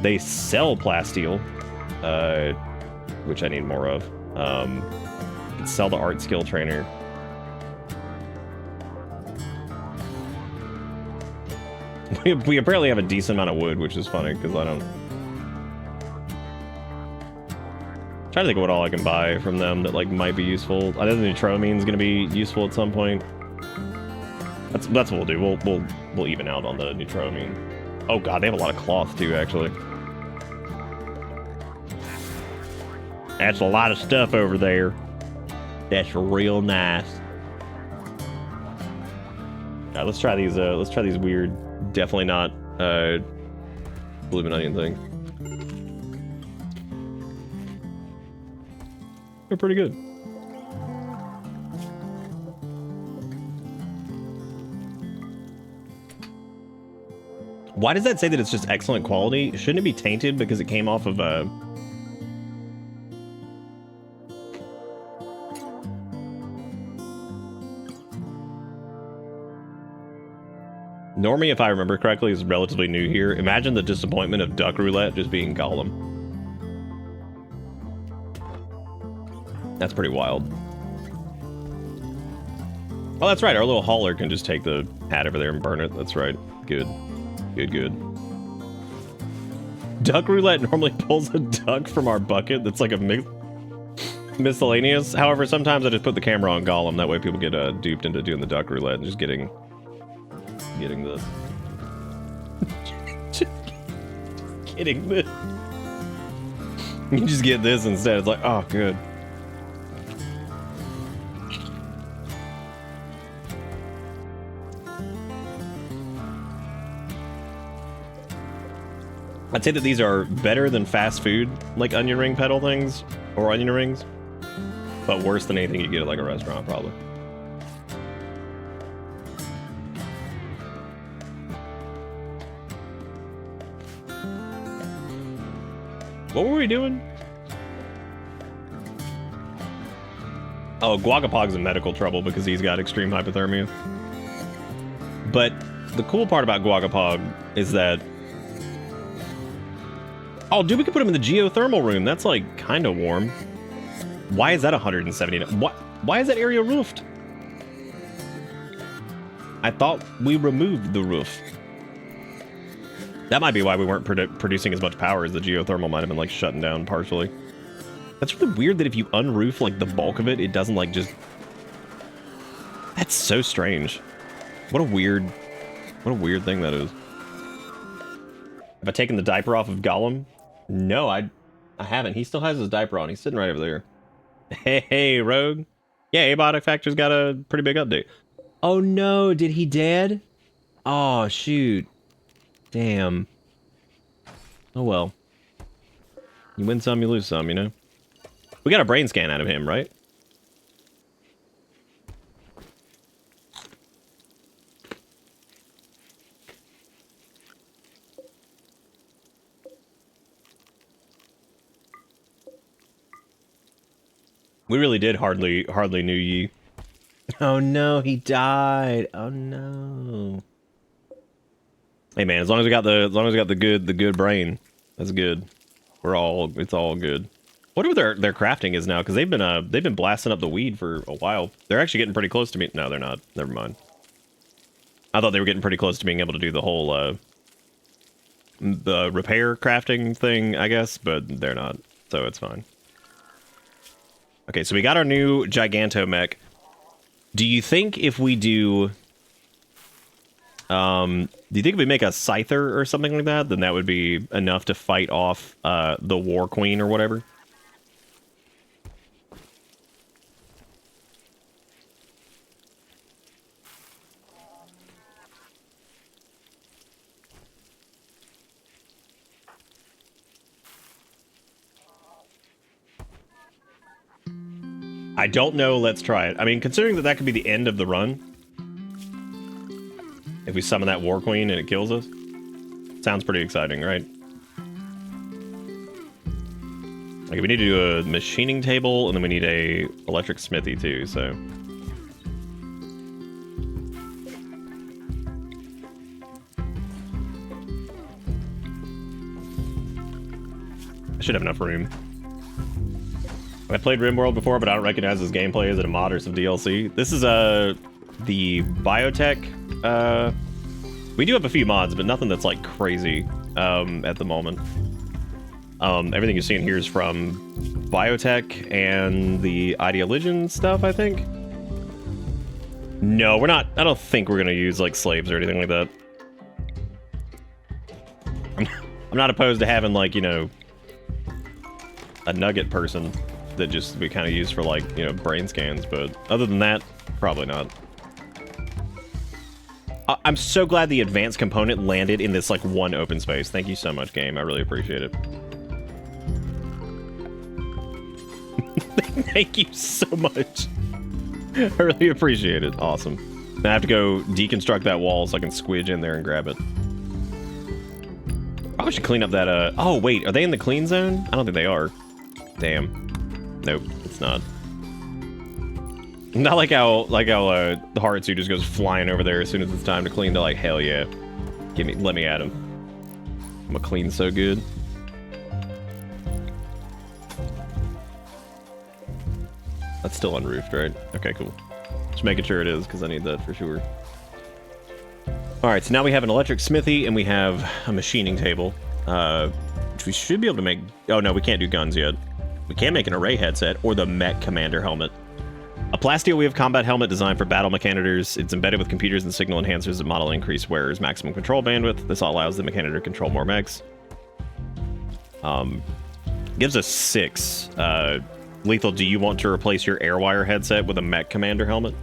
They sell plasteel, which I need more of. You can sell the art skill trainer. We apparently have a decent amount of wood, which is funny, because I don't... Trying to think of what all I can buy from them that like might be useful. I know the Neutromine is going to be useful at some point. That's what we'll do. We'll even out on the Neutromine. Oh god, they have a lot of cloth too, actually. That's a lot of stuff over there. That's real nice. Alright, let's try these. Let's try these weird, definitely not blooming onion things. They're pretty good. Why does that say that it's just excellent quality? Shouldn't it be tainted because it came off of a... Normie, if I remember correctly, is relatively new here. Imagine the disappointment of Duck Roulette just being Gollum. That's pretty wild. Oh, that's right. Our little hauler can just take the hat over there and burn it. That's right. Good. Good. Duck Roulette normally pulls a duck from our bucket that's like a miscellaneous. However, sometimes I just put the camera on Gollum. That way people get duped into doing the Duck Roulette and just getting the... getting this. You just get this instead. It's like, oh, good. I'd say that these are better than fast food, like onion ring petal things, or onion rings, but worse than anything you get at like a restaurant, probably. What were we doing? Oh, Guagapog's in medical trouble because he's got extreme hypothermia. But the cool part about Guagapog is that... Oh, dude, we could put him in the geothermal room. That's, like, kind of warm. Why is that 170? Why is that area roofed? I thought we removed the roof. That might be why we weren't producing as much power, as the geothermal might have been, like, shutting down partially. That's really weird that if you unroof, like, the bulk of it, it doesn't, like, just... That's so strange. What a weird thing that is. Have I taken the diaper off of Gollum? No, I haven't. He still has his diaper on. He's sitting right over there. Hey, Rogue. Yeah, Abiotic Factor's got a pretty big update. Oh no, did he dead? Oh, shoot. Damn. Oh well. You win some, you lose some, you know? We got a brain scan out of him, right? We really did hardly knew ye. Oh no, he died. Oh no. Hey man, as long as we got the good brain, that's good. It's all good. What their crafting is now, because they've been blasting up the weed for a while. They're actually getting pretty close to me. No, they're not. Never mind. I thought they were getting pretty close to being able to do the whole the repair crafting thing, I guess, but they're not. So it's fine. Okay, so we got our new Gigantomech. Do you think if we do... do you think if we make a Scyther or something like that, then that would be enough to fight off the War Queen or whatever? I don't know. Let's try it. I mean, considering that could be the end of the run, if we summon that War Queen and it kills us, sounds pretty exciting, right? Okay, we need to do a machining table, and then we need a electric smithy too. So, I should have enough room. I played Rimworld before, but I don't recognize this gameplay. Is it a mod or some DLC? This is the biotech We do have a few mods, but nothing that's like crazy at the moment. Everything you're seeing here is from biotech and the Ideologian stuff, I think. No, we're not. I don't think we're gonna use like slaves or anything like that. I'm not opposed to having like, you know, a nugget person that just we kind of use for like, you know, brain scans, but other than that, probably not. I'm so glad the advanced component landed in this like one open space. Thank you so much, game. I really appreciate it. Thank you so much. I really appreciate it. Awesome. I have to go deconstruct that wall so I can squidge in there and grab it. Probably should clean up that, oh, wait, are they in the clean zone? I don't think they are. Damn. Nope, it's not. Not like how the Haratsu just goes flying over there as soon as it's time to clean to like, hell yeah. Let me at him. I'm gonna clean so good. That's still unroofed, right? Okay, cool. Just making sure it is, because I need that for sure. Alright, so now we have an electric smithy, and we have a machining table. Which we should be able to make... Oh, no, we can't do guns yet. We can make an array headset, or the Mech Commander helmet. A Plasteel Weave combat helmet designed for battle mechanators. It's embedded with computers and signal enhancers that model increase wearers' maximum control bandwidth. This allows the mechanator to control more mechs. Gives us 6. Lethal, do you want to replace your Airwire headset with a Mech Commander helmet?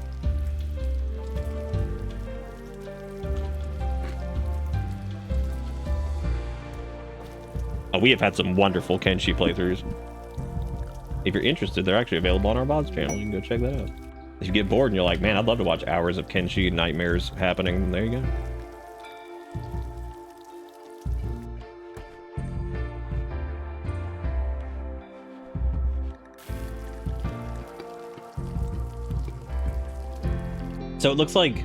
We have had some wonderful Kenshi playthroughs. If you're interested, they're actually available on our VoDs channel. You can go check that out. If you get bored and you're like, man, I'd love to watch hours of Kenshi nightmares happening, then there you go. So it looks like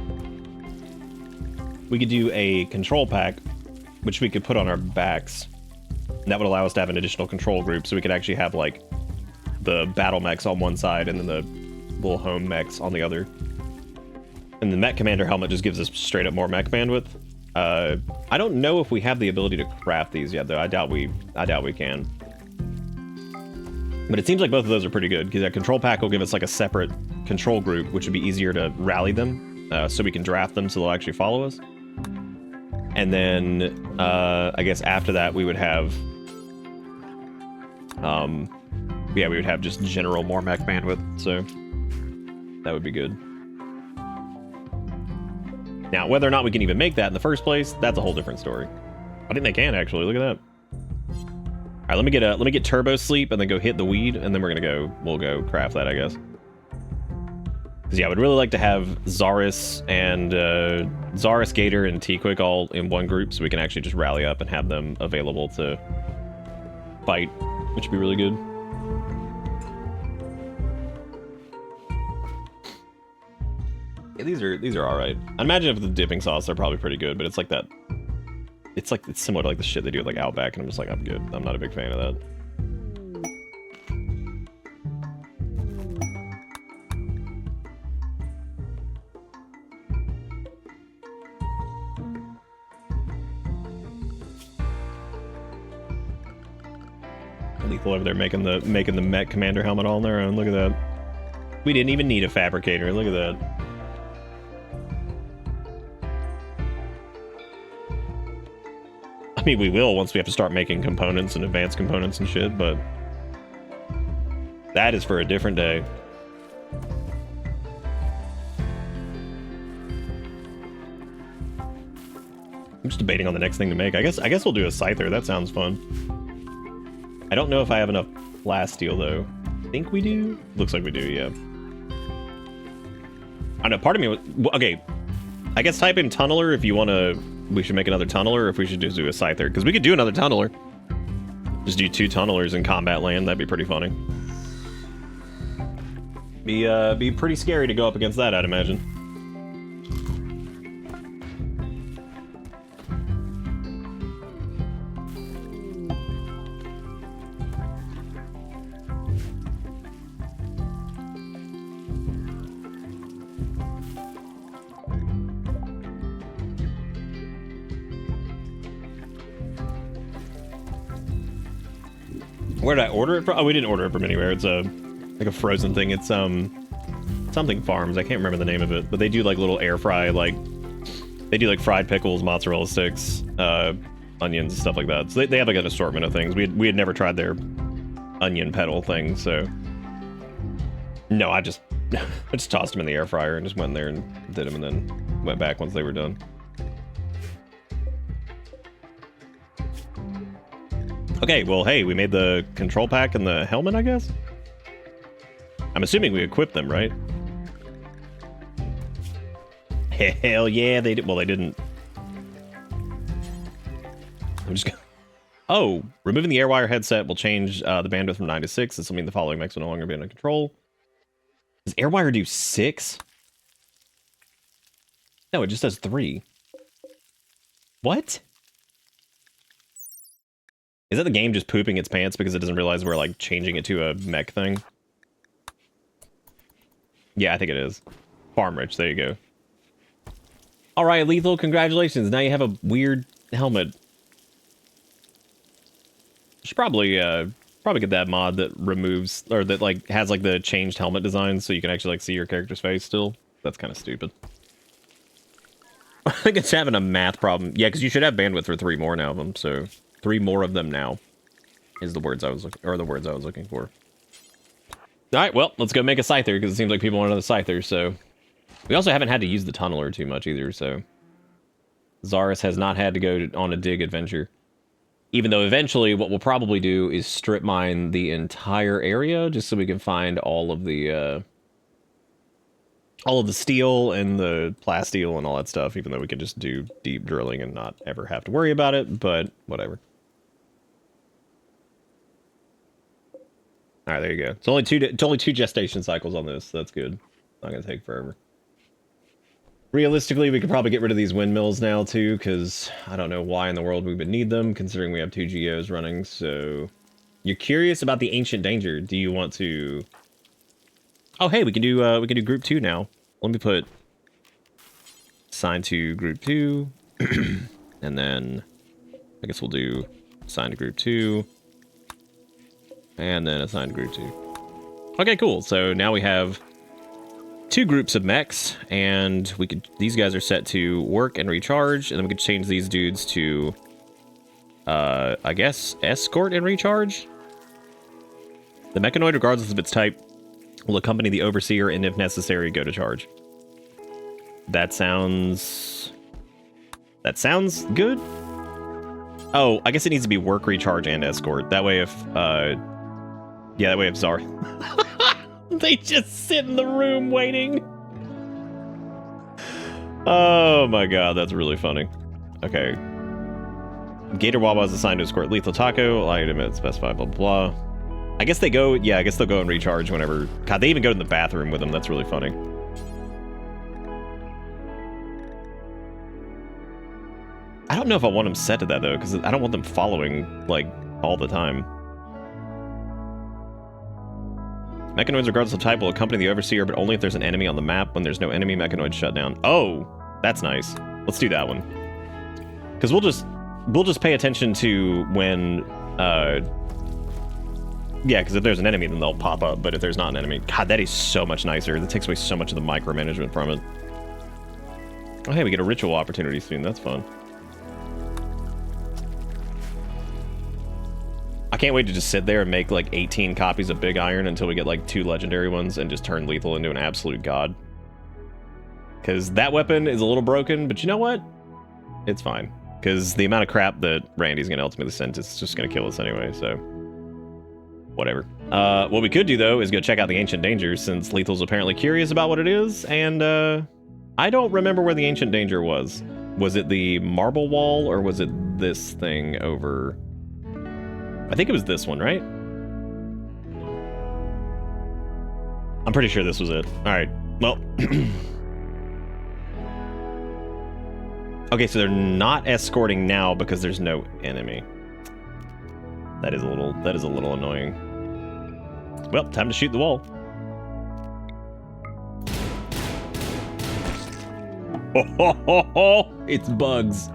we could do a control pack, which we could put on our backs. And that would allow us to have an additional control group, so we could actually have like the battle mechs on one side and then the little home mechs on the other. And the Mech Commander helmet just gives us straight up more mech bandwidth. I don't know if we have the ability to craft these yet, though. I doubt we can. But it seems like both of those are pretty good, because that control pack will give us like a separate control group, which would be easier to rally them, so we can draft them so they'll actually follow us. And then, I guess after that, we would have... yeah, we would have just general more mech bandwidth, so that would be good. Now, whether or not we can even make that in the first place, that's a whole different story. I think they can, actually. Look at that. All right, let me get turbo sleep and then go hit the weed, and then we'll go craft that, I guess. Because yeah, I would really like to have Zaris and Zaris, Gator, and T-Quick all in one group, so we can actually just rally up and have them available to fight, which would be really good. Yeah, these are all right. I imagine if the dipping sauce, they're probably pretty good, but it's like that. It's similar to like the shit they do with like Outback, and I'm just like, I'm good. I'm not a big fan of that. Lethal over there making the Mech Commander helmet all on their own. Look at that. We didn't even need a fabricator. Look at that. I mean, we will once we have to start making components and advanced components and shit, but that is for a different day. I'm just debating on the next thing to make. I guess we'll do a Scyther. That sounds fun. I don't know if I have enough Plasteel, though. I think we do? Looks like we do, yeah. I know, part of me... Okay, I guess type in Tunneler if you want to... We should make another Tunneler, or if we should just do a Scyther. Because we could do another Tunneler. Just do 2 Tunnelers in combat land. That'd be pretty funny. Be pretty scary to go up against that, I'd imagine. Where did I order it from? Oh, we didn't order it from anywhere. It's a like a frozen thing. It's something farms. I can't remember the name of it, but they do like little air fry, like they do like fried pickles, mozzarella sticks, onions, and stuff like that. So they have like an assortment of things. We had never tried their onion petal thing, so no, I just tossed them in the air fryer and just went in there and did them, and then went back once they were done. Okay, well, hey, we made the control pack and the helmet, I guess? I'm assuming we equipped them, right? Hell yeah, they did. Well, they didn't. I'm just gonna... Oh, removing the AirWire headset will change the bandwidth from 9 to 6. This will mean the following mechs will no longer be under control. Does AirWire do 6? No, it just does 3. What? Is that the game just pooping its pants because it doesn't realize we're, like, changing it to a mech thing? Yeah, I think it is. Farm Rich, there you go. Alright, Lethal, congratulations. Now you have a weird helmet. Should probably get that mod that removes, or that, like, has, like, the changed helmet design so you can actually, like, see your character's face still. That's kind of stupid. I think it's having a math problem. Yeah, because you should have bandwidth for 3 more now of them, so... 3 more of them now is the words I was looking for. All right, well, let's go make a Scyther because it seems like people want another Scyther. So we also haven't had to use the tunneler too much either. So Zaris has not had to go on a dig adventure. Even though eventually what we'll probably do is strip mine the entire area just so we can find all of the steel and the plasteel and all that stuff. Even though we could just do deep drilling and not ever have to worry about it, but whatever. All right, there you go. It's only two gestation cycles on this. So that's good. Not gonna take forever. Realistically, we could probably get rid of these windmills now too, because I don't know why in the world we would need them, considering we have 2 geos running. So, you're curious about the Ancient Danger? Do you want to? Oh, hey, we can do group 2 now. Let me put assign to group 2, and then I guess we'll do assign to group 2. And then assign group 2. Okay, cool. So now we have 2 groups of mechs, and these guys are set to work and recharge, and then we could change these dudes to, I guess, escort and recharge? The mechanoid, regardless of its type, will accompany the overseer, and if necessary, go to charge. That sounds good? Oh, I guess it needs to be work, recharge, and escort. That way if, yeah, that way if Zar... They just sit in the room waiting. Oh my god, that's really funny. Okay. Gator Wawa is assigned to escort Lethal Taco. Allow you to admit specified, blah, blah, blah. I guess they go, yeah, I guess they'll go and recharge whenever... God, they even go to the bathroom with them. That's really funny. I don't know if I want them set to that, though, because I don't want them following, like, all the time. Mechanoids, regardless of type, will accompany the Overseer, but only if there's an enemy on the map. When there's no enemy, mechanoids shut down. Oh, that's nice. Let's do that one. Because we'll just pay attention to when, yeah, because if there's an enemy, then they'll pop up. But if there's not an enemy, God, that is so much nicer. That takes away so much of the micromanagement from it. Oh, hey, we get a ritual opportunity soon. That's fun. I can't wait to just sit there and make like 18 copies of Big Iron until we get like 2 legendary ones and just turn Lethal into an absolute god. Because that weapon is a little broken, but you know what? It's fine. Because the amount of crap that Randy's going to ultimately send is just going to kill us anyway, so... Whatever. What we could do, though, is go check out the Ancient Danger, since Lethal's apparently curious about what it is, and I don't remember where the Ancient Danger was. Was it the marble wall, or was it this thing over... I think it was this one, right? I'm pretty sure this was it. Alright, well... Okay, so they're not escorting now because there's no enemy. That is a little annoying. Well, time to shoot the wall. It's bugs.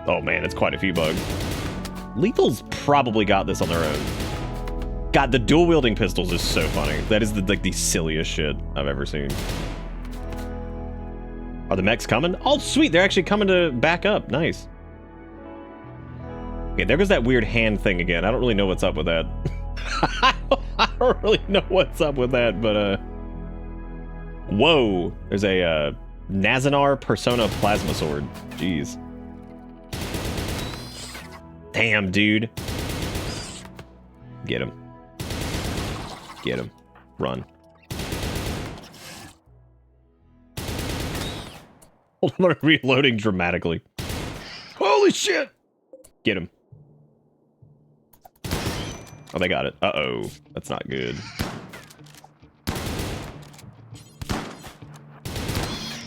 Oh man, it's quite a few bugs. Lethal's probably got this on their own. God, the dual wielding pistols is so funny. That is like the silliest shit I've ever seen. Are the mechs coming? Oh, sweet. They're actually coming to back up. Nice. Okay, there goes that weird hand thing again. I don't really know what's up with that. I don't really know what's up with that, but whoa. There's a Nazanar Persona Plasma Sword. Jeez. Damn, dude. Get him. Get him. Run. Hold on, I'm reloading dramatically. Holy shit! Get him. Oh, they got it. Uh-oh. That's not good.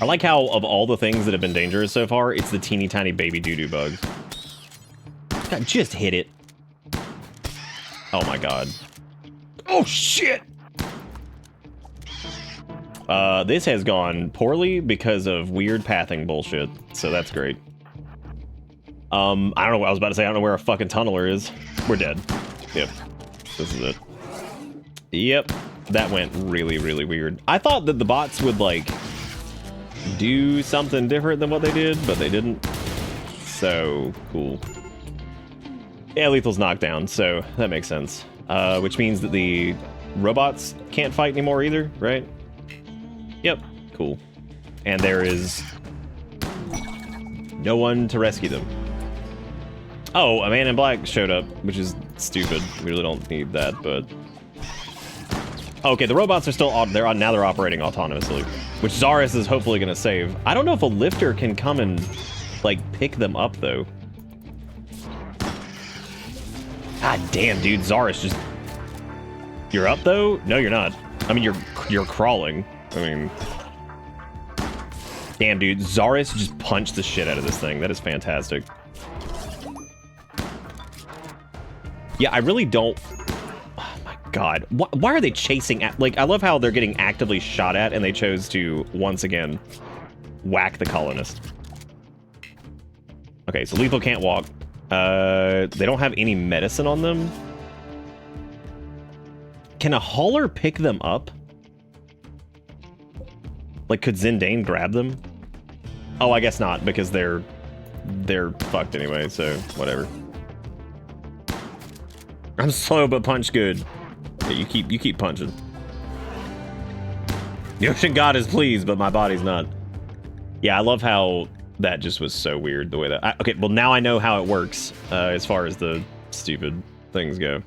I like how, of all the things that have been dangerous so far, it's the teeny tiny baby doo-doo bugs. God, just hit it. Oh my god. Oh shit! This has gone poorly because of weird pathing bullshit, so that's great. I don't know what I was about to say. I don't know where a fucking tunneler is. We're dead. Yep. This is it. Yep. That went really, really weird. I thought that the bots would, like, do something different than what they did, but they didn't. So, cool. Yeah, Lethal's knocked down, so that makes sense. Which means that the robots can't fight anymore either, right? Yep, cool. And there is no one to rescue them. Oh, a man in black showed up, which is stupid. We really don't need that, but... Okay, the robots are still on. Now they're operating autonomously, which Zaris is hopefully going to save. I don't know if a lifter can come and, like, pick them up, though. God damn, dude, Zaris just... You're up, though? No, you're not. I mean, you're crawling. I mean... Damn, dude, Zaris just punched the shit out of this thing. That is fantastic. Yeah, I really don't... Oh my god. Why are they chasing at... Like, I love how they're getting actively shot at, and they chose to, once again, whack the colonist. Okay, so Lethal can't walk. They don't have any medicine on them. Can a hauler pick them up? Like, could Zindane grab them? Oh, I guess not, because they're fucked anyway, so whatever. I'm slow, but punch good. Yeah, you keep punching. The ocean god is pleased, but my body's not. Yeah, I love how that just was so weird, the way that... okay, well, now I know how it works, as far as the stupid things go.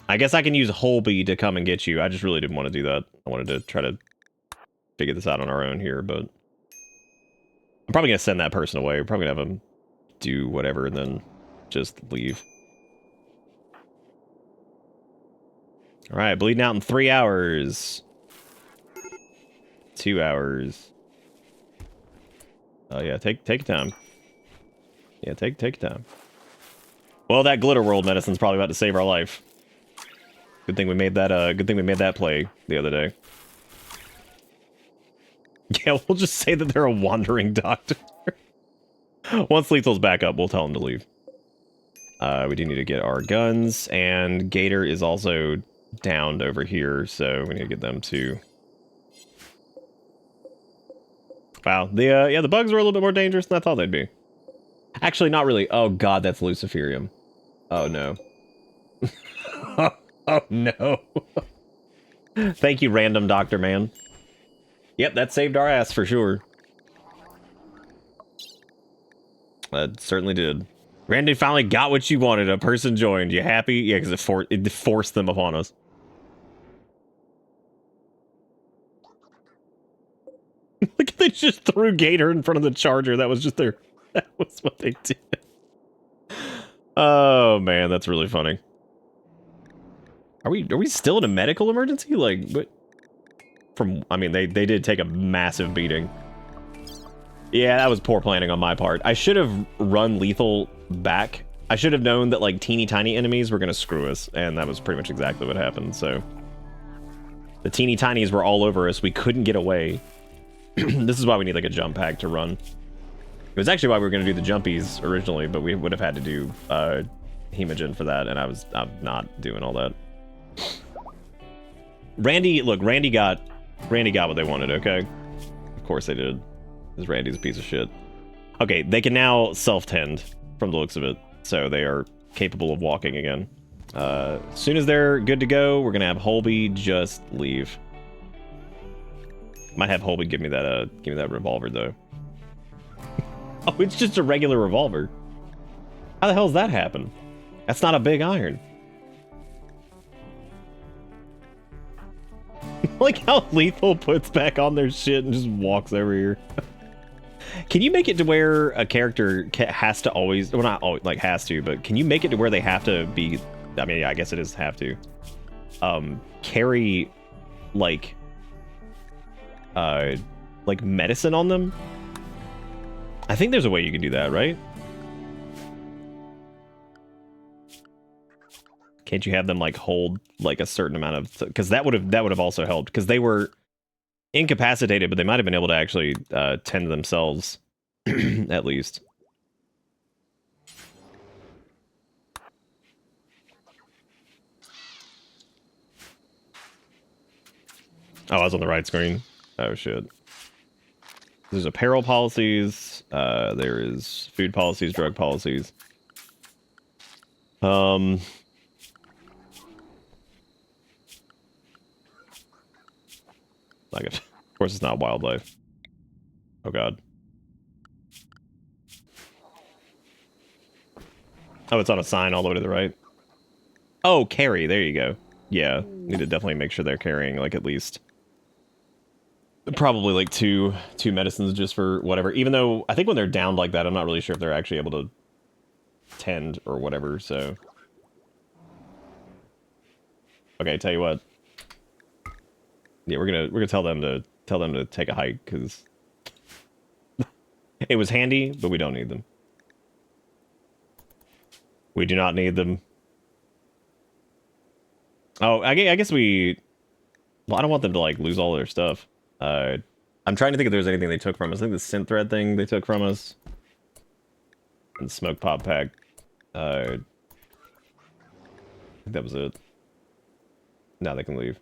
I guess I can use Holby to come and get you. I just really didn't want to do that. I wanted to try to figure this out on our own here, but... I'm probably going to send that person away. We're probably going to have him do whatever and then just leave. Alright, bleeding out in 3 hours. 2 hours. Oh yeah, take your time. Yeah, take your time. Well, that Glitter World medicine's probably about to save our life. Good thing we made that play the other day. Yeah, we'll just say that they're a wandering doctor. Once Lethal's back up, we'll tell him to leave. We do need to get our guns, and Gator is also downed over here, so we need to get them too. Wow, the bugs were a little bit more dangerous than I thought they'd be. Actually, not really. Oh god, that's Luciferium. Oh no. Oh no. Thank you, random doctor man. Yep, that saved our ass for sure. That certainly did. Randy finally got what you wanted. A person joined. You happy? Yeah, because it forced them upon us. Look, they just threw Gator in front of the charger. That was just their... That was what they did. Oh, man, that's really funny. Are we still in a medical emergency? Like, what? I mean, they did take a massive beating. Yeah, that was poor planning on my part. I should have run Lethal back. I should have known that, like, teeny tiny enemies were going to screw us, and that was pretty much exactly what happened, so... The teeny tinies were all over us. We couldn't get away. This is why we need, like, a jump pack to run. It was actually why we were going to do the jumpies originally, but we would have had to do Hemogen for that, and I'm not doing all that. Randy got what they wanted, okay? Of course they did. Because Randy's a piece of shit. Okay, they can now self-tend from the looks of it, so they are capable of walking again. As soon as they're good to go, we're gonna have Holby just leave. Might have Holby give me that revolver though. Oh, it's just a regular revolver. How the hell does that happen? That's not a big iron. Like how Lethal puts back on their shit and just walks over here. Can you make it to where a character has to always, well, not always, like has to, but can you make it to where they have to be, I mean, yeah, I guess it is have to, carry, like medicine on them? I think there's a way you can do that, right? Can't you have them like hold like a certain amount of, because that would have also helped, because they were incapacitated, but they might have been able to actually tend to themselves at least. Oh, I was on the right screen. Oh shit. There's apparel policies, there is food policies, drug policies. Like, of course it's not wildlife. Oh god. Oh, it's on a sign all the way to the right. Oh, carry, there you go. Yeah, need to definitely make sure they're carrying, like, at least probably like two medicines just for whatever. Even though I think when they're downed like that, I'm not really sure if they're actually able to tend or whatever. So, okay, tell you what. Yeah, we're gonna tell them to take a hike because it was handy, but we don't need them. We do not need them. Oh, I guess we. Well, I don't want them to like lose all their stuff. I'm trying to think if there's anything they took from us. I think the synth thread thing they took from us. And smoke pop pack. I think that was it. Now they can leave.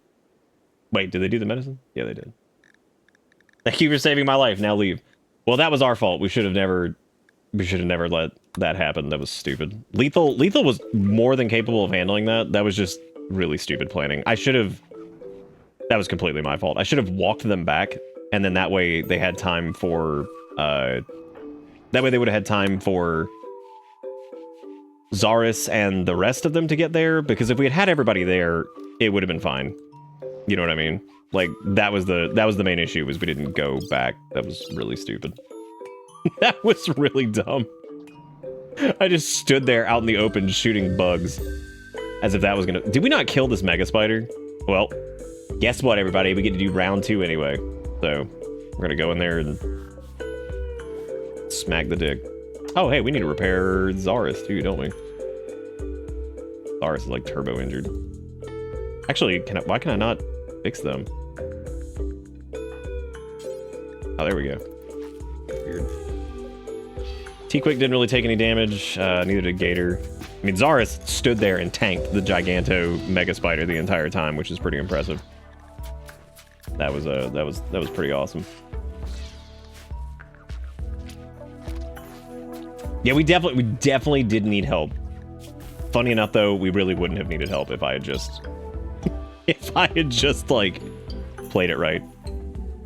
Wait, did they do the medicine? Yeah, they did. Thank you for saving my life. Now leave. Well, that was our fault. We should have never let that happen. That was stupid. Lethal was more than capable of handling that. That was just really stupid planning. That was completely my fault. I should have walked them back, and then that way they had time for, that way they would have had time for Zaris and the rest of them to get there, because if we had everybody there, it would have been fine. You know what I mean? Like, that was the main issue, was we didn't go back. That was really stupid. That was really dumb. I just stood there out in the open shooting bugs, as if that was gonna... Did we not kill this mega spider? Well... Guess what, everybody? We get to do round 2 anyway. So, we're gonna go in there and smack the dick. Oh, hey, we need to repair Zaris too, don't we? Zaris is like turbo injured. Actually, why can I not fix them? Oh, there we go. Weird. T-Quick didn't really take any damage, neither did Gator. I mean, Zaris stood there and tanked the Giganto Mega Spider the entire time, which is pretty impressive. That was pretty awesome. Yeah, we definitely did need help. Funny enough, though, we really wouldn't have needed help if I had just like played it right.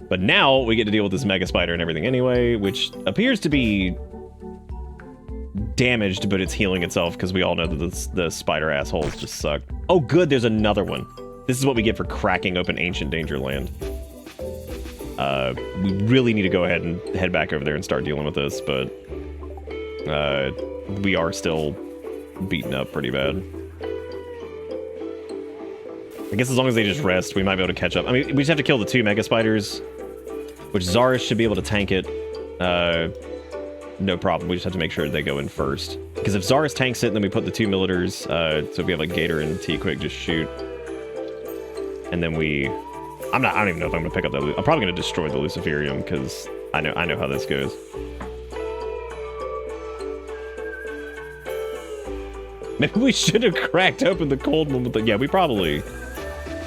But now we get to deal with this Mega Spider and everything anyway, which appears to be damaged, but it's healing itself because we all know that the spider assholes just suck. Oh, good, there's another one. This is what we get for cracking open Ancient Danger Land. We really need to go ahead and head back over there and start dealing with this, but we are still beaten up pretty bad. I guess as long as they just rest, we might be able to catch up. I mean, we just have to kill the 2 Mega Spiders, which Zaris should be able to tank it. No problem. We just have to make sure they go in first. Because if Zaris tanks it, then we put the 2 Millitors, so we have like Gator and T-Quick just shoot. And then I don't even know if I'm gonna pick up that. I'm probably gonna destroy the Luciferium because I know how this goes. Maybe we should have cracked open the cold one with the... Yeah, we probably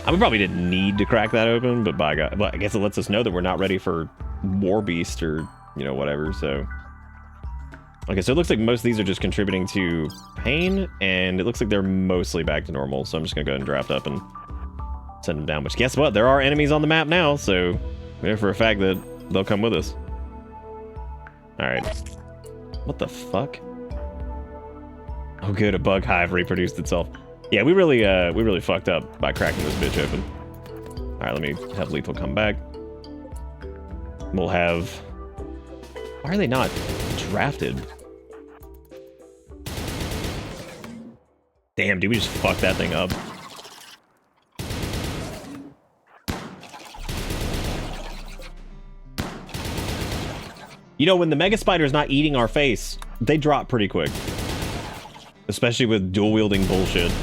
didn't need to crack that open, but by God, well, I guess it lets us know that we're not ready for War Beast or, you know, whatever, so... Okay, so it looks like most of these are just contributing to pain, and it looks like they're mostly back to normal, so I'm just gonna go ahead and draft up and send them down. Which, guess what? There are enemies on the map now, so we know for a fact that they'll come with us. Alright. What the fuck? Oh good, a bug hive reproduced itself. Yeah, we really fucked up by cracking this bitch open. Alright, let me have Lethal come back. We'll have... Why are they not drafted? Damn, dude, we just fucked that thing up. You know, when the Mega Spider's not eating our face, they drop pretty quick. Especially with dual-wielding bullshit.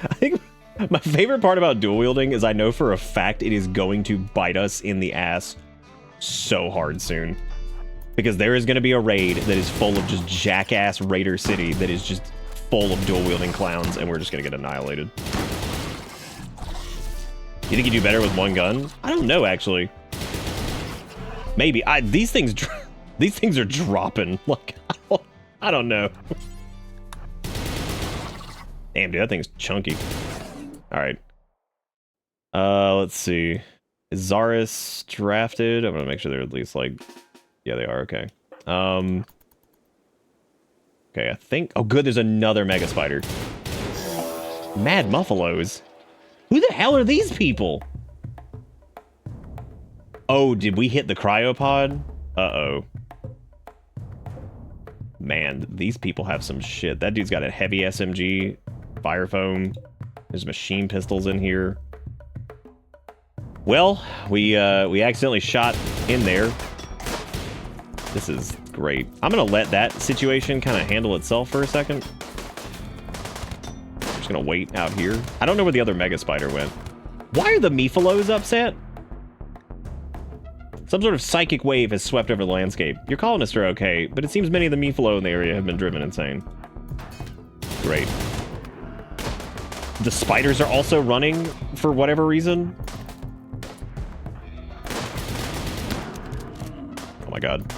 I think my favorite part about dual-wielding is I know for a fact it is going to bite us in the ass so hard soon. Because there is going to be a raid that is full of just jackass Raider City that is just full of dual-wielding clowns, and we're just going to get annihilated. You think you do better with one gun? I don't know, actually. Maybe. These things are dropping. Like, I don't know. Damn, dude, that thing's chunky. Alright. Let's see. Is Zaris drafted? I'm gonna make sure they're at least, like... Yeah, they are, okay. Okay, I think... Oh, good, there's another Mega Spider. Mad Muffalos? Who the hell are these people? Oh, did we hit the cryopod? Uh-oh. Man, these people have some shit. That dude's got a heavy SMG, fire foam. There's machine pistols in here. Well, we accidentally shot in there. This is great. I'm gonna let that situation kind of handle itself for a second. I'm just gonna wait out here. I don't know where the other Mega Spider went. Why are the Mephilos upset? Some sort of psychic wave has swept over the landscape. Your colonists are okay, but it seems many of the Mephilo in the area have been driven insane. Great. The spiders are also running for whatever reason. Oh my god.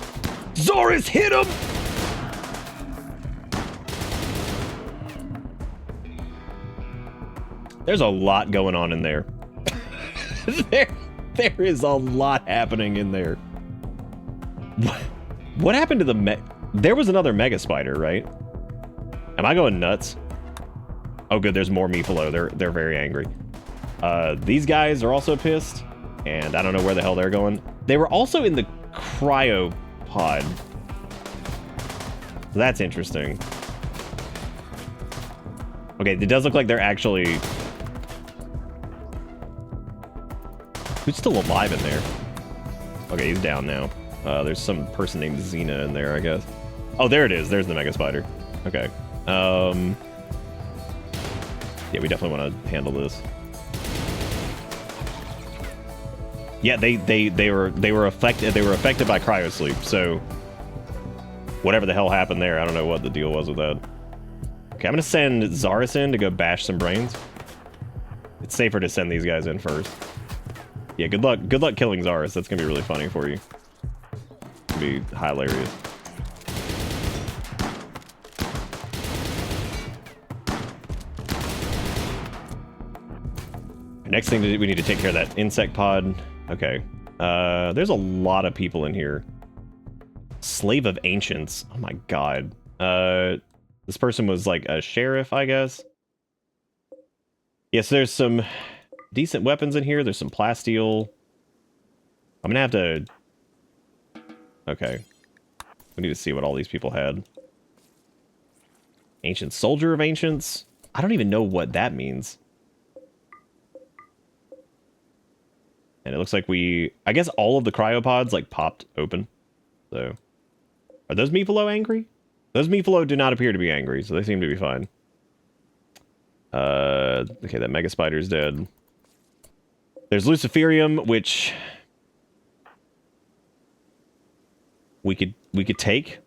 Zaris, hit him! There's a lot going on in there. There is a lot happening in there. What happened to the There was another Mega Spider, right? Am I going nuts? Oh good, there's more Mephilo. They're very angry. These guys are also pissed, and I don't know where the hell they're going. They were also in the cryopod. That's interesting. Okay, it does look like they're actually... Who's still alive in there? Okay, he's down now. There's some person named Xena in there, I guess. Oh, there it is. There's the Mega Spider. Okay. Yeah, we definitely want to handle this. Yeah, they were affected by cryosleep, so whatever the hell happened there, I don't know what the deal was with that. Okay, I'm gonna send Zaris in to go bash some brains. It's safer to send these guys in first. Yeah, good luck killing Zaris. That's gonna be really funny for you. It's gonna be hilarious. Next thing we need to take care of that insect pod. Okay. There's a lot of people in here. Slave of Ancients. Oh my god. This person was like a sheriff, I guess. Yes, there's some decent weapons in here. There's some plasteel. I'm gonna have to... Okay. We need to see what all these people had. Ancient Soldier of Ancients? I don't even know what that means. And it looks like I guess all of the cryopods, like, popped open. So... Are those Mephilo angry? Those Mephilo do not appear to be angry, so they seem to be fine. Okay, that Mega Spider's dead. There's Luciferium, which... we could take,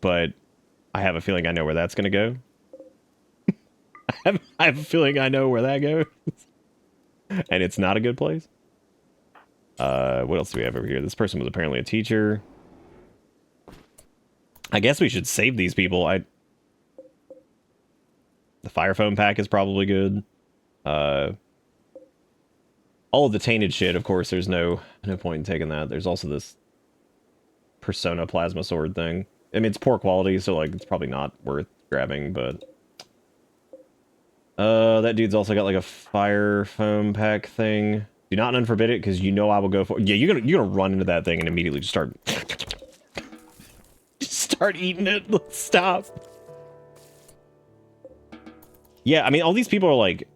but I have a feeling I know where that's going to go. I have a feeling I know where that goes. And it's not a good place. What else do we have over here? This person was apparently a teacher. I guess we should save these people. The fire foam pack is probably good. All of the tainted shit, of course, there's no point in taking that. There's also this Persona plasma sword thing. I mean, it's poor quality, so like it's probably not worth grabbing, but that dude's also got like a fire foam pack thing. Do not unforbid it, because you know I will go for. Yeah, you're gonna run into that thing and immediately just start eating it. Stop. Yeah, I mean, all these people are like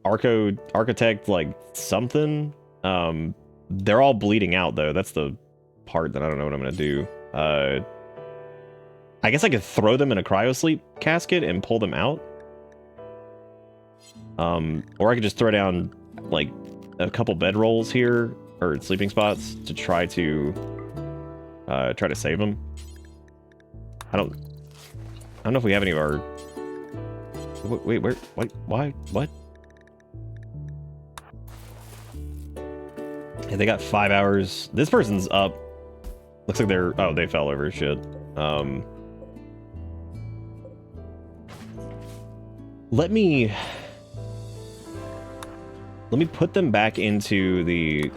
architect, like something. They're all bleeding out though. That's the part that I don't know what I'm gonna do. I guess I could throw them in a cryosleep casket and pull them out. Or I could just throw down like a couple bedrolls here or sleeping spots to try to save them. I don't know if we have any of our. Wait, where? Wait, why? What? Yeah, they got 5 hours. This person's up. Looks like they're. Oh, they fell over. Shit. Let me put them back into the.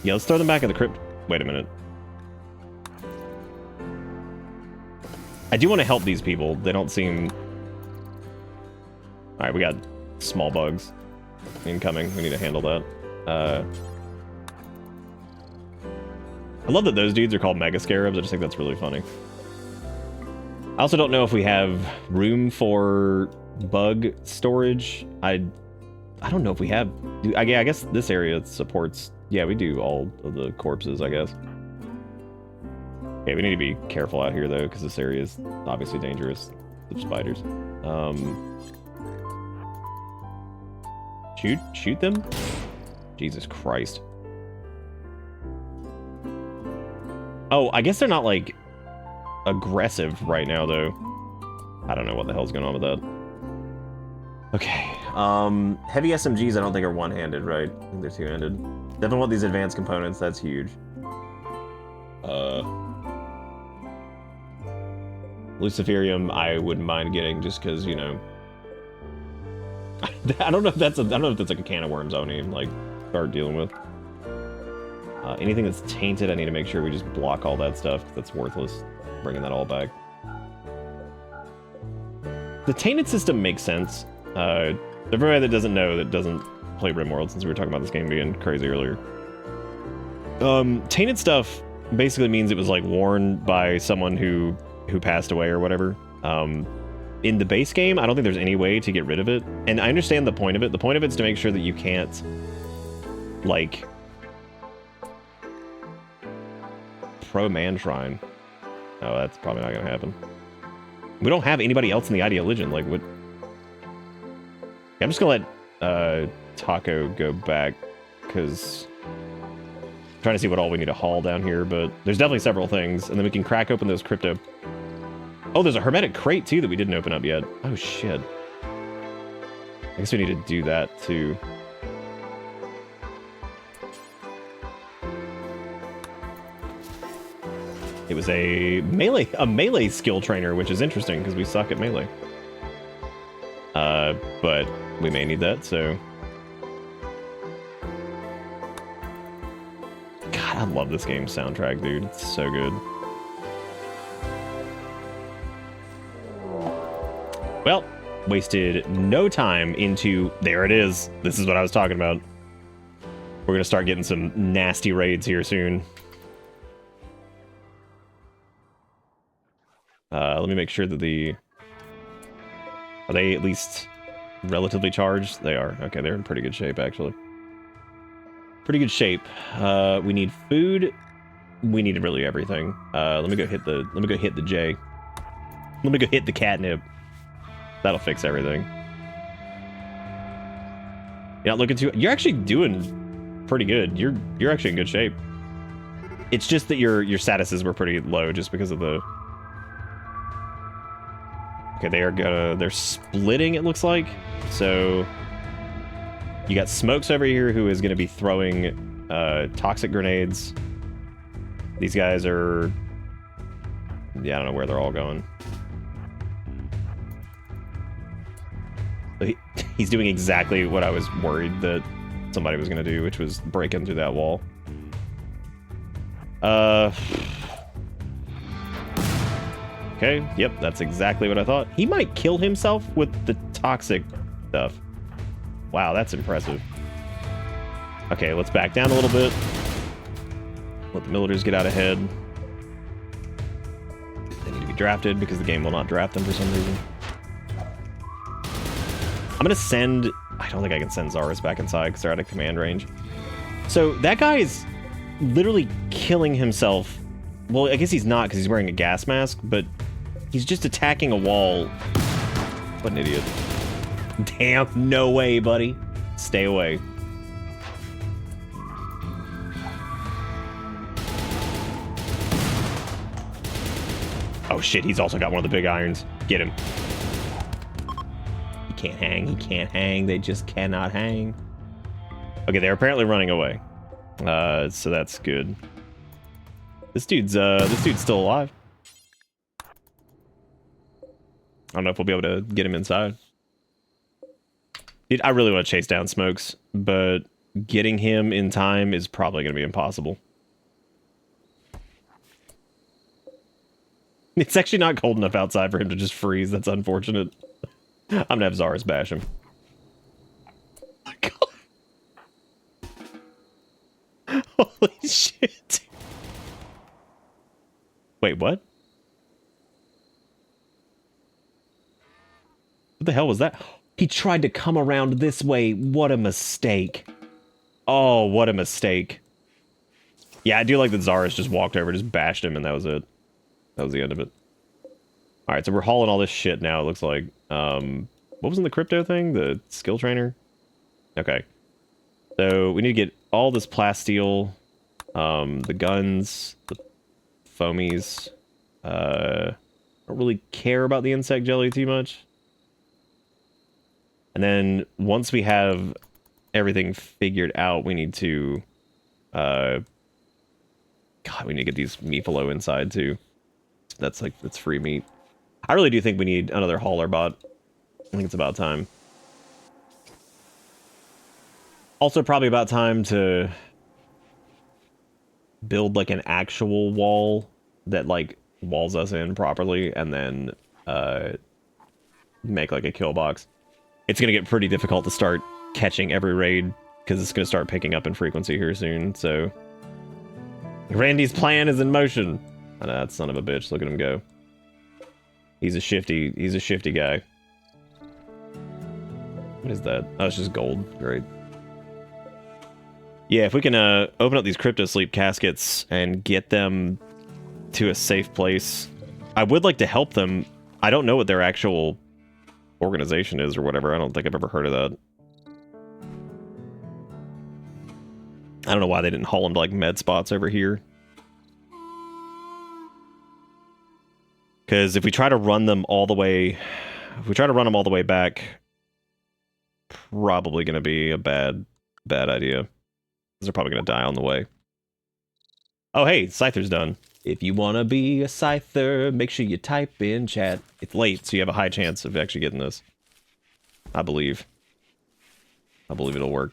Yeah, let's throw them back in the crypt. Wait a minute. I do want to help these people. They don't seem... Alright, we got small bugs incoming. We need to handle that. I love that those dudes are called Mega Scarabs. I just think that's really funny. I also don't know if we have room for bug storage. I don't know if we have... I guess this area supports... Yeah, we do all of the corpses, I guess. Okay, we need to be careful out here, though, because this area is obviously dangerous with spiders. Shoot them? Jesus Christ. Oh, I guess they're not, like, aggressive right now, though. I don't know what the hell's going on with that. Okay. Heavy SMGs I don't think are one-handed, right? I think they're two-handed. Definitely want these advanced components. That's huge. Luciferium I wouldn't mind getting just because, you know... I don't know if that's like a can of worms I don't even, like, start dealing with. Anything that's tainted, I need to make sure we just block all that stuff, because that's worthless. Bringing that all back. The tainted system makes sense. Everybody that doesn't know, that doesn't play Rimworld, since we were talking about this game being crazy earlier. Tainted stuff basically means it was, like, worn by someone who passed away or whatever. In the base game, I don't think there's any way to get rid of it. And I understand the point of it. The point of it's to make sure that you can't, like... Pro-man shrine. Oh, that's probably not gonna happen. We don't have anybody else in the Ideal Legend. Like, what? Yeah, I'm just gonna let Taco go back, because I'm trying to see what all we need to haul down here, but there's definitely several things, and then we can crack open those crypto. Oh, there's a hermetic crate, too, that we didn't open up yet. Oh, shit. I guess we need to do that, too. It was a melee skill trainer, which is interesting because we suck at melee. But we may need that, so. God, I love this game's soundtrack, dude. It's so good. Well, wasted no time into... There it is. This is what I was talking about. We're gonna start getting some nasty raids here soon. Let me make sure that the... Are they at least relatively charged? They are. Okay, they're in pretty good shape, actually. Pretty good shape. We need food. We need really everything. Let me go hit the J. Let me go hit the catnip. That'll fix everything. You're not looking too... You're actually doing pretty good. You're actually in good shape. It's just that your statuses were pretty low just because of the... Okay, they're splitting, it looks like. So you got Smokes over here who is gonna be throwing toxic grenades. These guys are... Yeah, I don't know where they're all going. He's doing exactly what I was worried that somebody was gonna do, which was break in through that wall. Okay, yep, that's exactly what I thought. He might kill himself with the toxic stuff. Wow, that's impressive. Okay, let's back down a little bit. Let the militars get out ahead. They need to be drafted because the game will not draft them for some reason. I'm gonna send... I don't think I can send Zaris back inside because they're out of command range. So that guy is literally killing himself. Well, I guess he's not because he's wearing a gas mask, but he's just attacking a wall. What an idiot. Damn, no way, buddy. Stay away. Oh shit, he's also got one of the big irons. Get him. He can't hang, he can't hang. They just cannot hang. Okay, they're apparently running away. So that's good. This dude's still alive. I don't know if we'll be able to get him inside. Dude, I really want to chase down Smokes, but getting him in time is probably going to be impossible. It's actually not cold enough outside for him to just freeze. That's unfortunate. I'm gonna have Zaris bash him. Oh my god. Holy shit. Wait, what? What the hell was that? He tried to come around this way. What a mistake. Oh, what a mistake. Yeah, I do like that Zaris just walked over, just bashed him, and that was it. That was the end of it. Alright, so we're hauling all this shit now, it looks like. What was in the crypto thing? The skill trainer? Okay. So we need to get all this plasteel, the guns, the foamies. I don't really care about the insect jelly too much. And then once we have everything figured out, we need to... God, we need to get these Meefalo inside too. That's free meat. I really do think we need another hauler bot. I think it's about time. Also probably about time to build like an actual wall that like walls us in properly and then make like a kill box. It's going to get pretty difficult to start catching every raid because it's going to start picking up in frequency here soon, so... Randy's plan is in motion. Oh, no, that son of a bitch. Look at him go. He's a shifty guy. What is that? Oh, it's just gold. Great. Yeah, if we can open up these crypto sleep caskets and get them to a safe place. I would like to help them. I don't know what their actual organization is or whatever. I don't think I've ever heard of that. I don't know why they didn't haul them to like med spots over here. Because if we try to run them all the way, back, probably going to be a bad idea. They're probably going to die on the way. Oh, hey, Scyther's done. If you want to be a Scyther, make sure you type in chat. It's late, so you have a high chance of actually getting this. I believe it'll work.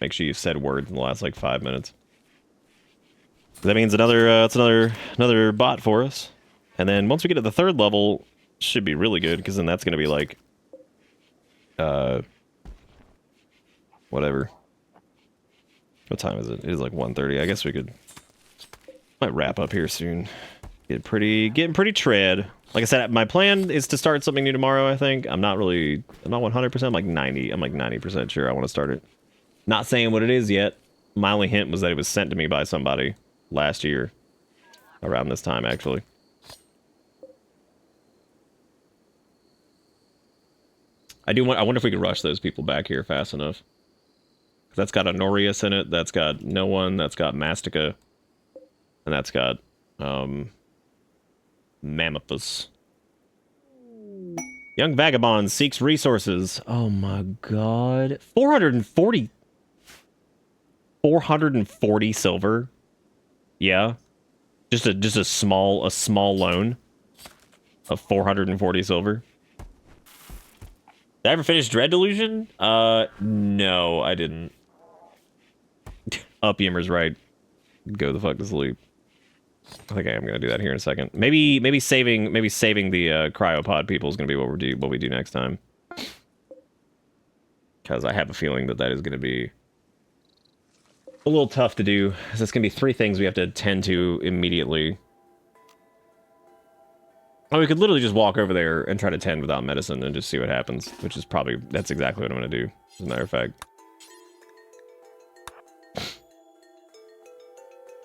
Make sure you've said words in the last like 5 minutes. That means it's another bot for us. And then once we get to the 3rd level, should be really good, because then that's going to be like... whatever. What time is it? It is like 1:30. I guess we might wrap up here soon. Getting pretty tread. Like I said, my plan is to start something new tomorrow, I think. I'm not 100%, I'm like 90% sure I want to start it. Not saying what it is yet. My only hint was that it was sent to me by somebody last year. Around this time, actually. I wonder if we could rush those people back here fast enough. That's got Honorius in it. That's got no one. That's got Mastica. And that's got Mammothus. Young Vagabond seeks resources. Oh my god. 440 silver. Yeah. Just a small loan of 440 silver. Did I ever finish Dread Delusion? No, I didn't. Upyimmer's right. Go the fuck to sleep. I think I am gonna do that here in a second. Maybe saving the cryopod people is gonna be what we do next time. Because I have a feeling that is gonna be a little tough to do. That's gonna be 3 things we have to attend to immediately. Oh, we could literally just walk over there and try to tend without medicine and just see what happens, which is that's exactly what I'm gonna do, as a matter of fact.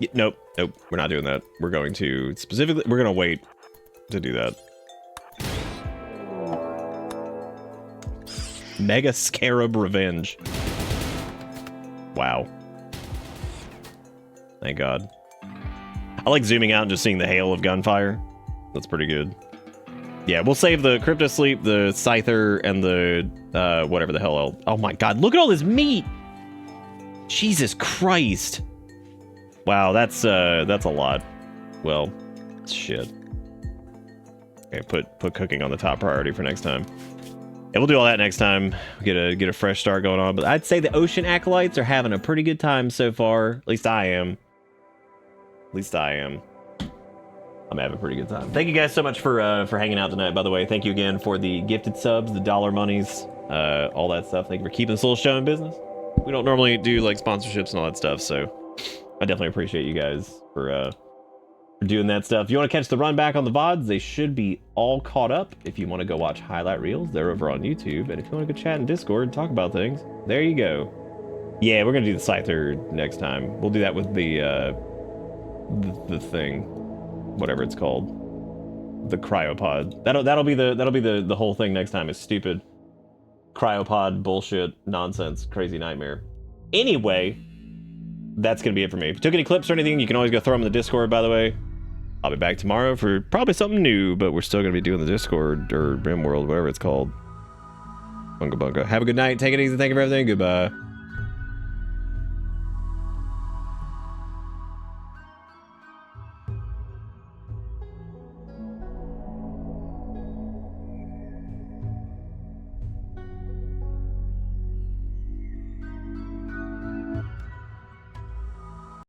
Yeah, nope, we're not doing that. We're going to wait to do that. Mega Scarab Revenge. Wow. Thank God. I like zooming out and just seeing the hail of gunfire. That's pretty good. Yeah, we'll save the Crypto Sleep, the Scyther, and the whatever the hell else. Oh my God, look at all this meat! Jesus Christ. Wow, that's a lot. Well, shit. Okay, put cooking on the top priority for next time. Yeah, we'll do all that next time. Get a fresh start going on. But I'd say the Ocean Acolytes are having a pretty good time so far. At least I am. I'm having a pretty good time. Thank you guys so much for hanging out tonight, by the way. Thank you again for the gifted subs, the dollar monies, all that stuff. Thank you for keeping this little show in business. We don't normally do like sponsorships and all that stuff, so I definitely appreciate you guys for doing that stuff. If you want to catch the run back on the VoDs, they should be all caught up. If you want to go watch highlight reels, they're over on YouTube. And if you want to go chat in Discord and talk about things, there you go. Yeah, we're gonna do the Scyther next time. We'll do that with the thing, whatever it's called, the cryopod. That'll be the whole thing next time. Is stupid cryopod bullshit nonsense crazy nightmare. Anyway, that's gonna be it for me. If you took any clips or anything, you can always go throw them in the Discord, by the way. I'll be back tomorrow for probably something new, but we're still gonna be doing the Discord or Rimworld, whatever it's called. Bunga bunga. Have a good night. Take it easy. Thank you for everything. Goodbye.